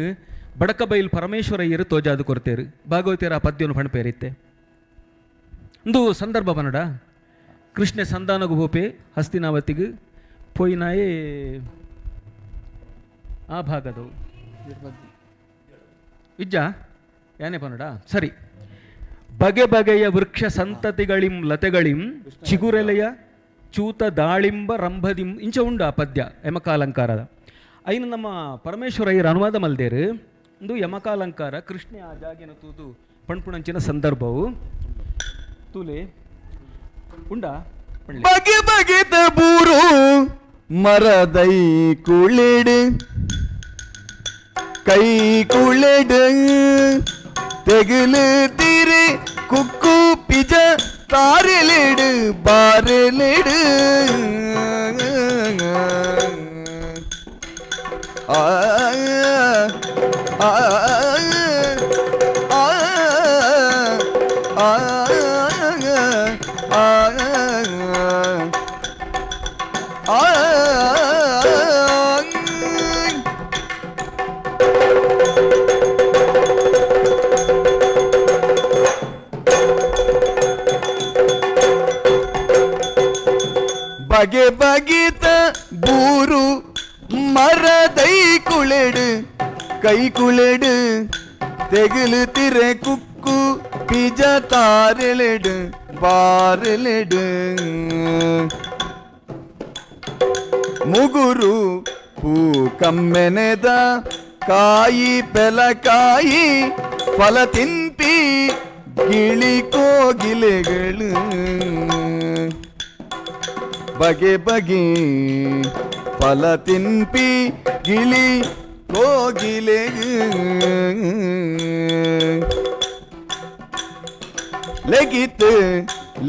ಬಡಕಬೈಲ್ ಪರಮೇಶ್ವರಯ್ಯರು ತೋಜಾದು ಕೊರ್ತೇರು ಭಾಗವತಿಯರ ಆ ಪದ್ಯನು ಪಣ್ಪೇರಿತ್ತೆ ಒಂದು ಸಂದರ್ಭ ಬನ್ನಡ ಕೃಷ್ಣ ಸಂಧಾನಗು ಹೋಪೆ ಹಸ್ತಿನಾವತಿಗೆ ಪೋಯಿನಾಯೇ ಆ ಭಾಗದವು ಇಜ್ಜ ಯಾನೇ ಪನ್ನಡ ಸರಿ ಬಗೆ ಬಗೆಯ ವೃಕ್ಷ ಸಂತತಿಗಳಿಂ ಲತೆಗಳಿಂ ಚಿಗುರೆಲೆಯ ಚೂತ ದಾಳಿಂಬ ರಂಭದಿಂ ಇಂಚ ಉಂಡು ಆ ಪದ್ಯ ಯಮಕಾಲಂಕಾರದ ಐನು ನಮ್ಮ ಪರಮೇಶ್ವರಯ್ಯರ ಅನುವಾದ ಮಲ್ದೇರು ಒಂದು ಯಮಕಾಲಂಕಾರ ಕೃಷ್ಣ ಆ ಜಾಗಿನ ತೂದು ಪಣ್ಪುಣಂಚಿನ ಸಂದರ್ಭವು ತೂಲೆ ಉಂಡ ಬಗೆ ಬಗೆದ ಬೂರು ಮರದೈ ಕುಳಿಡು ಕೈ ಕುಳಿಡು ತೆಗಿಲು ತೀರೆ ಕುಕ್ಕು ಪಿಜ ತಾರೆಲಿಡು ಬಾರೆಲಿಡು ಆ ಆ ಆ ಬಗೆ ಬಗೆತ ಬೂರು ಮರದೈ ಕುಳೆಡು ಕೈ ಕುಳೆಡು ತೆಗಿಲು ತಿರೆ ಕುಕ್ಕು ಪಿಜ ತಾರೆಲೆಡು ಬಾರೆಲೆಡು ಮುಗುರು ಪೂ ಕಮ್ಮೆನೆದ ಕಾಯಿ ಬೆಲಕಾಯಿ ಫಲ ತಿನ್ಪಿ ಗಿಳಿ ಕೋಗಿಲೆಗಳು ಬಗೆ ಬಗೆ ಫಲ ತಿನ್ಪಿ ಗಿಳಿ ಕೋಗಿಲೆ ಲೆಗಿತು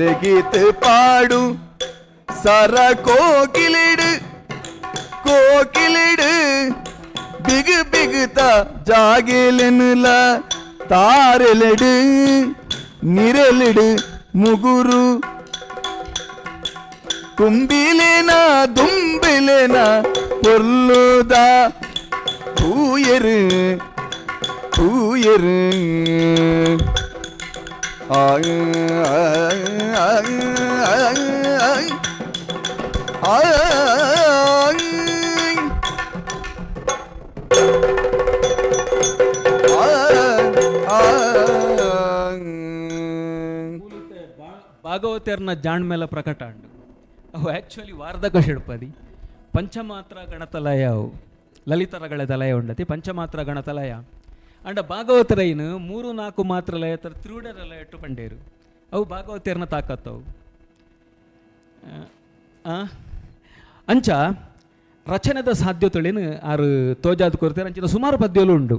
ಲೆಗಿತು ಪಾಡು ಸರ ಕೋಗಿಲಿಡು ಕೋಗಿಲಿಡು ಬಿಗು ಬಿಗುತ ಜಾಗಿಲೆನುಲ ತಾರೆಲೆಡು ನಿರಲಿಡು ಮುಗುರು ಕುಂಬಿಲೆನ ದುಂಬಿಲೆನ பொல்லுத பூயரு பூயரு ಭಾಗವತರ್ನ ಜಾಣ್ಮೇಲ ಪ್ರಕಟ ಅಂಡು ಅವು ಆ್ಯಕ್ಚುಲಿ ವಾರ್ಧಕ ಶಿಡ್ಪದಿ ಪಂಚಮಾತ್ರ ಗಣತಲಯ ಅವು ಲಲಿತರಗಳ ತಲಯ ಉಂಡತಿ ಪಂಚಮಾತ್ರ ಗಣತಲಯ ಅಂಡ ಭಾಗವತರೈನು 3-4 ಮಾತ್ರ ಲಯ ತರ ತಿರುಡರಲ ಎಟ್ಟು ಪಂಡೇರು ಅವು ಭಾಗವತರ್ನ ತಾಕತ್ತವು ಅಂಚ ರಚನೆದ ಸಾಧ್ಯತೆಳೇನು ಆರು ತೋಜಾದು ಕೊಡ್ತಾರೆ ಅಂಚಿನ ಸುಮಾರು ಪದ್ಯಗಳು ಉಂಡು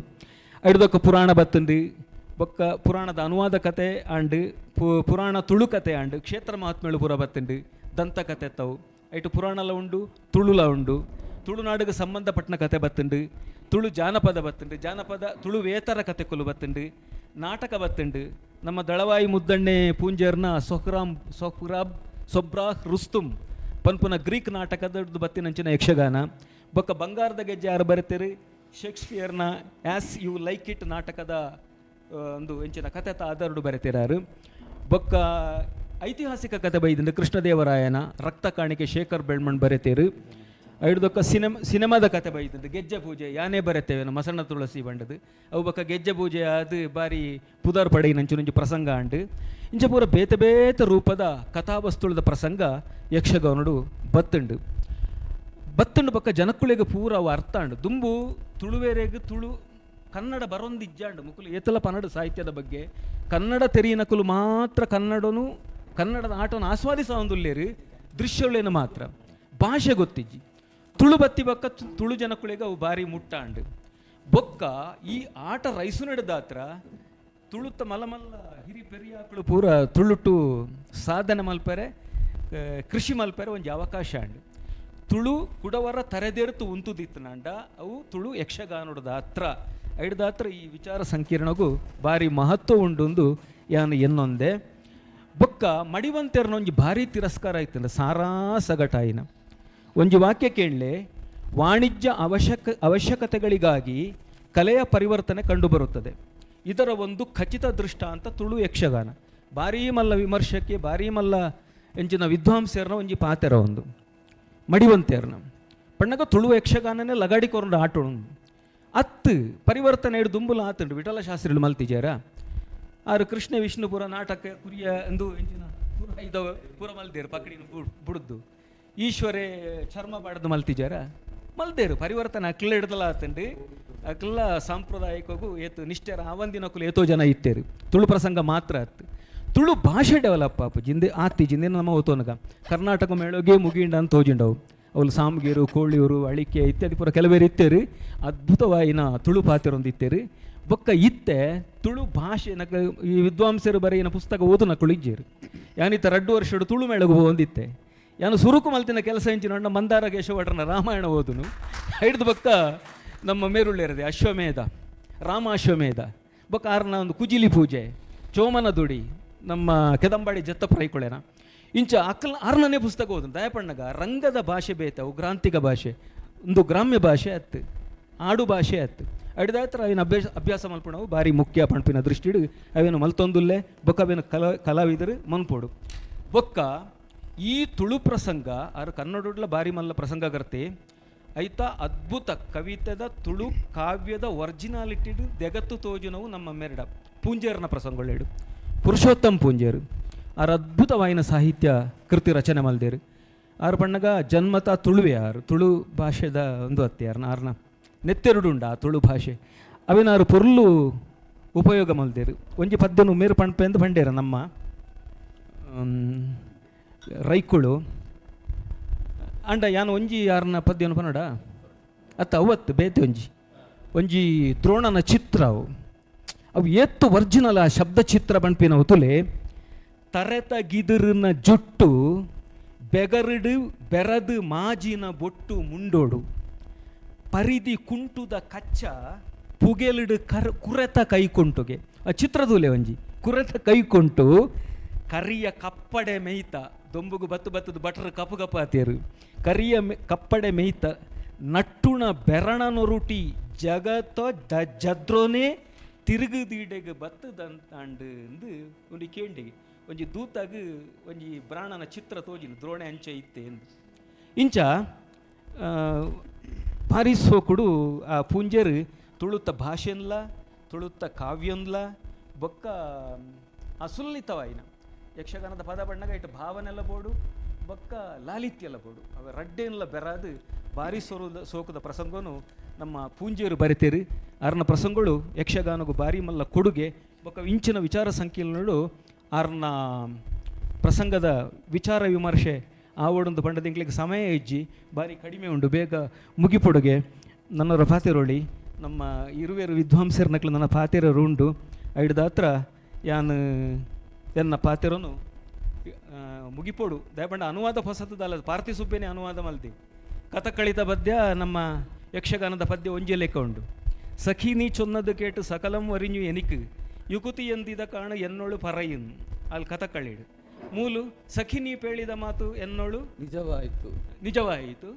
ಐಡ್ದೊಕ್ಕ ಪುರಾಣ ಬತ್ತುಂಡು ಬೊಕ್ಕ ಪುರಾಣದ ಅನುವಾದ ಕತೆ ಆಂಡ್ ಪುರಾಣ ತುಳು ಕತೆ ಆಂಡ್ ಕ್ಷೇತ್ರ ಮಹಾತ್ಮೆಗಳು ಪೂರ ಬತ್ತುಂಡು ದಂತಕತೆ ಎತ್ತವು ಐಟು ಪುರಾಣಲ ಉಂಡು ತುಳುಲ ಉಂಡು ತುಳುನಾಡಿಗೆ ಸಂಬಂಧಪಟ್ಟ ಕತೆ ಬತ್ತುಂಡು ತುಳು ಜಾನಪದ ಬತ್ತುಂಡು ಜಾನಪದ ತುಳು ವೇತರ ಕತೆ ಕೊಲು ಬತ್ತುಂಡು ನಾಟಕ ಬತ್ತುಂಡು ನಮ್ಮ ದಳವಾಯಿ ಮುದ್ದಣ್ಣೆ ಪೂಂಜೇರ್ನ ಸೊಬ್ರಾಹ್ ರುಸ್ತುಮ್ ಪನ್ಪುನ ಗ್ರೀಕ್ ನಾಟಕದ ಬತ್ತಿನಂಚಿನ ಯಕ್ಷಗಾನ ಬೊಕ್ಕ ಬಂಗಾರದ ಗೆಜ್ಜೆ ಯಾರು ಬರೀತೀರಿ ಶೇಕ್ಸ್ಪಿಯರ್ನ ಆ್ಯಸ್ ಯು ಲೈಕ್ ಇಟ್ ನಾಟಕದ ಒಂದು ಎಂಚಿನ ಕತೆ ಆಧಾರಡು ಬರೀತಿರಾರು ಬೊಕ್ಕ ಐತಿಹಾಸಿಕ ಕತೆ ಬೈದಿಂದ ಕೃಷ್ಣದೇವರಾಯನ ರಕ್ತ ಕಾಣಿಕೆ ಶೇಖರ್ ಬೆಳ್ಮಣ್ ಬರೀತೀರು ಐಡ್ದೊಕ್ಕ ಸಿನಿಮಾದ ಕತೆ ಬೈದಿಂದ ಗೆಜ್ಜೆ ಪೂಜೆ ಯಾನೇ ಬರೆತೇವೆ ನಮ್ಮ ಮಸಣ್ಣ ತುಳಸಿ ಬಂಡದು ಅವು ಬೊಕ್ಕ ಗೆಜ್ಜೆ ಪೂಜೆ ಅದು ಬಾರಿ ಪುದರ್ ಪಡೆ ನಂಚು ಪ್ರಸಂಗ ಅಂಡು ಇಂಚ ಪೂರ ಬೇತೆ ಬೇತೆ ರೂಪದ ಕಥಾವಸ್ತುಳದ ಪ್ರಸಂಗ ಯಕ್ಷಗಾನಡು ಬತ್ತುಂಡು ಬೊಕ್ಕ ಜನಕ್ಕುಳಿಗೆ ಪೂರ ಅವು ಅರ್ಥ ಅಂಡು ದುಂಬು ತುಳುವೇರೆಗೆ ತುಳು ಕನ್ನಡ ಬರೊಂದಿಜ್ಜಾಂಡು ಮುಕುಲು ಏತಲ ಪನ್ನಡ ಸಾಹಿತ್ಯದ ಬಗ್ಗೆ ಕನ್ನಡ ತೆರಿನಕುಲು ಮಾತ್ರ ಕನ್ನಡದ ಆಟವನ್ನು ಆಸ್ವಾದಿಸ ಒಂದುಲ್ಲೇರು ದೃಶ್ಯಗಳೇನು ಮಾತ್ರ ಭಾಷೆ ಗೊತ್ತಿಜ್ಜಿ ತುಳು ಬತ್ತಿ ಬೊಕ್ಕ ತುಳು ಜನಕ್ಕುಳಿಗೆ ಅವು ಭಾರಿ ಮುಟ್ಟಾಂಡು ಬೊಕ್ಕ ಈ ಆಟ ರೈಸು ನಡೆದಾತ್ರ ತುಳುತ್ತ ಮಲ್ಲ ಹಿರಿ ಪೆರಿಯಾಕಳು ಪೂರ ತುಳುಟು ಸಾಧನೆ ಮಲ್ಪರೆ ಕೃಷಿ ಮಲ್ಪರೆ ಒಂಜಿ ಅವಕಾಶ ಅಂಡು ತುಳು ಕುಡವರ ತರೆದೇರ್ತು ಉಂತುದಿತ್ತನಂಡ ಅವು ತುಳು ಯಕ್ಷಗಾನದ ಹತ್ರ ಐಡ್ದಾತ್ರ ಈ ವಿಚಾರ ಸಂಕಿರಣಗೂ ಭಾರಿ ಮಹತ್ವ ಉಂಡು ಯಾನು ಎನ್ನೊಂದೆ ಬೊಕ್ಕ ಮಡಿವಂತೆರ್ನ ಒಂಜಿ ಭಾರಿ ತಿರಸ್ಕಾರ ಆಯ್ತಂಡ ಸಾರಾ ಸಗಟಾಯಿನ ಒಂಜಿ ವಾಕ್ಯ ಕೇಳಲೆ ವಾಣಿಜ್ಯ ಅವಶ್ಯಕತೆಗಳಿಗಾಗಿ ಕಲೆಯ ಪರಿವರ್ತನೆ ಕಂಡುಬರುತ್ತದೆ. ಇದರ ಒಂದು ಖಚಿತ ದೃಷ್ಟಾಂತ ತುಳು ಯಕ್ಷಗಾನ. ಭಾರೀ ಮಲ್ಲ ವಿಮರ್ಶಕ್ಕೆ ಭಾರೀ ಮಲ್ಲ ಎಂಚಿನ ವಿದ್ವಾಂಸರ್ನ ಒಂಜಿ ಪಾತೆರ ಒಂದು ಮಡಿವಂತೇರ್ನ ಪಣ್ಣಗ ತುಳು ಯಕ್ಷಗಾನನೇ ಲಗಾಡಿಕೊಂಡು ಆಟೋಣ ಅತ್ತು ಪರಿವರ್ತನೆ ಹಿಡಿದು ದುಂಬುಲ ಆತುಂಡು ವಿಠಲ ಶಾಸ್ತ್ರಿಗಳು ಮಲ್ತಿಜಾರ ಆರು ಕೃಷ್ಣ ವಿಷ್ಣುಪುರ ನಾಟಕ ಕುರಿಯ ಎಂದು ಎಂಚಿನ ಪೂರ ಇದ್ದವ ಪೂರ ಮಲ್ದೇರು ಪಕಡಿನ ಬುಡ್ದು ಈಶ್ವರೇ ಚರ್ಮ ಬಾಡದು ಮಲ್ತಿಜಾರ ಮಲ್ದೇರು ಪರಿವರ್ತನೆ ಅಕ್ಲ ಹಿಡ್ದಲ್ಲ ಆತಂಡು ಅಕ್ಲ ಸಾಂಪ್ರದಾಯಿಕಗೂ ಏತು ನಿಷ್ಠರ ಆವಂದಿನಕ್ಕೂ ಏತೋ ಜನ ಇತ್ತೇರು ತುಳು ಪ್ರಸಂಗ ಮಾತ್ರ ಅತ್ತು ತುಳು ಭಾಷೆ ಡೆವಲಪ್ ಆಪು ಜಿಂದೆ ಆತಿ ಜಿಂದೆ ನಮ್ಮ ಓತೋನಗ ಕರ್ನಾಟಕ ಮೇಳೋಗೆ ಮುಗಿಂಡ ಅಂತ ತೋಜಿಂಡವು ಅವಳು ಸಾಮಗೀರು ಕೋಳಿಯೂರು ಅಳಿಕೆ ಇತ್ಯಾದಿ ಪೂರ ಕೆಲವೇರು ಇತ್ತೇರು ಅದ್ಭುತವಾಯಿನ ತುಳು ಪಾತಿರೊಂದು ಇತ್ತೇರು ಬೊಕ್ಕ ಇತ್ತೆ ತುಳು ಭಾಷೆ ನಕ ಈ ವಿದ್ವಾಂಸರು ಬರೀನ ಪುಸ್ತಕ ಓದು ನಕ್ಕಳು ಇಜ್ಜೇರು ಯಾನಿತ್ತ 2 ವರ್ಷ ತುಳು ಮೇಳಗು ಒಂದಿತ್ತೆ ಯಾನು ಸುರುಕು ಮಲ್ತಿನ ಕೆಲಸ ಇಂಚಿನ ಮಂದಾರ ಕೇಶವಡ್ರನ ರಾಮಾಯಣ ಓದುನು ಹಿಡಿದು ಬೊಕ್ಕ ನಮ್ಮ ಮೇರುಳ್ಳಿರದೆ ಅಶ್ವಮೇಧ ರಾಮ ಅಶ್ವಮೇಧ ಬೊಕ್ಕ ಆರ್ನ ಒಂದು ಕುಜಿಲಿ ಪೂಜೆ ಚೋಮನ ದುಡಿ ನಮ್ಮ ಕೆದಂಬಾಡಿ ಜತ್ತಪ್ರೈಕೊಳೆನ ಇಂಚ ಅಕ್ಕಲ್ ಆರ್ನನೇ ಪುಸ್ತಕ ಓದು ದಯಪಣ್ಣಗ ರಂಗದ ಭಾಷೆ ಬೇತವು ಗ್ರಾಂತಿಕ ಭಾಷೆ ಒಂದು ಗ್ರಾಮ್ಯ ಭಾಷೆ ಅತ್ತು ಆಡು ಭಾಷೆ ಅತ್ತು ಅಡಿದಾತ್ರ ಅವೇನು ಅಭ್ಯಾಸ ಮಲ್ಪಣವು ಭಾರಿ ಮುಖ್ಯ ಪಣಪಿನ ದೃಷ್ಟಿಡು ಅವೇನು ಮಲ್ತೊಂದುಲ್ಲೆ ಬೊಕ್ಕ ಅವೇನು ಕಲಾವಿದರು ಮನ್ಪೋಡು ಬೊಕ್ಕ ಈ ತುಳು ಪ್ರಸಂಗ ಆರು ಕನ್ನಡಡ್ಲ ಭಾರಿ ಮಲ್ಲ ಪ್ರಸಂಗಗರ್ತೆ ಐತ ಅದ್ಭುತ ಕವಿತೆದ ತುಳು ಕಾವ್ಯದ ಒರಿಜಿನಾಲಿಟಿಡು ದೆಗತ್ತು ತೋಜುನವು ನಮ್ಮ ಮೆರಡ ಪೂಂಜೇರ್ನ ಪ್ರಸಂಗಗಳು ಪುರುಷೋತ್ತಮ್ ಪೂಂಜೇರು ಆರು ಅದ್ಭುತವಾಯಿನ ಸಾಹಿತ್ಯ ಕೃತಿ ರಚನೆ ಮಲ್ದೇರು ಆರು ಪಣ್ಣಗ ಜನ್ಮತ ತುಳುವೆ ಆರು ತುಳು ಭಾಷೆದ ಒಂದು ಅತ್ತೆ ಆರ್ನ ನೆತ್ತೆರಡುಂಡ ಆ ತುಳು ಭಾಷೆ ಅವೇನಾರು ಪೊರ್ಲು ಉಪಯೋಗ ಮಲ್ದೇರು ಒಂಜಿ ಪದ್ಯನು ಮೇರು ಪಣ್ಪೆ ಎಂದು ಬಂಡೇರ ನಮ್ಮ ರೈಕುಳು ಅಂಡ ಯಾನು ಒಂಜಿ ಯಾರನ್ನ ಪದ್ಯನು ಪನ್ನಡ ಅತ್ತ ಅವತ್ತು ಬೇತೆ ಒಂಜಿ ದ್ರೋಣನ ಚಿತ್ರ ಅವು ಎತ್ತು ಒರ್ಜಿನಲ್ ಆ ಶಬ್ದ ಚಿತ್ರ ಬಣ್ಪಿನ ತುಲೆ ತರೆತ ಗಿದಿರಿನ ಜುಟ್ಟು ಬೆಗರಿಡು ಬೆರದು ಮಾಜಿನ ಬೊಟ್ಟು ಮುಂಡೋಡು ಪರಿದಿ ಕುಂಟುದ ಕಚ್ಚ ಪುಗೆಲಿಡು ಕುರೆತ ಕೈಕೊಂಟುಗೆ ಆ ಚಿತ್ರದೂಲೆ ಒಂಜಿ ಕುರೆತ ಕೈಕೊಂಟು ಕರಿಯ ಕಪ್ಪಡೆ ಮೇಯ್ತ ದೊಂಬುಗು ಬತ್ತದು ಬಟರ್ ಕಪ್ಪು ಕಪ್ಪಾತೇರು ಕರಿಯ ಕಪ್ಪಡೆ ಮೇಯ್ತ ನಟ್ಟುಣ ಬೆರಣ ನೊರುಟಿ ಜಗತ್ತೋ ಜದ್ರೋನೇ ತಿರುಗುದೀಡೆಗೆ ಬತ್ತದಂತಾಂಡು ಎಂದು ಒಂದು ಕೇಂಡಿಗೆ ಒಂಜಿ ದೂತಾಗ ಒಂಜಿ ಬ್ರಾಣನ ಚಿತ್ರ ತೋಜಿನ ದ್ರೋಣೆ ಅಂಚೆ ಇತ್ತೆ ಎಂದು ಇಂಚ ಭಾರಿ ಸೋಕುಡು ಆ ಪೂಂಜೇರು ತುಳುತ್ತ ಭಾಷೆನ್ಲ ತುಳುತ್ತ ಕಾವ್ಯನ್ಲ ಬೊಕ್ಕ ಅಸುಲಿತವಾಯಿನ ಯಕ್ಷಗಾನದ ಪದ ಬಣ್ಣಗ ಇಟ್ಟು ಭಾವನೆಲ್ಲ ಬೋಡು ಬೊಕ್ಕ ಲಾಲಿತ್ಯ ಎಲ್ಲ ಬೋಡು ಅವ ರಡ್ಡೆಲ್ಲ ಬೆರಾದು ಭಾರಿ ಸೋಕುದ ಪ್ರಸಂಗನು ನಮ್ಮ ಪೂಂಜೇರು ಬರಿತೇರು ಆರ್ನ ಪ್ರಸಂಗಗಳು ಯಕ್ಷಗಾನಗೂ ಭಾರಿ ಮಲ್ಲ ಕೊಡುಗೆ ಬೊಕ್ಕ ಇಂಚಿನ ವಿಚಾರ ಸಂಕೀರ್ಣಗಳು ಆರ್ನ ಪ್ರಸಂಗದ ವಿಚಾರ ವಿಮರ್ಶೆ ಆವಡೊಂದು ಬಂಡದಿಂಗ್ಲಿಗೆ ಸಮಯ ಇಜ್ಜಿ ಭಾರಿ ಕಡಿಮೆ ಉಂಡು ಬೇಗ ಮುಗಿಪೊಡುಗೆ ನನ್ನವರ ಪಾತೆರೋಳಿ ನಮ್ಮ ಇರುವೆರು ವಿದ್ವಾಂಸರ್ನಕ್ಲು ನನ್ನ ಪಾತೆರರು ಉಂಡು ಐಡ್ದಾತ್ರ ಯಾನು ಎನ್ನ ಪಾತೆರನು ಮುಗಿಪೋಡು ದಯಪಂಡ ಅನುವಾದ ಹೊಸತದಲ್ಲ ಪಾರ್ಥಿ ಸುಬ್ಬೇನೆ ಅನುವಾದ ಮಲ್ದಿ ಕಥಕಳಿತ ಪದ್ಯ ನಮ್ಮ ಯಕ್ಷಗಾನದ ಪದ್ಯ ಒಂಜಿ ಲೆಕ್ಕ ಉಂಡು ಸಖಿ ನೀ ಚೊನ್ನದು ಕೇಟು ಸಕಲಂ ವರಿഞ്ഞു ಎನಿಕ್ ಯುಕುತಿ ಎಂದಿದ ಕಾಣ ಎನ್ನೋಳು ಪರಯಿನ್ ಅಲ್ಲಿ ಕಥಕಳಿಡು ಮೂಲು ಸಖಿ ನೀ ಪೇಳಿದ ಮಾತು ಎನ್ನೋಳು ನಿಜವಾಯಿತು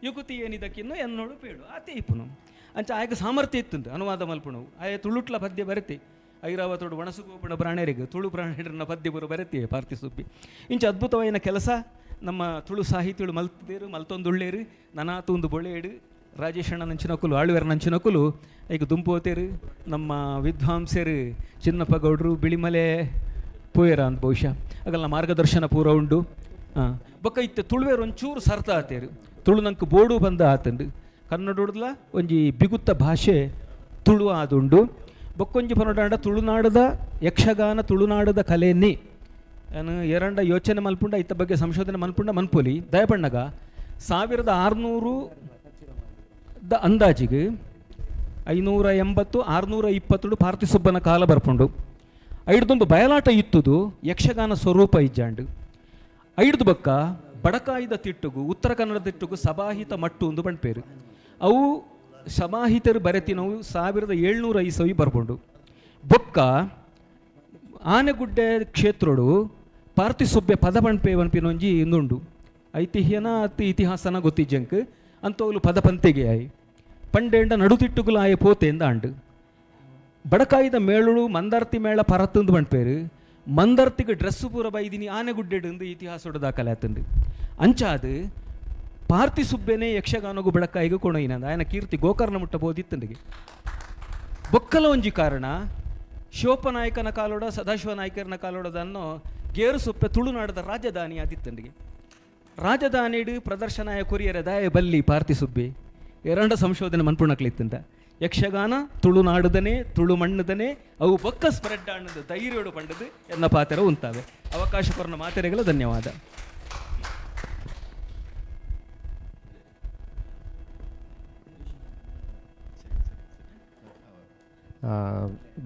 ಯುಕುತಿ ಏನಿದಕ್ಕಿನ್ನು ಎನ್ನೋಳು ಪೇಳು ಆತೆ ಇಪ್ಪುನು ಅಂಚ ಆಯ್ಕೆ ಸಾಮರ್ಥ್ಯ ಇತ್ತು ಅನುವಾದ ಮಲ್ಪುಣವು ಆಯ ತುಳುಟ್ಲ ಪದ್ಯ ಬರತೆ ಐರಾವತೋಡು ಒಣಸುಗೋಪಣ ಪ್ರಾಣಿಯರಿಗೆ ತುಳು ಪ್ರಾಣಿಯರನ್ನ ಪದ್ಯ ಬರು ಬರತ್ತೆ ಪಾರ್ಥಿ ಸುಬ್ಬಿ ಇಂಚ ಅದ್ಭುತವಾಯಿನ ಕೆಲಸ ನಮ್ಮ ತುಳು ಸಾಹಿತ್ಯಗಳು ಮಲ್ತಿದೇರು ಮಲ್ತೊಂದುಳ್ಳೇರು ನನಾತೊಂದು ಬೊಳೆಯಡು ರಾಜೇಶಣ್ಣ ನಂಚಿನಕುಲು ಆಳ್ವೇರ ನಂಚಿನಕುಲು ಈಗ ದುಂಪೋತೇರು ನಮ್ಮ ವಿದ್ವಾಂಸರು ಚಿನ್ನಪ್ಪ ಗೌಡ್ರು ಬಿಳಿಮಲೆ ಪೋಯರ ಅಂತ ಬಹುಶಃ ಆಗಲ್ಲ ಮಾರ್ಗದರ್ಶನ ಪೂರ ಉಂಡು ಬೊಕ್ಕ ಇತ್ತೆ ತುಳುವೇರು ಒಂಚೂರು ಸರ್ತ ಆತೇರು ತುಳು ನಂಗೆ ಬೋಡು ಬಂದ ಆತಂಡು ಕನ್ನಡ ಹುಡ್ದಲ ಒಂಜಿ ಬಿಗುತ್ತ ಭಾಷೆ ತುಳು ಆದುಂಡು ಬೊಕ್ಕೊಂಜಿ ಪನೊಡಾಂಡ ತುಳುನಾಡದ ಯಕ್ಷಗಾನ ತುಳುನಾಡದ ಕಲೆಯನ್ನೇ ನಾನು ಎರಡ ಯೋಚನೆ ಮಲ್ಪುಂಡ ಇತ್ತ ಬಗ್ಗೆ ಸಂಶೋಧನೆ ಮಲ್ಪುಂಡ ಮನ್ಪೊಲಿ ದಯಪಣ್ಣಗ 1600 ಅಂದಾಜಿಗೆ 580 620 ಪಾರ್ಥಿಸುಬ್ಬನ ಕಾಲ ಬರ್ಪುಂಡು. ಐಡ್ದುಂಬ ಬಯಲಾಟ ಇತ್ತುದು ಯಕ್ಷಗಾನ ಸ್ವರೂಪ ಇಜ್ಜಾಂಡು. ಐಡ್ದು ಬಕ್ಕ ಬಡಕಾಯ್ದ ತಿಟ್ಟುಗು ಉತ್ತರ ಕನ್ನಡ ತಿಟ್ಟುಗು ಸಭಾಹಿತ ಮಟ್ಟು ಒಂದು ಪಂಡ್ಪೇರು. ಅವು ಸಮಾಹಿತರು ಬರೆತಿನವು 1750 ಬರ್ಪುಂಡು. ಬೊಕ್ಕ ಆನೆಗುಡ್ಡೆ ಕ್ಷೇತ್ರಡು ಪಾರ್ಥಿಸುಬ್ಬೆ ಪದ ಪಂಡ್ಪೆ ಪನ್ಪಿನೊಂಜಿ ಇಂದುಂಡು. ಐತಿಹ್ಯನ ಅತಿ ಇತಿಹಾಸನ ಗೊತ್ತಿಜ್ಜಂಕ್ ಅಂತೋಗ್ಲು ಪದ ಪಂತೆಗೆ ಆಯಿ ಪಂಡೇಂಡ ನಡುತಿಟ್ಟುಗುಲಾಯ ಪೋತೆಂದ ಅಂಡು. ಬಡಕಾಯ್ದ ಮೇಳುಳು ಮಂದಾರ್ತಿ ಮೇಳ ಪರತ್ತಂದು ಪಂಡ್ಪೇರು. ಮಂದರ್ತಿಗೆ ಡ್ರೆಸ್ಸು ಪೂರ ಬೈದಿನಿ ಆನೆಗುಡ್ಡೆಡು ಇತಿಹಾಸೋಡ ದಾಖಲೆ ಆತಂಡು. ಅಂಚಾದು ಪಾರ್ಥಿಸುಬ್ಬೆನೆ ಯಕ್ಷಗಾನಗು ಬಡಕಾಯಿಗೂ ಕೊಣೊಯ್ನಂದ ಆಯನ ಕೀರ್ತಿ ಗೋಕರ್ಣ ಮುಟ್ಟ ಬೋದಿತ್ತಂಡಿಗೆ. ಬೊಕ್ಕಲ ಒಂಜಿ ಕಾರಣ ಶಿವಪ್ಪನಾಯಕನ ಕಾಲೋಡ ಸದಾಶಿವ ನಾಯಕರನ ಕಾಲೋಡದನ್ನು ಗೇರು ಸೊಪ್ಪೆ ತುಳುನಾಡದ ರಾಜಧಾನಿ ಆದಿತ್ತಂಡಿಗೆ. ರಾಜಧಾನಿಡು ಪ್ರದರ್ಶನಾಯ ಕೊರಿಯರ ದಾಯ ಬಲ್ಲಿ ಪಾರ್ಥಿಸುಬ್ಬೆ ಎರಡ ಸಂಶೋಧನೆ ಮನ್ಪುಣಕ್ಲಿತ್ತಂದ. ಯಕ್ಷಗಾನ ತುಳುನಾಡುದನೆ ತುಳು ಮಣ್ಣುದನೆ ಅವು ಬೊಕ್ಕ ಸ್ಪ್ರೆಡ್ ಅನ್ನದ ಧೈರ್ಯೋಡು ಪಂಡದು ಎನ್ನ ಪಾತ್ರ ಉಂತಾವೆ. ಅವಕಾಶ ಕೊರನ ಮಾತೆರೆಗಳ ಧನ್ಯವಾದ.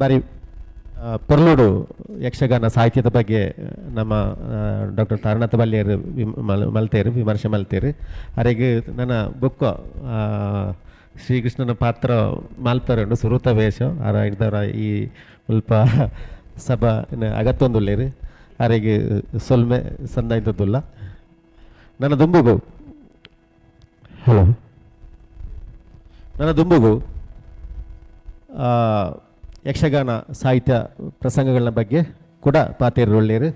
ಬಾರಿ ಪೊರ್ಲುಡು ಯಕ್ಷಗಾನ ಸಾಹಿತ್ಯದ ಬಗ್ಗೆ ನಮ್ಮ ಡಾಕ್ಟರ್ ತಾರನಾಥ ಬಲ್ಯರು ಮಲ್ತೇರು ವಿಮರ್ಶೆ ಮಲ್ತೇರು. ಅರೆಗೆ ನನ್ನ ಬುಕ್ಕ ಶ್ರೀಕೃಷ್ಣನ ಪಾತ್ರ ಮಾಲ್ಪರುಂಡು ಸುರುತ ವೇಷ ಅರ ಹಿಡ್ದವರ ಈ ಸ್ವಲ್ಪ ಸಭಾ ಅಗತ್ತೊಂದುಲ್ಲೇರು ಅರೆಗೆ ಸೊಲ್ಮೆ ಸಂದಾಯ್ತದುಲ್ಲ ನನ್ನ ದುಂಬುಗು ಹಲೋ ನನ್ನ ದುಂಬುಗು ಯಕ್ಷಗಾನ ಸಾಹಿತ್ಯ ಪ್ರಸಂಗಗಳ ಬಗ್ಗೆ ಕೂಡ ಪಾತೇರು ಒಳ್ಳೆಯರು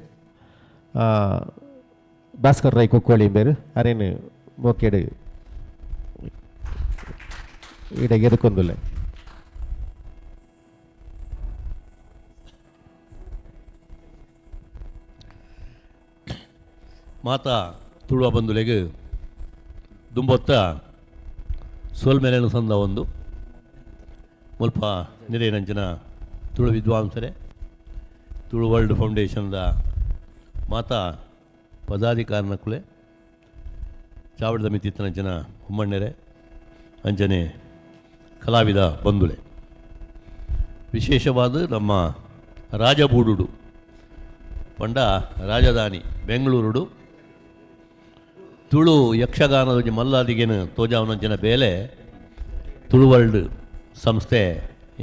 ಭಾಸ್ಕರ್ ರೈ ಕೊಕ್ಕೋಳಿ ಬೇರು ಅರೇನು ಮೋಕೆಡು ಈಡೆಗೆ ಎದಕ್ಕೊಂದುಲ್ಲ. ಮಾತಾ ತುಳುವ ಬಂಧುಲೆಗೆ ದುಂಬೊತ್ತ ಸೋಲ್ಮೆಲೆನು ಸಂದ ಒಂದು ಮುಲ್ಪ ನಿರೇನಂಚಿನ ತುಳು ವಿದ್ವಾಂಸರೇ ತುಳು ವರ್ಲ್ಡ್ ಫೌಂಡೇಶನ್ದ ಮಾತಾ ಪದಾಧಿಕಾರನಕ್ಕುಲೆ ಚಾವಡದ ಮಿತ್ತಿತ್ತನಂಚಿನ ಹುಮ್ಮಣ್ಣೆರೆ ಅಂಚನೆ ಕಲಾವಿದ ಬಂಧುಲೆ ವಿಶೇಷವಾದ ನಮ್ಮ ರಾಜಬೂಡುಡು ಪಂಡ ರಾಜಧಾನಿ ಬೆಂಗಳೂರುಡು ತುಳು ಯಕ್ಷಗಾನದ ಮಲ್ಲಾದಿಗೆನು ತೋಜಾವನಂಚಿನ ಬೇಲೆ ತುಳು ವರ್ಲ್ಡ್ ಸಂಸ್ಥೆ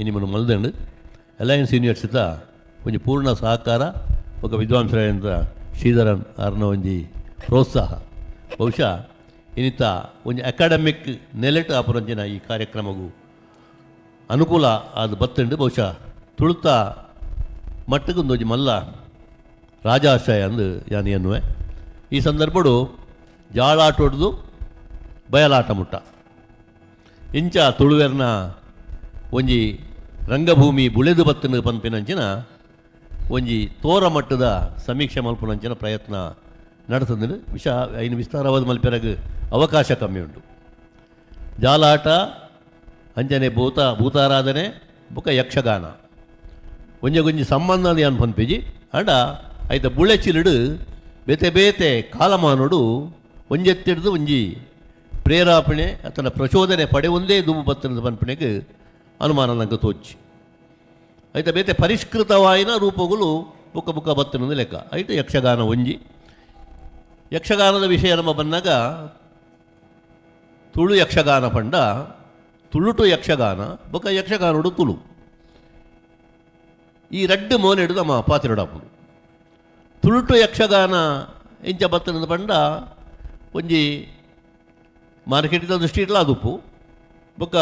ಇನಿಮನು ಮಲ್ದಂಡು ಅಲಯನ್ಸ್ ಯೂನಿವರ್ಸಿಟಿದ ಒಂಜಿ ಪೂರ್ಣ ಸಹಕಾರ ఒక ವಿದ್ವಾಂಸರಾದ ಶ್ರೀಧರನ್ ಅರ್ನ ಒಂಜಿ ಪ್ರೋತ್ಸಾಹ ಬಹುಶಃ ಇನ್ನಿತ ಒಂಜಿ ಅಕಾಡೆಮಿಕ್ ನೆಲೆಟ್ ಆಪುರಂಚಿನ ಈ ಕಾರ್ಯಕ್ರಮಗೂ ಅನುಕೂಲ ಅದು ಬತ್ತಂಡು ಬಹುಶಃ ತುಳುತ ಮಟ್ಟಕ್ಕೆ ಒಂದೊಂದು ಮಲ್ಲ ರಾಜಾಶ್ರಯ ಅಂದು ಯಾನು ಎನ್ನುವೆ. ಈ ಸಂದರ್ಭಡು ಜಾಳಾಟ ಹೊಡೆದು ಬಯಲಾಟ ಮುಟ್ಟ ಇಂಚ ತುಳುವೆರ್ನ ಒಂಜಿ ರಂಗಭೂಮಿ ಬುಳೆದು ಬತ್ತನು ಪನ್ಪಿನಂಚಿನ ಒಂಜಿ ತೋರ ಮಟ್ಟದ ಸಮೀಕ್ಷೆ ಮಲ್ಪುನಂಚಿನ ಪ್ರಯತ್ನ ನಡೆತಂದು ಐನು ವಿಸ್ತಾರವಾದ ಮಲ್ಪೆರಗ ಅವಕಾಶ ಕಮ್ಮಿ ಉಂಟು. ಜಾಲಾಟ ಅಂಚನೆ ಭೂತಾರಾಧನೆ ಬೊಕ ಯಕ್ಷಗಾನ ಒಂಜಿ ಸಂಬಂಧ ಅನ್ ಪನ್ಪಿಜಿ ಅಂಡ ಐತ ಬುಳೆ ಚಿಲುಡು ಬೇತೆ ಬೇತೆ ಕಾಲಮಾನುಡು ಒಂಜೆತ್ತಿಡ್ದು ಒಂಜಿ ಪ್ರೇರಾಪಣೆ ಅತನ ಪ್ರಚೋದನೆ ಪಡೆ ಒಂದೇ ದುಂಬು ಬತ್ತನದ ಪನ್ಪಣೆಗೆ ಅನುಮಾನ ನಂಗೆ ತೋಚಿ ಐತ ಬೇತೆ ಪರಿಷ್ಕೃತವಾಯಿನ ರೂಪಗಳು ಬುಕ್ಕ ಬುಕ್ಕ ಬತ್ತನದ ಲೆಕ್ಕ ಐತ ಯಕ್ಷಗಾನ ಒಂಜಿ. ಯಕ್ಷಗಾನದ ವಿಷಯ ನಮ್ಮ ಬಂದಾಗ ತುಳು ಯಕ್ಷಗಾನ ಪಂಡ ತುಳುಟು ಯಕ್ಷಗಾನ ಬೊಕ ಯಕ್ಷಗಾನೋಡು ತುಳು ಈ ರಡ್ಡು ಮೋನೆಡು ನಮ್ಮ ಪಾತಿರಡಾಪುಡು. ತುಳುಟು ಯಕ್ಷಗಾನ ಇಂಚ ಬತ್ತನದ ಪಂಡ ಒಂಜಿ ಮಾರ್ಕೆಟಿನ ದೃಷ್ಟಿ ಇಟ್ಲ ಅದುಪ್ಪು ಬೊಕ್ಕ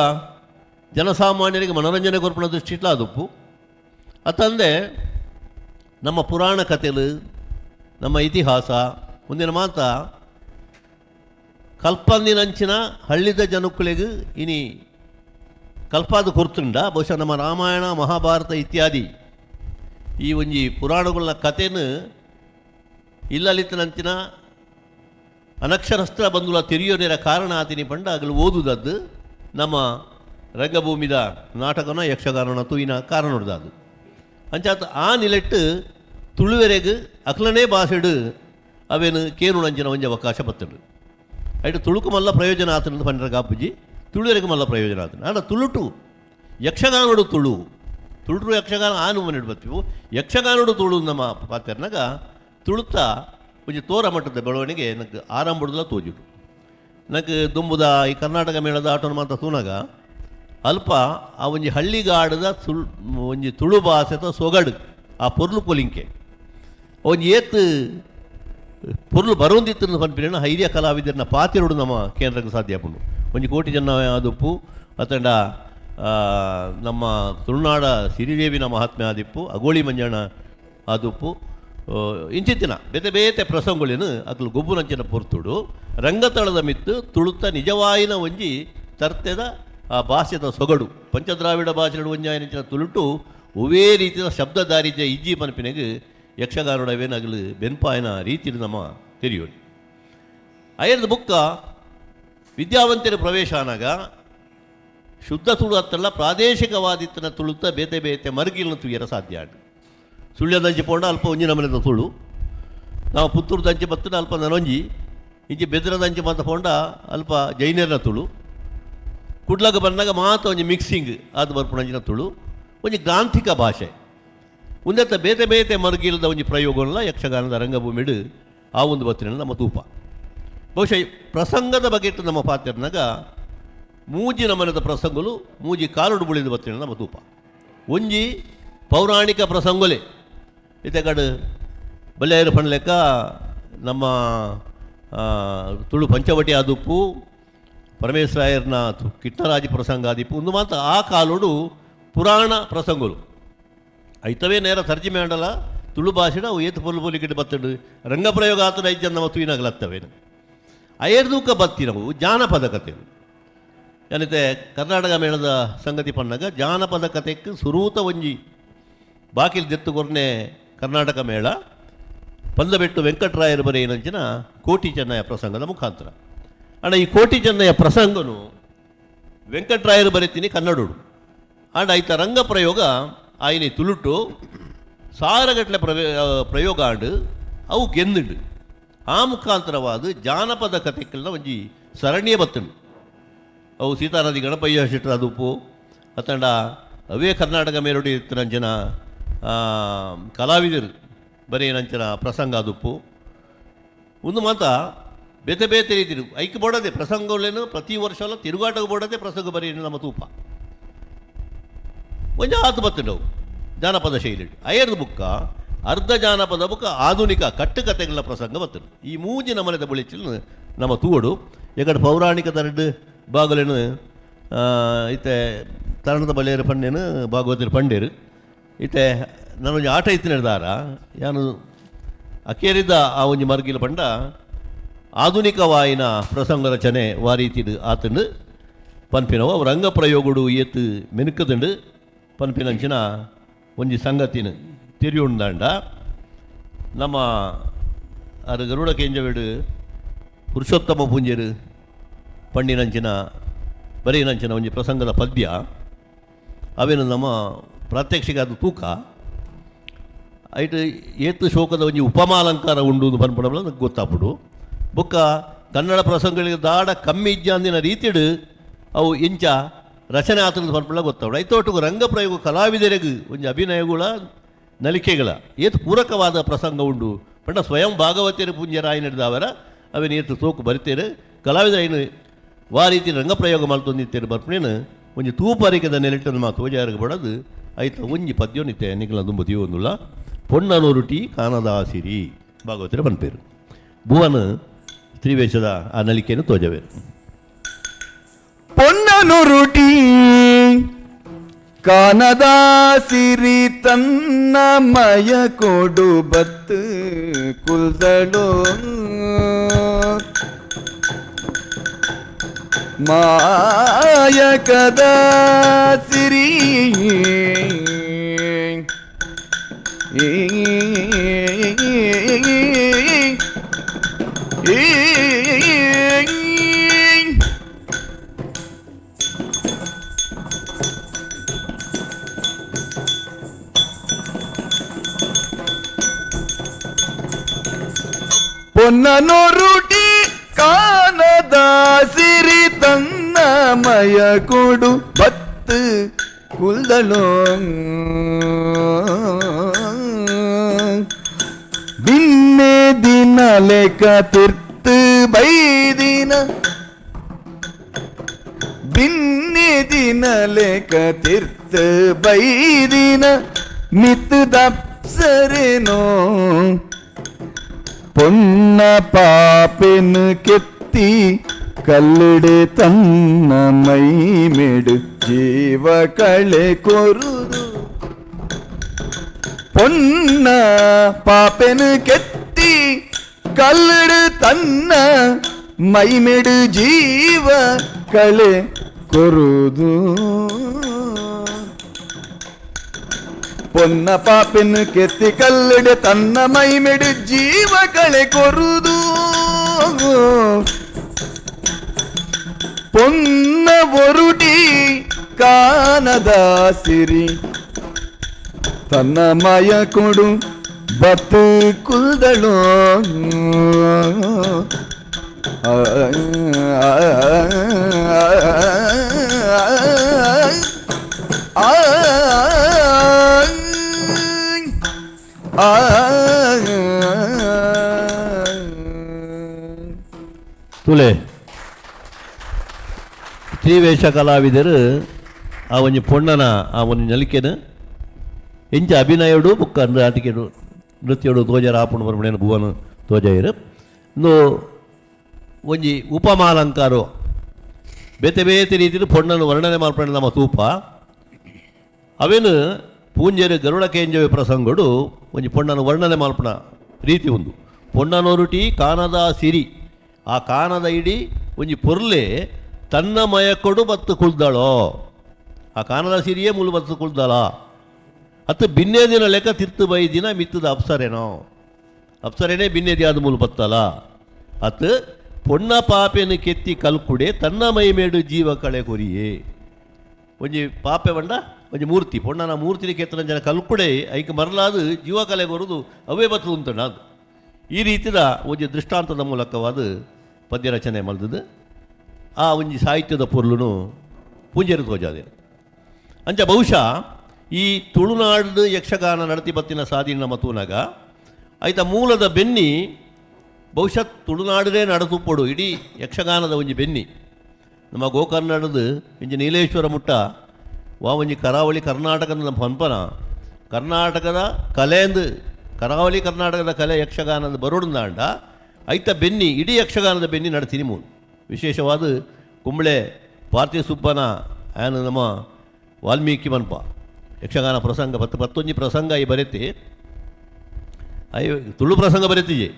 ಜನಸಾಮಾನ್ಯರಿಗೆ ಮನೋರಂಜನೆ ಕೊರ್ಪಣ ದೃಷ್ಟಿ ಇಟ್ಲ ಅದುಪ್ಪು ಅತಂದೆ ನಮ್ಮ ಪುರಾಣ ಕಥೆಲು ನಮ್ಮ ಇತಿಹಾಸ ಮುಂದಿನ ಮಾತ ಕಲ್ಪಂದಿನಂಚಿನ ಹಳ್ಳಿದ ಜನಕ್ಕಳಿಗೆ ಇನಿ ಕಲ್ಪಾದ ಕೊರ್ತುಂಡ ಬಹುಶಃ ನಮ್ಮ ರಾಮಾಯಣ ಮಹಾಭಾರತ ಇತ್ಯಾದಿ ಈ ಒಂಜಿ ಪುರಾಣಗಳ ಕಥೆನು ಇಲ್ಲಲಿತ್ತನಂಚಿನ ಅನಕ್ಷರಸ್ಥ ಬಂಧುಲ ತಿರಿಯೋನೇರ ಕಾರಣ ಆತಿನಿ ಪಂಡ ಆಗಲು ಓದುದದ್ದು ನಮ್ಮ ರಂಗಭೂಮಿದ ನಾಟಕನ ಯಕ್ಷಗಾನನ ತೂಯಿನ ಕಾರಣ ನೋಡ್ದದು ಅಂಚಾತ ಆ ನಿಲೆಟ್ಟು ತುಳುವೆರೆಗೆ ಅಕ್ಲನೇ ಭಾಷೆಡು ಅವೇನು ಕೇನು ನಂಚಿನ ಒಂಜಿ ಅವಕಾಶ ಬತ್ತಡು ಐಟು ತುಳುಕು ಮಲ್ಲ ಪ್ರಯೋಜನ ಆತನಂದು ಪಂಡ್ರ ಕಾಪುಜಿ ತುಳುವೆರೆಗೆ ಮಲ್ಲ ಪ್ರಯೋಜನ ಆತನ ಆಂಡ ತುಳುಟು ಯಕ್ಷಗಾನೋಡು ತುಳುಟು ಯಕ್ಷಗಾನ ಆನು ಮನೆಡು ಬರ್ತೀವಿ ಯಕ್ಷಗಾನೋಡು ತುಳು ನಮ್ಮ ಪಾತ್ರನಾಗ ತುಳುತ ಒಂಜಿ ತೋರ ಮಟ್ಟದ ಬೆಳವಣಿಗೆ ನನಗೆ ಆರಂಭದಲ್ಲ ತೋಜುಡು ನನಗೆ ದುಂಬುದ ಈ ಕರ್ನಾಟಕ ಮೇಳದ ಆಟೋನ ಮಾತ್ರ ತೂನಾಗ ಅಲ್ಪ ಆ ಒಂಜಿ ಹಳ್ಳಿಗಾಡದ ಒಂಜಿ ತುಳು ಭಾಷೆದ ಸೊಗಡು ಆ ಪೊರ್ಲು ಪೊಲಿಂಕೆ ಒಂಜಿ ಏತ್ ಪೊರ್ಲು ಬರೋಂದಿತ್ತು ಪನ್ಪಿನ ಹಿರಿಯ ಕಲಾವಿದರನ್ನ ಪಾತಿರೋಡು ನಮ್ಮ ಕೇಂದ್ರಕ್ಕೆ ಸಾಧ್ಯ ಪುಂಡು ಒಂಜಿ ಕೋಟಿ ಜನ ಆದುಪ್ಪು ಅತಂಡ ನಮ್ಮ ತುಳುನಾಡ ಸಿರಿದೇವಿನ ಮಹಾತ್ಮೆ ಆದಿಪ್ಪು ಅಗೋಳಿ ಮಂಜಣ್ಣ ಆದುಪ್ಪು ಇಂಚಿತ್ತಿನ ಬೇತೆ ಬೇತೆ ಪ್ರಸಂಗಗಳೇನು ಅಕ್ಲು ಗೊಬ್ಬುನಂಚಿನ ಪೊರ್ತುಡು ರಂಗತಳದ ಮಿತ್ತು ತುಳುತ್ತ ನಿಜವಾಯಿನ ಒಂಜಿ ತರ್ತೆದ ಆ ಭಾಷೆದ ಸೊಗಡು ಪಂಚದ್ರಾವಿಡ ಭಾಷೆಡು ಒಂಜಾಯಿನ ತುಳುಟು ಒವೇ ರೀತಿಯ ಶಬ್ದ ದಾರಿದ್ರ್ಯ ಇಜ್ಜಿ ಪನ್ಪಿನೆಗೆ ಯಕ್ಷಗಾನೋಡವೇನಾಗಲು ಬೆನ್ಪಾಯನ ರೀತಿಯಲ್ಲಿ ನಮ್ಮ ತೆರೆಯೋಡಿ ಅಯ್ಯದ ಬುಕ್ಕ ವಿದ್ಯಾವಂತರ ಪ್ರವೇಶ ಆನಾಗ ಶುದ್ಧ ತುಳು ಹತ್ತಲ್ಲ ಪ್ರಾದೇಶಿಕವಾದಿತ್ತನ ತುಳುತ್ತ ಬೇತೆ ಬೇತೆ ಮರುಗಿಲ್ನ ತುಯ್ಯರ ಸಾಧ್ಯ ಆಡು ಸುಳ್ಯದಂಚಿ ಪೋಂಡ ಅಲ್ಪ ಒಂಜಿ ನಮನೆದ ತುಳು ನಾವು ಪುತ್ತೂರ್ದಂಚಿ ಬತ್ತನ ಅಲ್ಪ ನನೊಂಜಿ ಇಂಚಿ ಬೆದ್ರದಂಚಿ ಮಾತ ಪೋಂಡ ಅಲ್ಪ ಜೈನರ್ನ ತುಳು ಕುಡ್ಲಾಗ ಬಂದಾಗ ಮಾತ್ರ ಒಂಜಿ ಮಿಕ್ಸಿಂಗ್ ಅದು ಬರ್ಪುಣಂಜಿನ ತುಳು ಒಂಜಿ ಗ್ರಾಂಥಿಕ ಭಾಷೆ ಉಂದತ್ತ ಬೇತೆ ಬೇತೆ ಮರುಗಿಲ್ಲದ ಒಂಜಿ ಪ್ರಯೋಗವನ್ನ ಯಕ್ಷಗಾನದ ರಂಗಭೂಮಿಡು ಆ ಒಂದು ಬತ್ತಿನ ನಮ್ಮ ತೂಪ ಬಹುಶಃ ಪ್ರಸಂಗದ ಬಗ್ಗೆ ಇಟ್ಟು ನಮ್ಮ ಪಾತ್ರನಾಗ ಮೂಜಿ ನಮನದ ಪ್ರಸಂಗಲು ಮೂಜಿ ಕಾಲುಡು ಬುಳಿದ ಬತ್ತಿನ ನಮ್ಮ ತೂಪ ಒಂಜಿ ಪೌರಾಣಿಕ ಪ್ರಸಂಗಲೇ ಇತಗಡು ಬಲ್ಲೆಯರು ಪಣ್ಲೆಕ್ಕ ನಮ್ಮ ತುಳು ಪಂಚವಟಿ ಆದುಪ್ಪು ಪರಮೇಶ್ವರಾಯರ್ನ ಕಿಟ್ಟರಾಜಿ ಪ್ರಸಂಗ ಆದಿಪ್ಪು ಒಂದು ಮಾತ್ರ ಆ ಕಾಲುಡು ಪುರಾಣ ಪ್ರಸಂಗಲು ಐತವೇ ನೇರ ತರ್ಜಿಮೆ ಮಾಡಲ್ಲ ತುಳು ಭಾಷೆಡ ಅವು ಏತು ಪೊಲು ಪೊಲಿಕಿಟ್ಟು ಬತ್ತಡು ರಂಗಪ್ರಯೋಗ ಆತನ ಐದು ಜನ ನಮ್ಮ ತುಯಿನಾಗಲತ್ತವೇನು ಅಯರ್ದೂಕ ಬತ್ತಿ ನಾವು ಜಾನಪದ ಕಥೆಗಳು ಏನೈತೆ ಕರ್ನಾಟಕ ಮೇಳದ ಸಂಗತಿ ಪನ್ನಾಗ ಜಾನಪದ ಕಥೆಗೆ ಸುರೂತ ಒಂಜಿ ಬಾಕಿಲ್ ದೆತ್ತುಗೊರ್ನೆ ಕರ್ನಾಟಕ ಮೇಳ ಪಂದಬೆಟ್ಟು ವೆಂಕಟರಾಯರು ಬರೆ ಏನಂಚಿನ ಕೋಟಿ ಚೆನ್ನಯ್ಯ ಪ್ರಸಂಗದ ಮುಖಾಂತರ ಅಣ್ಣ ಈ ಕೋಟಿ ಚೆನ್ನಯ್ಯ ಪ್ರಸಂಗನು ವೆಂಕಟರಾಯರು ಬರೀತೀನಿ ಕನ್ನಡೋಡು ಆಂಡ ಐತ ರಂಗ ಪ್ರಯೋಗ ಆಯ್ನಿ ತುಳುಟು ಸಾರಗಟ್ಲೆ ಪ್ರಯೋಗ ಆಂಡು ಅವು ಗೆಂದುಂಡು ಆ ಮುಖಾಂತರವಾದ ಜಾನಪದ ಕಥೆಗಳನ್ನ ಒಂಜಿ ಸರಣಿಯೇ ಬತ್ತುಂಡು ಅವು ಸೀತಾನದಿ ಗಣಪಯ್ಯ ಶೆಟ್ಟರ ಅದುಪ್ಪು ಅತ್ತಂಡ ಅವೇ ಕರ್ನಾಟಕ ಮೇಲೊಡಿ ಇತ್ತರಂಚನ ಕಲಾವಿದರು ಬರೀ ನಂಚನ ಪ್ರಸಂಗ ಅದುಪ್ಪು ಒಂದು ಮಾತ ಬೇತೆ ಬೇತೆ ರೀತಿ ಐಕ್ಯ ಬೋಡದೆ ಪ್ರಸಂಗಗಳೇನು ಪ್ರತಿ ವರ್ಷ ಅಲ್ಲ ತಿರುಗಾಟಕ್ಕೆ ಬೋಡದೆ ಪ್ರಸಂಗ ಬರೀ ನಮ್ಮ ತೂಪ ಒಂಜ ಆತು ಬತ್ತುಂಡವು ಜಾನಪದ ಶೈಲಿ ಅಯ್ಯರ್ದ ಬುಕ್ಕ ಅರ್ಧ ಜಾನಪದ ಬುಕ್ಕ ಆಧುನಿಕ ಕಟ್ಟುಕತೆಗಳ ಪ್ರಸಂಗ ಬತ್ತುಂಡು ಈ ಮೂಜಿ ನಮನೆದ ಬಳಿಚಿಲ್ ನಮ್ಮ ತೂವಡು ಎಕಡೆ ಪೌರಾಣಿಕ ತರಡು ಬಾಗಲೇನು ಇತ್ತೆ ತರಣದ ಬಲೆಯರು ಪಂಡೇನು ಭಾಗವತರು ಪಂಡೇರು ಇತ್ತೆ ನಾನೊಂದು ಆಟ ಇತ್ತು ನಡೆದಾರ ಯಾನು ಅಕೇರಿದ್ದ ಆ ಒಂಜಿ ಮರ್ಗಿಲ ಪಂಡ ಆಧುನಿಕವಾಯಿನ ಪ್ರಸಂಗ ರಚನೆ ವಾರೀತಿಡು ಆತಂಡು ಪನ್ಪಿನವು ಅವು ರಂಗ ಪ್ರಯೋಗಡು ಏತು ಮೆನುಕದುಂಡು ಪನ್ಪಿನಂಚಿನ ಒಂಜಿ ಸಂಗತಿನ ತಿರಿಯುಂಡಾಂಡ ನಮ್ಮ ಅದು ಗರುಡ ಕೇಂಜವೇಡು ಪುರುಷೋತ್ತಮ ಪೂಂಜರು ಪಂಡಿನಂಚಿನ ಬರೀನಂಚಿನ ಒಂಜಿ ಪ್ರಸಂಗದ ಪದ್ಯ ಅವೇನು ನಮ್ಮ ಪ್ರಾತ್ಯಕ್ಷಿಕ ಅದು ತೂಕ ಐಟು ಏತು ಶೋಕದ ಒಂಜಿ ಉಪಮಾಲಂಕಾರ ಉಂಡು ಪನ್ಪಡಬಲ್ಲ ನನಗೆ ಗೊತ್ತಾಗ್ಬಿಡು ಬೊಕ್ಕ ಕನ್ನಡ ಪ್ರಸಂಗಗಳಿಗೆ ದಾಡ ಕಮ್ಮಿ ಇಜ್ಜ ಅಂದಿನ ರೀತಿಡು ಅವು ಇಂಚ ರಚನೆ ಆತನ ಪನ್ಪಡ ಗೊತ್ತಾಗ್ಬಿಡು ಐತೋಟು ರಂಗ ಪ್ರಯೋಗ ಕಲಾವಿದರಿಗೆ ಒಂಜಿ ಅಭಿನಯಗಳ ನಲಿಕೆಗಳ ಏತು ಪೂರಕವಾದ ಪ್ರಸಂಗ ಉಂಡು ಪಂಡ ಸ್ವಯಂ ಭಾಗವತಿಯರು ಪುಂಜರಾಯಿ ನಡೆದವರ ಅವೇನು ಏತು ಸೋಕು ಬರಿತೇರು ಕಲಾವಿದ ಏನು ವಾ ರೀತಿ ರಂಗಪ್ರಯೋಗ ಮಲ್ತೊಂದಿತ್ತೇರು ಬರ್ಪಣೇನು ಒಂಜಿ ತೂಪಾರಿಕದ ನೆಲೆಟ್ಟನ್ನು ಮಾತು ಓಜಾರಿಗೆ ಬಡದು ಆಯ್ತು ಒಂಜಿ ಪದ್ಯ ನಿತ್ತೆ ನಿಖಲ ದುಂಬತಿ ಒಂದುಲ್ಲ ಪೊನ್ನನೂರು ಟೀ ಕಾನದಾಸಿರಿ ಭಾಗವತರ ಪನ್ಪೇರು ಭುವನ ತ್ರಿವೇಶದ ಆ ನಲಿಕೆಯನ್ನು ತೋಜವೇರು ಪೊನ್ನನೂರು ಟೀ ಕಾನದ ಸಿರಿ ತನ್ನ ಮಯ ಕೊಡು ಬತ್ತು ಕುಲ್ದಳು ಮಾಯಕದ ಸಿರಿ ಪೊನ್ನನೊರುಟಿ ಕಾನದ ಸಿರಿ ತನ್ನಮಯ ಕೊಡು ಬತ್ತು ಕುಲ್ದಳೋ ಬಿನ್ನೆ ದಿನ ಲೆಕ್ಕ ತಿರ್ತು ಬೈದಿನ ಬಿನ್ನೆ ದಿನ ಲೆಕ್ಕ ತಿರ್ತು ಬೈದಿನ ಮಿತ್ತು ದಪ್ಸರೇನೋ பொன்ன பாப்பென்னு கெத்தி கல்லிடு தன்ன மைமெடு ஜீவ களை கொருது பொன்ன பாப்பென்னு கெத்தி கல்லிடு தன்ன மைமெடு ஜீವ களை கொருது ಪೊನ್ನ ಪಾಪಿನ ಕೆತ್ತಿ ಕಲ್ಲಡೆ ತನ್ನ ಮೈಮೆಡು ಜೀವ ಕಳೆ ಕೊರುದು ಪೊನ್ನ ಒರುಡಿ ಕಾನದ ಸಿರಿ ತನ್ನ ಮಯ ಕೊಡು ಬತ್ತು ಕುಲ್ದಳೋ ತುಲೆ ಶ್ರೀವೇಷ ಕಲಾವಿದರು ಆ ಒಂಜಿ ಪೊಣ್ಣನ ಆ ಒಂದು ನಲಿಕೆನು ಎಂಚ ಅಭಿನಯಡು ಬುಕ್ಕ ನಾಟಿಕೆಡು ನೃತ್ಯಡು ತೋಜರ ಆಪುಣ್ ಬರ್ಮಣೇನು ಭುವನ ತೋಜರು ಇನ್ನು ಒಂಜಿ ಉಪಮಾಲಂಕಾರು ಬೇತೆ ಬೇತೆ ರೀತಿಯಲ್ಲಿ ಪೊಣ್ಣನ್ನು ವರ್ಣನೆ ಮಾಡ್ಕೊಂಡು ನಮ್ಮ ತೂಪ ಅವೇನು ಪೂಂಜರು ಗರುಡ ಕೇಂಜವೆ ಪ್ರಸಂಗಡು ಒಂಜಿ ಪೊಣ್ಣನ ವರ್ಣನೆ ಮಲ್ಪನ ರೀತಿ ಒಂದು ಪೊಣ್ಣನೊರುಟಿ ಕಾನದ ಸಿರಿ ಆ ಕಾನದ ಇಡಿ ಒಂಜಿ ಪೊರ್ಲೆ ತನ್ನ ಮಯಕೊಡು ಬತ್ತು ಕುಳ್ದಳೋ ಆ ಕಾನದ ಸಿರಿಯೇ ಮುಲು ಬತ್ತು ಕುಳ್ದಳ ಅತ್ತು ಬಿನ್ನೆ ದಿನ ಲೆಕ್ಕ ತಿರ್ತು ಬೈ ದಿನ ಮಿತ್ತದ ಅಪ್ಸರೇನೋ ಅಪ್ಸರೇನೇ ಬಿನ್ನೆದಿ ಆದ ಮೂಲು ಬತ್ತಲ್ಲ ಅತ್ತು ಪೊಣ್ಣ ಪಾಪೆನು ಕೆತ್ತಿ ಕಲ್ಕುಡೆ ತನ್ನ ಮೈ ಮೇಡು ಜೀವ ಕಳೆ ಕೊರಿಯೇ ಒಂಜಿ ಪಾಪೆ ಬಂಡ ಒಂಜಿ ಮೂರ್ತಿ ಪೊಣ್ಣನ ಮೂರ್ತಿನ ಕೆತ್ತನ ಜನ ಕಲ್ಕುಡೆ ಐಕ ಮರಲಾದು ಜೀವ ಕಲೆ ಕೊರುದು ಅವೇ ಬತ್ತು ಉಂಟು ಅದು ಈ ರೀತಿಯ ಒಂಜಿ ದೃಷ್ಟಾಂತದ ಮೂಲಕವಾದ ಪದ್ಯ ರಚನೆ ಮಲ್ದದು ಆ ಒಂಜಿ ಸಾಹಿತ್ಯದ ಪೊರ್ಲುನು ಪೂಂಜೇರು ತೋಜಾದೇನು ಅಂಚ ಬಹುಶಃ ಈ ತುಳುನಾಡು ಯಕ್ಷಗಾನ ನಡತಿ ಬತ್ತಿನ ಸಾಧೀನ ನಮ್ಮ ತೂನಾಗ ಐತ ಮೂಲದ ಬೆನ್ನಿ ಬಹುಶಃ ತುಳುನಾಡೇ ನಡತುಪ್ಪಡು ಇಡೀ ಯಕ್ಷಗಾನದ ಒಂಜಿ ಬೆನ್ನಿ ನಮ್ಮ ಗೋಕರ್ನಾಡದ ಇಂಜಿ ನೀಲೇಶ್ವರ ಮುಟ್ಟ ವಾ ಒಂಜಿ ಕರಾವಳಿ ಕರ್ನಾಟಕದ ನಮ್ಮ ಪಂಪನ ಕರ್ನಾಟಕದ ಕಲೆಂದು ಕರಾವಳಿ ಕರ್ನಾಟಕದ ಕಲೆ ಯಕ್ಷಗಾನದ ಬರೋಡ್ದಾಂಡ ಐತ ಬೆನ್ನಿ ಇಡೀ ಯಕ್ಷಗಾನದ ಬೆನ್ನಿ ನಡ್ತೀನಿ ಮೂಲ ವಿಶೇಷವಾದ ಕುಂಬಳೆ ಪಾರ್ಥಿ ಸುಬ್ಬನ ಆ್ಯನ ನಮ್ಮ ವಾಲ್ಮೀಕಿ ಮನ್ಪ ಯಕ್ಷಗಾನ ಪ್ರಸಂಗ ಪತ್ತೊಂಜಿ ಪ್ರಸಂಗ ಈ ಬರೆತಿ ತುಳು ಪ್ರಸಂಗ ಬರೆತಿಜೆ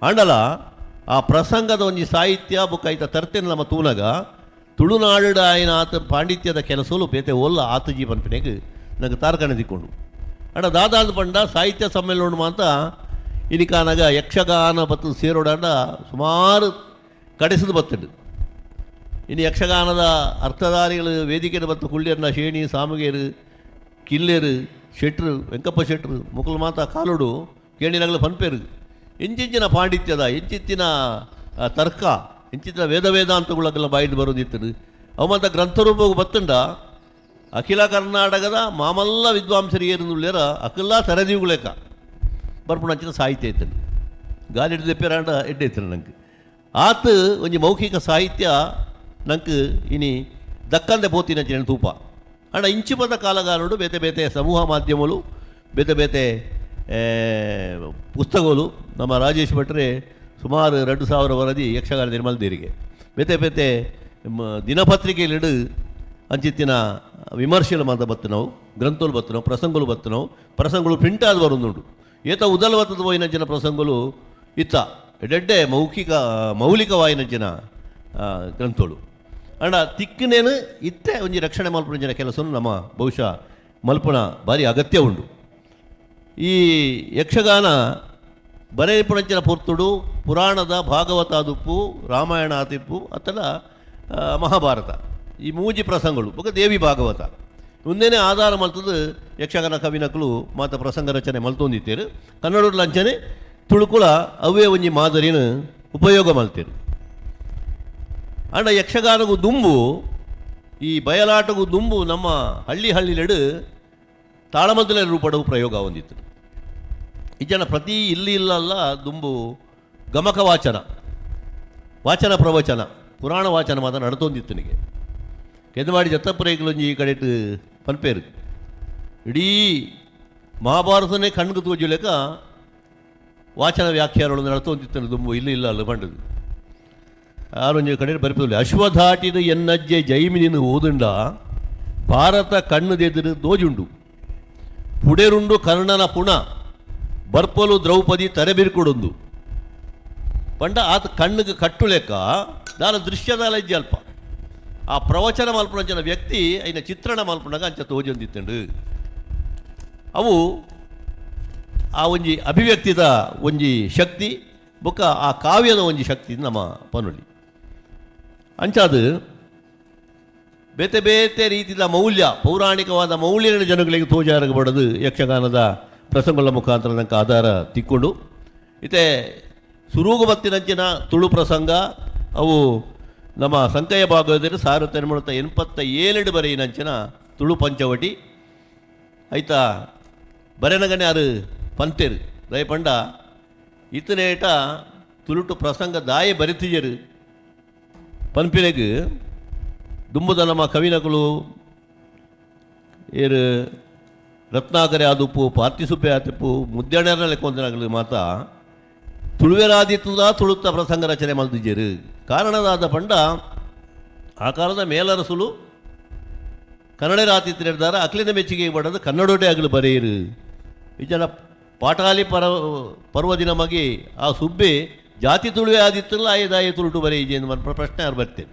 ಆಂಡಲ ಆ ಪ್ರಸಂಗದ ಒಂಜಿ ಸಾಹಿತ್ಯ ಬುಕ್ ಐತ ತರ್ತೇನೆ ನಮ್ಮ ತೂನಗ ತುಳುನಾಡು ಆಯ್ನ ಆತ ಪಾಂಡಿತ್ಯದ ಕೆಲಸಲು ಬೇತೆ ಒಲ್ಲ ಆತಜಿ ಪನ್ಪಿನೆಗೆ ನನಗೆ ತಾರ್ಕಣೆ ತಿಕ್ಕೊಂಡು ಅಣ್ಣ ದಾದಾದ ಪಂಡ ಸಾಹಿತ್ಯ ಸಮ್ಮೇಳನ ಮಾತ ಇನಿಕಾನಾಗ ಯಕ್ಷಗಾನ ಬತ್ತು ಸೇರೋಡಾಂಡ ಸುಮಾರು ಕಡೆಸದು ಬತ್ತಡು ಇನ್ನು ಯಕ್ಷಗಾನದ ಅರ್ಥಧಾರಿಗಳು ವೇದಿಕೆಯನ್ನು ಬತ್ತು ಕುಳ್ಳಿಯರ್ನ ಶೇಣಿ ಸಾಮಗೇರು ಕಿಲ್ಲೇರು ಶೆಟ್ರು ವೆಂಕಪ್ಪ ಶೆಟ್ರು ಮುಕುಲ್ ಮಾತ ಕಾಲುಡು ಕೇಣಿನಗಲು ಪನ್ಪೇರು ಇಂಚಿಂಚಿನ ಪಾಂಡಿತ್ಯದ ಇಂಚಿತ್ತಿನ ತರ್ಕ ಇಂಚಿತ್ತಿನ ವೇದಾಂತಗಳಕ್ಕೆಲ್ಲ ಬಾಯಿದು ಬರೋದಿತ್ತದು ಅವು ಮತ್ತು ಗ್ರಂಥರೂಪವು ಬತ್ತಂಡ ಅಖಿಲ ಕರ್ನಾಟಕದ ಮಾಮಲ್ಲ ವಿದ್ವಾಂಸರಿಗೇರುಳ್ಳೇರ ಅಕಲ್ಲ ಸರದಿವುಗಳೇಕ ಬರ್ಪುಣ ಅಂಚಿನ ಸಾಹಿತ್ಯ ಇತ್ತನು ಗಾಲಿ ಹಿಡಿದು ಎಪ್ಪೇರಾಂಡ ಎಡ್ಡೆ ಇತ್ತನು ನಂಗೆ ಆತ ಒಂಜಿ ಮೌಖಿಕ ಸಾಹಿತ್ಯ ನಂಗೆ ಇನಿ ದಕ್ಕಂದೆ ಬೋತಿನ ಅಂಚಿನ ತೂಪ ಅಣ್ಣ ಇಂಚಿಪದ ಕಾಲಗಾರಡು ಬೇತೆ ಬೇತೆ ಸಮೂಹ ಮಾಧ್ಯಮಗಳು ಬೇತೆ ಬೇತೆ ಪುಸ್ತಕಗಳು ನಮ್ಮ ರಾಜೇಶ್ ಭಟ್ರೆ ಸುಮಾರು 2000 ವರದಿ ಯಕ್ಷಗಾನ ನಿರ್ಮಲ್ದೇರಿಗೆ ಬೇತೆ ಬೇತೆ ದಿನಪತ್ರಿಕೆಯಲ್ಲಿಡು ಅಂಚಿತ್ತಿನ ವಿಮರ್ಶೆಲು ಮಾತ ಬತ್ತು ನಾವು ಗ್ರಂಥಗಳು ಬತ್ತು ನಾವು ಪ್ರಸಂಗಗಳು ಪ್ರಿಂಟ್ ಆದ ಬರೋದುಂಟು ಏತ ಉದಲ್ವತ್ತದ ವಾಯಿನಂಚಿನ ಪ್ರಸಂಗಗಳು ಇತ್ತ ಎಡೆಡ್ಡೆ ಮೌಲಿಕವಾಯಿನಂಚಿನ ಗ್ರಂಥಗಳು ಅಣ್ಣ ತಿಕ್ಕನೇನು ಇತ್ತೆ ಒಂಜಿ ರಕ್ಷಣೆ ಮಲ್ಪುನಂಚಿನ ಕೆಲಸವನ್ನು ನಮ್ಮ ಬಹುಶಃ ಮಲ್ಪುನ ಭಾರಿ ಅಗತ್ಯ ಉಂಟು ಈ ಯಕ್ಷಗಾನ ಬರೆಯಪುಣಂಚಿನ ಪೊರ್ತುಡು ಪುರಾಣದ ಭಾಗವತ ಆದುಪ್ಪು ರಾಮಾಯಣ ಆತಿಪ್ಪು ಅತ್ತಲ ಮಹಾಭಾರತ ಈ ಮೂಜಿ ಪ್ರಸಂಗಗಳು ಬೊಕ ದೇವಿ ಭಾಗವತ ಮುಂದೇನೆ ಆಧಾರ ಮಲ್ತದ್ದು ಯಕ್ಷಗಾನ ಕವಿನಕಲು ಮಾತ ಪ್ರಸಂಗ ರಚನೆ ಮಲ್ತೊಂದಿತ್ತೇರು ಕನ್ನಡ ಲಂಚನೆ ತುಳುಕುಳ ಅವೇ ಒಂಜಿ ಮಾದರಿನ ಉಪಯೋಗ ಮಾಡ್ತೇರು. ಅಂಡ ಯಕ್ಷಗಾನಗೂ ದುಂಬು ಈ ಬಯಲಾಟಗೂ ದುಂಬು ನಮ್ಮ ಹಳ್ಳಿಲೆಡು ತಾಳಮದ್ದಲೆ ರೂಪಡವು ಪ್ರಯೋಗ ಹೊಂದಿತ್ತು. ಈ ಜನ ಪ್ರತಿ ಇಲ್ಲಲ್ಲ ದುಂಬು ಗಮಕ ವಾಚನ ಪ್ರವಚನ ಪುರಾಣ ವಾಚನ ಮಾತ ನಡತೊಂದಿತ್ತು ನಿಗೆ ಕೆದವಾಡಿ ಜತ್ತಪುರೇಗಳೊಂಜಿ ಈ ಕಡೆ ಪನ್ಪೇರು ಇಡೀ ಮಹಾಭಾರತನೇ ಕಣ್ಣಿಗೆ ತೋಜುಲೆಕ ವಾಚನ ವ್ಯಾಖ್ಯಾನಗಳನ್ನು ನಡತೊಂದಿತ್ತು ದುಂಬು ಇಲ್ಲ ಅಲ್ಲ ಪಂಡದು ಆರೊಂಜಿ ಕಡೆ ಬರಿಪದಿಲ್ಲ. ಅಶ್ವಧಾಟಿದ ಎನ್ನಜ್ಜೆ ಜೈಮಿನಿನ ಓದುಂಡ ಭಾರತ ಕಣ್ಣುದೆದುರು ದೋಜುಂಡು ಪುಡೆರುಂಡು ಕರ್ಣನ ಪುಣ ಬರ್ಪಲು ದ್ರೌಪದಿ ತರೆಬಿರ್ಕೊಡೊಂದು ಪಂಡ ಆತ ಕಣ್ಣಿಗೆ ಕಟ್ಟು ಲೆಕ್ಕ ದಾಲ ದೃಶ್ಯದಾಲ ಇಜ್ಜೆ ಅಲ್ಪ ಆ ಪ್ರವಚನ ಮಲ್ಪನ ವ್ಯಕ್ತಿ ಐನ ಚಿತ್ರಣ ಮಲ್ಪನಾಗ ಅಂಚ ತೋಜೊಂದಿತ್ತಂಡು ಅವು ಆ ಒಂಜಿ ಅಭಿವ್ಯಕ್ತಿದ ಒಂಜಿ ಶಕ್ತಿ ಬೊಕ್ಕ ಆ ಕಾವ್ಯದ ಒಂಜಿ ಶಕ್ತಿ ನಮ್ಮ ಪನುಲಿ ಅಂಚಾದು ಬೇತೆ ಬೇತೆ ರೀತಿಯ ಮೌಲ್ಯ ಪೌರಾಣಿಕವಾದ ಮೌಲ್ಯನ ಜನಗಳಿಗೆ ತೋಜಾರಗಬಡದು ಯಕ್ಷಗಾನದ ಪ್ರಸಂಗಗಳ ಮುಖಾಂತರ ನಂಗೆ ಆಧಾರ ತಿಕ್ಕೊಂಡು ಇತೆ ಸುರೂಗು ಬತ್ತಿನಂಚಿನ ತುಳು ಪ್ರಸಂಗ ಅವು ನಮ್ಮ ಸಂಕಯ್ಯ ಭಾಗವತರು 1987 ಬರೆಯಿನಂಚಿನ ತುಳು ಪಂಚವಟಿ ಐತ ಬರೆನಗನೆ ಅದು ಪಂತೇರು ದಯಪಂಡ ಇತನೇಟ ತುಳುಟು ಪ್ರಸಂಗ ದಾಯ ಬರಿತಿಜರು ಪನ್ಪಿಲೆಗ್ ದುಂಬುದ ನಮ್ಮ ಕವಿನಕಲು ಏರು ರತ್ನಾಕರೆ ಆದುಪ್ಪು ಪಾರ್ತಿಸುಪ್ಪೆ ಆತಿಪ್ಪು ಮುದ್ದೆಣ್ಣರ ಲೆಕ್ಕೊಂದಿನಗಳು ಮಾತ ತುಳುವೆರಾದಿತ್ತುದ ತುಳುತ್ತ ಪ್ರಸಂಗ ರಚನೆ ಮಲ್ದಿಜರು ಕಾರಣದಾದ ಪಂಡ ಆ ಕಾಲದ ಮೇಲರಸುಲು ಕನ್ನಡ ರಾತಿತ್ತು ನಿರ್ಧಾರ ಅಕ್ಲಿನ ಮೆಚ್ಚುಗೆ ಪಡೋದು ಕನ್ನಡೋಟೆ ಆಗಲು ಬರೆಯಿರು ಈ ಜನ ಪಾಟಾಲಿ ಪರ್ವದಿನ ಮಗೆ ಆ ಸುಬ್ಬೆ ಜಾತಿ ತುಳುವೆ ಆದಿತ್ತಲ್ಲ ಆಯದಾಯ ತುಳುಟು ಬರೆಯಿಜೆ ಎಂದು ಪ್ರಶ್ನೆ ಯಾರು ಬರ್ತೇನೆ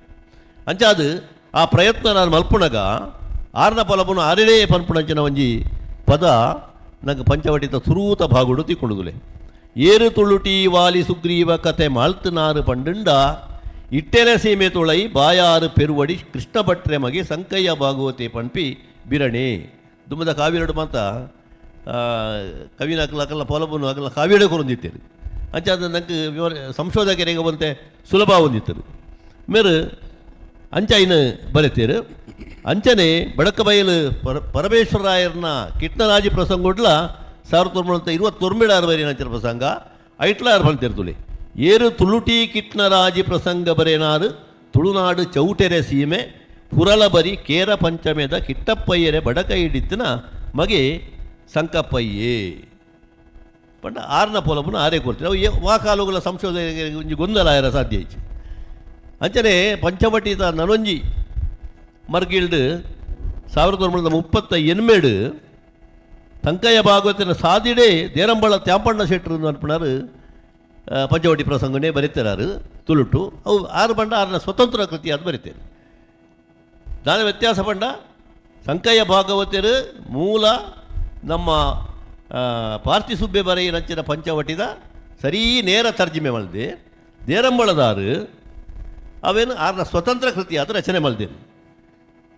ಅಂಚಾದು ಆ ಪ್ರಯತ್ನ ನಾನು ಮಲ್ಪುಣಗ ಆರ್ನ ಪಲಪುನ ಆರಿಡೇ ಪನ್ಪುಣಂಚಿನ ಒಂಜಿ ಪದ ನಂಗೆ ಪಂಚವಟಿತ ಸುರೂತ ಭಾಗುಡು ತಿಕ್ಕೊಂಡುದುಲೆ ಏರು ತುಳುಟಿ ವಾಲಿ ಸುಗ್ರೀವ ಕತೆ ಮಾಳ್ತನಾರು ಪಂಡುಂಡ ಇಟ್ಟೆಲೆ ಸೀಮೆ ತುಳೈ ಬಾಯಾರು ಪೆರುವಡಿ ಕೃಷ್ಣ ಭಟ್ರೆ ಮಗೆ ಸಂಕಯ್ಯ ಭಾಗವತೆ ಪನ್ಪಿ ಬಿರಣೆ ದುಮ್ಮದ ಕಾವ್ಯರಡು ಮಾತ ಕವಿನ ಅಕಲ ಪೊಲಪುನು ಅಕಲ ಕಾವ್ಯಡೆ ಕೊರೊಂದಿತ್ತೇರು ಅಂಚ ಅದು ನಂಗೆ ಸಂಶೋಧಕರಿಗೆ ಬಂತೆ ಸುಲಭ ಹೊಂದಿತ್ತರು ಮೇರು ಅಂಚ ಇನ್ನು ಬರೆತೇರು ಅಂಚನೆ ಬಡಕ ಬಯಲು ಪರಮೇಶ್ವರಾಯರ್ನ ಕಿಟ್ನರಾಜಿ ಪ್ರಸಂಗೊಡ್ಲ 1929 ಬರೆಯನಂಚಿನ ಪ್ರಸಂಗ ಐಟ್ಲಾರು ಬಂತಿರ್ತುಲೆ ಏರು ತುಳುಟಿ ಕಿಟ್ನರಾಜಿ ಪ್ರಸಂಗ ಬರೆನಾರು ತುಳುನಾಡು ಚೌಟೆರೆ ಸೀಮೆ ಪುರಲ ಬರಿ ಕೇರ ಪಂಚಮೆದ ಕಿಟ್ಟಪ್ಪಯ್ಯರೆ ಬಡಕ ಹಿಡಿತ್ತಿನ ಮಗೆ ಸಂಕಪ್ಪಯ್ಯೇ ಪಂಡ ಆರ್ನ ಪೊಲಪುನ ಆರೇ ಕೊಡ್ತೀವಿ ಅವು ವಾಕಾಲುಗಳ ಸಂಶೋಧನೆಗೆ ಒಂಜಿ ಗೊಂದಲ ಆಯರ ಸಾಧ್ಯ ಐತಿ ಅಂಚನೆ ಪಂಚವಟಿದ ನನೊಂಜಿ ಮರ್ಗಿಲ್ಡ್ 1938 ಸಂಕಯ್ಯ ಭಾಗವತಿನ ಸಾದಿಡೆ ದೇರಂಬಳ ತ್ಯಾಂಪಣ್ಣ ಶೆಟ್ಟರು ಅನ್ಪಣಾರು ಪಂಚವಟಿ ಪ್ರಸಂಗನೇ ಬರೀತಾರು ತುಳುಟು ಅವು ಆರು ಬಂಡ ಆರನ ಸ್ವತಂತ್ರ ಕೃತಿ ಅದು ಬರೀತಾರೆ ದಾನ ವ್ಯತ್ಯಾಸ ಬಂಡ ಸಂಕಯ್ಯ ಭಾಗವತರು ಮೂಲ ನಮ್ಮ ಪಾರ್ತಿಸುಬ್ಬೆ ಬರೆಯಿನಂಚಿನ ಪಂಚವಟಿದ ಸರಿ ನೇರ ತರ್ಜಿಮೆ ಮಲ್ದೆ ದೇರಂಬಳದಾರು ಅವೇನು ಆರನ ಸ್ವತಂತ್ರ ಕೃತಿ ಅದು ರಚನೆ ಮಲ್ದೇನು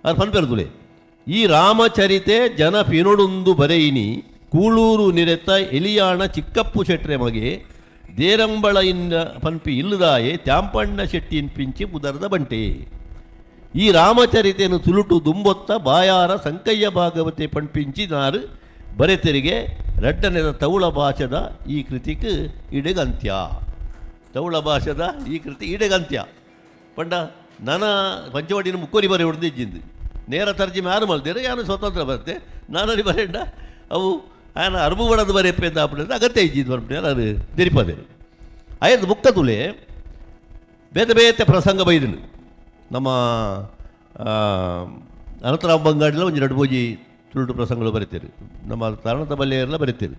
ಅದು ಪನ್ಪೆರುದುಲೆ ಈ ರಾಮಚರಿತೆ ಜನ ಪಿನೊಡುಂದು ಬರೆಯಿನಿ ಕೂಳೂರು ನಿರೆತ ಎಲಿಯಾಣ ಚಿಕ್ಕಪ್ಪು ಶೆಟ್ರೆ ಮಗೆ ದೇರಂಬಳೆಯಿಂದ ಪನ್ಪಿ ಇಲ್ಲದಾಯೆ ತ್ಯಾಂಪಣ್ಣ ಶೆಟ್ಟಿನ್ ಪಿಂಚಿ ಉದರದ ಬಂಟೆ ಈ ರಾಮಚರಿತೆಯನ್ನು ತುಳುಟು ದುಂಬೊತ್ತ ಬಾಯಾರ ಸಂಕಯ್ಯ ಭಾಗವತೆ ಪಣ್ಪಿಂಚಿ ನಾರು ಬರೆತೆರಿಗೆ ರಡ್ಡನೆದ ತೌಳ ಭಾಷದ ಈ ಕೃತಿಗೆ ಇಡೆಗಂತ್ಯ ತೌಳ ಭಾಷದ ಈ ಕೃತಿ ಇಡೆಗಂತ್ಯ ಪಂಡ ನನ್ನ ಪಂಚವಟಿನ ಮುಕ್ಕೋರಿ ಬರೆ ಹೊಡೆದು ಇಜ್ಜಿಂದು ನೇರ ತರ್ಜಿಮೆ ಯಾರು ಮಲ್ದೇರು ಯಾನು ಸ್ವತಂತ್ರ ಬರುತ್ತೆ ನಾನಲ್ಲಿ ಬರೆಂಡ ಅವು ಆಯನ ಅರ್ಬು ಬಡದು ಬರೆಯಪ್ಪ ಅಂತ ಹಾಪಿದ್ರೆ ಅಗತ್ಯ ಇಜ್ಜಿದ್ದು ಬರ್ಬಿಟ್ಟು ಅದು ತೆರಿಪದೇನು ಆಯ್ತು ಮುಕ್ಕ ತುಲೆ ಬೇತೆ ಬೇತೆ ಪ್ರಸಂಗ ಬೈದನು ನಮ್ಮ ಅನಂತರಾಮ ಬಂಗಾಡಿಲ್ಲ ಒಂದು 2 ಬೋಜಿ ತುಳುಟು ಪ್ರಸಂಗಗಳು ಬರೀತೀರಿ ನಮ್ಮ ತಾರಣದ ಬಲ್ಲೆಯರೆಲ್ಲ ಬರೀತೀರಿ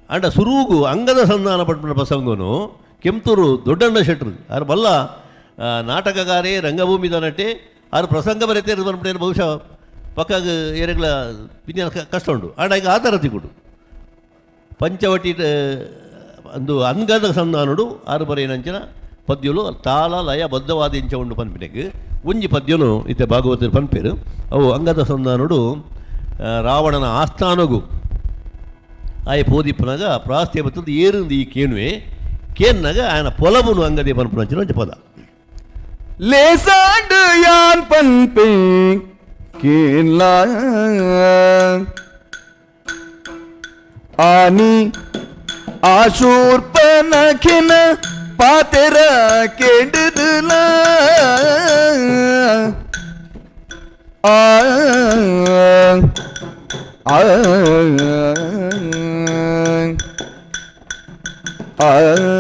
ಅಂಡ ಸುರೂಗು ಅಂಗದ ಸಂಧಾನ ಪಟ್ಟ ಪ್ರಸಂಗನು ಕೆಂತೂರು ದೊಡ್ಡಣ್ಣ ಶೆಟ್ರು ಯಾರು ಬಲ್ಲ ನಾಟಕಗಾರೆ ರಂಗಭೂಮಿದ ನಟೆ ಆರು ಪ್ರಸಂಗ ಬರೀತೀರಿ ಬಂದ್ಬಿಟ್ಟು ಬಹುಶಃ ಪಕ್ಕಾಗ ಏರೆಗಳ ವಿಜ್ಞಾನ ಕಷ್ಟ ಉಂಟು ಆಡ ಈಗ ಆಧಾರ ತಿಗುಡು ಪಂಚವಟಿ ಅಂದು ಅಂಗದ ಸಂಧಾನುಡು ಆರು ಬರೆಯನಂಚಿನ ಪದ್ಯಲು ತಾಳ ಲಯ ಬದ್ಧವಾದ ಇಂಚ ಉಂಡು ಪನ್ಪಿನೆಗೆ ಒಂಜಿ ಪದ್ಯನು ಇತ್ತೆ ಭಾಗವತರ ಪನ್ಪೇರು ಅವು ಅಂಗದ ಸಂಧಾನುಡು ರಾವಣನ ಆಸ್ಥಾನಗೂ ಆಯ್ ಪೋದಿಪ್ಪನಾಗ ಪ್ರಾಸ್ತಿ ಬರ್ತದ್ದು ಏರುಂದು ಈ ಕೇನುವೆ ಕೇನ್ನಾಗ ఆయన పొలమును అంగది పనుపునొచ్చిన మంచి పద లేసాడు యాన్ పన్పే కేలా ఆని ఆశూర్పనఖిన పాతెర కేడుదుల ఆ ఆ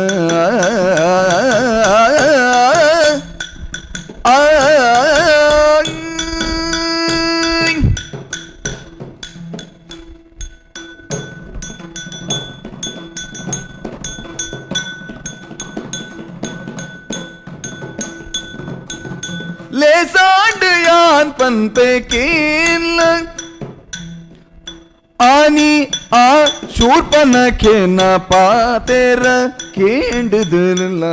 లేసాడు యాన్ పన్పే కేల ఆని ఆ శూర్పనఖిన పాతెర కేండుదుల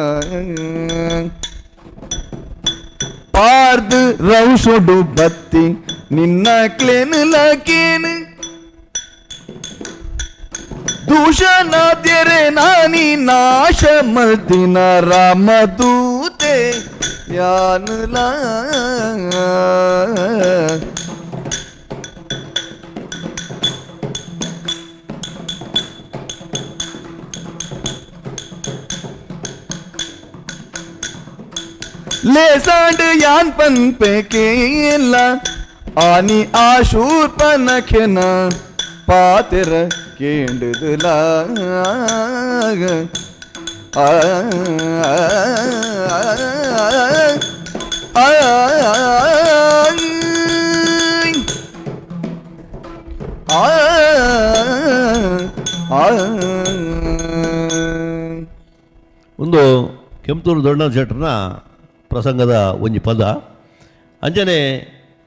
పార్దు రౌషుడు బత్తి నిన్న క్లెనులకేను ದೂಷಣ ತೆರೆ ನಾನಿ ನಾಶ ಮರ್ದಿನ ರಾಮದೂತೆ ಯಾನುಲ లేసాడు యాన్ పన్పే కేల ఆని ఆశూర్పనఖిన పాతెర కేండుదుల ಒಂದು ಕೆಂಪೂರು ದೊಡ್ಡ ಶೆಟ್ರನ ಪ್ರಸಂಗದ ಒಂಜಿ ಪದ ಅಂಚನೆ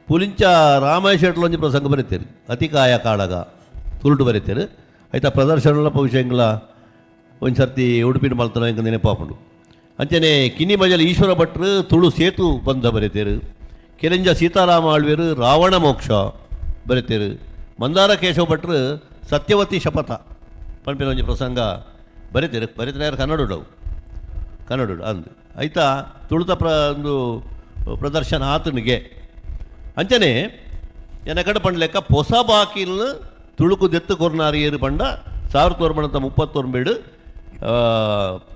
ಪುಲಿಂಚ ರಾಮಯ್ಯ ಶೆಟ್ರು ಒಂಜಿ ಪ್ರಸಂಗ ಬರೀತೀರಿ ಅತಿಕಾಯ ಕಾಳಗ ತುರುಟು ಬರೀತೀರಿ ಆಯ್ತಾ ಪ್ರದರ್ಶನ ವಿಷಯಗಳ ಒಂದು ಸರ್ತಿ ಉಡುಪಿನ ಮಲ್ತನ ಹಿಂಗೆ ನೆನಪಾಪುಂಡು ಅಂಚನೆ ಕಿನಿ ಮಜಲ್ ಈಶ್ವರ ಭಟ್ರು ತುಳು ಸೇತು ಬಂದ ಬರೀತೀರು ಕೆರಂಜ ಸೀತಾರಾಮ ಆಳ್ವೇರು ರಾವಣ ಮೋಕ್ಷ ಬರೀತೀರು ಮಂದಾರ ಕೇಶವ ಭಟ್ರು ಸತ್ಯವತಿ ಶಪಥ ಪಂಪಿನ ಒಂಜಿ ಪ್ರಸಂಗ ಬರೀತೀರು ಬರೀತಾರೆ ಕನ್ನಡ ಅಂದು ಆಯ್ತಾ ತುಳುತ ಒಂದು ಪ್ರದರ್ಶನ ಆತನಿಗೆ ಅಂಚನೆ ಎನಕಡೆ ಪಂಡ್ಲೆಕ್ಕ ಹೊಸ ಬಾಕಿಲ್ನ ತುಳುಕು ದೆತ್ತು ಕೊರ್ನಾರಿಯರು ಪಂಡ 1937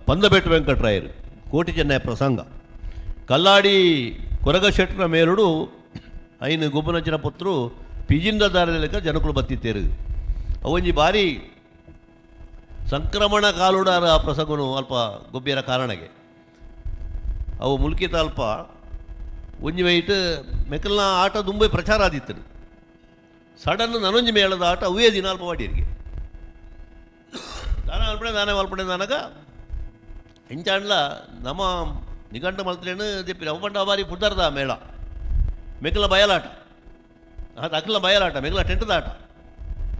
ಪಂದಬೆಟ್ಟು ವೆಂಕಟರಾಯರು ಕೋಟಿ ಚೆನ್ನೈ ಪ್ರಸಂಗ ಕಲ್ಲಾಡಿ ಕೊರಗ ಶೆಟ್ರ ಮೇಲುಡು ಐನು ಗೊಬ್ಬನಂಚಿನ ಪುತ್ರು ಪಿಜಿಂದ ದಾರಿ ಲೆಕ್ಕ ಜನಕುಲು ಬತ್ತಿತ್ತೇರು ಅವೊಂಜಿ ಬಾರಿ ಸಂಕ್ರಮಣ ಕಾಲುಡಾರ ಆ ಪ್ರಸಂಗನು ಅಲ್ಪ ಗೊಬ್ಬಿಯರ ಕಾರಣಗೆ ಅವು ಮುಲ್ಕಿತ ಅಲ್ಪ ಒಂಜಿ ವೈಟ್ ಮೆಕಲ್ನ ಆಟ ದುಂಬೈ ಪ್ರಚಾರ ಆದಿತ್ತು ಸಡನ್ ನನೊಂಜಿ ಮೇಳದ ಆಟ ಅವೇ ದಿನ ಅಲ್ಪ ವಾಡಿಯರಿಗೆ ನಾನೇ ಮಲ್ಪಡೆ ನನಗ ಇಂಚಾಂಡ್ಲ ನಮ್ಮ ನಿಘಂಟ ಮಲ್ತ್ರೇನು ದೆಪ್ಪಿ ಅವಪಂಡ ಬಾರಿ ಪುದರ್ದ ಮೇಳ ಮೆಕಲ ಬಯಲಾಟ ಅದು ಅಕ್ಲ ಬಯಲಾಟ ಮೆಕಲ ಟೆಂಟದ ಆಟ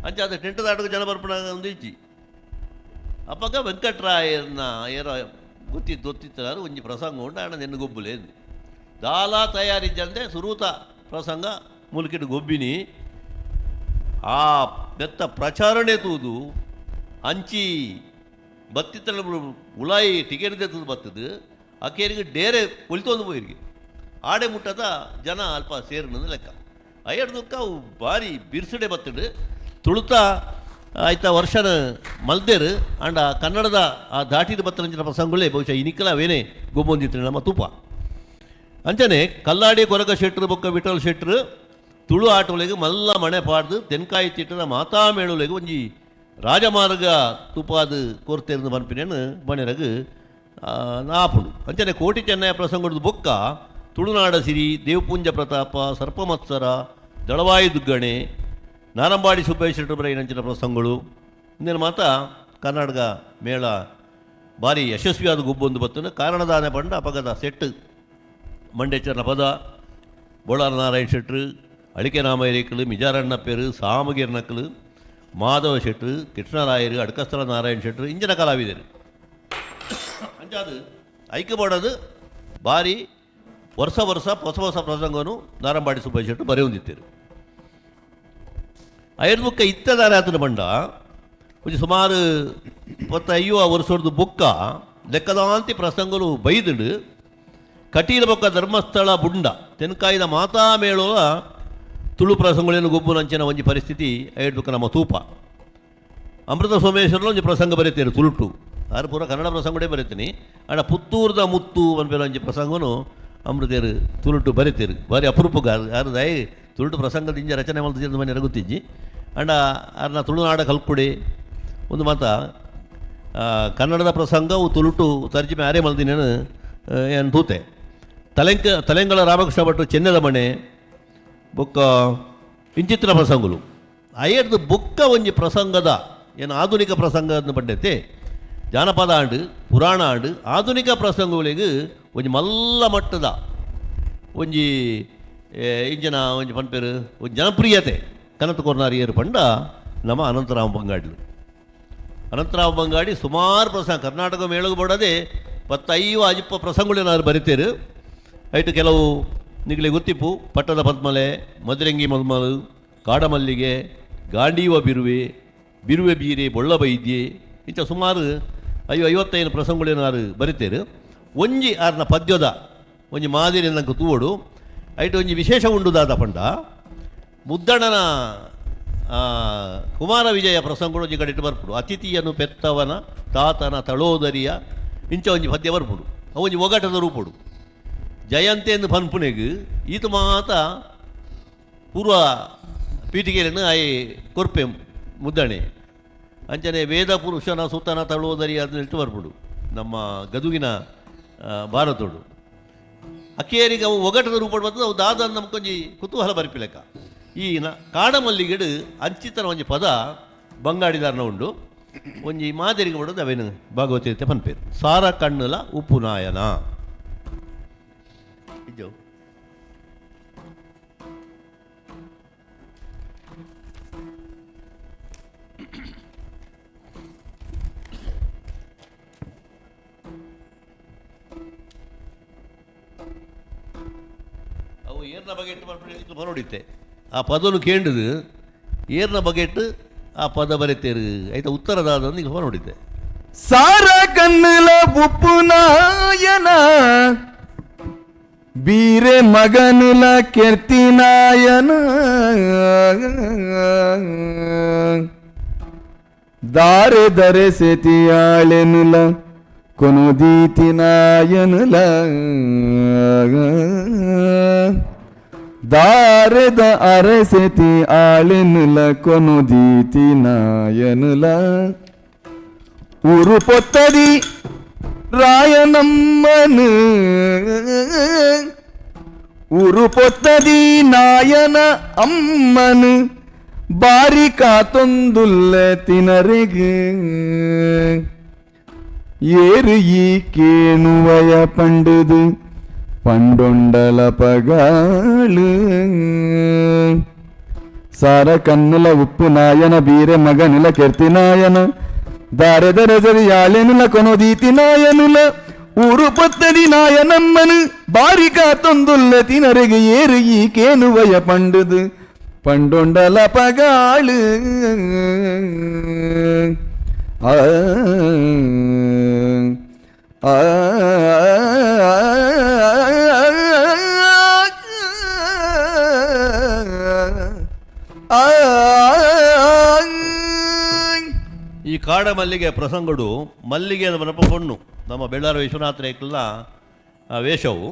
ಅಂಚೆ ಅದು ಟೆಂಟದ ಆಟಕ್ಕೆ ಜನ ಬರ್ಪಣ ಒಂದು ಇಚ್ಚಿ ಅಪ್ಪಗ ವೆಂಕಟರಾಯರ್ನ ಏರೋ ಗೊತ್ತಿತ್ತಾರು ಒಂಜಿ ಪ್ರಸಂಗ ಉಂಟು ಆಣ ನೆನ್ನು ಗೊಬ್ಬುಲೇನು ದಾಲ ತಯಾರಿದ್ದಂತೆ ಸುರೂತ ಪ್ರಸಂಗ ಮುಲ್ಕಿಟ್ಟು ಗೊಬ್ಬಿನಿ ಆ ಬೆತ್ತ ಪ್ರಚಾರಣೆ ತೂದು ಅಂಚಿ ಬತ್ತಿತ್ತಲ್ಲ ಉಳಾಯಿ ಟಿಕೆಟ್ ತೆತ್ತು ಬತ್ತದು ಆಕೆಯರಿಗೆ ಡೇರೆ ಒಲಿತೊಂದು ಹೋಯಿರಿಗೆ ಆಡೆ ಮುಟ್ಟದ ಜನ ಅಲ್ಪ ಸೇರಿನದು ಲೆಕ್ಕ ಅಯ್ಯಡ್ದಕ್ಕ ಅವು ಭಾರಿ ಬಿರ್ಸಡೆ ಬತ್ತಡು ತುಳುತ ಆಯ್ತಾ ವರ್ಷನ ಮಲ್ದೇರು ಅಂಡ ಕನ್ನಡದ ಆ ದಾಟಿದ ಬತ್ತರಂಚಿನ ಪ್ರಸಂಗಗಳೇ ಬಹುಶಃ ಇನಿಕಲ ಅವೇನೇ ಗೊಬ್ಬೊಂದಿತ್ತು ನಮ್ಮ ತುಪ್ಪ ಅಂಚನೆ ಕಲ್ಲಾಡಿ ಕೊರಗ ಶೆಟ್ರು ಬೊಕ್ಕ ವಿಠಲ್ ಶೆಟ್ರು ತುಳು ಆಟೋಲೆಗೆ ಮಲ್ಲ ಮನೆ ಪಾಡ್ದು ತೆನ್ಕಾಯಿ ತಿಟ್ಟದ ಮಾತಾಮೇಳುಲೆಗೆ ಒಂಜಿ ರಾಜಮಾರ್ಗ ತುಪಾದು ಕೋರ್ತೇರ್ದು ಬನ್ಪಿನೇನು ಬಣೆರಗು ನಾಪುಡು ಅಂಚನೆ ಕೋಟಿ ಚೆನ್ನೈ ಪ್ರಸಂಗದ ಬೊಕ್ಕ ತುಳುನಾಡ ಸಿರಿ ದೇವಪುಂಜ ಪ್ರತಾಪ ಸರ್ಪಮತ್ಸರ ದಳವಾಯಿ ದುಗ್ಗಣೆ ನಾರಂಬಾಡಿ ಸುಬ್ಬಯ್ಯ ಶೆಟ್ರು ಬರೈನಂಚಿನ ಪ್ರಸಂಗಗಳು ಇಂದಿನ ಮಾತ ಕರ್ನಾಟಕ ಮೇಳ ಭಾರಿ ಯಶಸ್ವಿಯಾದ ಗುಬ್ಬೊಂದು ಬತ್ತನು ಕಾರಣದಾನೆ ಪಂಡ ಅಪಗದ ಸೆಟ್ಟು ಮಂಡೇಚರ್ನ ಪದ ಬೋಳಾರ ನಾರಾಯಣ ಶೆಟ್ರು ಅಳಿಕೆ ರಾಮಯ್ಯರೇಕಲು ಮಿಜಾರಣ್ಣ ಪೇರು ಸಾಮಗಿರ್ನಕ್ಕಲು ಮಾಧವ ಶೆಟ್ರು ಕೃಷ್ಣರಾಯರು ಅಡ್ಕಸ್ಥಳ ನಾರಾಯಣ ಶೆಟ್ರು ಇಂಜಿನ ಕಲಾವಿದರು ಅಂಚಾದು ಐಕ್ಯಪಡೋದು ಭಾರಿ ವರ್ಷ ಹೊಸ ಪ್ರಸಂಗವನ್ನು ನಾರಂಬಾಡಿ ಸುಬ್ಬಯ್ಯ ಶೆಟ್ರು ಬರೆಯೊಂದಿತ್ತರು ಐದು ಬುಕ್ಕ ಇತ್ತದಾರೆ ಆತನ ಬಂಡ ಒಂಜಿ ಸುಮಾರು 25 ವರ್ಷದ ಬುಕ್ಕ ಲೆಕ್ಕದಾಂತಿ ಪ್ರಸಂಗಲು ಬೈದುಂಡು ಕಟೀಲ ಬೊಕ್ಕ ಧರ್ಮಸ್ಥಳ ಬುಂಡ ತೆನ್ಕಾಯ್ದ ಮಾತಾ ಮೇಳೋಲ ತುಳು ಪ್ರಸಂಗಗಳೇನು ಗೊಬ್ಬು ನಂಚಿನ ಒಂಜಿ ಪರಿಸ್ಥಿತಿ ಐಡ್ಬೇಕು ನಮ್ಮ ತೂಪ. ಅಮೃತ ಸೋಮೇಶ್ವರನ ಒಂಜಿ ಪ್ರಸಂಗ ಬರೀತೇನೆ ತುಳುಟು ಆರು ಪೂರ ಕನ್ನಡ ಪ್ರಸಂಗಡೇ ಬರೀತೀನಿ. ಆಡ ಪುತ್ತೂರ್ದ ಮುತ್ತು ಅನ್ಬೇಲ ಒಂಜಿ ಪ್ರಸಂಗನು ಅಮೃತೇರು ತುಳುಟು ಬರೀತೀರು ಬಾರಿ ಅಪರೂಪಗ ಯಾರು ದಯ ತುಳುಟು ಪ್ರಸಂಗದ ಇಂಜ ರಚನೆ ಮಾಡ್ತಿದ್ದು ಮನೆ ರಗುತ್ತಿಜ್ಜಿ ಅಂಡ ಅರ್ನ ತುಳುನಾಡ ಕಲ್ಪುಡೆ ಒಂದು ಮಾತ ಕನ್ನಡದ ಪ್ರಸಂಗವು ತುಳುಟು ತರ್ಜಿಮೆ ಆರೇ ಮಲ್ದಿನೇನು ಏನು ತೂತೆ ತಲೆಂಗಳ ರಾಮಕೃಷ್ಣ ಭಟ್ರು ಚೆನ್ನದ ಮನೆ ಬೊಕ್ಕ ಇಂಚಿತ್ತಿನ ಪ್ರಸಂಗಲು ಅಯ್ಯರ್ದು ಬೊಕ್ಕ ಒಂಜಿ ಪ್ರಸಂಗದ ಏನು ಆಧುನಿಕ ಪ್ರಸಂಗದ ಪಂಡೈತೆ ಜಾನಪದ ಆಂಡು ಪುರಾಣ ಆಂಡು ಆಧುನಿಕ ಪ್ರಸಂಗಗಳಿಗೆ ಒಂಜಿ ಮಲ್ಲ ಮಟ್ಟದ ಒಂಜಿ ಇಂಜಿನ ಒಂಜಿ ಪನ್ಪೇರು ಒಂಜಿ ಜನಪ್ರಿಯತೆ ಕನತ ಕೊರ್ನಾರಿಯರು ಪಂಡ ನಮ್ಮ ಅನಂತರಾಮ ಬಂಗಾಡ್ಲು. ಅನಂತರಾಮ ಬಂಗಾಡಿ ಸುಮಾರು ಪ್ರಸಂಗ ಕರ್ನಾಟಕ ಮೇಳಗು ಬಡದೆ 25 ಅಜಿಪ್ಪ ಪ್ರಸಂಗಗಳೇನಾದ್ರು ಬರಿತೇರು. ಐಟು ಕೆಲವು ನಿಗಲಿ ಗೊತ್ತಿಪ್ಪು ಪಟ್ಟದ ಪದ್ಮಲೆ, ಮಧುರಂಗಿ ಮಲ್ಮಲು, ಕಾಡಮಲ್ಲಿಗೆ, ಗಾಂಡೀವ ಬಿರುವೆ, ಬಿರುವೆ ಬೀರೆ, ಬೊಳ್ಳ ಬೈದ್ಯೆ ಇಂಥ ಸುಮಾರು 55 ಪ್ರಸಂಗಗಳೇನಾದ್ರು ಬರಿತೇರು. ಒಂಜಿ ಆರ್ನ ಪದ್ಯದ ಒಂಜಿ ಮಾದಿರಿ ನಂಗೆ ತೂವಡು ಐಟು ಒಂಜಿ ವಿಶೇಷ ಉಂಡುದಾದ ಪಂಡ ಮುದ್ದಣ್ಣನ ಕುಮಾರ ವಿಜಯ ಪ್ರಸಂಗಗಳು ಒಂಜಿ ಕಡೆ ಇಟ್ಟು ಬರ್ಪುಡು. ಅತಿಥಿಯನ್ನು ಪೆತ್ತವನ ತಾತನ ತಳೋದರಿಯ ಇಂಚ ಒಂಜಿ ಪದ್ಯ ಬರ್ಪುಡು. ಅವು ಒಂಜಿ ಒಗಟದ ರೂಪುಡು. ಜಯಂತಿ ಎಂದು ಪನ್ಪುನೆಗು ಈತ ಮಾತ ಪೂರ್ವ ಪೀಠಿಗೆಯನ್ನು ಆಯೆ ಕೊರ್ಪೆ ಮುದ್ದಣೆ ಅಂಚನೆ ವೇದ ಪುರುಷನ ಸುತನ ತಳೋದರಿ ಅದನ್ನ ಇಟ್ಟು ಬರ್ಬಿಡು ನಮ್ಮ ಗದುಗಿನ ಭಾರತೋಡು ಅಕ್ಕೇರಿಗೆ ಅವು ಒಗಟದ ರೂಪ ಬರ್ತದೆ. ಅವು ದಾದ ನಮ್ಕೊಂಜಿ ಕುತೂಹಲ ಬರ್ಪಿಲೆಕ್ಕ ಈ ಕಾಡಮಲ್ಲಿಗೆಡು ಅಂಚಿತನ ಒಂಜಿ ಪದ ಬಂಗಾಡಿದಾರನ ಉಂಡು ಒಂಜಿ ಮಾದರಿಗೆ ಬಿಡೋದು ಅವೇನು ಭಾಗವತೀರ್ಥ ಪನ್ಪೇರು ಸಾರ ಕಣ್ಣುಲ ಉಪ್ಪು ನಾಯನ ಇಜ್ಜೋ ಅವು ಏರ್ನ ಬಗೆಟ್ ಬರೋಡಿತ್ತೆ ಆ ಪದನು ಕೇಂಡದು ಏರ್ನ ಬಗೆಟ್ ಆ ಪದ ಬರೀತೇರು ಆಯ್ತಾ ಉತ್ತರದಾದ ಈಗ ನೋಡಿದ್ದೆ. ಸಾರ ಕಣ್ಣುಲ ಉಪ್ಪು ನಾಯನ ಬೀರೆ ಮಗನುಲ ಕೆರ್ತಿ ನಾಯನ ದಾರೆ ದರೆ ಸೆತಿಯಾಳೆನುಲ ಕೊನುದೀತಿ ನಾಯನುಲ ದಾರೆದ ಅರಸೆತಿ ಆಳೆನುಲ ಕೊನುದೀತಿ ನಾಯನುಲ ಊರು ಪೊತ್ತದಿ ರಾಯನಮ್ಮನು ಊರು ಪೊತ್ತದಿ ನಾಯನ ಅಮ್ಮನು ಬಾರಿ ಕಾತೊಂದುಲ್ಲ ತಿನರೆಗೆ ಏರು ಈ ಕೇಣುವಯ ಪಂಡುದು ಪಂಡೊಂಡಲ ಪಗಾಳು ಸಾರ ಕನ್ನುಲ ಉಪ್ಪು ನಾಯನ ಬೀರೆ ಮಗನುಲ ಕೆರ್ತಿ ನಾಯನ ದಾರೆದರಸರಿ ಯಾಳೆನುಲ ಕೊನೋದೀತಿ ನಾಯನುಲ ಊರು ಪೊತ್ತಡಿ ನಾಯನಮ್ಮನು ಬಾರಿಕಾ ತೊಂದುಲ್ಲ ತಿನರೆಗೆ ಏರು ಈ ಕೇನುವಯ ಪಂಡುದು ಪಂಡೊಂಡಲ ಪಗಾಳು ಈ ಕಾಡ ಮಲ್ಲಿಗೆ ಪ್ರಸಂಗಡು ಮಲ್ಲಿಗೆ ಮನಪ ಪೊಣ್ಣು ನಮ್ಮ ಬೆಳ್ಳಾರ ವಿಶ್ವನಾಥ ರೇಖಲ ವೇಷವು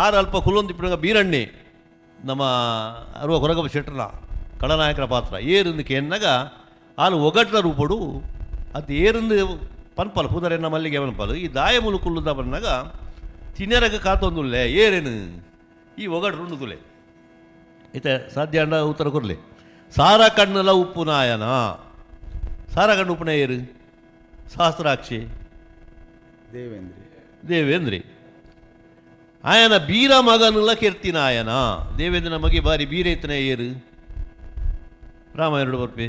ಆರು ಅಲ್ಪ ಕುಲೊಂದಿಪ್ಪ ಬೀರಣ್ಣೆ ನಮ್ಮ ಅರುವ ಕೊರಗಪ್ಪ ಶೆಟ್ಟರ ಕಳನಾಯಕರ ಪಾತ್ರ ಏರಿಂದ ಕೇನ್ನಾಗ ಆಲು ಒಗಟ್ರ ರೂಪಡು ಅದು ಏರಿಂದ ಪನ್ಪಲ್ ಪುದರೆನ್ನ ಮಲ್ಲಿಗೆ ಪನ್ಪಲು ಈ ದಾಯ ಮುಲುಕುಲ್ಲದ ಬಂದಾಗ ತಿನ್ನರಗ ಕಾತೊಂದುಲ್ಲೆ ಏರೇನು ಈ ಒಗಟ್ರು ತುಲೆ ಈತ ಸಾಧ್ಯ ಅಂಡ ಉತ್ತರ ಕೊರಲೆ ಸಾರ ಕಣ್ಣುಲ ಉಪ್ಪು ನಾಯನ ಸಾರ ಕಣ್ಣು ಉಪ್ಪುನ ಏರು ಸಹಸ್ರಾಕ್ಷಿ ದೇವೇಂದ್ರಿ ಆಯನ ಬೀರ ಮಗನುಲ ಕೆರ್ತಿನ ಆಯನ ದೇವೇಂದ್ರನ ಮಗೆ ಬಾರಿ ಬೀರ ಇತ್ತನ ಏರು ರಾಮಾಯಣ ಬರ್ಪೆ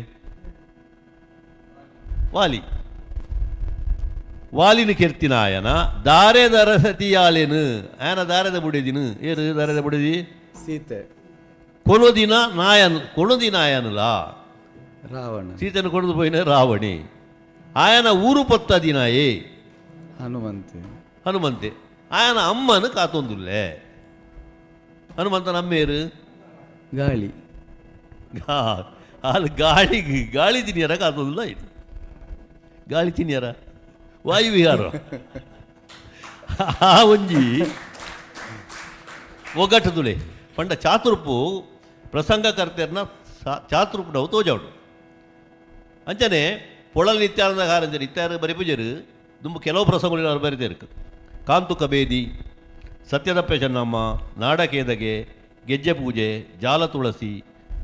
ವಾಲಿನ ಕೆರ್ತಿನ ಆಯನ ದಾರೆದ ರಸತಿಯಾಲೇನು ಆಯನ ದಾರದ ಬುಡಿದಿನು ಏರು ದಾರದ ಬುಡಿದಿ ಸೀತೆ ಕೊನೊದಿನ ನಾಯನ್ ಕೊನೊದಿ ನಾಯನುಲ ರಾವಣ ಸೀತೆಯನ್ನು ಕೊಡದು ಪೋಯಿನ ರಾವಣಿ. ಆಯನ ಊರು ಪತ್ತದಿನಾಯೇ ಹನುಮಂತೆ ಹನುಮಂತೆ. ಆಯನ ಅಮ್ಮನ ಕಾತೊಂದುಲ್ಲೆ. ಹನುಮಂತನ ಅಮ್ಮೇರು ಗಾಳಿ ಅಲ್ಲಿ ಗಾಳಿ ತಿನ್ನಿಯರ ಕಾತೊಂದಿಲ್ಲ ಇದು. ಗಾಳಿ ತಿನ್ನಿಯರ ವಾಯುವಿಹಾರ ಆ ಒಂಜಿ ಒಗ್ಗಟ್ಟು ತುಲೆ ಪಂಡ ಚಾತುರ್ಪು ಪ್ರಸಂಗ ಕರ್ತೆರ್ನ ಚಾತುರ್ಪು ನಾವು ತೋಜಾಡು ಅಂಚನೆ ಪೊಳಲ್ ನಿತ್ಯಾನಂದ ಕಾರಂಜರು ಇತ್ಯಾರು ಬರಿಪುಜರು ತುಂಬ ಕೆಲವು ಪ್ರಸಂಗಗಳು ಅವ್ರು ಬರಿತೇರು. ಕಾಂತು ಕಬೇದಿ, ಸತ್ಯದಪ್ಪೆ ಚೆನ್ನಮ್ಮ, ನಾಡಕೇದಗೆ, ಗೆಜ್ಜೆ ಪೂಜೆ, ಜಾಲ ತುಳಸಿ,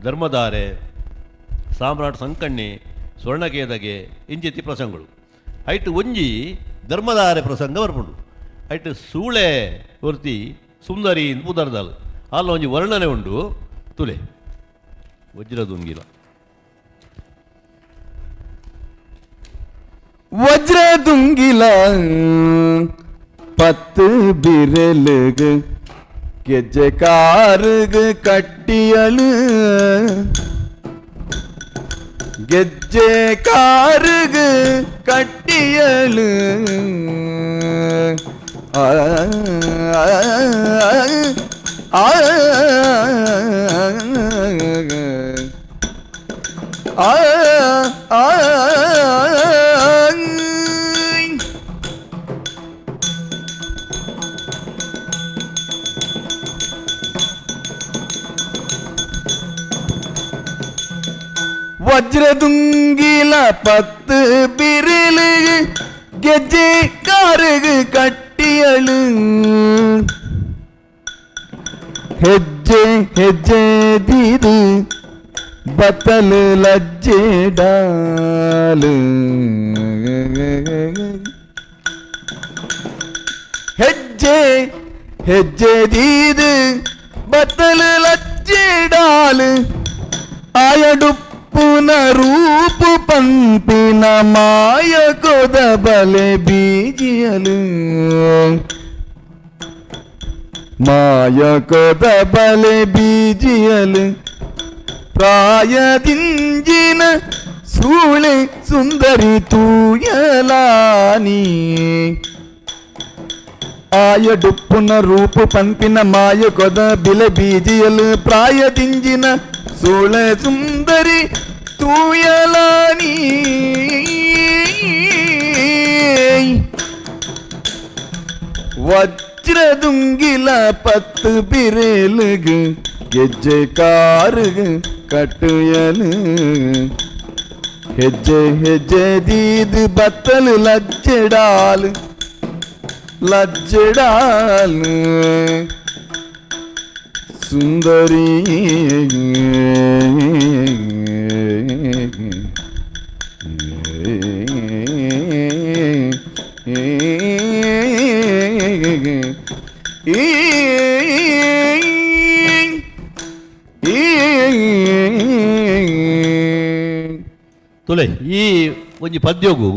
ಧರ್ಮಧಾರೆ, ಸಾಮ್ರಾಟ್ ಸಂಕಣ್ಣೆ, ಸ್ವರ್ಣಕೇದಗೆ ಇಂಚಿತ್ತಿ ಪ್ರಸಂಗಗಳು. ಐಟು ಒಂಜಿ ಧರ್ಮಧಾರೆ ಪ್ರಸಂಗ ಬರ್ಪುಂಡು. ಐಟು ಸೂಳೆ ಹೊರ್ತಿ ಸುಂದರಿ ಪುದರ್ದಾಲು ಅಲ್ಲ ಒಂಜಿ ವರ್ಣನೆ ಉಂಡು ತುಲೆ ವಜ್ರದುಂಗಿಲ. ವಜ್ರದುಂಗಿಲ பத்து விரலுகு கெஜ்ஜக்காருகு கட்டியலு கெஜ்ஜக்காருகு கட்டியலு ஆ ஆ ஆ வஜ்ரதுங்கில பத்து பிரிலு ಗೆಜ್ಜೆಕಾರಗೆ ಕಟ್ಟಿಯಳು ಹೆಜ್ಜೆ ಹೆಜ್ಜೆ ದೀದು ಬತ್ತಲು ಲಜ್ಜೆ ಡಾಲು ಹೆಜ್ಜೆ ಹೆಜ್ಜೆ ದೀದು ಬತ್ತಲು ಲಜ್ಜೆ ಡಾಲು ಆಯಡು ಪುನರೂಪು ಪಂಪಿನ ಮಾಯ ಕೊದ ಬಲೆ ಬೀಜಿಯಲು ಮಾಯ ಕೊದ ಬಲೆ ಬೀಜಿಯಲು ಪ್ರಾಯದಿಂಜಿನ ಸೂಳೆ ಸುಂದರಿ ತೂಯಲಾನಿ ಆಯಡು ಪುನರೂಪು ಪಂಪಿನ ಮಾಯ ಕೊದ ಬಿಲೆ ಬೀಜಿಯಲು ಪ್ರಾಯದಿಂಜಿನ ಸೋಳೆ ಸುಂದರಿ ತೂಯಲಾನಿ ವಜ್ರದುಂಗಿಲ ಪತ್ತು ಬಿರೇಲುಗು ಗೆಜ್ಜೆಕಾರುಗು ಕಟ್ಟುಯಲು ಹೆಜ್ಜೆ ಹೆಜ್ಜೆ ದೀದು ಬತ್ತಲು ಲಜ್ಜೆಡಾಲು ಲಜ್ಜೆಡಾಲು ಸುಂದರಿ ತುಲೆ ಈ ಒಂಜಿ ಪದ್ಯಗೂ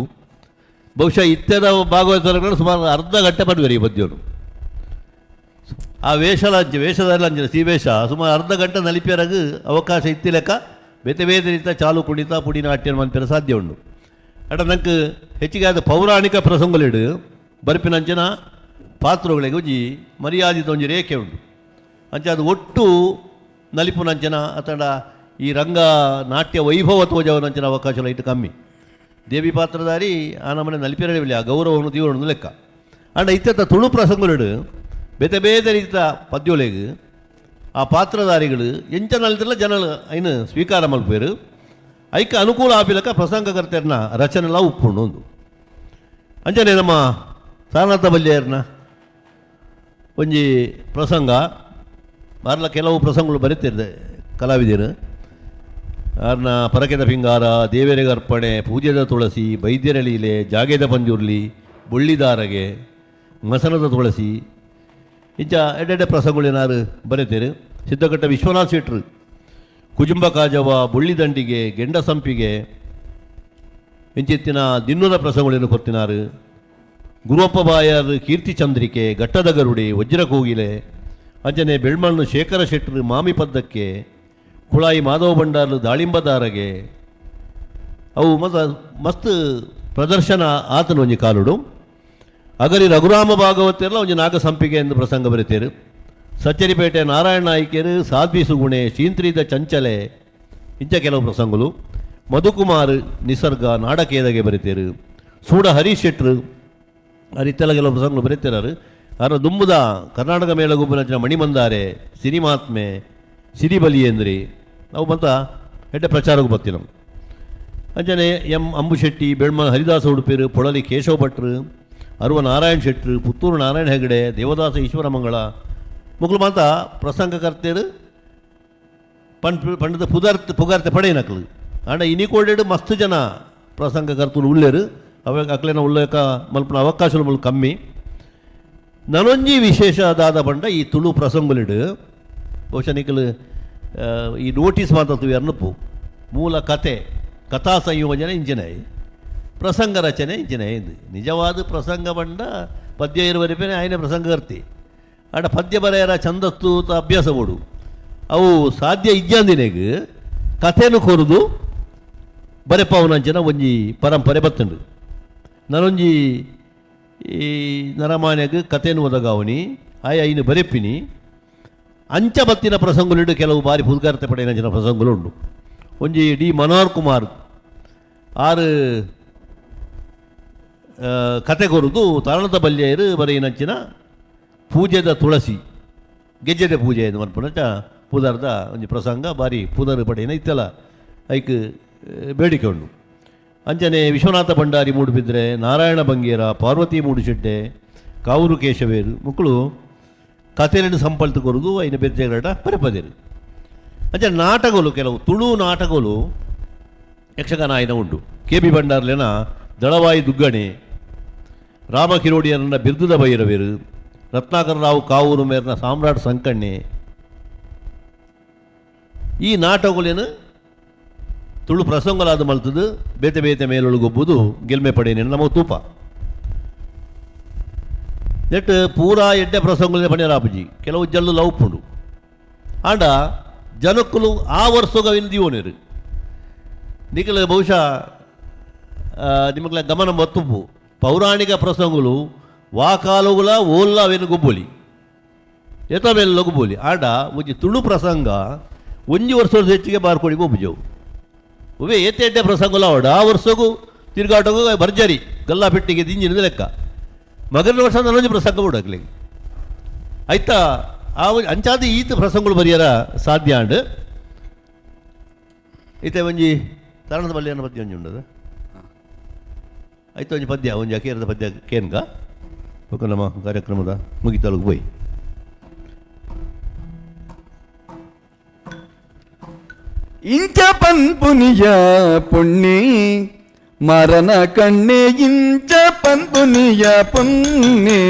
ಬಹುಶಃ ಇತ್ತೆದ ಭಾಗವತರುಗಳು ಸುಮಾರು ಅರ್ಧ ಗಂಟೆ ಪಡುವರು ಈ ಪದ್ಯವನ್ನು. ಆ ವೇಷದಲ್ಲಿ ಅಂಜಿನ ಸೀವೇಷ ಸುಮಾರು ಅರ್ಧ ಗಂಟೆ ನಲಿಪಿಯರಾಗ ಅವಕಾಶ ಇತ್ತಿಲೆಕ್ಕ ಬೇತೆ ಬೇತೆ ರೀತ ಚಾಲು ಕುಣಿತ ಪುಡಿ ನಾಟ್ಯ ಮನ್ಪಿರ ಸಾಧ್ಯ ಉಂಡು. ಅಟ ನಂಗೆ ಹೆಚ್ಚಿಗೆ ಆದ ಪೌರಾಣಿಕ ಪ್ರಸಂಗಲಿಡು ಬರ್ಪಿನಂಚಿನ ಪಾತ್ರಗಳಿಗೆ ಒಂಜಿ ಮರ್ಯಾದಿತ ಒಂಜಿ ರೇಖೆ ಉಂಟು. ಅಂಚೆ ಅದು ಒಟ್ಟು ನಲಿಪುನಂಚನ ಅತಂಡ ಈ ರಂಗ ನಾಟ್ಯ ವೈಭವ ತೋಜವನಂಚಿನ ಅವಕಾಶ ಇಟ್ಟು ಕಮ್ಮಿ. ದೇವಿ ಪಾತ್ರಧಾರಿ ಆ ನಮ್ಮನೆ ನಲಿಪಿರಲಿಲ್ಲ ಆ ಗೌರವವನ್ನು ತೀವ್ರವನ್ನು ಲೆಕ್ಕ. ಅಂಡ ಇತ್ತೆತ್ತ ತುಳು ಪ್ರಸಂಗಲಿಡು ಬೇತೆ ಬೇತೆ ರೀತಿಯ ಪದ್ಯೋಲೆಗೆ ಆ ಪಾತ್ರಧಾರಿಗಳು ಎಂಚ ನಲಿತಿಲ್ಲ ಜನ ಐನು ಸ್ವೀಕಾರ ಮಲ್ಪೇರು ಐಕ ಅನುಕೂಲ ಆಪಿಲಕ ಪ್ರಸಂಗಕರ್ತೆಯರ್ನ ರಚನೆಲ್ಲ ಉಪ್ಪುಂಡು ಒಂದು. ಅಂಚನೆ ನಮ್ಮ ಸಾರನಾಥ ಬಲ್ಯರ್ನ ಒಂಜಿ ಪ್ರಸಂಗ ಮಾರ್ಲ ಕೆಲವು ಪ್ರಸಂಗಗಳು ಬರೀತಿರ್ದೆ ಕಲಾವಿದರು. ಅವ್ರನ್ನ ಪರಕೆದ ಪಿಂಗಾರ, ದೇವರಿಗೆ ಅರ್ಪಣೆ, ಪೂಜೆದ ತುಳಸಿ, ವೈದ್ಯರ ಲೀಲೆ, ಜಾಗೆದ ಪಂಜುರ್ಲಿ, ಬುಳ್ಳಿದಾರಗೆ, ಮಸನದ ತುಳಸಿ ಇಂಚ ಎಡೆಡೆ ಪ್ರಸಂಗಗಳೇನಾರು ಬರೀತೀರು. ಸಿದ್ಧಘಟ್ಟ ವಿಶ್ವನಾಥ್ ಶೆಟ್ರು ಕುಜುಂಬ ಕಾಜವ, ಬುಳ್ಳಿದಂಡಿಗೆ, ಗೆಂಡ ಸಂಪಿಗೆ ಇಂಚಿತ್ತಿನ ದಿನ್ನದ ಪ್ರಸಂಗಗಳನ್ನು ಕೊತ್ತಿನಾರು. ಗುರುವಪ್ಪ ಬಾಯರ್ ಕೀರ್ತಿ ಚಂದ್ರಿಕೆ, ಘಟ್ಟದ ಗರುಡಿ, ವಜ್ರ ಕೋಗಿಲೆ ಅಂಜನೆ ಬೆಳ್ಮಣ್ಣು ಶೇಖರ ಶೆಟ್ರು ಮಾಮಿ ಪದ್ದಕ್ಕೆ, ಕುಳಾಯಿ ಮಾಧವ ಭಂಡಾರ್ಲು ದಾಳಿಂಬದಾರಗೆ, ಅವು ಮಸ್ತ್ ಪ್ರದರ್ಶನ ಆತನ ಒಂಜಿ ಕಾಲುಡು. ಅಗರಿ ರಘುರಾಮ ಭಾಗವತೆಲ್ಲ ಒಂಜಿ ನಾಗ ಸಂಪಿಗೆ ಎಂದು ಪ್ರಸಂಗ ಬರೀತೇರು. ಸಚ್ಚರಿಪೇಟೆ ನಾರಾಯಣ ನಾಯ್ಕರು, ಸಾಧ್ವಿ ಸುಗುಣೆ, ಶೀಂತ್ರಿದ ಚಂಚಲೆ ಇಂಚ ಕೆಲವು ಪ್ರಸಂಗಗಳು. ಮಧುಕುಮಾರ್ ನಿಸರ್ಗ ನಾಡಕೇದಗೆ ಬರೀತೇರು. ಸೂಡ ಹರೀಶ್ ಶೆಟ್ರು ಅರಿತೆಲ್ಲ ಕೆಲವು ಪ್ರಸಂಗಗಳು ಬರೀತಿರಾರು. ಅರ ದುಂಬುದ ಕರ್ನಾಟಕ ಮೇಳಗುಬ್ಬನ ಮಣಿಮಂದಾರೆ, ಸಿನಿಮಾತ್ಮೆ, ಸಿರಿಬಲಿಯೇಂದ್ರಿ ಅವು ಮತ್ತ ಎಡ್ಡೆ ಪ್ರಚಾರಕ್ಕೆ ಬರ್ತೀವಿ ನಾವು. ಅಂಚನೆ ಎಂ ಅಂಬುಶೆಟ್ಟಿ, ಬೆಳ್ಮ ಹರಿದಾಸ ಉಡುಪಿರು, ಪೊಳಲಿ ಕೇಶವ ಭಟ್ರು, ಅರುವ ನಾರಾಯಣ್ ಶೆಟ್ರು, ಪುತ್ತೂರು ನಾರಾಯಣ ಹೆಗಡೆ, ದೇವದಾಸ ಈಶ್ವರ ಮಂಗಳ ಮುಗ್ಲು ಮಾತ ಪ್ರಸಂಗಕರ್ತೇರು ಪಂಡದ ಪುಗಾರ್ತೆ ಪಡೆಯನಕ್ಲು ಆಂಡ ಇನಿಕೋಡೆಡು ಮಸ್ತ್ ಜನ ಪ್ರಸಂಗಕರ್ತರು ಉಳ್ಳೇರು. ಅವಾಗ ಅಕ್ಲೇನ ಉಳ್ಳೇಕ ಮಲ್ಪನ ಅವಕಾಶಗಳು ಮಲ್ ಕಮ್ಮಿ. ನನೊಂಜಿ ವಿಶೇಷದಾದ ಪಂಡ ಈ ತುಳು ಪ್ರಸಂಗಲಿಡು ಬಹುಶಃ ನಿಖಲು ಈ ನೋಟಿಸ್ ಮಾತಾಡ್ತೀವಿ ಅನ್ನಪ್ಪು ಮೂಲ ಕತೆ ಕಥಾ ಸಂಯೋಜನೆ ಇಂಜಿನೆ ಪ್ರಸಂಗ ರಚನೆ ಇಂಜಿನೆ ಇದು ನಿಜವಾದ ಪ್ರಸಂಗ ಬಂಡ ಪದ್ಯ ಇರುವರಿಪೇನೆ ಆಯ್ನೆ ಪ್ರಸಂಗಕರ್ತಿ ಆಡ ಪದ್ಯ ಬರೆಯರ ಛಂದಸ್ಸು ಅಭ್ಯಾಸ ಕೊಡು ಅವು ಸಾಧ್ಯ ಇಜ್ಜಂದಿನೆಗೆ ಕಥೆನು ಕೊರದು ಬರೆಪವನಂಚನ ಒಂಜಿ ಪರಂಪರೆ ಬತ್ತಂಡು. ನಾನೊಂಜಿ ಈ ನರಮಾನ್ಯಗೆ ಕಥೆನು ಒದಗಾವನಿ ಐನು ಬರೆಪಿನಿ ಅಂಚ ಬತ್ತಿನ ಪ್ರಸಂಗಲಿಡು ಕೆಲವು ಬಾರಿ ಪುದ್ಗಾರ್ತೆ ಪಡೆಯಂಚಿನ ಪ್ರಸಂಗಗಳು ಉಂಡು. ಒಂಜಿ ಡಿ ಮನೋಹರ್ ಕುಮಾರ್ ಆರು ಕತೆ ಕೊರದು ತಾರಣದ ಬಲ್ಯರು ಬರೆಯಿನಂಚಿನ ಪೂಜೆದ ತುಳಸಿ ಗೆಜ್ಜೆದ ಪೂಜೆ ಎಂದು ಮನ್ಪುನಚ ಪೂದಾರ್ದ ಒಂಜಿ ಪ್ರಸಂಗ ಬಾರಿ ಪೂದರ್ ಪಡೆಯನ ಇತ್ತೆಲ್ಲ ಐಕ್ ಬೇಡಿಕೆ ಉಂಡು. ಅಂಚನೆ ವಿಶ್ವನಾಥ ಭಂಡಾರಿ ಮೂಡುಬಿದ್ರೆ, ನಾರಾಯಣ ಬಂಗೇರ, ಪಾರ್ವತಿ ಮೂಡುಶೆಟ್ಟೆ, ಕಾವೂರು ಕೇಶವೇರು ಮಕ್ಕಳು ಕಥೆಯನ್ನು ಸಂಪಲ್ತು ಕೊರದು ಐನ ಬೆರ್ಜೆಗಡ ಪರೆಪದೇರು. ಅಂಚೆ ನಾಟಕಗಳು ಕೆಲವು ತುಳು ನಾಟಕಗಳು ಯಕ್ಷಗಾನ ಆಯ್ನ ಉಂಟು. ಕೆ ಬಿ ಭಂಡಾರ್ಲೆನ ದಳವಾಯಿ ದುಗ್ಗಣೆ, ರಾಮ ಕಿರೋಡಿಯರನ್ನ ಬಿರ್ದುದ ಭೈರವೇರು, ರತ್ನಾಕರ ರಾವ್ ಕಾವೂರು ಮೇರ್ನ ಸಾಮ್ರಾಟ್ ಸಂಕಣ್ಣೆ ಈ ನಾಟಕಗಳೇನು ತುಳು ಪ್ರಸಂಗಲಾದ ಮಲ್ತದು ಬೇತೆ ಬೇತೆ ಮೇಲೊಳಗೊಬ್ಬುದು ಗೆಲ್ಮೆ ಪಡೆಯೇನು ನಮ್ಮ ತೂಪ ನೆಟ್ ಪೂರಾ ಎಡ್ಡೆ ಪ್ರಸಂಗಲೇ ಪಡೆಯರಾಪಜಿ ಕೆಲವು ಜಲ್ಲು ಲವ್ಪುಂಡು ಆಂಡ ಜನಕ್ಕಲು ಆ ವರ್ಷಗವಿನ ದೀವನೇರು ನಿಖಲ ಬಹುಶಃ ನಿಮಗ್ಲ ಗಮನ ಮತ್ತುಪ್ಪು ಪೌರಾಣಿಕ ಪ್ರಸಂಗಗಳು ವಾಕಾಲುಗಳ ಓಲ್ಲ ಅವೇನು ಗೊಬ್ಬೊಲಿ ಎತ ಮೇಲೆ ಲಗುಬೋಲಿ ಆಂಡ ಒಂಜಿ ತುಳು ಪ್ರಸಂಗ ಒಂಜಿ ವರ್ಷದ ಹೆಚ್ಚಿಗೆ ಬಾರ್ಕೊಡಿ ಒಬ್ಬಜವು ಒಬ್ಬೇ ಏತೆಡ್ಡೆ ಪ್ರಸಂಗಲ ಅವಡ ಆ ವರ್ಷಗೂ ತಿರುಗಾಟಗೂ ಭರ್ಜರಿ ಗಲ್ಲಾ ಪೆಟ್ಟಿಗೆ ದಿಂಜಿನದ ಲೆಕ್ಕ ಮಗನ ವರ್ಷ ನನೊಂದು ಪ್ರಸಂಗ ಬಿಡಕ್ಲಿ ಆಯ್ತಾ ಆ ಅಂಚಾದ ಈತ ಪ್ರಸಂಗಗಳು ಬರೆಯರ ಸಾಧ್ಯ ಅಂಡ್ ಈತ ಒಂಜಿ ತರಣದ ಬಲ್ಯ ಅನ್ನೋ ಪದ್ಯ ಒಂಜಿ ಉಂಡದ ಆಯ್ತು ಒಂಜಿ ಪದ್ಯ ಒಂಜಿ ಅಕೇರದ ಪದ್ಯ ಕೇನ್ಗ ಓಕೆ ನಮ್ಮ ಕಾರ್ಯಕ್ರಮದ ಮುಗಿತಲುಗು ಹೋಯ್ ಇಂಚ ಪನ್ಪುನಿಯ ಪುಣ್ಣಿ ಮರನ ಕಣ್ಣೆ ಇಂಚ ಪನ್ಪುನಿಯ ಪುಣ್ಣಿ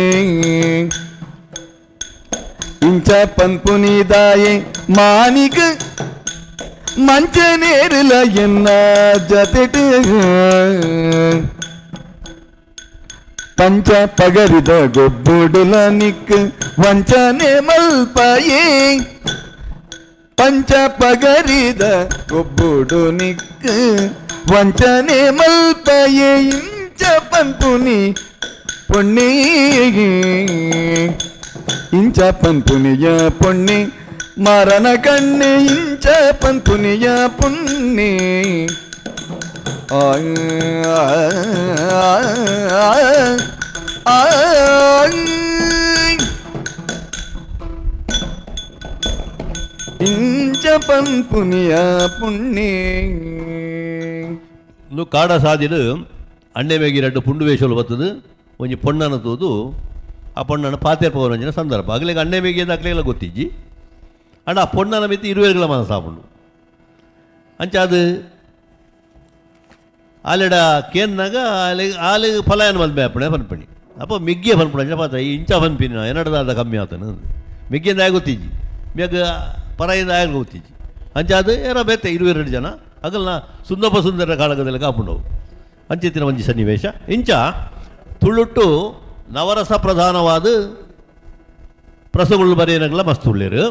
ಇಂಚ ಪನ್ಪುನಿದಾಯೆ ಮಾನಿಕ ಮಂಚ ನೇರಲ ಎನ್ನ ಜತೆಟ ಪಂಚ ಪಗರಿದ ಗೊಬ್ಬುಡುಲ ನಿಕ್ ವಂಚನೆ ಮಲ್ಪಯೇ ಪಂಚ ಪಗರಿದ ಒಬ್ಬುಡು ನಿಕ್ ವಂಚನೆ ಮಲ್ಪಯೇ ಇಂಚ ಪನ್ಪುನಿ ಪುಣ್ಣಿ ಇಂಚ ಪನ್ಪುನಿಯ ಪುಣ್ಣಿ ಮರನ ಕಣ್ಣೆ ಇಂಚ ಪನ್ಪುನಿಯ ಪುಣ್ಣಿ ಇಂಚ ಪನ್ಪುನಿಯ ಪುಣ್ಣಿ ಇನ್ನು ಕಾಡ ಸಾದಿಲು ಅಣ್ಣೆ ಮೇಗಿ ಎರಡು ಪುಂಡು ವೇಷಲು ಬರ್ತದೆ ಒಂಜಿ ಪೊಣ್ಣನ ತೋದು ಆ ಪೊಣ್ಣನ ಪಾತೇರ್ ಪವರಂಜಿನ ಸಂದರ್ಭ ಅಗ್ಲಿಗೆ ಅಣ್ಣೆ ಮೇಗಿ ಅಂತ ಅಕ್ಲೆಲ್ಲ ಗೊತ್ತಿಜ್ಜಿ ಅಂಡ ಆ ಪೊಣ್ಣನ ಮಿತಿ ಇರುವೆಗಳ ಮನ ಸಾಪುಂಡು ಅಂಚ ಅದು ಆಲೆಡ ಕೇನ್ನಾಗ ಆಲಿಗೆ ಫಲಾಯನ ಮಲ್ಪೆ ಅಪ್ಪಣೆ ಪನ್ಪಣಿ ಅಪ್ಪ ಮಿಗ್ಗೆ ಪನ್ಪಣ ಪಾತ್ರ ಈ ಇಂಚ ಪನ್ಪಿನ ಏನಡದಾದ ಕಮ್ಮಿ ಆತನ ಮಿಗ್ಗಿಂದ ಗೊತ್ತಿಜ್ಜಿ ಮ್ಯಾಗ ಪರಾಯಿಂದ ಆಗಲು ಗೊತ್ತಿಜ್ಜಿ ಅಂಚ ಅದು ಏನ ಬೇತೆ 22 ಜನ ಆಗಲ್ಲ ಸುಂದಪ್ಪ ಸುಂದರ ಕಾಳಗದಲ್ಲಿ ಕಾಪುಂಡವು ಅಂಚೆತ್ತಿನ ಒಂಜಿ ಸನ್ನಿವೇಶ ಇಂಚ ತುಳುಟ್ಟು ನವರಸ ಪ್ರಧಾನವಾದ ಪ್ರಸಗಳು ಬರೆಯನಗಲ ಮಸ್ತ್ ಉಳ್ಳೇರು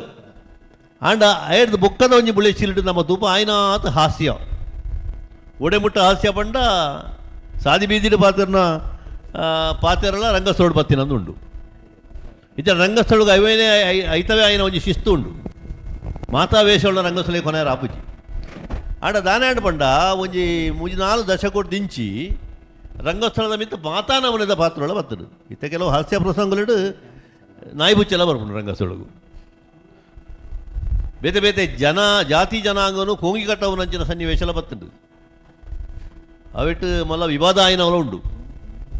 ಆಂಡ ಐಡ್ದು ಬೊಕ್ಕದ ಒಂಜಿ ಬುಳೆ ಚಿಲ್ಡು ನಮ್ಮ ತೂಪ ಆಯ್ನಾತ್ ಹಾಸ್ಯ ಒಡೆಮುಟ್ಟ ಹಾಸ್ಯ ಪಂಡ ಸಾದಿ ಬೀದಿಡು ಪಾತೆರಲ್ಲ ರಂಗಸ್ಥಳಡು ಬತ್ತಿನಂದು ಉಂಡು. ಇತ ರಂಗಸ್ಥಳಗೆ ಅವೇನೇ ಐತವೇ ಆಯ್ನ ಒಂಜಿ ಶಿಸ್ತು ಉಂಡು. ಮಾತಾವೇಶವುಳ್ಳ ರಂಗಸ್ಥಳಕ್ಕೆ ಕೊನೆಯ ರಾಪುಜಿ ಆಡ ದಾನಾಡ್ ಪಂಡ ಒಂಜಿ 3-4 ದಶಕೋಟಿ ದಿಂಚಿ ರಂಗಸ್ಥಳದ ಮಿತ್ತ ಮಾತಾನವನದ ಪಾತ್ರಗಳ ಬತ್ತಡು. ಇತ್ತ ಕೆಲವು ಹಾಸ್ಯ ಪ್ರಸಂಗಗಳು ನಾಯಿಬುಚ್ಚೆಲ್ಲ ಬರ್ಬೋದು ರಂಗಸ್ಥಳಗೂ. ಬೇತೆ ಬೇತೆ ಜಾತಿ ಜನಾಂಗನು ಕೋಂಗಿ ಕಟ್ಟವನಂಚಿನ ಸನ್ನಿವೇಶ ಬತ್ತುಂಡು. ಅವಿಟ್ಟು ಮಲ್ಲ ವಿವಾದ ಆಯ್ನವಲ ಉಂಡು.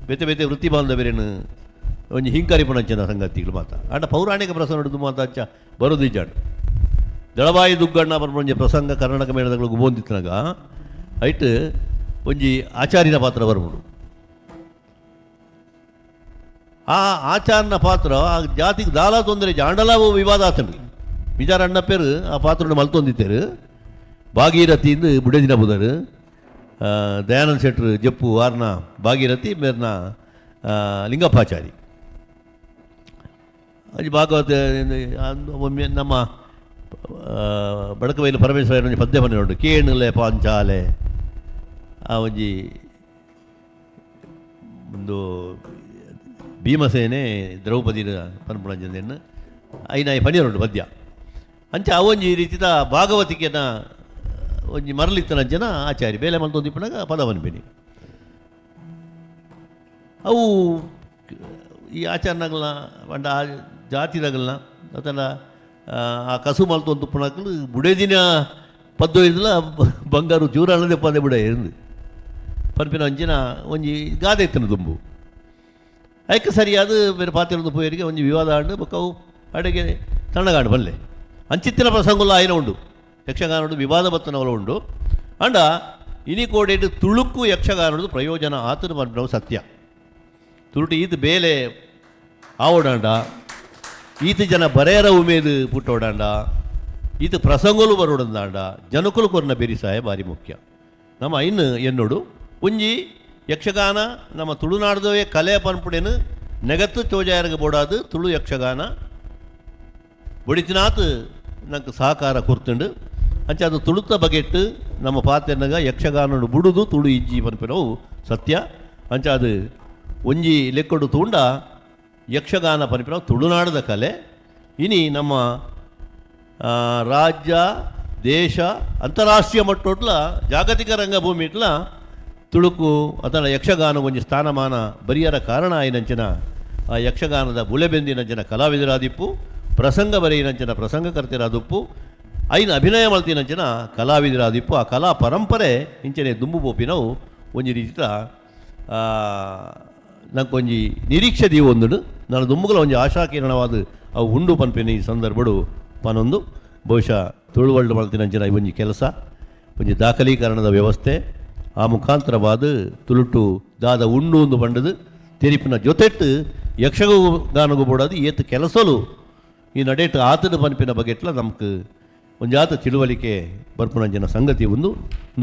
ಬೇತೆ ಬೇತೆ ವೃತ್ತಿ ಬಾಂಧವ್ಯರೇನು ಒಂಜಿ ಹಿಂಕರಿಪುಣಂಚಿನ ಸಂಗತಿಗಳು ಮಾತ ಆಂಡ ಪೌರಾಣಿಕ ಪ್ರಸಂಗ ಹಿಡಿದು ಮಾತಾಚ ಬರೋದು ಇಜ್ಜಾಡು. ದಳವಾಯಿ ದುಗ್ಗಣ್ಣ ಬರ್ಬೊಂಜಿ ಪ್ರಸಂಗ ಕರ್ನಾಟಕ ಮೇಳದಗಳಿಗೆ ಬೋಂದಿತ್ತನಾಗ ಐಟ್ ಒಂಜಿ ಆಚಾರ್ಯನ ಪಾತ್ರ ಬರ್ಬೋದು. ಆ ಆಚಾರ್ಯನ ಪಾತ್ರ ಆ ಜಾತಿಗೆ ದಾಲ ತೊಂದರೆ ಜಾಂಡಲಾವು ವಿವಾದ ಆತಂಡು. ವಿಚಾರ ಅಣ್ಣ ಪೇರು ಆ ಪಾತ್ರನ ಮಲ್ತೊಂದಿತ್ತೇರು. ಭಾಗೀರಥಿಯಿಂದ ಬುಡದಿನ ಬುದರು ದಯಾನಂದ ಶೆಟ್ರು ಜಪ್ಪು ವಾರ್ನ ಭಾಗೀರಥಿ ಮೇರ್ನ ಲಿಂಗಪ್ಪಾಚಾರಿ ಅದು ಭಾಗವತ ಒಮ್ಮೆ ನಮ್ಮ ಬಡಕಬೈಲು ಪರಮೇಶ್ವರ ಪದ್ಯ ಮನೆ ಉಂಟು ಕೇಣಲೆ ಪಾಂಚಾಲೆ ಆ ಒಂಜಿ ಒಂದು ಭೀಮಸೇನೆ ದ್ರೌಪದಿ ಪನ್ಪುಣಂಜನ್ನು ಐನಾಯಿ ಪನಿಯರುಂಟು ಪದ್ಯ ಅಂಚ ಅವೊಂಜಿ ರೀತಿದ ಭಾಗವತಿಕೆನ ಒಂಜಿ ಮರಳಿತ್ತನಂಚನ ಆಚಾರಿ ಬೇಲೆ ಮಲ್ತೊಂದಿಪ್ಪನಾಗ ಪದವನ್ಪಿನಿ ಅವು ಈ ಆಚಾರನಗಳನ್ನ ಪಂಡ ಆ ಜಾತಿದಾಗಲ್ನ ಅದನ್ನು ಆ ಕಸು ಮಲ್ತೊಂದುಪ್ಪನಾಕಲು ಬುಡೇದಿನ ಪದ್ದು ಇದ್ಲ ಬಂಗಾರು ಚೂರಾಳದೆ ಪದೇ ಬುಡ ಇருந்து ಪನ್ಪಿನ ಅಂಚಿನ ಒಂಜಿ ಗಾದೆ ಇತ್ತನ ದುಂಬು ಅದಕ್ಕೆ ಸರಿಯಾದ ಬೇರೆ ಪಾತ್ರೆ ಪೋಯರಿಗೆ ಒಂಜಿ ವಿವಾದ ಆಂಡು ಬೊಕ್ಕವು ಅಡೆಗೆ ತಣ್ಣಗಾಂಡು ಬಲ್ಲೆ ಅಂಚಿತ್ತಿನ ಪ್ರಸಂಗಲ್ಲ ಆಯ್ನ ಉಂಡು. ಯಕ್ಷಗಾನೋಡು ವಿವಾದ ಬತ್ತನವಲ ಉಂಡು ಅಂಡ ಇನಿ ಕೋಡೇಡು ತುಳುಕು ಯಕ್ಷಗಾನೋಡು ಪ್ರಯೋಜನ ಆತನು ಬಂದು ಸತ್ಯ ತುಳುಟು ಈತ ಬೇಲೆ ಆವೋಡಾಂಡ ಈತ ಜನ ಬರೆಯರ ಉಮೇದು ಪುಟ್ಟೋಡಾಂಡ ಈತ ಪ್ರಸಂಗಲು ಬರೋಡಂದಾಂಡ ಜನಕುಲು ಕೊರ್ನ ಬೆರಿಸಾಯ ಭಾರಿ ಮುಖ್ಯ. ನಮ್ಮ ಇನ್ನು ಎನ್ನೋಡು ಒಂಜಿ ಯಕ್ಷಗಾನ ನಮ್ಮ ತುಳುನಾಡ್ದವೇ ಕಲೆ ಪನ್ಪುಡೇನು ನೆಗತ್ತು ಚೋಜಾಯರ್ಗೆ ಬೋಡಾದು ತುಳು ಯಕ್ಷಗಾನ ಬೊಡಿತಿನಾತ್ ನಂಗೆ ಸಹಕಾರ ಕೊರ್ತುಂಡು ಅಂಚ ಅದು ತುಳುತ ಬಗೆಟ್ಟು ನಮ್ಮ ಪಾತೆರ್ನಾಗ ಯಕ್ಷಗಾನ ಬುಡುದು ತುಳು ಇಜ್ಜಿ ಪನ್ಪಿನವು ಸತ್ಯ ಅಂಚ ಅದು ಒಂಜಿ ಲೆಕ್ಕೊಡು ತೂಂಡ ಯಕ್ಷಗಾನ ಪನ್ಪಿನವು ತುಳುನಾಡದ ಕಲೆ ಇನಿ ನಮ್ಮ ರಾಜ್ಯ ದೇಶ ಅಂತಾರಾಷ್ಟ್ರೀಯ ಮಟ್ಟೋಟ್ಲ ಜಾಗತಿಕ ರಂಗಭೂಮಿ ಇಟ್ಲ ತುಳುಕು ಅಥವಾ ಯಕ್ಷಗಾನ ಒಂಜಿ ಸ್ಥಾನಮಾನ ಬರಿಯರ ಕಾರಣ ಆಯ್ನಂಚಿನ ಆ ಯಕ್ಷಗಾನದ ಬುಳೆಬೆಂದಿನಂಚಿನ ಕಲಾವಿದರಾದಿಪ್ಪು ಪ್ರಸಂಗ ಬರೆಯಿನಂಚಿನ ಪ್ರಸಂಗಕರ್ತಿರಾದಿಪ್ಪು ಐನ ಅಭಿನಯ ಮಲ್ತಿನಂಚಿನ ಕಲಾವಿದರಾದಿಪ್ಪು ಆ ಕಲಾ ಪರಂಪರೆ ಇಂಚನೆ ದುಂಬು ಬೋಪಿನವು ಒಂಜಿ ರೀತಿಯ ನಂಗೊಂಜಿ ನಿರೀಕ್ಷೆ ದೀವು ಒಂದುಡು ನಾನು ದುಂಬುಗಳ ಒಂಜಿ ಆಶಾಕಿರಣವಾದ ಅವು ಉಂಡು ಪನ್ಪಿನ ಈ ಸಂದರ್ಭಡು ಪನೊಂದು ಬಹುಶಃ ತುಳುವಳ್ಳು ಮಲ್ತಿನಂಚಿನ ಒಂಜಿ ಕೆಲಸ ಒಂಜಿ ದಾಖಲೀಕರಣದ ವ್ಯವಸ್ಥೆ ಆ ಮುಖಾಂತರವಾದ ತುಳುಟು ದಾದ ಉಂಡು ಒಂದು ಬಂಡದು ತೆರಿಪಿನ ಜೊತೆಟ್ಟು ಯಕ್ಷಗಾನಗೂ ಬೋಡಾದು ಏತು ಕೆಲಸಲು ಈ ನಡೆಟ್ಟು ಆತದ ಪನ್ಪಿನ ಬಗೆಟ್ಲ ನಮ್ಗೆ ಒಂಜಾತ ತಿಳುವಳಿಕೆ ಬರ್ಪುನಂಜನ ಸಂಗತಿ ಒಂದು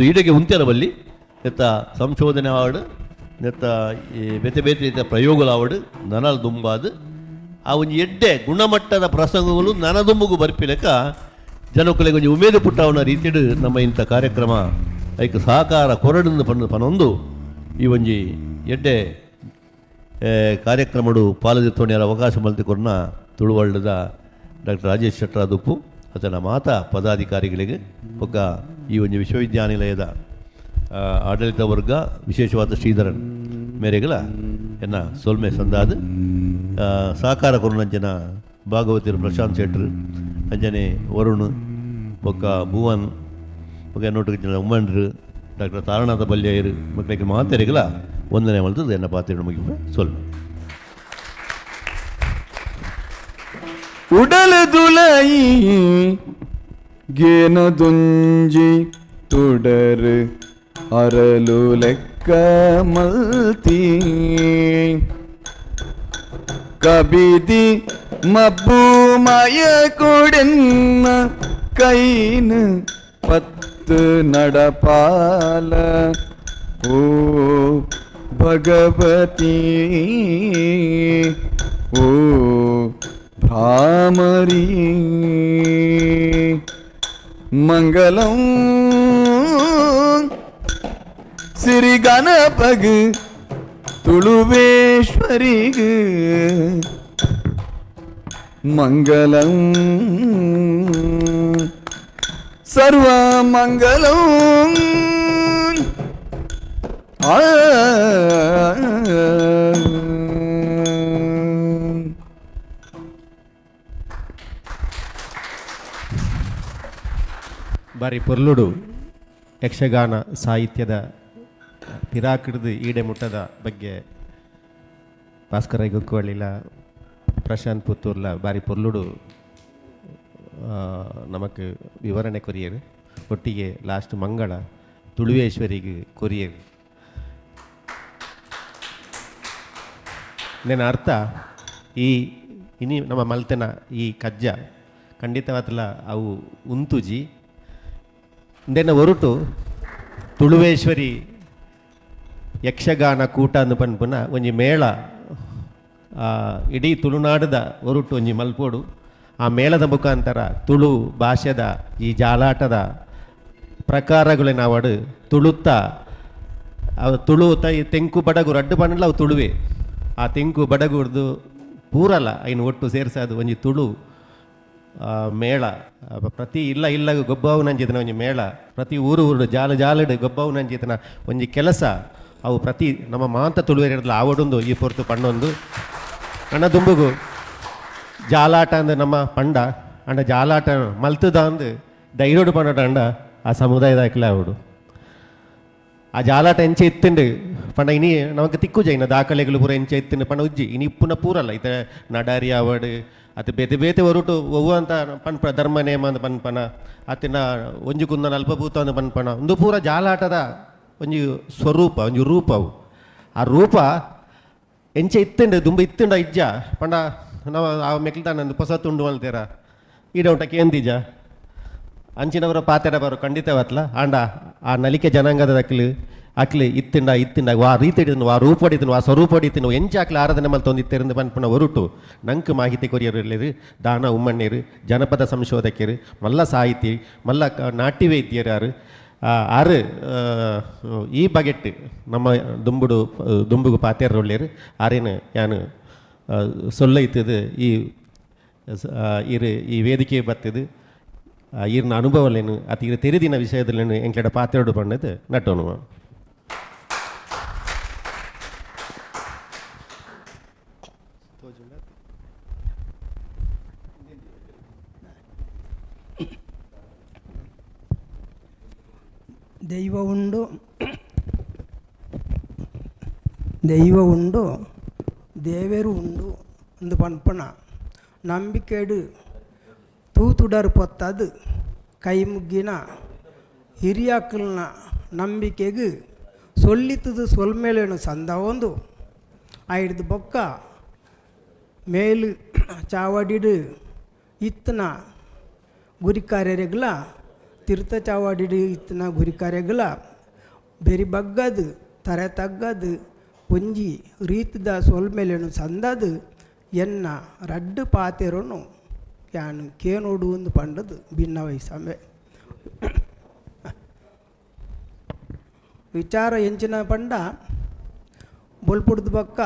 ಈಡೆಗೆ ಉಂತ್ಯರ ಬಲ್ಲಿ ನೆತ್ತ ಸಂಶೋಧನೆ ಆವಡು ನೆತ್ತ ಈ ಬೇತೆ ಬೇತೆ ರೀತಿಯ ಪ್ರಯೋಗಗಳು ಆವಡು ನನಲ್ ದುಂಬಾದು ಆ ಒಂದು ಎಡ್ಡೆ ಗುಣಮಟ್ಟದ ಪ್ರಸಂಗಗಳು ನನದುಂಬುಗೂ ಬರ್ಪಿಲೆಕ್ಕ ಜನಕ್ಕುಲೆಗೆ ಒಂಜಿ ಉಮೇದು ಪುಟ್ಟವನ ರೀತಿಡು ನಮ್ಮ ಇಂಥ ಕಾರ್ಯಕ್ರಮ ಅದಕ್ಕೆ ಸಹಕಾರ ಕೊರಡು ಪನೊಂದು ಈ ಒಂಜಿ ಎಡ್ಡೆ ಕಾರ್ಯಕ್ರಮಡು ಪಾಲದಿತ್ತೋಣಿಯರ ಅವಕಾಶ ಮಲ್ತಿಕೊರ್ನ ತುಳುವಳ್ಳದ ಡಾಕ್ಟರ್ ರಾಜೇಶ್ ಶೆಟ್ಟರಾದುಪ್ಪು ಆತನ ಮಾತಾ ಪದಾಧಿಕಾರಿಗಳಿಗೆ ಒಕ್ಕ ಈ ಒಂದು ವಿಶ್ವವಿದ್ಯಾನಿಲಯದ ಆಡಳಿತ ವರ್ಗ ವಿಶೇಷವಾದ ಶ್ರೀಧರನ್ ಮೇರೆಗಳ ಎನ್ನ ಸೊಲ್ಮೆ ಸಂದಾದ ಸಹಕಾರ ಕೊರನಂಜನ ಭಾಗವತಿರು ಪ್ರಶಾಂತ್ ಶೆಟ್ರು ಅಂಜನೆ ವರುಣ್ ಒಕ್ಕ ಭುವನ್ ಒಕ್ಕ ನೋಟಕ್ಕೆ ಜನ ಉಮ್ಮಂಡ್ರು ಡಾಕ್ಟರ್ ತಾರನಾಥ ಬಲ್ಯಾಯರು ಮಕ್ಕಳಿಗೆ ಮಾತೆರೆಗಳ ವಂದನೆ ಮಲ್ತದ್ದು ಎನ್ನ ಪಾತ್ರೆ ಮುಗಿದ ಸೊಲ್ಮೆ ಉಡಲದುಲೈ ಗೇನದುಂಜಿ ತುಡರ್ ಅರಲು ಲೆಕ್ಕ ಮಲ್ತಿ ಕಬಿದಿ ಮಬ್ಬು ಮಯ ಕೊಡೆನ್ನ ಕೈನ ಪತ್ತು ನಡಪಾಲ ಓ ಭಗವತಿ ಓ ಭ್ರಾಮರಿ ಮಂಗಲಂ ಸಿರಿ ಗಣಪಗ್ ತುಳುವೇಶ್ವರಿಗ್ ಮಂಗಲಂ ಸರ್ವ ಮಂಗಲಂ ಬಾರಿ ಪೊರ್ಲುಡು ಯಕ್ಷಗಾನ ಸಾಹಿತ್ಯದ ಪಿರಾಕಿಡ್ದು ಈಡೆ ಮುಟ್ಟದ ಬಗ್ಗೆ ಭಾಸ್ಕರ ಗೊಕ್ಕುವಳ್ಳಿಲ ಪ್ರಶಾಂತ್ ಪುತ್ತೂರ್ಲ ಬಾರಿ ಪೊರ್ಲುಡು ನಮಕ್ ವಿವರಣೆ ಕೊರಿಯರು ಒಟ್ಟಿಗೆ ಲಾಸ್ಟ್ ಮಂಗಳ ತುಳುವೇಶ್ವರಿಗೆ ಕೊರಿಯರು ನನ್ನ ಅರ್ಥ ಈ ಇನಿ ನಮ್ಮ ಮಲ್ತೆನ ಈ ಕಜ್ಜ ಖಂಡಿತವಾತಲ್ಲ ಅವು ಉಂತುಜಿ ಇಂದೆನ ಹೊರಟು ತುಳುವೇಶ್ವರಿ ಯಕ್ಷಗಾನ ಕೂಟ ಅಂದು ಪನ್ಪುನ ಒಂಜಿ ಮೇಳ ಇಡೀ ತುಳುನಾಡದ ಹೊರಟು ಒಂಜಿ ಮಲ್ಪೋಡು ಆ ಮೇಳದ ಮುಖಾಂತರ ತುಳು ಭಾಷೆದ ಈ ಜಾಲಾಟದ ಪ್ರಕಾರಗಳನ್ನ ಅವಡು ತುಳುತ್ತಾ ತುಳು ತೆಂಕು ಬಡಗು ರಡ್ಡು ಬಣ್ಣಲ್ಲ ಅವು ತುಳುವೆ ಆ ತೆಂಕು ಬಡಗುಡ್ದು ಪೂರಲ್ಲ ಇನ್ನು ಒಟ್ಟು ಸೇರಿಸೋದು ಒಂಜಿ ತುಳು ಮೇಳ ಪ್ರತಿ ಇಲ್ಲ ಗೊಬ್ಬವು ನಂಜಿತನ ಒಂಜಿ ಮೇಳ ಪ್ರತಿ ಊರು ಜಾಲಡು ಗೊಬ್ಬವು ನಂಜಿತನ ಒಂಜಿ ಕೆಲಸ ಅವು ಪ್ರತಿ ನಮ್ಮ ಮಾತ ತುಳುವೇರಿರಲ್ಲ ಆವಡೊಂದು ಈ ಪೊರ್ತು ಪಣ್ಣೊಂದು ಅಣ್ಣ ದುಂಬುಗು ಜಾಲಾಟ ಅಂದು ನಮ್ಮ ಪಂಡ ಅಂಡ ಜಾಲಾಟ ಮಲ್ತದ ಅಂದು ಧೈರ್ಯೋಡು ಪಂಡ ಅಂಡ ಆ ಸಮುದಾಯದ ಆವಡು ಆ ಜಾಲಾಟ ಎಂಚೆ ಇತ್ತುಂಡು ಪಂಡ ಇನಿ ನಮಕ್ ತಿಕ್ಕು ಜೈನ ದಾಖಲೆಗಳು ಪೂರ ಎಂಚೆ ಇತ್ತುಂಡು ಪಂಡ ಉಜ್ಜಿ ಇನಿ ಇಪ್ಪುನ ಪೂರಲ್ಲ ಇತ ನಡಾರಿ ಆವಡು ಅದು ಬೇತೆ ಹೊರಟು ಒವ್ವು ಅಂತ ಪನ್ಪಣ ಧರ್ಮ ನೇಮ ಅಂತ ಪನ್ಪನ ಅತ್ತಿನ ಒಂಜಿ ಕುಂದನ ಅಲ್ಪಭೂತ ಅಂತ ಪನ್ಪಣ ಒಂದು ಪೂರ ಜಾಲಾಟದ ಒಂಜಿ ಸ್ವರೂಪ ಒಂಜಿ ರೂಪ ಅವು ಆ ರೂಪ ಎಂಚೆ ಇತ್ತುಂಡು ದುಂಬ ಇತ್ತುಂಡ ಇಜ್ಜ ಪಂಡ ನಾವು ಆ ಮೆಕ್ಲ್ತಾನಂದು ಹೊಸ ತುಂಡು ಮಲ್ತೇರ ಈಡ ಉಂಟಕ್ಕೆ ಎಂದಿಜ ಅಂಚಿನವರ ಪಾತೆರ ಬರೋ ಖಂಡಿತವತ್ಲ ಆಂಡ ಆ ನಲಿಕೆ ಜನಾಂಗದ ಅಕ್ಲಿ ಇತ್ತಿಂಡ ವಾ ರೀತಿ ಹಿಡಿದನು ಆ ರೂಪ ಹೊಡಿತನು ಆ ಸ್ವರೂಪ ಹೊಡಿತನು ಎಂಚ ಆಕ್ಲಿ ಆರಾಧನೆ ಮಲ್ತ ಒಂದಿತ್ತರಿಂದ ಪನ್ಪುನ ಹೊರಟು ನಂಕು ಮಾಹಿತಿ ಕೊರಿಯರು ದಾನ ಉಮ್ಮಣ್ಣರು ಜನಪದ ಸಂಶೋಧಕರು ಮಲ್ಲ ಸಾಹಿತಿ ಮಲ್ಲ ನಾಟ್ಯ ವೈದ್ಯರು ಆರು ಈ ಬಗೆಟ್ ನಮ್ಮ ದುಂಬುಗು ಪಾತೆರ ಒಳ್ಳೆಯರು ಆರೇನು ಯಾನು ಸೊಲ್ಲೈತದು ಈ ವೇದಿಕೆ ಬತ್ತದು ಈರ್ನ ಅನುಭವಲೇನು ಅತಿ ಇರು ತೆರೆದಿನ ವಿಷಯದಲ್ಲೇನು ಎಂಕೆಡ ಪಾತೆರಡು ಪಣ್ಣದು ನಟೋನು ದೈವ ಉಂಡು ದೇವರು ಉಂಡು ಒಂದು ಪನ್ಪಣ ನಂಬಿಕೆಡು ತೂತುಡರು ಪೊತ್ತದು ಕೈ ಮುಗ್ಗಿನ ಹಿರಿಯಾಕಲ್ನ ನಂಬಿಕೆಗೆ ಸೊಲ್ಲಿತದು ಸೊಲ್ಮೇಲೇನು ಸಂದ ಒಂದು ಐಡ್ದು ಬೊಕ್ಕ ಮೇಲು ಚಾವಡಿಡು ಇತ್ತನ ಗುರಿ ಕಾರ್ಯರೆಗ್ಲ ತೀರ್ಥ ಚಾವಾಡಿಡು ಇತ್ತನ ಗುರಿ ಕಾರ್ಯಗಳ ಬೆರಿ ಬಗ್ಗದು ತರೆ ತಗ್ಗದು ಒಂಜಿ ರೀತಿದ ಸೊಲ್ಮೇಲೇನು ಸಂದದು ಎನ್ನ ರಡ್ಡು ಪಾತೆರನು ಯಾನು ಕೇನೋಡು ಒಂದು ಪಂಡದು ಭಿನ್ನ ವಯಸ್ಸಂಬೆ ವಿಚಾರ ಎಂಚಿನ ಪಂಡ ಬೊಲ್ಪುಡ್ದು ಬಕ್ಕ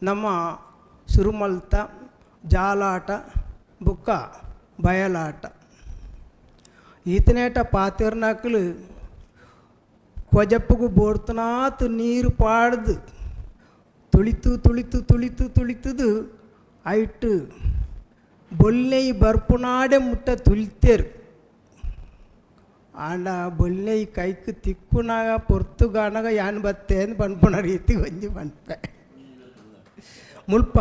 ನಮ್ಮ ಸುರುಮಲ್ತ ಜಾಲಾಟ ಬುಕ್ಕ ಬಯಲಾಟ ಈತನೇಟ ಪಾತೆರ್ನಾಕ್ಲು ಕೊಜಪ್ಪಗೂ ಬೋಡ್ತನಾತು ನೀರು ಪಾಡ್ದು ತುಳಿತುದು ಐಟು ಬೊಲ್ನೈ ಬರ್ಪುನಾಡೆ ಮುಟ್ಟ ತುಳಿತೇರು ಆಂಡ ಬೊಲ್ನೈ ಕೈಕು ತಿಕ್ಕುನಾಗ ಪೊರ್ತುಗಾನಾಗ ಯಾನ್ ಬತ್ತೆ ಅಂತ ಪನ್ಪುಣ ರೀತಿ ಒಂಜಿ ಪನ್ಪೆ ಮುಲ್ಪ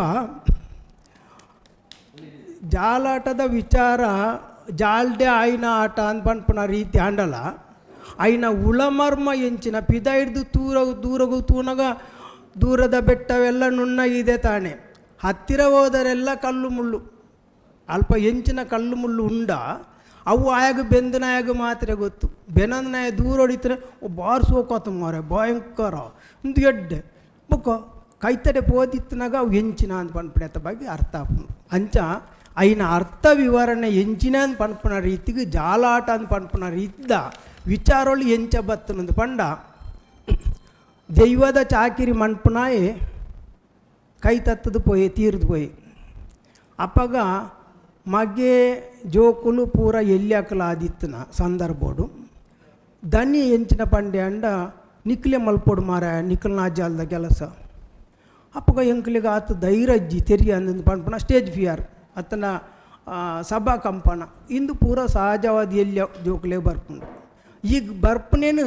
ಜಾಲಾಟದ ವಿಚಾರ ಜಾಲ್ಡೆ ಆಯ್ನ ಆಟ ಅಂತ ಪನ್ಪುಣ ರೀತಿ ಆಂಡಲ ಆಯ್ನ ಉಳಮರ್ಮ ಎಂಚಿನ ಪಿದ ಹಿಡ್ದು ದೂರಗೂ ತೂನಗ ದೂರದ ಬೆಟ್ಟವೆಲ್ಲ ನುಣ್ಣಗಿದೆ ತಾನೆ ಹತ್ತಿರ ಹೋದರೆಲ್ಲ ಕಲ್ಲು ಮುಳ್ಳು ಅಲ್ಪ ಎಂಚಿನ ಕಲ್ಲು ಮುಳ್ಳು ಉಂಡ ಅವು ಆಯಾಗ ಬೆಂದನಾಯಾಗ ಮಾತ್ರ ಗೊತ್ತು ಬೆನಂದನಾಯ ದೂರ ಹೊಡಿತಾರೆ ಬಾರ್ ಸೋಕೋತ ಮಾರೆ ಭಯಂಕರ ಒಂದು ಎಡ್ಡೆ ಬೊಕ್ಕ ಕೈತಡೆ ಪೋದಿತ್ತನಾಗ ಅವು ಎಂಚಿನ ಅಂತ ಪನ್ಪಣೆ ಅತ್ತ ಬಗ್ಗೆ ಅರ್ಥ ಅಂಚ అయిన ಅರ್ಥ ವಿವರಣೆ ಎಂಚಿನ ಅಂತ ಪನ್ಪಣ ರೀತಿಗೆ ಜಾಲಾಟ ಅಂತ ಪನ್ಪಣ ರೀತಿದ ವಿಚಾರಗಳು ಎಂಚ ಬತ್ತನಂದು ಪಂಡ ದೈವದ ಚಾಕಿರಿ ಮನ್ಪುನಾಯೆ ಕೈ ತತ್ತದು ಪೋಯಿ ತೀರ್ದು ಪೋಯಿ ಅಪ್ಪಗ ಮಗೆ ಜೋಕುಲು ಪೂರ ಎಲ್ಲಿಯಾಕಲ ಆದಿತ್ತನ ಸಂದರ್ಭೋಡು ದನಿ ಎಂಚಿನ ಪಂಡೆ ಅಂಡ ನಿಕ್ಲೆ ಮಲ್ಪೋಡು ಮಾರ ನಿಕ್ಲನ ಅಜ್ಜಾಲ್ದ ಕೆಲಸ ಅಪ್ಪಗ ಎಂಕ್ಲಿಗೆ ಆತ ಧೈರ್ಯ ಅಜ್ಜಿ ತೆರಿಗೆ ಅಂದ್ ಪಂಪನ ಸ್ಟೇಜ್ ಫಿಯರ್ ಅತ್ತನ ಸಭಾ ಕಂಪನ ಇಂದು ಪೂರ ಸಹಜವಾದ ಎಲ್ಲಿ ಜೋಕ್ಲೆ ಬರ್ಪುಂಡು ಈಗ ಬರ್ಪನೇನು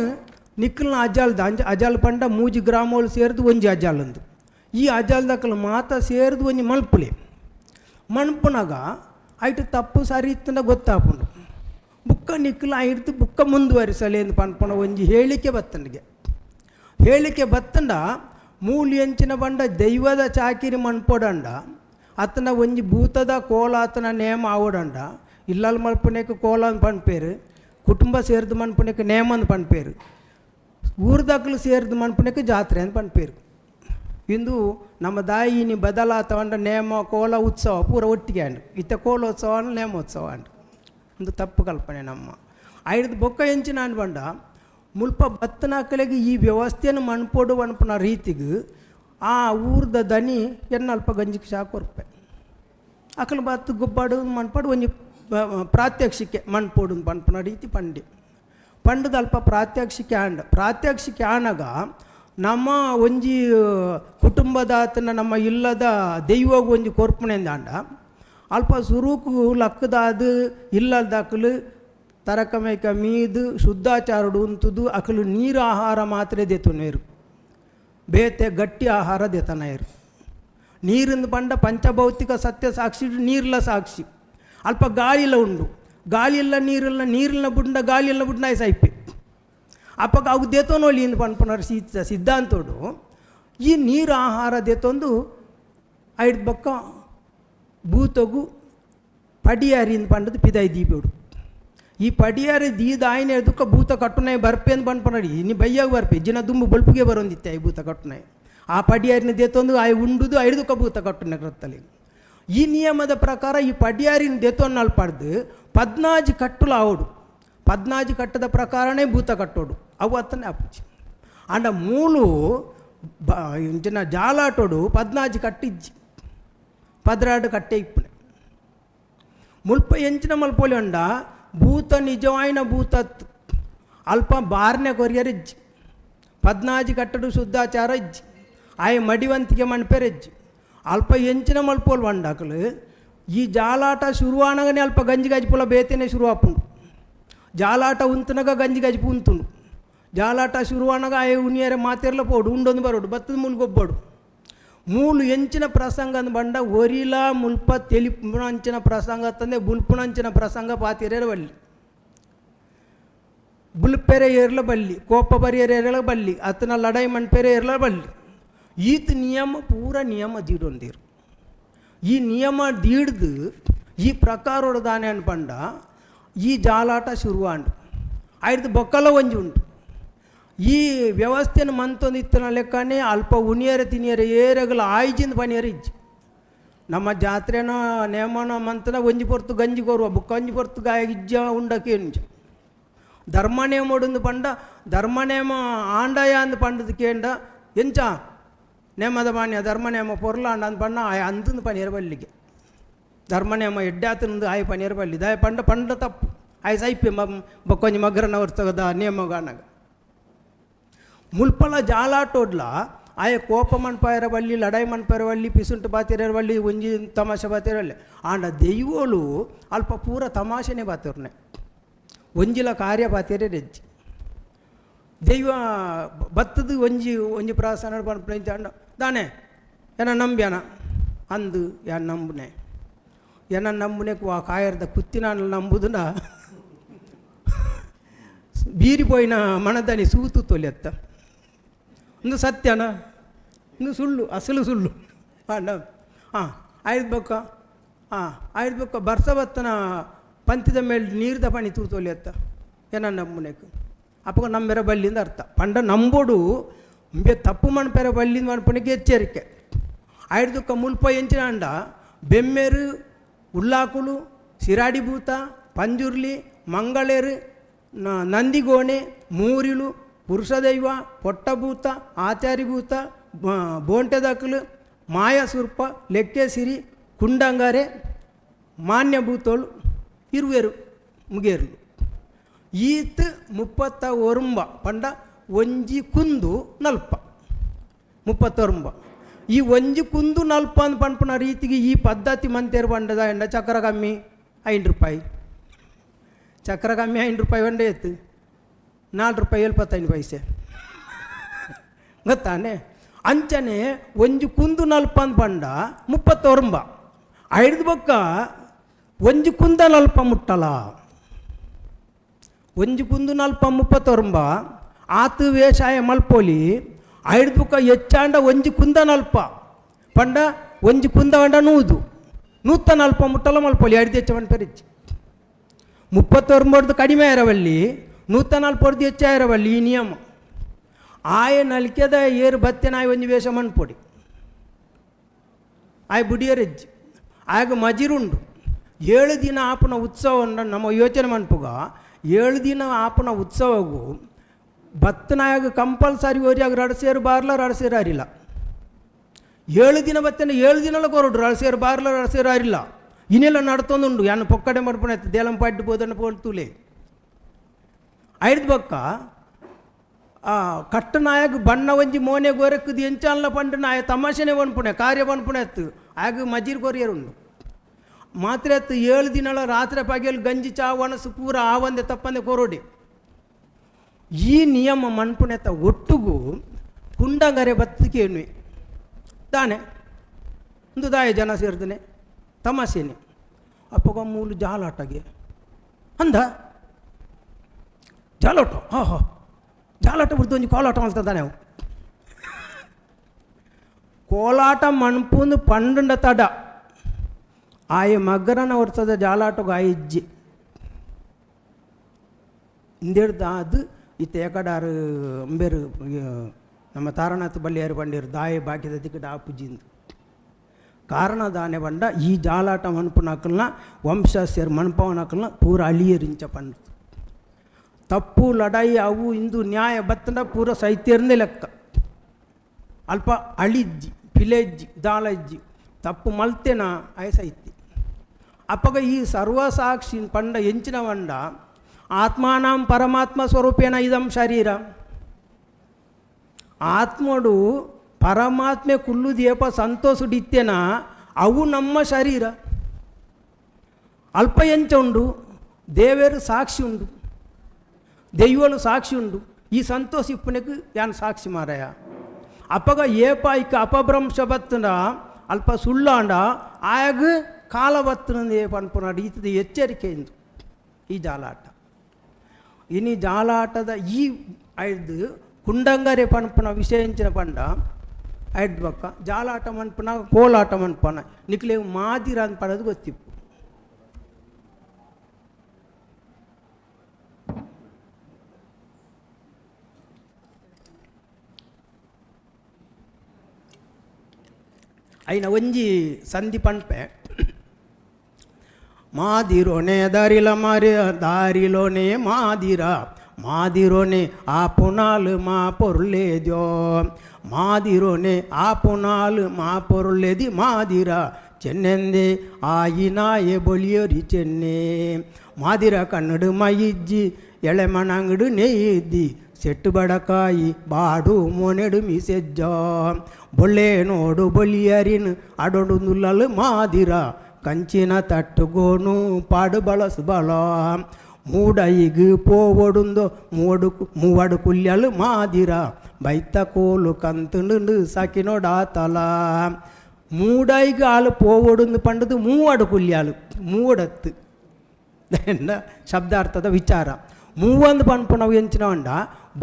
ನಿಕ್ಲನ ಅಜಾಲ್ದ ಅಜಾಲ್ ಪಂಡ 3 ಗ್ರಾಮೋಳು ಸೇರಿದು ಒಂಜಿ ಅಜಾಲಂದು ಈ ಅಜಾಲ್ದಕ್ಕಲು ಮಾತ ಸೇರಿದು ಒಂಜಿ ಮಲ್ಪುಲೆ ಮಣ್ಪುನಾಗ ಐಟು ತಪ್ಪು ಸರಿ ಇತ್ತಂದ ಗೊತ್ತಾಪುಂಡು ಬುಕ್ಕ ನಿಕ್ಲ ಐಡ್ದು ಬುಕ್ಕ ಮುಂದುವರಿಸಲಿ ಎಂದು ಪನ್ಪುಣ ಒಂಜಿ ಹೇಳಿಕೆ ಬತ್ತನಿಗೆ ಹೇಳಿಕೆ ಬತ್ತಂಡ ಮೂಲಿ ಎಂಚಿನ ಬಂಡ ದೈವದ ಚಾಕಿರಿ ಮಣ್ಪೊಡಂಡ ಅತನ ಒಂಜಿ ಭೂತದ ಕೋಲ ಅತನ ನೇಮ ಆವಡಂಡ ಇಲ್ಲಲ್ ಮಲ್ಪನೆಕ್ ಕೋಲ ಅಂತ ಪನ್ಪೇರು ಕುಟುಂಬ ಸೇರಿದು ಮನ್ಪನೆಕ್ ನೇಮ ಅಂತ ಪನ್ಪೇರು ಊರ್ದಾಕಲು ಸೇರಿದು ಮನ್ಪನೆಕ್ ಜಾತ್ರೆ ಅಂತ ಪನ್ಪೇರು ಇಂದು ನಮ್ಮ ದಾಯಿನಿ ಬದಲಾತವಂಡ ನೇಮ ಕೋಲ ಉತ್ಸವ ಪೂರ ಒಟ್ಟಿಗೆ ಅಂಡು ಇತ್ತ ಕೋಲೋತ್ಸವ ನೇಮೋತ್ಸವ ಅಂಡು ಒಂದು ತಪ್ಪು ಕಲ್ಪನೆ ನಮ್ಮ ಐದು ಬೊಕ್ಕ ಎಂಚಿನ ಅನ್ಬಂಡ ಮುಲ್ಪ ಬತ್ತನಾಕಲೆಗೆ ಈ ವ್ಯವಸ್ಥೆಯನ್ನು ಮಣ್ಪೋಡು ಅನ್ಪನ ರೀತಿಗೆ ಆ ಊರ್ದ ದನಿ ಎನ್ನಲ್ಪ ಗಂಜಿಗೆ ಶಾಕೊರ್ಪೆ ಅಕಲು ಬತ್ತು ಗೊಬ್ಬಾಡು ಮಣ್ಪಾಡು ಒಂಜಿ ಪ್ರಾತ್ಯಕ್ಷಿಕೆ ಮಣ್ಪೋಡು ಪನ್ಪನ ರೀತಿ ಪಂಡಿ ಪಂಡದ ಅಲ್ಪ ಪ್ರಾತ್ಯಕ್ಷಿಕೆ ಆನಗ ನಮ್ಮ ಒಂಜಿ ಕುಟುಂಬದಾತನ ನಮ್ಮ ಇಲ್ಲದ ದೈವಗ ಒಂಜಿ ಕೊರ್ಪಣೆಂದ ಅಂಡ ಅಲ್ಪ ಸುರುಕು ಲಕ್ಕದಾದು ಇಲ್ಲದಾಕಲು ತರಕಮೇಕ ಮೀದು ಶುದ್ಧಾಚಾರಡು ಉಂತುದು ಅಕಲು ನೀರು ಆಹಾರ ಮಾತ್ರ ದೆತುನೇರು ಬೇತೆ ಗಟ್ಟಿ ಆಹಾರ ದೆತನೇರು ನೀರಿಂದ ಪಂಡ ಪಂಚಭೌತಿಕ ಸತ್ಯ ಸಾಕ್ಷಿ ನೀರ್ಲ ಸಾಕ್ಷಿ ಅಲ್ಪ ಗಾಳಿಲ ಉಂಡು ಗಾಳಿಲ್ಲ ನೀರಿಲ್ಲ ಬುಂಡ ಗಾಳಿಲ್ಲ ಬುಂಡ ಸೈಪೆ ಅಪ್ಪಗ ಅವು ದೇತೋನೋಲಿ ಇಂದು ಪನ್ಪುನರ್ ಸಿದ್ಧಾಂತೋಡು ಈ ನೀರು ಆಹಾರ ದೇತೊಂದು ಐದು ಬಕ್ಕ ಭೂತಗು ಪಡಿಯಾರಿಂದ ಪಂಡದು ಪಿದಾಯಿ ದೀಪೋಡು ಈ ಪಡಿಯಾರಿ ದೀದ ಆಯ್ನ ಎದುಕ ಭೂತ ಕಟ್ಟುನಾಯಿ ಬರ್ಪೆ ಅಂತ ಪನ್ಪನಡಿ ನೀ ಬೈಯಾಗ ಬರ್ಪೆ ಜಿನ ದುಂಬು ಬಲ್ಪಿಗೆ ಬರೋಂದಿತ್ತೆ ಈ ಭೂತ ಕಟ್ಟುನಾಯಿ ಆ ಪಡಿಯಾರಿನ ದೇತೊಂದು ಆಯ್ ಉಂಡುದು ಐದುಕ ಭೂತ ಕಟ್ಟುನ ಕತ್ತಲಿ ಈ ನಿಯಮದ ಪ್ರಕಾರ ಈ ಪಡಿಯಾರಿನ ದೇತೊನ್ನ ಪಡ್ದು 14 ಕಟ್ಟುಲು ಆವಡು 14 ಕಟ್ಟದ ಪ್ರಕಾರನೇ ಭೂತ ಕಟ್ಟೋಡು ಅವು ಅತ್ತನೇ ಅಪ್ಪುಜಿ ಅಂಡ ಮೂಲು ಇಂಚಿನ ಜಾಲಾಟೋಡು 14 ಕಟ್ಟಿಜ್ಜಿ 16 ಕಟ್ಟೆ ಇಪ್ಪನೆ ಮುಲ್ಪ ಎಂಚಿನ ಮಲ್ಪೋಲಿ ಅಂಡ ಭೂತ ನಿಜವಾಯಿನ ಭೂತತ್ ಅಲ್ಪ ಬಾರ್ನೆ ಕೊರಿಯರಿಜ್ಜಿ 14 ಕಟ್ಟಡು ಶುದ್ಧಾಚಾರ ಇಜ್ಜಿ ಆಯ್ ಮಡಿವಂತಿಗೆ ಮಣ್ಪೆರೆಜ್ಜಿ ಅಲ್ಪ ಎಂಚಿನ ಮಲ್ಪೋಲ್ ಬಂಡಾಕಲು ಈ ಜಾಲಾಟ ಶುರುವಾನಗನೇ ಅಲ್ಪ ಗಂಜಿ ಗಜಿಪುಲ ಬೇತೇನೆ ಶುರು ಆಪುಂಡು ಜಾಲಾಟ ಉಂತನಗ ಗಂಜಿ ಗಜಿಪು ಉಂತುಂಡು ಜಾಲಾಟ ಶುರುವಾನಗ ಆಯ್ ಉನಿಯರೆ ಮಾತೆರ್ಲ ಪೋಡು ಉಂಡೊಂದು ಬರೋಡು ಬತ್ತದ ಮುಲ್ಗೊಬ್ಬಡು ಮೂಲು ಎಂಚಿನ ಪ್ರಸಂಗ ಅಂದ್ ಬಂಡ ಒರಿಲ ಮುಲ್ಪ ತೆಲಿಪುಣಂಚಿನ ಪ್ರಸಂಗ ತಂದೆ ಬುಲ್ಪುಣಂಚಿನ ಪ್ರಸಂಗ ಪಾತಿರೇರ ಬಲ್ಲಿ ಬುಲ್ಪೆರೆ ಏರ್ಲ ಬಲ್ಲಿ ಕೋಪ ಬರಿಯರೇರಲ ಬಲ್ಲಿ ಅತನ ಲಡಾಯಿ ಮಣ್ಪೆರೆ ಏರ್ಲ ಬಲ್ಲಿ ಈತ ನಿಯಮ ಪೂರ ನಿಯಮ ದೀಡೊಂದಿರು ಈ ನಿಯಮ ದೀಡ್ದು ಈ ಪ್ರಕಾರೋಡ ದಾನೆ ಅನ್ಪಂಡ ಈ ಜಾಲಾಟ ಶುರುವಾಂಡು ಐದು ಬೊಕ್ಕಲ ಒಂಜಿ ಉಂಟು ಈ ವ್ಯವಸ್ಥೆಯನ್ನು ಮಂತೊಂದಿತ್ತಿನ ಲೆಕ್ಕನೇ ಅಲ್ಪ ಉನಿಯರೆ ತಿನಿಯರೆ ಏರೆಗಲ ಆಯ್ಜಿಂದ ಪನಿಯರೆ ಇಜ್ಜಿ ನಮ್ಮ ಜಾತ್ರೆನ ನೇಮನ ಮಂತನ ಒಂಜಿ ಪೊರ್ತು ಗಂಜಿ ಕೊರುವ ಬುಕ್ಕ ಒಂಜಿ ಪೊರ್ತು ಗಾಯ ಇಜ್ಜ ಉಂಡಕ್ಕೆ ಎಂಜ ಧರ್ಮನೇಮ ಒಡಂದು ಪಂಡ ಧರ್ಮನೇಮ ಆಂಡಯ ಅಂದು ಪಂಡದ ಕೇಂಡ ಎಂಚ ನೇಮದ ಮಾನ್ಯ ಧರ್ಮನೇಮ ಪೊರ್ಲಾಂಡ ಅಂದು ಪಂಡ ಆಯ ಅಂದು ಪನಿಯರ ಬಲ್ಲಿಗೆ ಧರ್ಮನೇಮ ಎಡ್ಡಾತನಂದು ಆಯ್ ಪನಿಯರ ಬಲ್ಲಿ ದಾಯ ಪಂಡ ತಪ್ಪು ಆಯ್ ಸೈಪೆ ಬೊಕ್ಕೊಂಜಿ ಮಗ್ರನ ವರ್ತದ ನೇಮಗಾನಾಗ ಮುಲ್ಪಲ ಜಾಲಾಟೋಡ್ಲ ಆಯ ಕೋಪ ಮಣ್ಪಾಯರ ಬಲ್ಲಿ ಲಡಾಯಿ ಮಣ್ಪಾಯರ ಬಲ್ಲಿ ಪಿಸುಂಟು ಬಾತಿರ ಬಲ್ಲಿ ಒಂಜಿ ತಮಾಷೆ ಬಾತಿರಲ್ಲೇ ಆಂಡ ದೈವೋಲು ಅಲ್ಪ ಪೂರ ತಮಾಷೆನೇ ಬಾತಿರ್ನೆ ಒಂಜಿಲ ಕಾರ್ಯ ಬಾತಿರೇ ರೆಜ್ಜಿ ದೈವ ಬತ್ತದ ಒಂಜಿ ಪ್ರಾಸನ ಪಣ್ಪಂಚ ಅಂಡ ದಾನೆ ಏನ ನಂಬ್ಯಾನ ಅಂದು ಯಾನ್ ನಂಬುನೆ ಏನ ನಂಬುನೆಕು ಆ ಕಾಯರ್ದ ಕುತ್ತಿನ ನಂಬುದನ್ನ ಬೀರಿಪೋಯಿನ ಮನದನಿ ಸೂತು ತೊಲೆತ್ತ ಒಂದು ಸತ್ಯನ ಒಂದು ಸುಳ್ಳು ಅಸಲು ಸುಳ್ಳು ಹಾಂ ಆಯ್ದು ಬೊಕ್ಕ ಬರ್ಸವತ್ತನ ಪಂಥದ ಮೇಲೆ ನೀರ್ದ ಪಣಿ ತೂತೋಲಿ ಅತ್ತ ಏನ ನಂಬುನೆಕು ಅಪ್ಪ ನಂಬೆರ ಬಲ್ಲಿಂದ ಅರ್ಥ ಪಂಡ ನಂಬೋಡು ತಪ್ಪು ಮಣ್ಪೆರ ಬಲ್ಲಿಂದ ಮಣ್ಪಣಿಗೆ ಎಚ್ಚರಿಕೆ ಆಯ್ದುಕ್ಕ ಮುಲ್ಪ ಎಂಚಿನ ಅಂಡ ಬೆಮ್ಮೆರು ಉಲ್ಲಾಕುಲು ಸಿರಾಡಿ ಭೂತ ಪಂಜುರ್ಲಿ ಮಂಗಳೇರು ನಂದಿಗೋಣೆ ಮೂರಿಲು ಪುರುಷದೈವ, ಪೊಟ್ಟಭೂತ, ಆಚಾರಿಭೂತ, ಬೋಂಟೆದಕಲು, ಮಾಯಸುರ್ಪ, ಲೆಕ್ಕೆಸಿರಿ, ಕುಂಡಂಗಾರೆ, ಮಾನ್ಯಭೂತೋಳು ಇರುವೆರು ಮುಗೇರ್ಲು ಈತ್ 31 ಪಂಡ ಒಂಜಿ ಕುಂದು ನಲ್ಪ 31 ಈ ಒಂಜಿ ಕುಂದು ನಲ್ಪ ಅಂತ ಪಂಪನ ರೀತಿಗೆ ಈ ಪದ್ಧತಿ ಮಂತೇರು ಪಂಡದ ಎಂಡ ಚಕ್ರ ಕಮ್ಮಿ 5 ರೂಪಾಯಿ, ಚಕ್ರ ಕಮ್ಮಿ 5 ರೂಪಾಯಿ ಒಂಡೆ ಎತ್ತು 4 ರೂಪಾಯಿ 75 ಪೈಸೆ ಗೊತ್ತಾನೆ. ಅಂಚನೆ ಒಂಜಿ ಕುಂದು ನಲ್ಪ ಅಂತ ಪಂಡ 31 ಐದು ಬೊಕ್ಕ ಒಂಜಿ ಕುಂದ ನಲ್ಪ ಮುಟ್ಟಲ, ಒಂಜಿ ಕುಂದು ನಲ್ಪ 31 ಆತು ವೇಷಾಯ ಮಲ್ಪೋಲಿ ಐದು ಬೊಕ್ಕ ಹೆಚ್ಚಾಂಡ ಒಂಜಿ ಕುಂದ ನಲ್ಪ ಪಂಡ ಒಂಜಿ ಕುಂದ ಅಂಡ 140 ಮುಟ್ಟಲ ಮಲ್ಪೋಲಿ ಐದು ಹೆಚ್ಚವನ್ ಪೆರಿಚ್ 31 ಕಡಿಮೆ ಇರವಲ್ಲಿ 140 ಹೆಚ್ಚಾಯಿರವಲ್ಲಿ ಈ ನಿಯಮ ಆಯ ನಲ್ಕೆದ ಏರು ಬತ್ತೆನಾಯಿ ಒಂಜಿ ವೇಷ ಮನ್ಪೊಡಿ ಆಯ ಬುಡಿಯರೆಜ್ಜಿ ಆಗ ಮಜಿರುಂಡು 7 ದಿನ ಆಪನ ಉತ್ಸವ ನಮ್ಮ ಯೋಚನೆ ಮನ್ಪುಗ 7 ದಿನ ಆಪನ ಉತ್ಸವಗೂ ಬತ್ತನಾಯಾಗ ಕಂಪಲ್ಸರಿ ಓರಿಯಾಗ 2 ಸೇರು ಬಾರ್ಲ 2 ಸೇರು ಅರಿಲ್ಲ 7 ದಿನ ಬತ್ತನ 7 ದಿನಲ್ಲ ಕೊರಡು 2 ಸೇರು ಬಾರ್ಲ 2 ಸೇರು ಅರಿಲ್ಲ ಇನ್ನೆಲ್ಲ ನಡ್ತೊಂದುಂಡು ಯಾನು ಪೊಕ್ಕಡೆ ಮಾಡ್ಪುಣೆತ್ತು ದೇಲಂ ಪಾಡ್ಡು ಬೋದನ್ನು ಪೋಲ್ತುಲೆ ಐದು ಬೊಕ್ಕ ಕಟ್ಟನಾಯಾಗ ಬಣ್ಣ ಒಂಜಿ ಮೋನೆ ಗೋರೆಕ್ಕದು ಎಂಚಾಲ ಪಂಡು ನಾಯ ತಮಾಷೆನೆ ಬನ್ಪುಣೆ ಕಾರ್ಯ ಬನ್ಪುಣೆತ್ತು ಆಗ ಮಜೀರ್ ಕೊರಿಯರುಂಡು ಮಾತ್ರ ಎತ್ತು 7 ದಿನಗಳ ರಾತ್ರಿ ಪಗೆಯಲ್ಲಿ ಗಂಜಿ ಚಾ ಒಣಸು ಪೂರ ಆ ಒಂದೇ ತಪ್ಪಂದೆ ಕೊರೋಡಿ ಈ ನಿಯಮ ಮನ್ಪುಣೆತ್ತ ಒಟ್ಟುಗೂ ಕುಂಡಂಗರೆ ಬತ್ತಿಕೇನು ತಾನೆ ಒಂದು ದಾಯ ಜನ ಸೇರ್ತಾನೆ ತಮಾಷೆನೆ ಅಪ್ಪಗ ಮೂಲು ಜಾಲಾಟಗೆ ಅಂದ ಜಾಲಾಟ ಜಾಲಾಟ ಬಿಡ್ತು ಒಂಜಿ ಕೋಲಾಟ ಅನ್ಸ್ತಾನೆ ಅವು ಕೋಲಾಟ ಮಣ್ಪುಂದು ಪಂಡುಂಡ ತಡ ಆಯ ಮಗ್ಗರನ ವರ್ಷದ ಜಾಲಾಟಗ ಆಯಿಜ್ಜಿ ಇಂದೇಡ್ದ ಅದು ಈ ತೇಕಡಾರು ಅಂಬೇರು ನಮ್ಮ ತಾರನಾಥ ಬಲ್ಲಿಯಾರು ಬಂಡಿರು ದಾಯ ಬಾಕಿದ ತಿಕ್ಕಡ ಆಪುಜಿಂದು ಕಾರಣ ದಾನೆ ಬಂಡ ಈ ಜಾಲಾಟ ಮನ್ಪುನಾಕಲ್ನ ವಂಶಸ್ಥರು ಮನ್ಪವನಾಕಲ್ನ ಪೂರ ಅಳಿಯರಿಂಚ ಪಂಡು ತಪ್ಪು ಲಡಾಯಿ ಅವು ಇಂದು ನ್ಯಾಯ ಬತ್ತಂಡ ಪೂರ ಸೈತ್ಯರ್ನೇ ಲೆಕ್ಕ ಅಲ್ಪ ಅಳಿಜ್ಜಿ ಪಿಲೆಜ್ಜಿ ದಾಳಜ್ಜಿ ತಪ್ಪು ಮಲ್ತೆನ ಆಯ ಸೈತ್ಯ ಅಪ್ಪಗ ಈ ಸರ್ವಸಾಕ್ಷಿ ಪಂಡ ಎಂಚಿನ ಬಂಡ ಆತ್ಮಾನಾಂ ಪರಮಾತ್ಮ ಸ್ವರೂಪೇಣ ಇದಂ ಶರೀರ ಆತ್ಮಡು ಪರಮಾತ್ಮೆ ಕುಲ್ಲು ದೀಪ ಸಂತೋಷಡಿತ್ಯನ ಅವು ನಮ್ಮ ಶರೀರ ಅಲ್ಪ ಎಂಚ ಉಂಡು ದೇವರು ಸಾಕ್ಷಿ ಉಂಡು ದೈವಲು ಸಾಕ್ಷಿ ಉಂಡು ಈ ಸಂತೋಷ ಇಪ್ಪನೆಗೆ ಯಾನು ಸಾಕ್ಷಿ ಮಾರಾಯ ಅಪ್ಪಗ ಏಪ ಇಕ್ಕ ಅಪಭ್ರಂಶ ಬತ್ತನ ಅಲ್ಪ ಸುಳ್ಳಾಂಡ ಆಗ ಕಾಲ ಬತ್ತನಂದೇ ಪನ್ಪುನ ರೀತಿಯ ಎಚ್ಚರಿಕೆಯಿಂದ ಈ ಜಾಲಾಟ ಇನಿ ಜಾಲಾಟದ ಈ ಐದು ಕುಂಡಂಗರೆ ಪನ್ಪುನ ವಿಷಯಿಂಚಿನ ಪಂಡ ಐದು ಬಕ್ಕ ಜಾಲಾಟ ಮನ್ಪುನ ಕೋಲಾಟ ಮನ್ಪನ ನಿಕ್ಲೆ ಮಾದಿರ ಅಂತ ಪಡೋದು ಗೊತ್ತಿಪ್ಪು అయిన ಒಂಜಿ ಸಂಧಿ ಪಂಪೆ ಮಾದಿರೋನೆ ದಾರಿಲೋನೆ ಮಾದಿರೋನೆ ಆಪುನಾಲು ಮಾ ಪೊರ್ಲೇದ್ಯೋ ಮಾದಿರೋನೆ ಆಪುನಾಲು ಮಾ ಪೊರ್ಲೇದಿ ಮಾದಿರ ಚೆನ್ನೆಂದೆ ಆಯಿನಾಯೆ ಬೊಲಿಯೋರಿ ಚೆನ್ನೆ ಮಾದಿರ ಕನ್ನಡು ಮೈಜ್ಜಿ ಎಳೆ ಮಣಂಗಡು ನೇಯ್ದಿ ಸೆಟ್ಟು ಬಡಕಾಯಿ ಬಾಡು ಮೊನೆಡು ಮಿಸೆಜ್ಜ ಬೊಳ್ಳೆ ನೋಡು ಬೊಲಿಯರಿನ್ ಅಡೊಡು ನುಲ್ಲಲು ಮಾದಿರ ಕಂಚಿನ ತಟ್ಟುಗೋನು ಪಾಡು ಬಳಸು ಬಲ ಮೂಡೈಗು ಪೋವೊಡುಂದೋ ಮೂವಡು ಕುಲ್ಯಲು ಮಾದಿರ ಬೈತ ಕೋಲು ಕಂತುಂಡು ಸಾಕಿನೋಡಾತಲ ಮೂಡೈಗು ಆಳು ಪೋವೊಡುಂದು ಪಂಡದು ಮೂವಡು ಕುಲ್ಯಾಲು ಮೂವಡತ್ತು ಶಬ್ದಾರ್ಥದ ವಿಚಾರ ಮೂವೊಂದು ಪಂಪು ನಾವು ಎಂಚಿನವಂಡ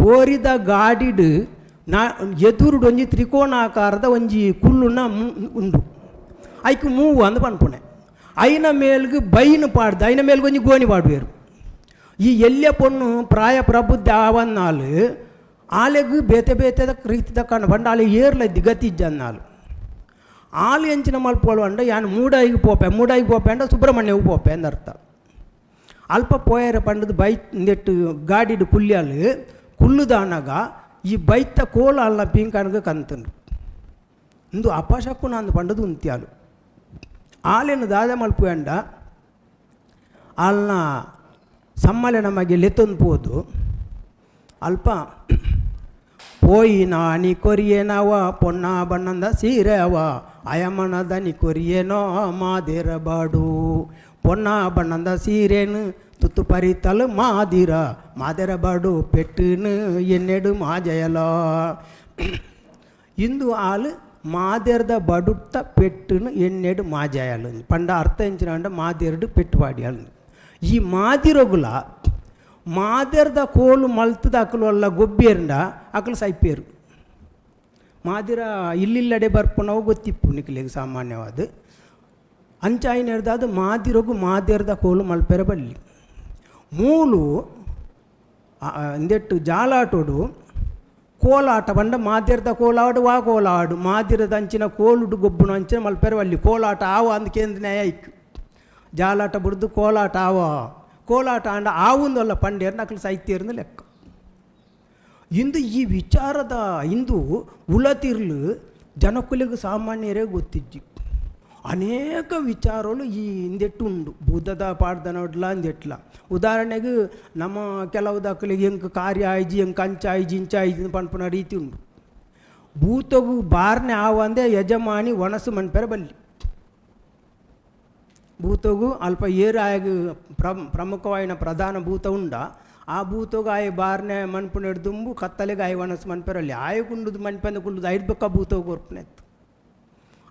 ಬೋರಿದ ಗಾಡಿಡು ನಾ ಎದುರುಡು ಒಂಜಿ ತ್ರಿಕೋಣಾಕಾರದ ಒಂಜಿ ಕುಲ್ಲುನ ಉಂಡು ಐಕು ಮೂವು ಅಂದು ಪನ್ಪುಣೆ ಐನ ಮೇಲ್ಗು ಬೈನು ಪಾಡ್ದು ಐನ ಮೇಲ್ಗೆ ಒಂಜಿ ಗೋಣಿ ಪಾಡುವೇರು ಈ ಎಲ್ಯ ಪೊಣ್ಣು ಪ್ರಾಯ ಪ್ರಬುದ್ಧ ಆವನ್ನಾಲು ಆಲೆಗು ಬೇತೆ ಬೇತೆದ ರೀತಿದ ಕಣ್ಣು ಬಂಡ ಆಲೆ ಏರ್ಲದ್ದಿ ಗತಿಜ್ಜ ಅನ್ನಾಲು ಆಲು ಎಂಚಿನ ಮಲ್ಪೋಳು ಅಂಡ ಯಾನು ಮೂಡೈಗೆ ಪೋಪೆ ಅಂಡ ಸುಬ್ರಹ್ಮಣ್ಯವು ಪೋಪೆ ಅಂದರ್ಥ ಅಲ್ಪ ಪೋಯರ ಪಂಡದು ಬೈ ನೆಟ್ಟು ಗಾಡಿಡು ಕುಲ್ಯಾಲು ಕುಲ್ಲುದಾನಾಗ ಈ ಬೈತ ಕೋಲ ಅಲ್ಲ ಪಿಂಕನಗ ಕಂತಂಡು ಇಂದು ಅಪಶಕುನ ಅಂದು ಪಂಡದು ಉಂತ್ಯಾಲು ಆಲೇನು ದಾದ ಮಲ್ಪುಯಂಡ ಅಲ್ನ ಸಮ್ಮಲೆ ನಮಗೆ ಲೆತ್ತೊಂದು ಪೋದು ಅಲ್ಪ ಪೋಯಿನ ನೀ ಕೊರಿಯೇನವ ಪೊನ್ನ ಬಣ್ಣದ ಸೀರೆ ಅವ ಅಯಮನದ ನೀ ಕೊರಿಯೇನೋ ಮಾದಿರಬಾಡು ಪೊನ್ನ ಬಣ್ಣದ ಸೀರೆನು ತುತ್ತು ಪರಿತಲು ಮಾದಿರಬಾಡು ಪೆಟ್ಟುನು ಎನ್ನೆಡು ಮಾಜಯಲ ಇಂದು ಆಳು మాదేర్ద బడుట్ట పెట్టును ఎన్నెడు మాజాయాలు పండ అర్థించిన మాదేరుడు పెట్టువాడియాలు ఈ మాదిరొగుల మాదేర్ద కోలు మల్తದ ಅಕಲು ಅಲ್ಲ ಗೊಬ್ಬೇರಂಡ ಅಕಲು ಸೈಪೇರು ಮಾದಿರ ಇಲ್ಲಿಲ್ಲಡೆ ಬರ್ಪನವು ಗೊತ್ತಿಪ್ಪು ನಿಕ್ಲಿಗೆ ಸಾಮಾನ್ಯವಾದ ಅಂಚಾಯಿನ ಹಿಡ್ದಾದ ಮಾದಿರೊಗು ಮಾದೇರ್ದ ಕೋಲು ಮಲ್ಪೆರ ಬಲ್ಲಿ ಮೂಲು ಅಂದೆಟ್ಟು ಜಾಲಾಟೋಡು ಕೋಲಾಟ ಬಂಡ ಮಾದಿರದ ಕೋಲಾಡು ವಾ ಕೋಲಾಡು ಮಾದಿರದ ಅಂಚಿನ ಕೋಲುಡು ಗೊಬ್ಬುನ ಅಂಚಿನ ಮಲ್ಪೆರ ಅಲ್ಲಿ ಕೋಲಾಟ ಆವ ಅಂದಕೇಂದ್ರ ನ್ಯಾಯ ಇಕ್ಕು ಜಾಲಾಟ ಬಿಡ್ದು ಕೋಲಾಟ ಆವ ಕೋಲಾಟ ಅಂಡ ಆವುಂದಲ್ಲ ಪಂಡೇರ್ ನಕಲು ಸಾಹಿತ್ಯರ್ನ ಲೆಕ್ಕ ಇಂದು ಈ ವಿಚಾರದ ಇಂದು ಉಳತಿರ್ಲು ಜನಕುಲಿಗೆ ಸಾಮಾನ್ಯರೇ ಗೊತ್ತಿಜ್ಜಿ ಅನೇಕ ವಿಚಾರಗಳು ಈ ಹಿಂದೆಟ್ಟು ಉಂಡು ಬುದ್ಧದ ಪಾಡ್ದ ನೋಡ್ಲ ಅಂದೆಟ್ಲ ಉದಾಹರಣೆಗೆ ನಮ್ಮ ಕೆಲವು ದಾಖಲೆಗೆ ಹೆಂಗೆ ಕಾರ್ಯ ಆಯ್ಜಿ ಹೆಂಗೆ ಕಂಚ ಆಯ್ಜಿ ಇಂಚ ಆಯ್ಜಿ ಪನ್ಪನ ರೀತಿ ಉಂಡು ಭೂತಗು ಬಾರ್ನೆ ಆವಂದೆ ಯಜಮಾನಿ ಒಣಸು ಮನ್ಪೆರ ಬಲ್ಲಿ ಭೂತಗು ಅಲ್ಪ ಏರಾಯಗ ಪ್ರಮುಖವಾಯಿನ ಪ್ರಧಾನ ಭೂತ ಉಂಡ ಆ ಭೂತಗು ಆಯ ಬಾರ್ನೆ ಮನ್ಪುನ ಹಿಡ್ದುಂಬು ಕತ್ತಲೆಗೆ ಆಯ ಒಣಸು ಮನ್ಪೆರಲ್ಲಿ ಆಯ ಕುಂಡುದು ಮನ್ಪೆಂದ ಕುಳ್ಳುದು ಐಡ್ಬೇಕ ಭೂತಗು ಕೊರ್ಪನೆತ್ತು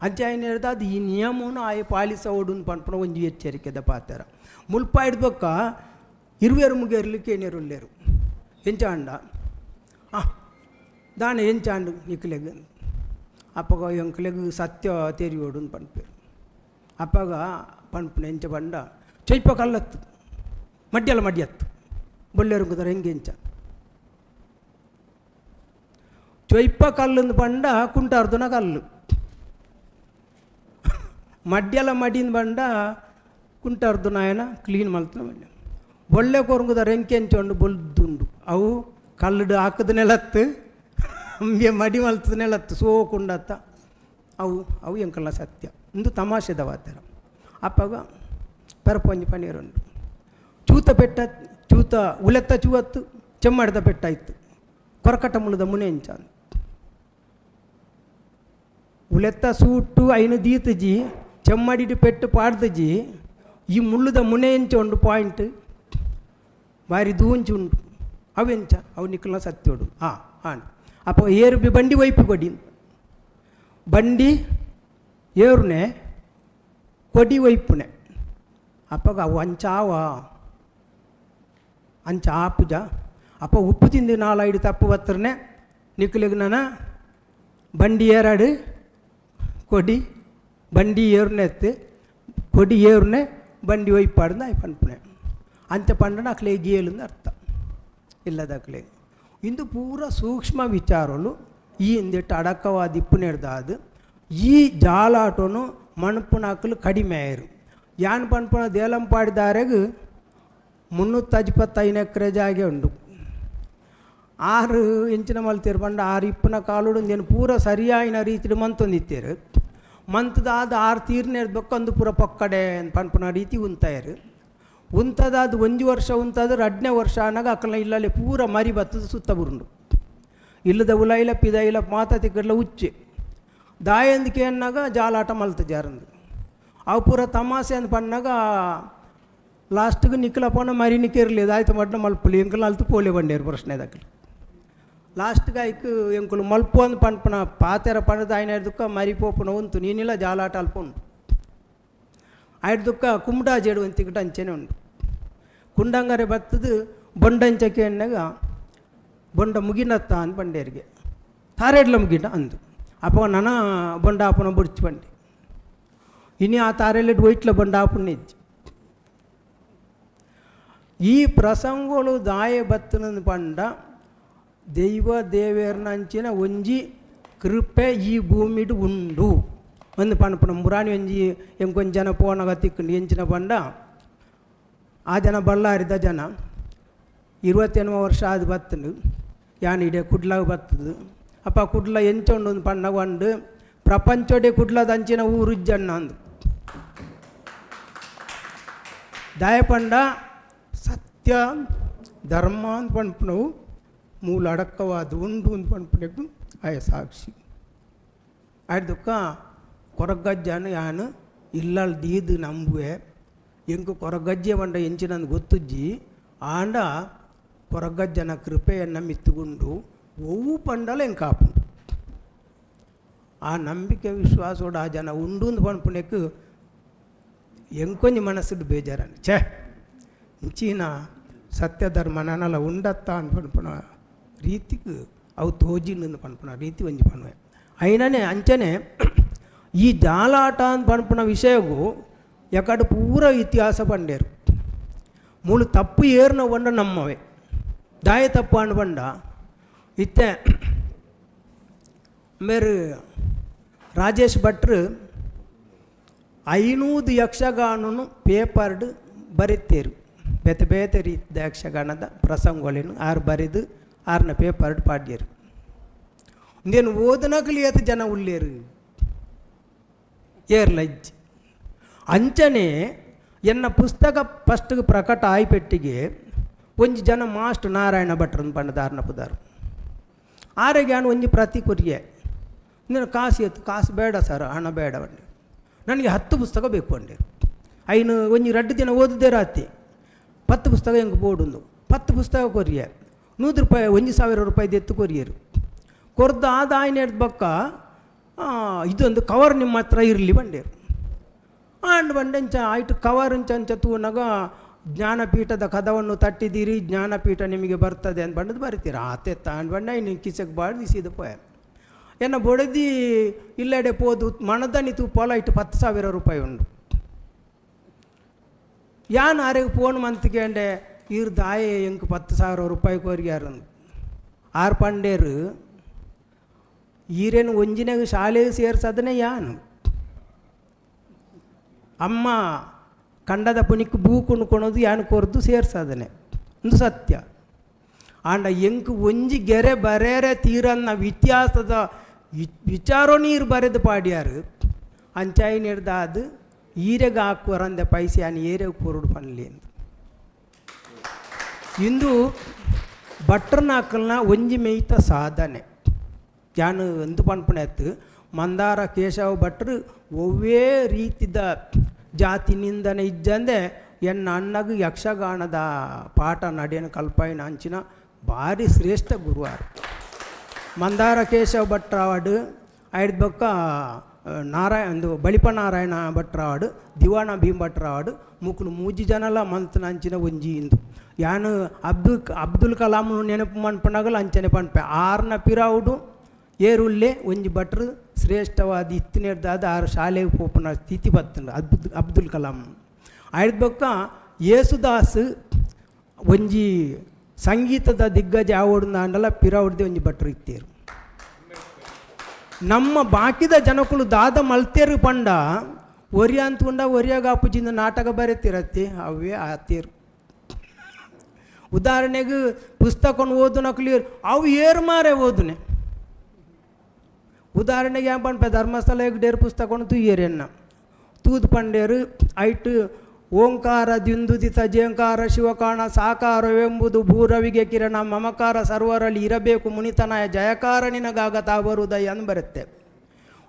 ಅಂಚಾಯಿನ ಹೇಳ್ದ ಅದು ಈ ನಿಯಮವನ್ನು ಆಯ ಪಾಲಿಸೋಡುನ್ ಪನ್ಪನ ಒಂಜಿ ಎಚ್ಚರಿಕೆದ ಪಾತ್ರ ಮುಲ್ಪ ಹಿಡ್ಬೇಕ ಇರುವೇರು ಮುಗೇರ್ಲಿಕ್ಕೆ ಏನೇರುಲ್ಲೇರು ಎಂಚಾಂಡ ದಾನ ಎಂಚಾಂಡು ನಿಕ್ಲೆಗೆ ಅಪ್ಪಗ ಎಂಕ್ಲೆಗೆ ಸತ್ಯ ತೆರಿಯೋಡು ಪನ್ಪೇರು ಅಪ್ಪಗ ಪನ್ಪನ ಎಂಚ ಬಂಡ ಚೈಪ ಕಲ್ಲತ್ತು ಮಡ್ಯಲ್ಲ ಮಡ್ಯತ್ತು ಬೊಲ್ಲೇರು ಕುದರ ಹೆಂಗೆ ಎಂಚ ಚೊಯ್ಪ ಕಲ್ಲಂದು ಬಂಡ ಕುಂಟಾರ್ದುನ ಕಲ್ಲು ಮಡ್ಯಲ ಮಡಿಂದ ಬಂಡ ಕುಂಟಾರ್ದು ನಾಯನ ಕ್ಲೀನ್ ಮಲ್ತನ ಮಡ್ಯ ಬೊಳ್ಳೆ ಕೊರಂಗುದ ರೆಂಕೆ ಎಂಚೊಂಡು ಬೊಲ್ದುಂಡು ಅವು ಕಲ್ಲುಡು ಹಾಕದ ನೆಲತ್ತು ಅಂಬೆ ಮಡಿ ಮಲ್ತದ ನೆಲತ್ತು ಸೋಕುಂಡತ್ತ ಅವು ಎಂಕಲ್ಲ ಸತ್ಯ ಇಂದು ತಮಾಷೆದ ವಾತರ ಅಪ್ಪಾಗ ಪರಪೊಂಜಿ ಪನೀರುಂಡು ಚೂತ ಉಲೆತ್ತ ಚೂವತ್ತು ಚೆಮ್ಮಡಿದ ಪೆಟ್ಟಾಯ್ತು ಕೊರಕಟ ಮುಳದ ಮುನೆ ಎಂಚಾನು ಉಲೆತ್ತ ಸೂಟು ಐನು ದೀತಜಿ ಚೆಮ್ಮಡಿಡು ಪೆಟ್ಟು ಪಾಡ್ದಜಿ ಈ ಮುಳ್ಳುದ ಮುನೆ ಎಂಚ ಉಂಡು ಪಾಯಿಂಟ್ ಬಾರಿ ದೂಂಚು ಉಂಡು ಅವೆಂಚ ಅವು ನಿಕ್ಕಲ ಸತ್ಯೋಡು ಹಾಂ ಅಪ್ಪ ಏರು ಬಂಡಿ ವೈಪು ಕೊಡಿ ಬಂಡಿ ಏರುನೆ ಕೊಡಿ ವೈಪುನೆ ಅಪ್ಪಗ ಅವು ಅಂಚಾವ ಅಂಚ ಆಪುಜ ಅಪ್ಪ ಉಪ್ಪು ತಿಂದು ನಾಲ್ಕು ತಪ್ಪು ಬತ್ತರನೆ ನಿಕ್ಕಲಿಗೆ ನಾನು ಬಂಡಿ ಏರಾಡು ಕೊಡಿ ಬಂಡಿ ಏರ್ನೆ ಎತ್ತು ಕೊಡಿ ಏರ್ನೆ ಬಂಡಿ ಒಯ್ಪಾಡ್ದು ಆಯ್ ಪನ್ಪುಣೆ ಅಂಚ ಪಂಡನ ಅಕ್ಲೆ ಗೇಲುಂದು ಅರ್ಥ ಇಲ್ಲದಕ್ಲೆ ಇಂದು ಪೂರ ಸೂಕ್ಷ್ಮ ವಿಚಾರಗಳು ಈ ಹಿಂದೆಟ್ಟು ಅಡಕವಾದ ಇಪ್ಪುನೆಡ್ದಾದು ಈ ಜಾಲಾಟನು ಮಣ್ಪುನ ಹಾಕಲು ಕಡಿಮೆ ಆಯಿರು ಯಾನ್ ಪನ್ಪುನ ದೇಲಂಪಾಡಿದಾರೆಗೆ 355 ಎಕರೆ ಜಾಗೆ ಉಂಡು 6 ಇಂಚಿನ ಮಲ್ತೀರು ಬಂಡ 6 ಇಪ್ಪನ ಕಾಲುಡು ಏನು ಪೂರ ಸರಿಯಾಯಿನ ರೀತಿ ಮಂತೊಂದಿತ್ತೇರು ಮಂತದಾದ 6 ತೀರ್ನೆ ಇರ್ಬೇಕು ಅಂದು ಪೂರ ಪಕ್ಕಡೆ ಪನ್ಪನ ರೀತಿ ಉಂತಾಯರು ಉಂತದಾದ 1 ವರ್ಷ ಉಂತಾದ್ರೆ 2ನೇ ವರ್ಷ ಅನ್ನಾಗ ಅಕ್ಕಲ ಇಲ್ಲಲ್ಲಿ ಪೂರ ಮರಿ ಬತ್ತದ ಸುತ್ತ ಬುರುಂಡು ಇಲ್ಲದ ಉಲೈಲ ಪಿದೈಲ ಮಾತ ತಿಕ್ಕಡ್ಲ ಉಚ್ಚೆ ದಾಯಂದಿಕೆ ಅನ್ನಾಗ ಜಾಲಾಟ ಮಲ್ತ ಜಾರಂದು ಅವು ಪೂರ ತಮಾಸೆ ಅಂದು ಪನ್ನಾಗ ಲಾಸ್ಟ್ಗೆ ನಿಕ್ಕಲ ಪೋನ ಮರಿನಿಕೆ ಇರಲಿಲ್ಲ ಆಯ್ತು ಮಡ್ನ ಮಲ್ಪಲಿ ಎಂಕಲ್ ಅಲ್ತು ಪೋಲೆ ಬಂಡೇರು ಪ್ರಶ್ನೆ ದಾಖಲೆ ಲಾಸ್ಟ್ಗೆ ಆಯ್ಕೆ ಎಂಕುಲು ಮಲ್ಪು ಅಂದು ಪನ್ಪನ ಪಾತೆರ ಪಣದ ಆಯ್ನ ಹಿಡ್ದುಕ್ಕ ಮರಿ ಪೋಪುನ ಉಂಟು ನೀನಿಲ್ಲ ಜಾಲಾಟ ಅಲ್ಪ ಉಂಟು ಆಯ್ದುಕ್ಕ ಕುಂಬಡ ಜೇಡು ಅಂತಿಗಿಟ ಅಂಚೆನೆ ಉಂಟು ಕುಂಡಂಗರೆ ಬತ್ತದು ಬೊಂಡಂಚಕ್ಕೆ ಎಣ್ಣೆಗ ಬೊಂಡ ಮುಗಿನತ್ತ ಅಂದು ಬಂಡೇರಿಗೆ ತಾರೆಡ್ಲ ಮುಗಿನ ಅಂದು ಅಪ್ಪ ನನ್ನ ಬೊಂಡ ಆಪನ ಬುಡ್ಚಿ ಬಂಡೆ ಇನ್ನು ಆ ತಾರೆಲ್ಲಿಟ್ಟು ಒಯ್ಟ್ಲ ಬೊಂಡ ಆಪನ ಇಜ್ಜಿ ಈ ಪ್ರಸಂಗಗಳು ದಾಯ ಬತ್ತನಂದು ಪಂಡ ದೈವ ದೇವೇರ್ನಂಚಿನ ಒಂಜಿ ಕೃಪೆ ಈ ಭೂಮಿಡು ಉಂಡು ಒಂದು ಪಣಪಣ ಮುರಾಣಿ ಒಂಜಿ ಎಂಕೊಂದು ಜನ ಪೋನಾಗ ತಿಕ್ಕೊಂಡು ಎಂಚಿನ ಪಂಡ ಆ ಜನ ಬಳ್ಳಾರಿದ ಜನ 28 ವರ್ಷ ಆದ ಬತ್ತನು ಯಾನ್ ಇಡೆ ಕುಡ್ಲಾಗ ಬರ್ತದೆ ಅಪ್ಪ ಕುಡ್ಲ ಎಂಚೊಂಡು ಒಂದು ಪಣ್ಣಗೊಂಡು ಪ್ರಪಂಚೋಡೆ ಕುಡ್ಲದಂಚಿನ ಊರುಜ್ಜಣ್ಣ ಅಂದು ದಯಪಂಡ ಸತ್ಯ ಧರ್ಮ ಅಂತ ಪಂಪನವು ಮೂಲ ಅಡಕ್ಕವಾದ ಉಂಡು ಅಂತ ಪಂಪನೆಗೂ ಆಯ ಸಾಕ್ಷಿ ಆಯ್ದುಕ್ಕ ಕೊರಗಜ್ಜನ ಯಾನು ಇಲ್ಲಲ್ ದೀದು ನಂಬುವೆ ಎಂಕು ಕೊರಗಜ್ಜೆ ಬಂಡ ಎಂಚಿನಂದು ಗೊತ್ತುಜ್ಜಿ ಆಂಡ ಕೊರಗಜ್ಜನ ಕೃಪೆಯನ್ನು ಮಿತ್ತುಕೊಂಡು ಒವ್ವು ಪಂಡಲ ಎಂಕಾಪು ಆ ನಂಬಿಕೆ ವಿಶ್ವಾಸೋಡ ಆ ಜನ ಉಂಡು ಅಂತ ಪಂಪನೆಕ್ಕು ಎಂಕೊಂಜಿ ಮನಸ್ಸಿಡು ಬೇಜಾರನ್ನು ಛೇ ಇಂಚಿನ ಸತ್ಯ ಧರ್ಮ ನಾನೆಲ್ಲ ಉಂಡತ್ತ ಅಂತ ಪಂಪನ ರೀತಿಗೆ ಅವು ತೋಜಿನ ಪಂಪನ ರೀತಿ ಒಂಜಿ ಪಣವೆ అయిననే ಅಂಚನೆ ಈ ಜಾಲಾಟ ಅಂತ ಪಂಪನ ವಿಷಯಗೂ ಯಾಕಡೆ ಪೂರ ಇತಿಹಾಸ ಪಂಡೇರು ಮೂಲ ತಪ್ಪು ಏರ್ನ ಬಂಡ ನಮ್ಮವೆ ದಾಯ ತಪ್ಪು ಅಂಡ್ ಬಂಡ ಇತ್ತೆ ಮೇರು ರಾಜೇಶ್ ಭಟ್ರು 500 ಯಕ್ಷಗಾನನು ಪೇಪರ್ಡ್ ಬರೀತೇರು ಬೇತೆ ಬೇತೆ ರೀತಿಯ ಯಕ್ಷಗಾನದ ಪ್ರಸಂಗಗಳನ್ನು ಆರು ಬರೆದು ಆರನ್ನ ಪೇಪರ್ಡ್ ಪಾಡ್ಯರು ಇಂದೇನು ಓದನಕಲಿ ಏತ ಜನ ಉಳ್ಳೇರು ಏರ್ಲಜ್ಜ್ ಅಂಚನೆ ಎನ್ನ ಪುಸ್ತಕ ಫಸ್ಟ್ಗೆ ಪ್ರಕಟ ಆಯ್ಪೆಟ್ಟಿಗೆ ಒಂಜಿ ಜನ ಮಾಸ್ಟರ್ ನಾರಾಯಣ ಭಟ್ರನ್ ಪಂಡದಾರನ ಪುದಾರು ಆರೆಗೆ ನಾನು ಒಂಜಿ ಪ್ರತಿ ಕೊರಿಗೆ ನೀನು ಕಾಸು ಎತ್ತು ಕಾಸು ಬೇಡ ಸರ್ ಹಣ ಬೇಡ ಬಂಡೆ ನನಗೆ 10 ಪುಸ್ತಕ ಬೇಕು ಅಂಡೆ ಐನು ಒಂಜಿ 2 ದಿನ ಓದಿದೆ ರಾತ್ರಿ 10 ಪುಸ್ತಕ ಹೆಂಗೆ ಬೋಡುಂದು 10 ಪುಸ್ತಕ ಕೊರಿಯೆ 100 ರೂಪಾಯಿ 1000 ರೂಪಾಯಿ ಎತ್ತು ಕೊರಿಯರು ಕೊರ್ದು ಆದ ಆಯ್ನ ಹಿಡ್ದು ಬಕ್ಕ ಇದೊಂದು ಕವರ್ ನಿಮ್ಮ ಹತ್ರ ಇರಲಿ ಬಂಡೇರು ಆಂಡ್ ಬಂಡೆಂಚ ಆಯ್ತು ಕವರ್ ಅಂಚ ತೂನಾಗ ಜ್ಞಾನಪೀಠದ ಕದವನ್ನು ತಟ್ಟಿದ್ದೀರಿ ಜ್ಞಾನಪೀಠ ನಿಮಗೆ ಬರ್ತದೆ ಅಂತ ಬಂಡದು ಬರಿತೀರ ಆತೆ ತಾಂಡ್ ಬಂಡ ಇನ್ನು ಕಿಸಕ್ಕೆ ಬಾಳ್ದು ಸೀದ ಪೋಯ ಎನ್ನ ಬೊಡೆದಿ ಇಲ್ಲೆಡೆ ಪೋದು ಮಣದನಿ ತೂಪಲ ಇಟ್ಟು 10,000 ರೂಪಾಯಿ ಉಂಡು ಯಾನ್ ಆರೆಗೆ ಫೋನ್ ಮಂತ್ಕಂಡೆ ಇವ್ರ ದಾಯೆ ಎಂಕ್ 10,000 ರೂಪಾಯಿ ಕೋರಿಯಾರು ಆರು ಪಂಡೇರು ಈರೇನು ಒಂಜಿನಾಗ ಶಾಲೆಗೆ ಸೇರ್ಸದನೆ ಯಾನು ಅಮ್ಮ ಕಂಡದ ಪುಣಿಕ್ ಬೂ ಕುಣ್ಕೊಳೋದು ಯಾನು ಕೊರ್ದು ಸೇರ್ಸದನೆ ಒಂದು ಸತ್ಯ ಆಂಡ ಎಂಕ್ ಒಂಜಿ ಗೆರೆ ಬರೇರೆ ತೀರನ್ನ ಇತಿಹಾಸದ ವಿಚಾರೋ ನೀರು ಬರೆದು ಪಾಡ್ಯಾರು ಅಂಚಾಯಿ ನಿರ್ದಾದು ಈರೆಗೆ ಹಾಕುವರಂದೆ ಪೈಸೆ ಅನ್ ಏರೆಗೆ ಕೊರಡು ಪನ್ಲಿ ಅಂತ ಇಂದು ಭಟ್ರನ ಹಾಕಲ್ನ ಒಂಜಿ ಮೇಯ್ತ ಸಾಧನೆ ಯಾನು ಎಂದು ಪನ್ಪಣೆತ್ತು ಮಂದಾರ ಕೇಶವ ಭಟ್ರು ಒವ್ವೇ ರೀತಿದ ಜಾತಿ ನಿಂದನೆ ಇಜ್ಜಂದೆ ಎನ್ನ ಅಣ್ಣಗೆ ಯಕ್ಷಗಾನದ ಪಾಠ ನಡೆಯನ ಕಲ್ಪಾಯಿನ ಅಂಚಿನ ಭಾರಿ ಶ್ರೇಷ್ಠ ಗುರುವಾರು ಮಂದಾರ ಕೇಶವ ಭಟ್ರಾವಡು ಐದು ಬೊಕ್ಕ ಒಂದು ಬಳಿಪ ನಾರಾಯಣ ಭಟ್ರಾವಡು ದಿವಾಣ ಭೀಮ್ ಭಟ್ರಾವಡು ಮುಕ್ಳು 3 ಜನಲ ಮಂತನ ಅಂಚಿನ ಒಂಜಿ ಇಂದು ಯಾನು ಅಬ್ದುಲ್ ಕಲಾಂ ನೆನಪು ಮನ್ಪನಾಗಲ್ಲ ಅಂಚನೆ ಪನ್ಪೆ 6ನ ಪಿರಾವುಡು ಏರುಳ್ಳೆ ಒಂಜಿ ಭಟ್ರು ಶ್ರೇಷ್ಠವಾದ ಇತ್ತಿನೇರ್ದಾದ 6 ಶಾಲೆಗೆ ಪೋಪನ ಸ್ಥಿತಿ ಬತ್ತಂಡು ಅಬ್ದುಲ್ ಕಲಾಂ ಐದು ಬೊಕ್ಕ ಯೇಸುದಾಸ್ ಒಂಜಿ ಸಂಗೀತದ ದಿಗ್ಗಜ ಆವೋಡಿನ ಅಂಡಲ ಪಿರಾವುಡ್ದೆ ಒಂಜಿ ಭಟ್ರು ಇತ್ತೇರು ನಮ್ಮ ಬಾಕಿದ ಜನಕ್ಕಳು ದಾದ ಮಲ್ತೇರು ಪಂಡ ಒರಿಯ ಅಂತುಂಡ ಒರಿಯಾಗ ಅಪ್ಪುಜಿಂದ ನಾಟಕ ಬರೀತಿರತ್ತಿ ಅವೇ ಆತೇರು ಉದಾಹರಣೆಗೆ ಪುಸ್ತಕವನ್ನು ಓದು ನಕಲಿ ಅವು ಏರು ಮಾರೆ ಓದುನೆ ಉದಾಹರಣೆಗೆ ಏನು ಪಂಪೆ ಧರ್ಮಸ್ಥಳ ಡೇರು ಪುಸ್ತಕವನ್ನು ತುಯ್ಯರೆನ್ನ ತೂದು ಪಂಡೇರು ಐಟು ಓಂಕಾರ ದಿಂದುದಿತ ಜೇಂಕಾರ ಶಿವಕಾಣ ಸಾಕಾರವೆಂಬುದು ಭೂರವಿಗೆ ಕಿರಣ ಮಮಕಾರ ಸರ್ವರಲ್ಲಿ ಇರಬೇಕು ಮುನಿತನಾಯ ಜಯಕಾರ ನಿನಗಾಗತಾ ಬರುವುದಯ್ಯ ಅಂದು ಬರುತ್ತೆ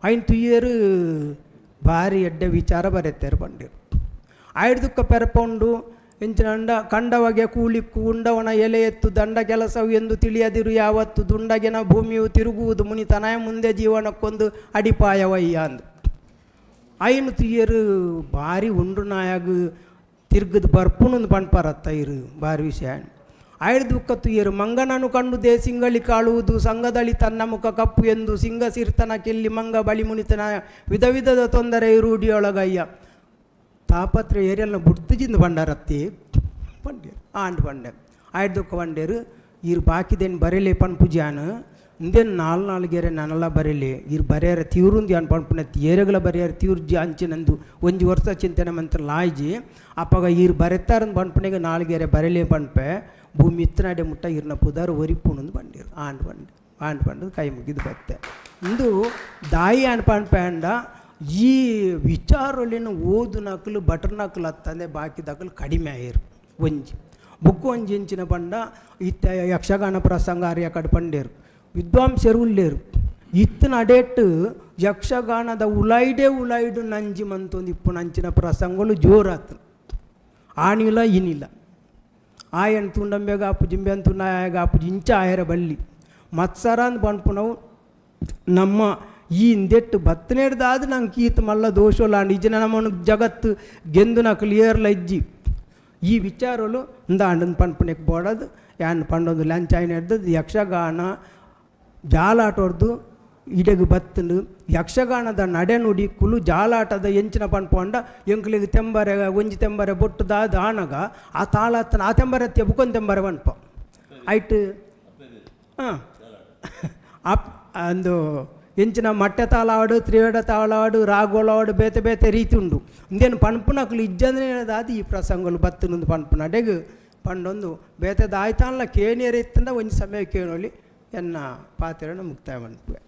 ಐನ್ ತುಯ್ಯರು ಭಾರಿ ಎಡ್ಡೆ ವಿಚಾರ ಬರುತ್ತಾರೆ ಪಂಡೇರು ಆಯ್ದುಕ್ಕ ಪೆರಪೊಂಡು ಇಂಚಿನ ಕಂಡವಗೆ ಕೂಲಿಕ್ಕು ಉಂಡವನ ಎಲೆ ಎತ್ತು ದಂಡ ಕೆಲಸವು ಎಂದು ತಿಳಿಯದಿರು ಯಾವತ್ತು ದುಂಡಗೆನ ಭೂಮಿಯು ತಿರುಗುವುದು ಮುನಿತನಾಯ ಮುಂದೆ ಜೀವನಕ್ಕೊಂದು ಅಡಿಪಾಯವಯ್ಯ ಅಂದು ಐನು ತುಯ್ಯರು ಭಾರಿ ಉಂಡು ನಾಯಾಗ ತಿರ್ಗದು ಬರ್ಪುನೊಂದು ಪಣ್ಪಾರತ್ತ ಇರು ಭಾರಿ ವಿಷಯ ಆಯ್ದು ದುಃಖ ತುಯ್ಯರು ಮಂಗನನು ಕಂಡು ದೇಸಿಂಗಳಿ ಕಾಳುವುದು ಸಂಘದಲ್ಲಿ ತನ್ನ ಮುಖ ಕಪ್ಪು ಎಂದು ಸಿಂಗ ಸಿರ್ತನ ಕೆಲ್ಲಿ ಮಂಗ ಬಳಿ ಮುನಿತನ ವಿಧ ವಿಧದ ತೊಂದರೆ ರೂಢಿಯೊಳಗಯ್ಯ ತಾಪತ್ರ ಏರಿಯಲ್ನ ಬುಡ್ತಿಜಿಂದ ಬಂಡಾರತ್ತಿ ಪಂಡ್ಯ ಆಂಡ್ ಪಂಡೆ ಆಯ್ದು ದುಃಖ ಬಂಡೇರು ಇರು ಬಾಕಿದೇನು ಬರೀಲಿ ಪಣ್ ಪೂಜಾನು ಇಂದೇನು 4 ಗೆರೆ ನಾನೆಲ್ಲ ಬರೀಲಿ ಇರು ಬರೆಯರ ತೀವ್ರಂದು ಅನ್ ಪಣ್ಪುಣೆತ್ತಿ ಏರೆಗಳ ಬರೆಯರ ತೀವ್ರಜಿ ಅಂಚಿನಂದು 1 ವರ್ಷ ಚಿಂತನೆ ಮಂತ್ರ ಲಾಯ್ಜಿ ಅಪ್ಪಾಗ ಇರು ಬರೆತಾರಂದು ಪಣ್ಪುಣೆಗೆ 4 ಗೆರೆ ಬರೀಲಿ ಪಣ್ಪೆ ಭೂಮಿ ಇತ್ತನಾಡೆ ಮುಟ್ಟ ಇರ್ನ ಪುದಾರು ಒರಿಪುಣಂದು ಬಂದಿರು ಆಂಡ್ ಬಂದು ಕೈ ಮುಗಿದು ಬತ್ತೆ ಇಂದು ದಾಯಿ ಅನ್ಪಂಡ ಈ ವಿಚಾರಲಿನ ಓದು ನಕಲು ಬಟರ್ ನಕಲು ಹತ್ತಂದೆ ಬಾಕಿ ದಕಲು ಕಡಿಮೆ ಆಯಿರು ಒಂಜಿ ಬುಕ್ಕು ಒಂಜಿ ಎಂಚಿನ ಪಂಡ ಇತ್ತ ಯಕ್ಷಗಾನ ಪ್ರಸಂಗ ಅರಿಯ ಕಡೆ ಪಂಡೇರು ವಿದ್ವಾಂಸರು ಉಳ್ಳೇರು ಇತ್ತನ ಅಡೇಟ್ ಯಕ್ಷಗಾನದ ಉಲಾಯ್ಡು ನಂಜಿ ಮಂತೊಂದು ಇಪ್ಪು ನಂಚಿನ ಪ್ರಸಂಗಗಳು ಜೋರಾತು ಆನಿಲ್ಲ ಇನಿಲ್ಲ ಆಯನ್ ತುಂಡಂಬೆಗ ಆಪು ಜಿಂಬೆ ಅಂತುಂಡ ಆಯಾಗ ಆಪು ಇಂಚ ಆಯರ ಬಳ್ಳಿ ಮತ್ಸರ ಅಂತ ಬಂದ್ಪು ನಾವು ನಮ್ಮ ಈ ಇಂದೆಟ್ಟು ಬತ್ತನೇಡ್ದಾದ ನಂಗೆ ಕೀತ್ ಮಲ್ಲ ದೋಷಲ್ಲ ನಿಜನ ನಮ್ಮನ್ನು ಜಗತ್ತು ಗೆಂದು ನಾ ಕ್ಲಿಯರ್ಲ ಇಜ್ಜಿ ಈ ವಿಚಾರಗಳು ಅಂಡನ್ ಪಂಪನೆಗೆ ಬೋಡದು ಯಾನ್ ಪಂಡೊಂದು ಲಂಚ್ ಆಯ್ನ ಹಿಡ್ದದ್ದು ಯಕ್ಷಗಾನ ಜಾಲಾಟ ಹೊಡೆದು ಇಡೆಗೆ ಬತ್ತಲು ಯಕ್ಷಗಾನದ ನಡೆ ನುಡಿ ಕುಲು ಜಾಲಾಟದ ಎಂಚಿನ ಪಂಪಂಡ ಎಂಕ್ಲಿಗೆ ತೆಂಬರೆ ಒಂಜಿ ತೆಂಬರೆ ಬೊಟ್ಟುದಾದ ಆನಗ ಆ ತಾಳತ್ತನ ಆ ತೆಂಬರೆ ಎತ್ತಿ ಬುಕ್ಕೊಂದು ತೆಂಬರೆ ಪಂಪ ಆಯ್ತು ಹಾಂ ಅಂದು ಎಂಚಿನ ಮಟ್ಟೆ ತಾಳಾಡು ತ್ರಿವೇಡ ತಾಳಾಡು ರಾಗೋಳಾಡು ಬೇತೆ ಬೇತೆ ರೀತಿ ಉಂಡು ಇಂದೇನು ಪಂಪನಕಲು ಇಜ್ಜಂದ್ರೆ ಅದು ಈ ಪ್ರಸಂಗಗಳು ಬತ್ತನೊಂದು ಪಂಪನ ಅಡೆಗೆ ಪಂಡೊಂದು ಬೇತೆದ ಆಯ್ತಾನಲ್ಲ ಕೇಣಿಯರ ಇತ್ತಂದ ಒಂದು ಸಮಯ ಕೇಳೋಳಿ ಎನ್ನ ಪಾತ್ರೆಯನ್ನು ಮುಕ್ತಾಯ ಮಾಡ್ತೇವೆ.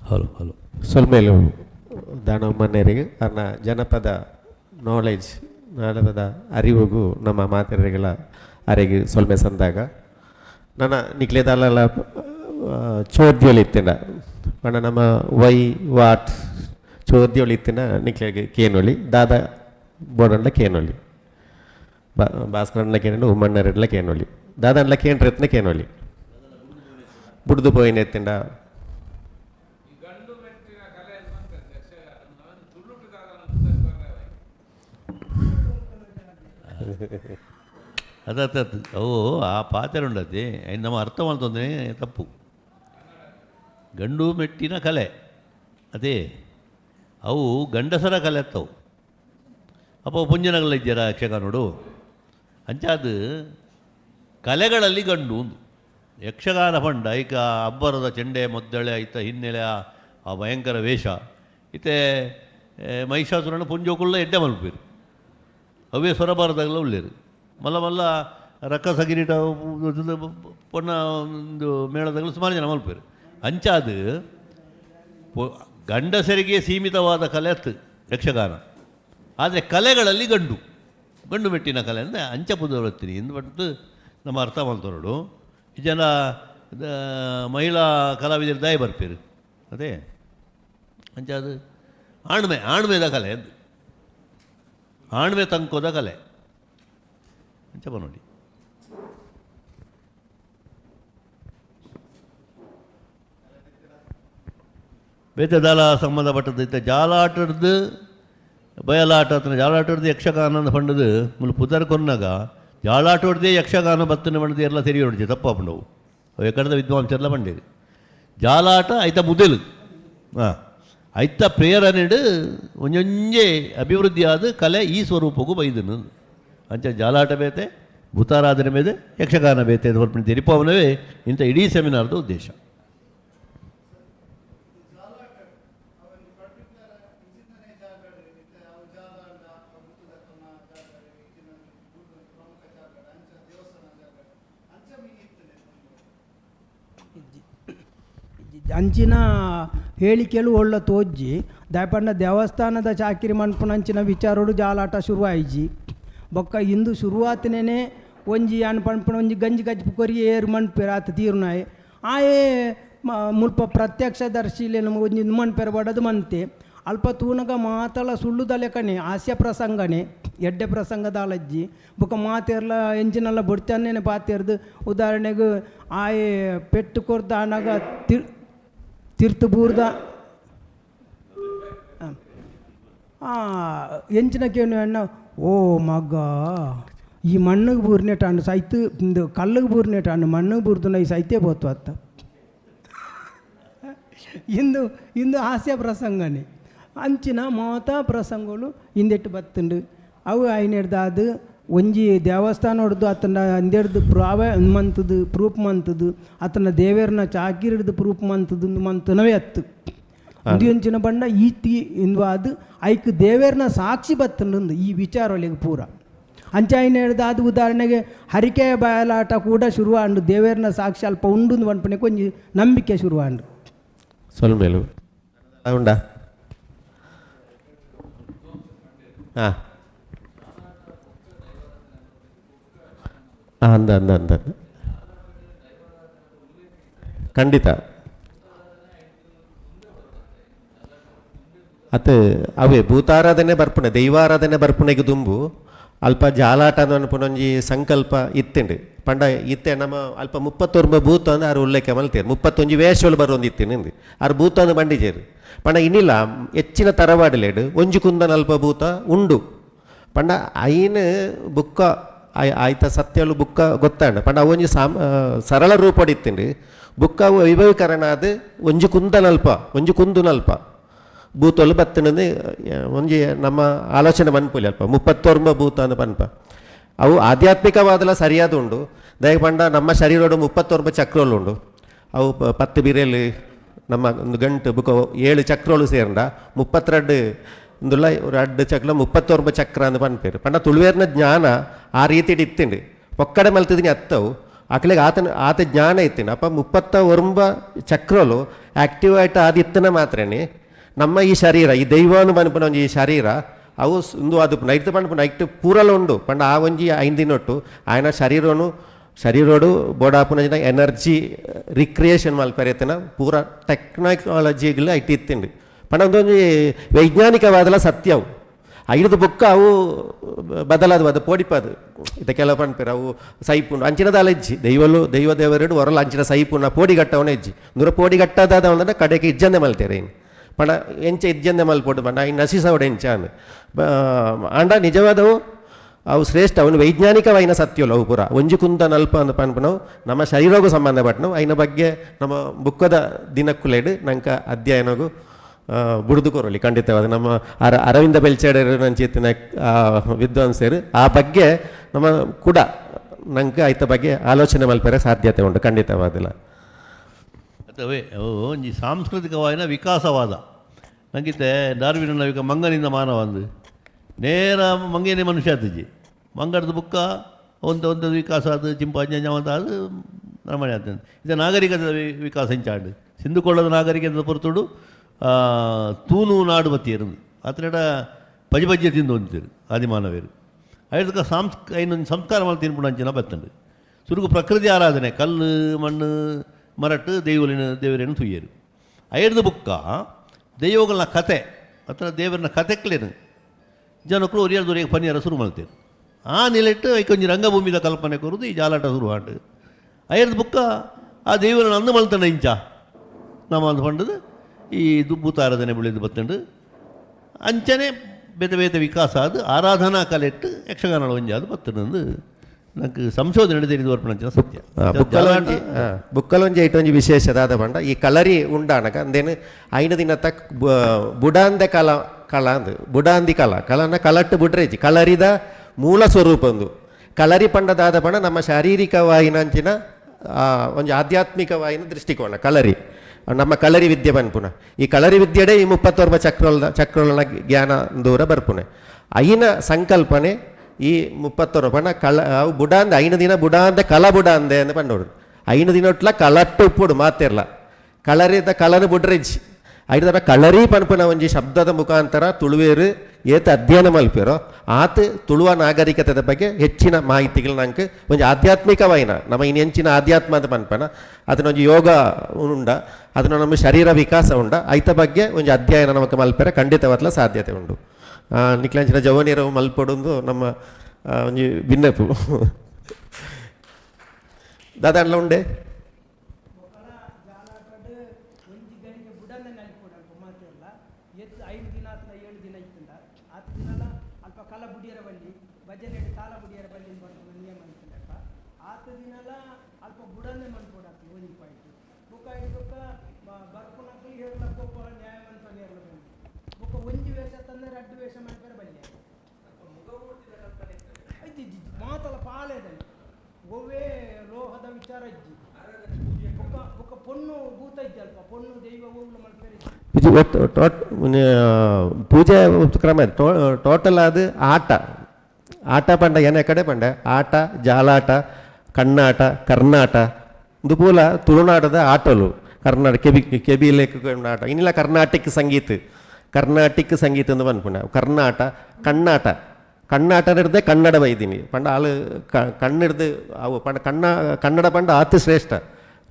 ಹಲೋ ಸೊಲ್ಮೇಲು ದಾನಮ್ಮನೆಯರಿಗೆ ಅನ್ನ ಜನಪದ ನಾಲೆಜ್ ಜನಪದ ಅರಿವಿಗೂ ನಮ್ಮ ಮಾತೆರೆಗಳ ಅರೆಗೆ ಸೊಲ್ಮೆ ಸಂದಾಗ ನನ್ನ ನಿಕ್ಲೇದಲ್ಲ ಚೋದ್ಯೋಳಿತ್ತಿನ ಪಣ ನಮ್ಮ ವೈ ವಾಟ್ ಚೋದ್ಯೋಳಿತ್ತಿನ ನಿಕ್ಲೆಗೆ ಕೇನೊಳಿ ದಾದ ಬೋಡಂಡ್ಲ ಕೇನೊಳಿ ಭಾಸ್ಕರನ್ಲ ಕೇನೊಳಿ ಉಮ್ಮಣ್ಣರೆಡ್ಲ ಕೇನೊಳಿ ದಾದನ್ಲ ಕೇಂದ್ರತ್ನ ಕೇನೊಳಿ ಬುಡ್ದು ಪೋಯಿನ ಎತ್ತಿಂಡ ಅದತ್ತು ಅವು ಆ ಪಾತ್ರೆ ಉಂಡತಿ ನಮ್ಮ ಅರ್ಥ ಮಾಡ್ತಂದ್ರೆ ತಪ್ಪು ಗಂಡು ಮೆಟ್ಟಿನ ಕಲೆ ಅದೇ ಅವು ಗಂಡಸರ ಕಲೆ ಅತ್ತವು ಅಪ್ಪ ಪುಂಜನಗಳ ಇದ್ದೀರ ಯಕ್ಷಗಾನೋಡು ಅಂಚಾದು ಕಲೆಗಳಲ್ಲಿ ಗಂಡು ಒಂದು ಯಕ್ಷಗಾನ ಪಂಡ ಈಗ ಅಬ್ಬರದ ಚೆಂಡೆ ಮೊದ್ದಳೆ ಐತ ಹಿನ್ನೆಲೆ ಆ ಭಯಂಕರ ವೇಷ ಇತ್ತೆ ಮಹಿಷಾಸುರನ ಪುಂಜೋಕುಳ್ಳ ಎಡ್ಡೆ ಮಲ್ಪೇರು ಅವೇ ಸ್ವರಬಾರದಾಗಲ ಉಳ್ಳೇರು ಮಲ್ಲ ಮಲ್ಲ ರಕ್ಕಸ ಕಿರೀಟ ಪೊನ್ನ ಒಂದು ಮೇಳದಾಗಲು ಸುಮಾರು ಜನ ಮಲ್ಪೇರು ಅಂಚಾದು ಗಂಡಸರಿಗೆ ಸೀಮಿತವಾದ ಕಲೆ ಅತ್ತು ಯಕ್ಷಗಾನ ಆದರೆ ಕಲೆಗಳಲ್ಲಿ ಗಂಡು ಮೆಟ್ಟಿನ ಕಲೆ ಅಂದರೆ ಅಂಚಪುದವರ್ತೀನಿ ಎಂದು ಬಂದು ನಮ್ಮ ಅರ್ಥ ಮಾಡ್ತೋರು ಈ ಜನ ಮಹಿಳಾ ಕಲಾವಿದರು ದಾಯಿ ಬರ್ಪೇರು ಅದೇ ಅಂಚಾದು ಆಣ್ಮೆದ ಕಲೆ ಅದು ಆಣ್ಮೆ ತಂಕೋದ ಕಲೆ ಅಂಚಪ್ಪ ನೋಡಿ ಬೇತೆದಾಲ ಸಂಬಂಧಪಟ್ಟದ್ದು ಇತ್ತ ಜಾಲಾಟದ್ದು ಬಯಲಾಟ ಅತನ ಜಾಲಾಟದ್ದು ಯಕ್ಷಗಾನ ಪಂಡದು ಮುಲ್ ಪುದರ್ ಕೊನ್ನಾಗ ಜಾಲಾಟ ಹೊಡೆದೇ ಯಕ್ಷಗಾನ ಬತ್ತನ ಪಂಡದು ಎಲ್ಲ ತೆರಿಗೆ ಹೊಡಿದೆ ತಪ್ಪಂಡವು ಅವು ಎಕಡದ ವಿದ್ವಾಂಸರೆಲ್ಲ ಪಂಡೇರು ಜಾಲಾಟ ಐತ ಮುದಲು ಹಾಂ ಐತ ಪ್ರೇರಣೆಡು ಒಂಜೊಂಜೆ ಅಭಿವೃದ್ಧಿ ಆದ ಕಲೆ ಈ ಸ್ವರೂಪಗೂ ಬೈದನು ಅಂಚ ಜಾಲಾಟ ಬೇತೆ ಭೂತಾರಾಧನೆ ಬೇದೆ ಯಕ್ಷಗಾನ ಬೇತೆ ಅಂತ ಹೊರಪು ತೆರಿಪವನವೇ ಇಂಥ ಇಡೀ ಸೆಮಿನಾರ್ದ ಉದ್ದೇಶ. ಅಂಚಿನ ಹೇಳಿಕೆಲು ಒಳ್ಳ ತೋಜ್ಜಿ ದಯಪಂಡ ದೇವಸ್ಥಾನದ ಚಾಕಿರಿ ಮನ್ಪುನಂಚಿನ ವಿಚಾರೋಡು ಜಾಲಾಟ ಶುರುವಾಯಿಜಿ ಬೊಕ್ಕ ಇಂದು ಶುರುವಾತನೇ ಒಂಜಿ ಅನ್ಪಣ್ಪುಣ ಒಂಜಿ ಗಂಜಿ ಗಜ್ಜಿ ಕೊರಿ ಏರು ಮನ್ಪೇರು ಆತ ತೀರ್ನಾಯ್ ಆಯೇ ಮುಲ್ಪ ಪ್ರತ್ಯಕ್ಷದರ್ಶಿಲೇನು ಒಂಜಿ ಮನ್ಪೇರು ಬಡದು ಮಂತೆ ಅಲ್ಪ ತೂನಗ ಮಾತಲ ಸುಳ್ಳುದಲೆ ಕಣೆ ಹಾಸ್ಯ ಪ್ರಸಂಗನೆ ಎಡ್ಡೆ ಪ್ರಸಂಗದಾಲಜ್ಜಿ ಬೊಕ್ಕ ಮಾತೆರ್ಲ ಎಂಚಿನೆಲ್ಲ ಬಡ್ತಾನೇನೆ ಪಾತೆರ್ದು ಉದಾಹರಣೆಗೆ ಆಯೆ ಪೆಟ್ಟು ಕೊರ್ದ ಅನಾಗ ತಿರ್ತಬೂರ್ದ ಎಂಚಿನ ಕೇನು ಅಣ್ಣ ಓ ಮಗ ಈ ಮಣ್ಣಿಗೆ ಬೂರ್ನೇಟ ಅಣ್ಣ ಸೈತು ಇಂದು ಕಲ್ಲಿಗೆ ಬೂರ್ನೇಟ ಅಣ್ಣ ಮಣ್ಣಿಗೆ ಬೂರ್ದು ಈ ಸೈತೆ ಬೋತು ಅತ್ತ ಇಂದು ಹಾಸ್ಯ ಪ್ರಸಂಗನೇ ಅಂಚಿನ ಮಾತಾ ಪ್ರಸಂಗಗಳು ಹಿಂದೆಟ್ಟು ಬತ್ತುಂಡು ಅವು ಐನೆಡ್ದು ಒಂಜಿ ದೇವಸ್ಥಾನ ಹೊಡೆದು ಆತನ ಅಂದೆಡ್ದು ಪ್ರಾವ ಮಂತದು ಪ್ರೂಫ್ ಮಂತದು ಆತನ ದೇವೇರನ್ನ ಚಾಕಿರಿಡ್ದು ಪ್ರೂಫ್ ಮಂತದು ಮಂತನವೇ ಅತ್ತು ಇಂದು ಎಂಚಿನ ಬಣ್ಣ ಈತಿ ಇಂದು ಅದು ಐಕ್ ದೇವೇರ್ನ ಸಾಕ್ಷಿ ಬತ್ತಂದು ಈ ವಿಚಾರ ಒಳಗೆ ಪೂರ ಅಂಚಾಯಿನ ಹೇಳಿದ ಅದು ಉದಾಹರಣೆಗೆ ಹರಿಕೆಯ ಬಯಲಾಟ ಕೂಡ ಶುರುವಾಂಡು ದೇವೇರ್ನ ಸಾಕ್ಷಿ ಅಲ್ಪ ಉಂಡು ಬಂದ್ಪನೆ ಕೊಂಚ ನಂಬಿಕೆ ಶುರುವಾಂಡು ಸೊಲ್ಮೇಲು ಉಂಡಾ ಹಾಂ ಅಂದ ಅಂದ ಅಂದ ಖಂಡಿತ ಅತ್ ಅವೇ ಭೂತಾರಾಧನೆ ಬರ್ಪುಣೆ ದೈವಾರಾಧನೆ ಬರ್ಪುಣೆಗೆ ದುಂಬು ಅಲ್ಪ ಜಾಲಾಟ ಅನ್ಪುಣೊಂಜಿ ಸಂಕಲ್ಪ ಇತ್ತೆಂಡು ಪಂಡ ಇತ್ತೆ ನಮ್ಮ ಅಲ್ಪ 31 ಭೂತ ಅಂದ್ರೆ ಆರು ಉಲ್ಲೇಖ ಮಲ್ತೇರು 31 ವೇಷಗಳು ಬರೋದು ಇತ್ತೇನೆ ಆರು ಭೂತ ಅಂದು ಬಂಡಿಜೇರು ಪಂಡ ಇನ್ನಿಲ್ಲ ಹೆಚ್ಚಿನ ತರವಾಡಲೇಡು ಒಂಜು ಕುಂದನ ಅಲ್ಪ ಭೂತ ಉಂಡು ಪಂಡ ಐನ್ ಬುಕ್ಕ ಆಯ್ತ ಸತ್ಯಗಳು ಬುಕ್ಕ ಗೊತ್ತಾಂಡ ಪಂಡ ಅವೊಂಜಿ ಸರಳ ರೂಪಡಿತ್ತೇಂಡು ಬುಕ್ಕ ವೈಭವೀಕರಣ ಅದು ಒಂಜು ಕುಂದನಲ್ಪ ಒಂಜು ಕುಂದುನಲ್ಪ ಭೂತಲು ಬತ್ತನಂದು ಒಂಜಿ ನಮ್ಮ ಆಲೋಚನೆ ಮನ್ಪುಲಿ ಅಲ್ಪ 31 ಭೂತ ಅಂದು ಪನ್ಪ ಅವು ಆಧ್ಯಾತ್ಮಿಕವಾದಲ ಸರಿಯಾದ ಉಂಡು ದಯ ಪಂಡ ನಮ್ಮ ಶರೀರೋಡು 31 ಚಕ್ರಗಳು ಉಂಡು ಅವು 10 ಬಿರೇಲು ನಮ್ಮ ಒಂದು ಗಂಟು ಬುಕ್ಕ 7 ಚಕ್ರಗಳು ಸೇರಂಡ 32 ಒಂದುಲ್ಲ ಎರಡು ಚಕ್ರ 31 ಚಕ್ರ ಅಂದು ಪನ್ಪೇರು ಪಂಡ ತುಳುವೇರ್ನ ಜ್ಞಾನ ಆ ರೀತಿ ಇತ್ತಿಂಡು ಒಕ್ಕಡೆ ಮಲ್ತಿದ್ದೀನಿ ಅತ್ತವು ಆಕಲಿಗೆ ಆತ ಜ್ಞಾನ ಇತ್ತೀನಿ ಅಪ್ಪ 31 ಚಕ್ರಗಳು ಆ್ಯಕ್ಟಿವ್ ಆಯ್ತು ಆದಿತ್ತನ ಮಾತ್ರನೇ ನಮ್ಮ ಈ ಶರೀರ ಈ ದೈವಾನು ಪನ್ಪನ ಒಂಜಿ ಈ ಶರೀರ ಅವು ಒಂದು ಅದು ನೈಟ್ ಪಂಡ ನೈಟ್ ಪೂರಲ ಉಂಡು ಪಂಡ ಆ ಒಂಜಿ 5 ದಿನೊಟ್ಟು ಆಯನ ಶರೀರೋಡು ಬೋಡಾಪುನ ಜನ ಎನರ್ಜಿ ರಿಕ್ರಿಯೇಷನ್ ಮಲ್ಪರೆತನ ಪೂರ ಟೆಕ್ನಾಲಜಿಗಳು ಐಟಿ ಇತ್ತಿಂಡು ಪಂಡ ಒಂದೊಂಜಿ ವೈಜ್ಞಾನಿಕವಾದಲ ಸತ್ಯವು ಐದು ಬುಕ್ಕ ಅವು ಬದಲಾದವು ಅದು ಪೋಡಿಪದು ಇತ ಕೆಲ ಪನ್ಪೇರು ಅವು ಸೈಪುಂಡು ಅಂಚಿನದಾಲ ಇಜ್ಜಿ ದೈವ ದೇವರೆಡು ಹೊರಲ್ಲ ಅಂಚಿನ ಸೈಪುನ ಪೋಡಿಗಟ್ಟವನ ಇಜ್ಜಿ ನೂರ ಪೋಡಿಗಟ್ಟದಾದ ಅಂದ್ರೆ ಕಡೆಗೆ ಇಜ್ಜಂದೆ ಮಲ್ತೇರೆ ಇನ್ನು ಪಂಡ ಎಂಚ ಇಜ್ಜಂದೆ ಮಲ್ಪೊಡು ಪಂಡ ಇನ್ನು ನಶಿಸವಡೆ ಎಂಚ ಅಂದು ಅಂಡ ನಿಜವಾದವು ಅವು ಶ್ರೇಷ್ಠ ಅವನು ವೈಜ್ಞಾನಿಕವಾಯಿನ ಸತ್ಯಗಳು ಅವು ಪೂರ ಒಂಜು ಕುಂದ ನಲ್ಪ ಅಂದು ಪನ್ಪನವು ನಮ್ಮ ಶರೀರಗೂ ಸಂಬಂಧಪಟ್ಟನವು ಐನ ಬಗ್ಗೆ ನಮ್ಮ ಬುಕ್ಕದ ದಿನಕ್ಕುಲೇಡು ನಂಗೆ ಅಧ್ಯಯನಗೂ ಬುಡ್ದು ಕೊರಲಿ ಖಂಡಿತವಾದ ನಮ್ಮ ಅರವಿಂದ ಬೆಲ್ಚೇಡರು ನಂಚಿತ್ತಿನ ವಿದ್ವಾಂಸರು ಆ ಬಗ್ಗೆ ನಮ್ಮ ಕೂಡ ನಂಗೆ ಆಯ್ತ ಬಗ್ಗೆ ಆಲೋಚನೆ ಮಲ್ಪರೆ ಸಾಧ್ಯತೆ ಉಂಟು ಖಂಡಿತವಾದಿಲ್ಲ ಅದೇ ಒಂಜಿ ಸಾಂಸ್ಕೃತಿಕವಾಯಿನ ವಿಕಾಸವಾದ ನಂಗಿತ್ತೆ ಡಾರ್ವಿನ ಮಂಗನಿಂದ ಮಾನವ ಅಂದು ನೇರ ಮಂಗೇನೆ ಮನುಷ್ಯ ಆತಜಿ ಮಂಗಡದ ಬುಕ್ಕ ಒಂದು ವಿಕಾಸ ಅದು ಚಿಂಪಾಂಜ ಅಂತ ಅದು ನಮ್ಮನೆ ಆಗ್ತದೆ ಇದು ನಾಗರಿಕದ ವಿಕಾಸ ಇಂಚಾಂಡು ಸಿಂಧುಕೊಳ್ಳದ ನಾಗರಿಕದ ಪೊರ್ತುಡು ತೂನು ನಾಡು ಬತ್ತಿ ಇருந்து ಅತ್ರ ಪಜಿ ತಿಂದು ಹೊಂದಿರು ಆದಿಮಾನವೇರು ಐದಕ್ಕೆ ಐನೊಂದು ಸಂಸ್ಕಾರ ಮಾಡಿ ತಿನ್ಬಿಡು ಅಂಚಿನ ಬತ್ತಂಡು ಸುರುಗು ಪ್ರಕೃತಿ ಆರಾಧನೆ ಕಲ್ಲು ಮಣ್ಣು ಮರಟ್ಟು ದೇವರೇನು ತುಯ್ಯರು ಐದು ಬುಕ್ಕ ದೈವಗಳನ್ನ ಕತೆ ಅಥವಾ ದೇವರನ್ನ ಕತೆಕ್ಲೇನು ಜನಕ್ಕಳು ಒರಿಯರ್ದೊರಿಗೆ ಪನಿಯರ ಶುರು ಮಾಡ್ತೇನೆ ಆ ನಿಲೆಟ್ಟು ಐಕೊಂಜಿ ರಂಗಭೂಮಿದ ಕಲ್ಪನೆ ಕೊರುದು ಈ ಜಾಲಾಟ ಶುರು ಹಾಡು ಐದು ಬುಕ್ಕ ಆ ದೇವರನ್ನ ಅಂದು ಮಲ್ತಾನೆ ಇಂಚ ನಮ್ಮ ಅಂದು ಪಂಡದು ಈ ಭೂತಾರಾಧನೆ ಬೆಳೆದು ಬತ್ತಂಡು ಅಂಚನೆ ಬೇತೆ ವಿಕಾಸ ಅದು ಆರಾಧನಾ ಕಲೆಟ್ಟು ಯಕ್ಷಗಾನ ಒಂಜಿ ಅದು ಬತ್ತಂದು ನಂಗೆ ಸಂಶೋಧನೆ ತೆರೆದು ಬರ್ಪಣಂಚಿನ ಸತ್ಯ ಬುಕ್ಕಲೊಂಜಿ ಐಟೊಂಜಿ ವಿಶೇಷದಾದ ಪಂಡ ಈ ಕಲರಿ ಉಂಡಾನಕ ಅಂದೇನು ಐನ ದಿನ ತಕ್ ಬುಡಾಂದೆ ಕಲ ಅಂದು ಬುಡಾಂದಿ ಕಲನ ಕಲಟ್ಟು ಬುಡ್ರೇಜಿ ಕಲರಿದ ಮೂಲ ಸ್ವರೂಪ ಒಂದು ಕಲರಿ ಪಂಡದಾದ ಪಂಡ ನಮ್ಮ ಶಾರೀರಿಕವಾಯಿನಂಚಿನ ಒಂಜಿ ಆಧ್ಯಾತ್ಮಿಕವಾಯಿನ ದೃಷ್ಟಿಕೋನ ಕಲರಿ ನಮ್ಮ ಕಲರಿ ವಿದ್ಯೆ ಪನ್ಪುನ ಈ ಕಲರಿ ವಿದ್ಯೆಡೆ ಈ 31 ಚಕ್ರಗಳ ಜ್ಞಾನ ದೂರ ಬರ್ಪುನೆ ಐನ ಸಂಕಲ್ಪನೆ ಈ 31 ಪಣ ಅವು ಬುಡಾಂದೆ ಐನ ದಿನ ಬುಡಾಂದೆ ಕಲ ಬುಡಾಂದೆ ಅಂದು ಪಂಡೋಡು ಐನ ದಿನ ಒಟ್ಲ ಕಲಟ್ಟು ಉಪ್ಪುಡು ಮಾತಿರ್ಲ ಕಲರಿದ ಕಲನು ಬುಡ್ರೆಜ್ ಐದರ ಕಲರಿ ಪನ್ಪುನ ಒಂಜಿ ಶಬ್ದದ ಮುಖಾಂತರ ತುಳುವೇರು ಏತ ಅಧ್ಯಯನ ಮಲ್ಪೇರೋ ಆತ ತುಳುವ ನಾಗರಿಕತೆದ ಬಗ್ಗೆ ಹೆಚ್ಚಿನ ಮಾಹಿತಿಗಳು ನಂಗೆ ಒಂಜಿ ಆಧ್ಯಾತ್ಮಿಕವಾಯಿನ ನಮ್ಮ ಇನ್ನು ಹೆಂಚಿನ ಆಧ್ಯಾತ್ಮ ಅಂತ ಪನ್ಪನ ಅದನ್ನೊಂದು ಯೋಗ ಉಂಡ ಅದನ್ನ ನಮ್ಮ ಶರೀರ ವಿಕಾಸ ಉಂಡ ಐತ ಬಗ್ಗೆ ಒಂಜಿ ಅಧ್ಯಯನ ನಮಗೆ ಮಲ್ಪೇರೆ ಖಂಡಿತವಾದ್ಲ ಸಾಧ್ಯತೆ ಉಂಡು ನಿಕ್ಲಂಚಿನ ಜವನಿಯರು ಮಲ್ಪಡೊಂದು ನಮ್ಮ ಒಂಜಿ ಭಿನ್ನಪು ದಾದಾಂಡ್ಲ ಉಂಡೆ ಮಾತಲ ಪಾಳೆದಲ್ಲಿ ಒವ್ವೇ ಲೋಹದ ವಿಚಾರ ಇಜ್ಜಿ ಬುಕ್ಕ ಪೊಣ್ಣು ಭೂತ ಇದ್ದಲ್ಪ ಪೊಣ್ಣು ದೈವ ಹೋಗ್ಲು ಮಾಡ್ತಾರೆ ಇದು ಪೂಜೆ ಕ್ರಮ ಟೋಟಲ್ ಅದು ಆಟ ಪಂಡ ಏನೇ ಕಡೆ ಪಂಡ ಆಟ ಜಾಲಾಟ ಕಣ್ಣಾಟ ಕರ್ನಾಟ ಇದು ಪೂಲ ತುಳುನಾಡದ ಆಟಲು ಕರ್ನಾಟಕ ಕೆಬಿ ಲೇಖ ಆಟ ಇನ್ನಿಲ್ಲ ಕರ್ನಾಟಿಕ್ ಸಂಗೀತ ಎಂದು ಬಂದ್ಪುಣ ಕರ್ನಾಟ ಕಣ್ಣಾಟ ಹಿಡ್ದೆ ಕನ್ನಡ ಬೈದೀನಿ ಪಂಡ ಆಳು ಕಣ್ಣಿಡ್ದು ಅವು ಪಂಡ ಕನ್ನಡ ಪಂಡ ಆತು ಶ್ರೇಷ್ಠ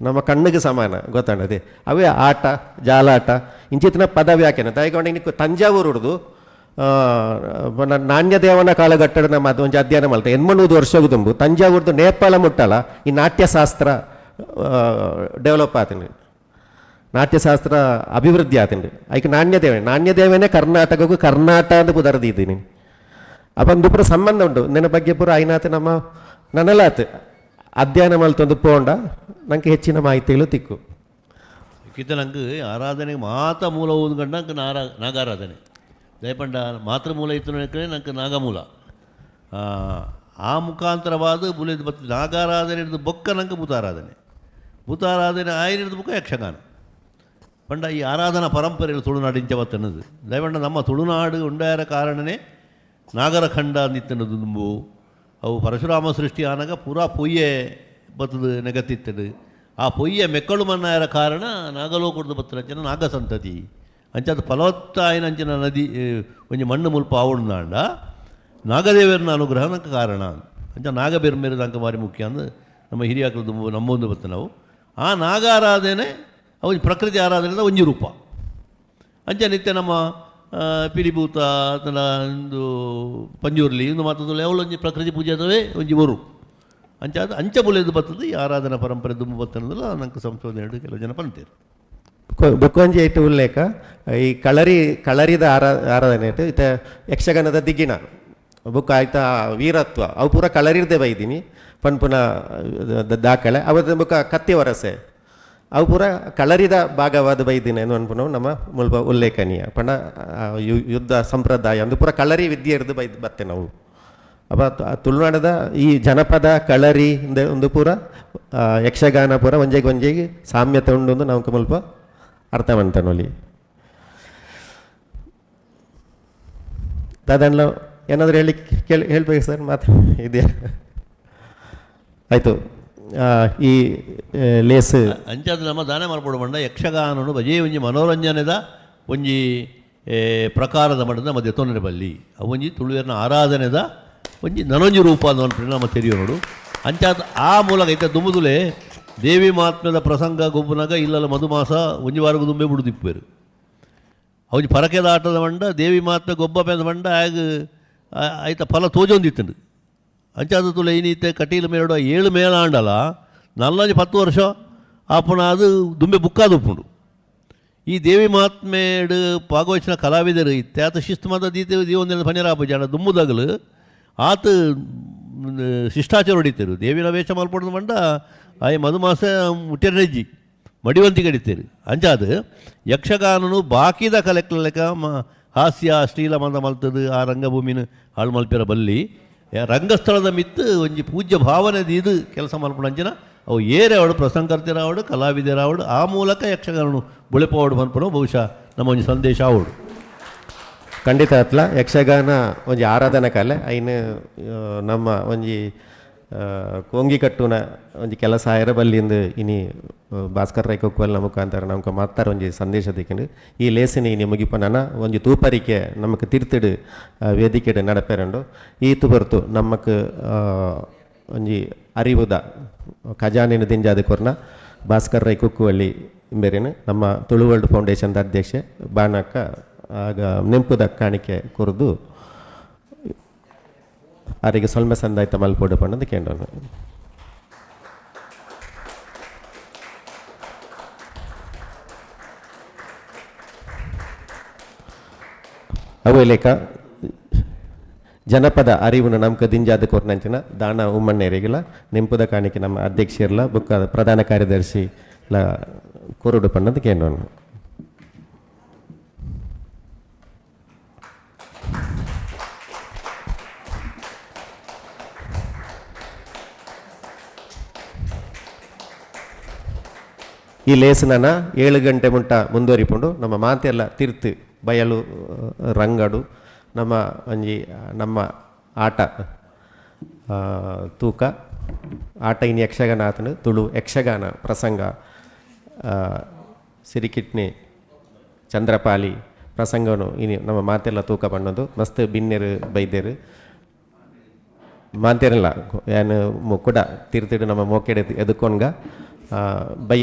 ನಮ್ಮ ಕಣ್ಣಿಗೆ ಸಮಾನ ಗೊತ್ತಾಣದೆ ಅವೇ ಆಟ ಜಾಲಾಟ ಇಂಚಿತ್ತಿನ ಪದ ವ್ಯಾಖ್ಯಾನ ತಗೊಂಡು ಇನ್ನಿಕ್ಕು ತಂಜಾವೂರು ಹಿಡ್ದು ನಾಣ್ಯದೇವನ ಕಾಲಘಟ್ಟದ ನಮ್ಮ ಅದು ಒಂದು ಅಧ್ಯಯನ ಮಾಡ್ತಾರೆ 800 ವರ್ಷಗೂ ತುಂಬು ತಂಜಾವೂರ್ದು ನೇಪಾಳ ಮುಟ್ಟಲ್ಲ ಈ ನಾಟ್ಯಶಾಸ್ತ್ರ ಡೆವಲಪ್ ಆತಂಡು ನಾಟ್ಯಶಾಸ್ತ್ರ ಅಭಿವೃದ್ಧಿ ಆತಂಡು ಐಕೆ ನಾಣ್ಯದೇವನೇ ಕರ್ನಾಟಕಕ್ಕೂ ಕರ್ನಾಟ ಅಂತ ಪುದರ್ದಿದ್ದೀನಿ ಅಪ್ಪ ಒಂದು ಪೂರ ಸಂಬಂಧ ಉಂಟು ನಿನ್ನ ಬಗ್ಗೆ ಪೂರ ಐನಾತ್ ನಮ್ಮ ನನಲಾತ್ ಅಧ್ಯಯನ ಮಲ್ತೊಂದು ಪೋಂಡ ನಂಗೆ ಹೆಚ್ಚಿನ ಮಾಹಿತಿಗಳು ತಿಕ್ಕು ಕಿತ್ತ ನಂಗೆ ಆರಾಧನೆಗೆ ಮಾತ ಮೂಲ ಓದ್ಕೊಂಡ ನಂಗೆ ನಾಗಾರಾಧನೆ ದಯಪಂಡ ಮಾತೃ ಮೂಲ ಇತ್ತು ನಂಗೆ ನಾಗಮೂಲ ಆ ಮುಖಾಂತರವಾದ ಬುಲಿದು ಬರ್ತದೆ ನಾಗಾರಾಧನೆ ಹಿಡಿದು ಬೊಕ್ಕ ನಂಗೆ ಭೂತಾರಾಧನೆ ಆಯ್ನ ಹಿಡಿದು ಬೊಕ್ಕ ಯಕ್ಷಗಾನ ಪಂಡ ಈ ಆರಾಧನಾ ಪರಂಪರೆಯಲ್ಲಿ ತುಳುನಾಡಿಂಚ ಬತ್ತನ್ನದು ದಯಪಂಡ ನಮ್ಮ ತುಳುನಾಡು ಉಂಡಾರ ಕಾರಣನೇ ನಾಗರಖಂಡ ನಿತ್ತನದು ದುಂಬು ಅವು ಪರಶುರಾಮ ಸೃಷ್ಟಿ ಆನಾಗ ಪೂರಾ ಪೊಯ್ಯೆ ಬತ್ತದು ನೆಗತ್ತಿತ್ತದು ಆ ಪೊಯ್ಯೆ ಮೆಕ್ಕಳು ಮನ್ನಾಯರ ಕಾರಣ ನಾಗಲೋಕುಡ್ದು ಬತ್ತನಂಚನ ನಾಗ ಸಂತತಿ ಅಂಚದು ಫಲವತ್ತಾಯಿನ ಅಂಚಿನ ನದಿ ಒಂಜಿ ಮಣ್ಣು ಮುಲ್ಪ ಆವಡ್ನಾಂಡ ನಾಗದೇವರನ ಅನುಗ್ರಹ ನಂಗೆ ಕಾರಣ ಅಂಚ ನಾಗ ಬೆರ್ಮೇರು ನಂಗೆ ಭಾರಿ ಮುಖ್ಯ ಅಂದು ನಮ್ಮ ಹಿರಿಯಾಕಳದು ನಮ್ಮೊಂದು ಬತ್ತ ನಾವು ಆ ನಾಗಾರಾಧನೆ ಅವು ಪ್ರಕೃತಿ ಆರಾಧನೆದ ಒಂಜಿ ರೂಪ ಅಂಚ ನಿತ್ಯ ನಮ್ಮ ಪಿಲಿಭೂತ ಒಂದು ಪಂಜೂರ್ಲಿ ಇಂದು ಮಾತದಲ್ಲ ಅವಳೊಂಜಿ ಪ್ರಕೃತಿ ಪೂಜೆ ಅದವೇ ಒಂಜಿ ಬರು ಅಂಚ ಬುಲೆದು ಬರ್ತದೆ ಈ ಆರಾಧನಾ ಪರಂಪರೆ ದುಂಬು ಬತ್ತನದಲ್ಲ ನಂಗೆ ಸಂಶೋಧನೆ ಕೆಲವು ಜನ ಪಂತೇರು ಬೊಕ್ಕೊಂಜಿ ಐಟು ಉಲ್ಲೇಖ ಈ ಕಳರಿದ ಆರಾಧನೆ ಐತೆ ಇತ ಯಕ್ಷಗಾನದ ದಿಗಿಣ ಬುಕ್ ಆಯ್ತಾ ವೀರತ್ವ ಅವು ಪೂರ ಕಳರಿರ್ದೆ ಬೈದೀನಿ ಪನ್ಪುನ ದಾಖಲೆ ಅವತ್ತು ಬುಕ್ಕ ಕತ್ತಿ ವರಸೆ ಅವು ಪೂರ ಕಳರಿದ ಭಾಗವಾದ ಬೈದಿನ ಏನು ಅನ್ಪುನವು ನಮ್ಮ ಮುಲ್ಪ ಉಲ್ಲೇಖನೀಯ ಪಂಡ ಯುದ್ಧ ಸಂಪ್ರದಾಯ ಅಂದು ಪೂರ ಕಳರಿ ವಿದ್ಯೆ ಇರ್ದು ಬತ್ತೆ ನಾವು ಅಪ್ಪ ತುಳುನಾಡದ ಈ ಜನಪದ ಕಳರಿ ಒಂದು ಪೂರ ಯಕ್ಷಗಾನ ಪೂರ ಒಂಜೆಗೆ ಸಾಮ್ಯತೆ ಉಂಡು ನಾವು ಮುಲ್ಪ ಅರ್ಥ ಮಾಡ್ತಾನೋಲಿ ದಾದಣ್ಣ ಏನಾದರೂ ಹೇಳ್ಬೇಕು ಸರ್ ಮಾತು ಇದೆಯಾ ಆಯಿತು ಈ ಲೇಸ್ ಅಂಚಾದ ನಮ್ಮ ದಾನ ಮಾಡ್ಬೋದು ಬಂಡ ಯಕ್ಷಗಾನನು ಬಜೆ ಒಂಜಿ ಮನೋರಂಜನೆದ ಒಂಜಿ ಪ್ರಕಾರದ ಮಟ್ಟದ ಮಧ್ಯೆ ತೊಂದರೆ ಬಲ್ಲಿ ಅವೊಂಜಿ ತುಳುವಿನ ಆರಾಧನೆದ ಒಂಜಿ ನನೊಂಜಿ ರೂಪ ಅನ್ನೋ ಪರಿಣಾಮ ತೆರೆಯೋ ನೋಡು ಅಂಚಾದ ಆ ಮೂಲಕ ಐತೆ ದುಂಬುದುಲೆ ದೇವಿ ಮಹಾತ್ಮ್ಯದ ಪ್ರಸಂಗ ಗೊಬ್ಬನಾಗ ಇಲ್ಲಲ್ಲ ಮಧುಮಾಸ ಒಂಜಿ ವಾರಗೂ ದುಂಬೆ ಬಿಡುದಿಪ್ಪೇರು ಅವಜಿ ಪರಕೆದ ಆಟದ ಮಂಡ ದೇವಿ ಮಹಾತ್ಮೆ ಗೊಬ್ಬಪೇದ ಮಂಡ ಆಗ ಆಯ್ತ ಫಲ ತೋಜೊಂದಿತ್ತಂಡು ಅಂಚಾದ ತುಲೆ ಏನೈತೆ ಕಟೀಲು ಮೇಡ 7 ಮೇಲಾಂಡಲ 10 ವರ್ಷ ಆಪಣ ಅದು ದುಂಬೆ ಬುಕ್ಕಾದ ಉಪ್ಪುಂಡು ಈ ದೇವಿ ಮಹಾತ್ಮೇಡು ಭಾಗವಹಿಸಿನ ಕಲಾವಿದರು ಇತ್ತೆ ಆತ ಶಿಸ್ತು ಮಾತ ದೀವೊಂದಿನ ಪನ್ಯರಾಪ ಜನ ದುಂಬುದಾಗಲು ಆತ ಶಿಷ್ಟಾಚಾರ ಹೊಡಿತೇರು ದೇವಿನ ವೇಷ ಮಲ್ಪಡ್ದು ಮಂಡ ಆಯ್ ಮಧುಮಾಸ ಮುಟ್ಟೆರಜ್ಜಿ ಮಡಿವಂತಿಗೆ ಹಿಡಿತೇರು ಅಂಚಾದ ಯಕ್ಷಗಾನನು ಬಾಕಿದ ಕಲೆಕ್ಕ ಹಾಸ್ಯ ಅಶ್ಲೀಲ ಮಂದ ಮಲ್ತದು ಆ ರಂಗಭೂಮಿನ ಹಾಳು ಮಲ್ಪಿರ ಬಲ್ಲಿ ರಂಗಸ್ಥಳದ ಮಿತ್ತು ಒಂಜಿ ಪೂಜ್ಯ ಭಾವನೆದು ಇದು ಕೆಲಸ ಮಲ್ಪಡು ಅಂಚಿನ ಅವು ಏರೆವಾಡು ಪ್ರಸಂಗರ್ತಿರಾವಡು ಕಲಾವಿದರಾವಡು ಆ ಮೂಲಕ ಯಕ್ಷಗಾನ ಬುಳಿಪವಾಡು ಮಲ್ಪಡು ಬಹುಶಃ ನಮ್ಮ ಒಂಜಿ ಸಂದೇಶ ಆವಡು ಖಂಡಿತ ಅತ್ಲ ಯಕ್ಷಗಾನ ಒಂಜಿ ಆರಾಧನಾ ಕಲೆ ಐನು ನಮ್ಮ ಒಂಜಿ ಕೋಂಗಿ ಕಟ್ಟುನ ಒಂಜಿ ಕೆಲಸ ಆಯರ ಬಲ್ಲಿಂದ ಇನಿ ಭಾಸ್ಕರ್ ರೈ ಕೊಕ್ಕುವಲ್ನ ಮುಖಾಂತರ ನಮ್ಗೆ ಮಾತಾರ ಒಂಜಿ ಸಂದೇಶ ದಿಕ್ಕಂಡು ಈ ಲೇಸಿನ ಇನಿ ಮುಗಿಪನ ಒಂಜಿ ತೂಪರಿಕೆ ನಮಕ್ ತಿರ್ತಿಡು ವೇದಿಕೆಡು ನಡಪೇರಂಡು ಈತು ಬರ್ತು ನಮಕ್ ಒಂಜಿ ಅರಿವುದ ಖಜಾನೆನ ದಿಂಜಾದ ಕೊರ್ನ ಭಾಸ್ಕರ್ ರೈ ಕುಕ್ಕುವಳ್ಳಿ ಇಂಬೇರೇನು ನಮ್ಮ ತುಳು ವರ್ಲ್ಡ್ ಫೌಂಡೇಶನ್ದ ಅಧ್ಯಕ್ಷೆ ಬಾಣಕ್ಕ ಆಗ ನೆಂಪುದ ಕಾಣಿಕೆ ಕೊರದು ಅವರಿಗೆ ಸ್ವಲ್ಪ ಸಂದಾಯ್ತ ಮಲ್ಪೋಡು ಪಣ್ಣದು ಕೇಂದ್ರ ಅವು ಲೇಖ ಜನಪದ ಅರಿವುನ ನಮ್ಗೆ ದಿಂಜಾದ ಕೊರ್ನಂಚಿನ ದಾನ ಉಮ್ಮಣ್ಣೇರಿಗಿಲ್ಲ ನೆಂಪುದ ಕಾಣಿಕೆ ನಮ್ಮ ಅಧ್ಯಕ್ಷರಲ್ಲ ಬುಕ್ಕ ಪ್ರಧಾನ ಕಾರ್ಯದರ್ಶಿ ಎಲ್ಲ ಕೊರಡು ಪಣ್ಣದು ಕೇಂದ್ರ ಈ ಲೇಸನ 7 ಗಂಟೆ ಮುಂಟ ಮುಂದುವರಿಪುಂಡು ನಮ್ಮ ಮಾತೆಲ್ಲ ತಿರ್ತು ಬಯಲು ರಂಗಡು ನಮ್ಮ ಒಂಜಿ ನಮ್ಮ ಆಟ ತೂಕ ಆಟ ಇನ್ನು ಯಕ್ಷಗಾನ ಆತನು ತುಳು ಯಕ್ಷಗಾನ ಪ್ರಸಂಗ ಸಿರಿಕಿಟ್ನಿ ಚಂದ್ರಪಾಲಿ ಪ್ರಸಂಗನು ಇನ್ನು ನಮ್ಮ ಮಾತೆಲ್ಲ ತೂಕ ಪಣ್ಣದು ಮಸ್ತ್ ಬಿನ್ನೆರು ಬೈದೇರು ಮಾತೇನಲ್ಲ ಏನು ಕೂಡ ತಿರ್ತಿಡು ನಮ್ಮ ಮೋಕೆಡೆ ಎದುಕೊಂಡ್ಗ ಬೈ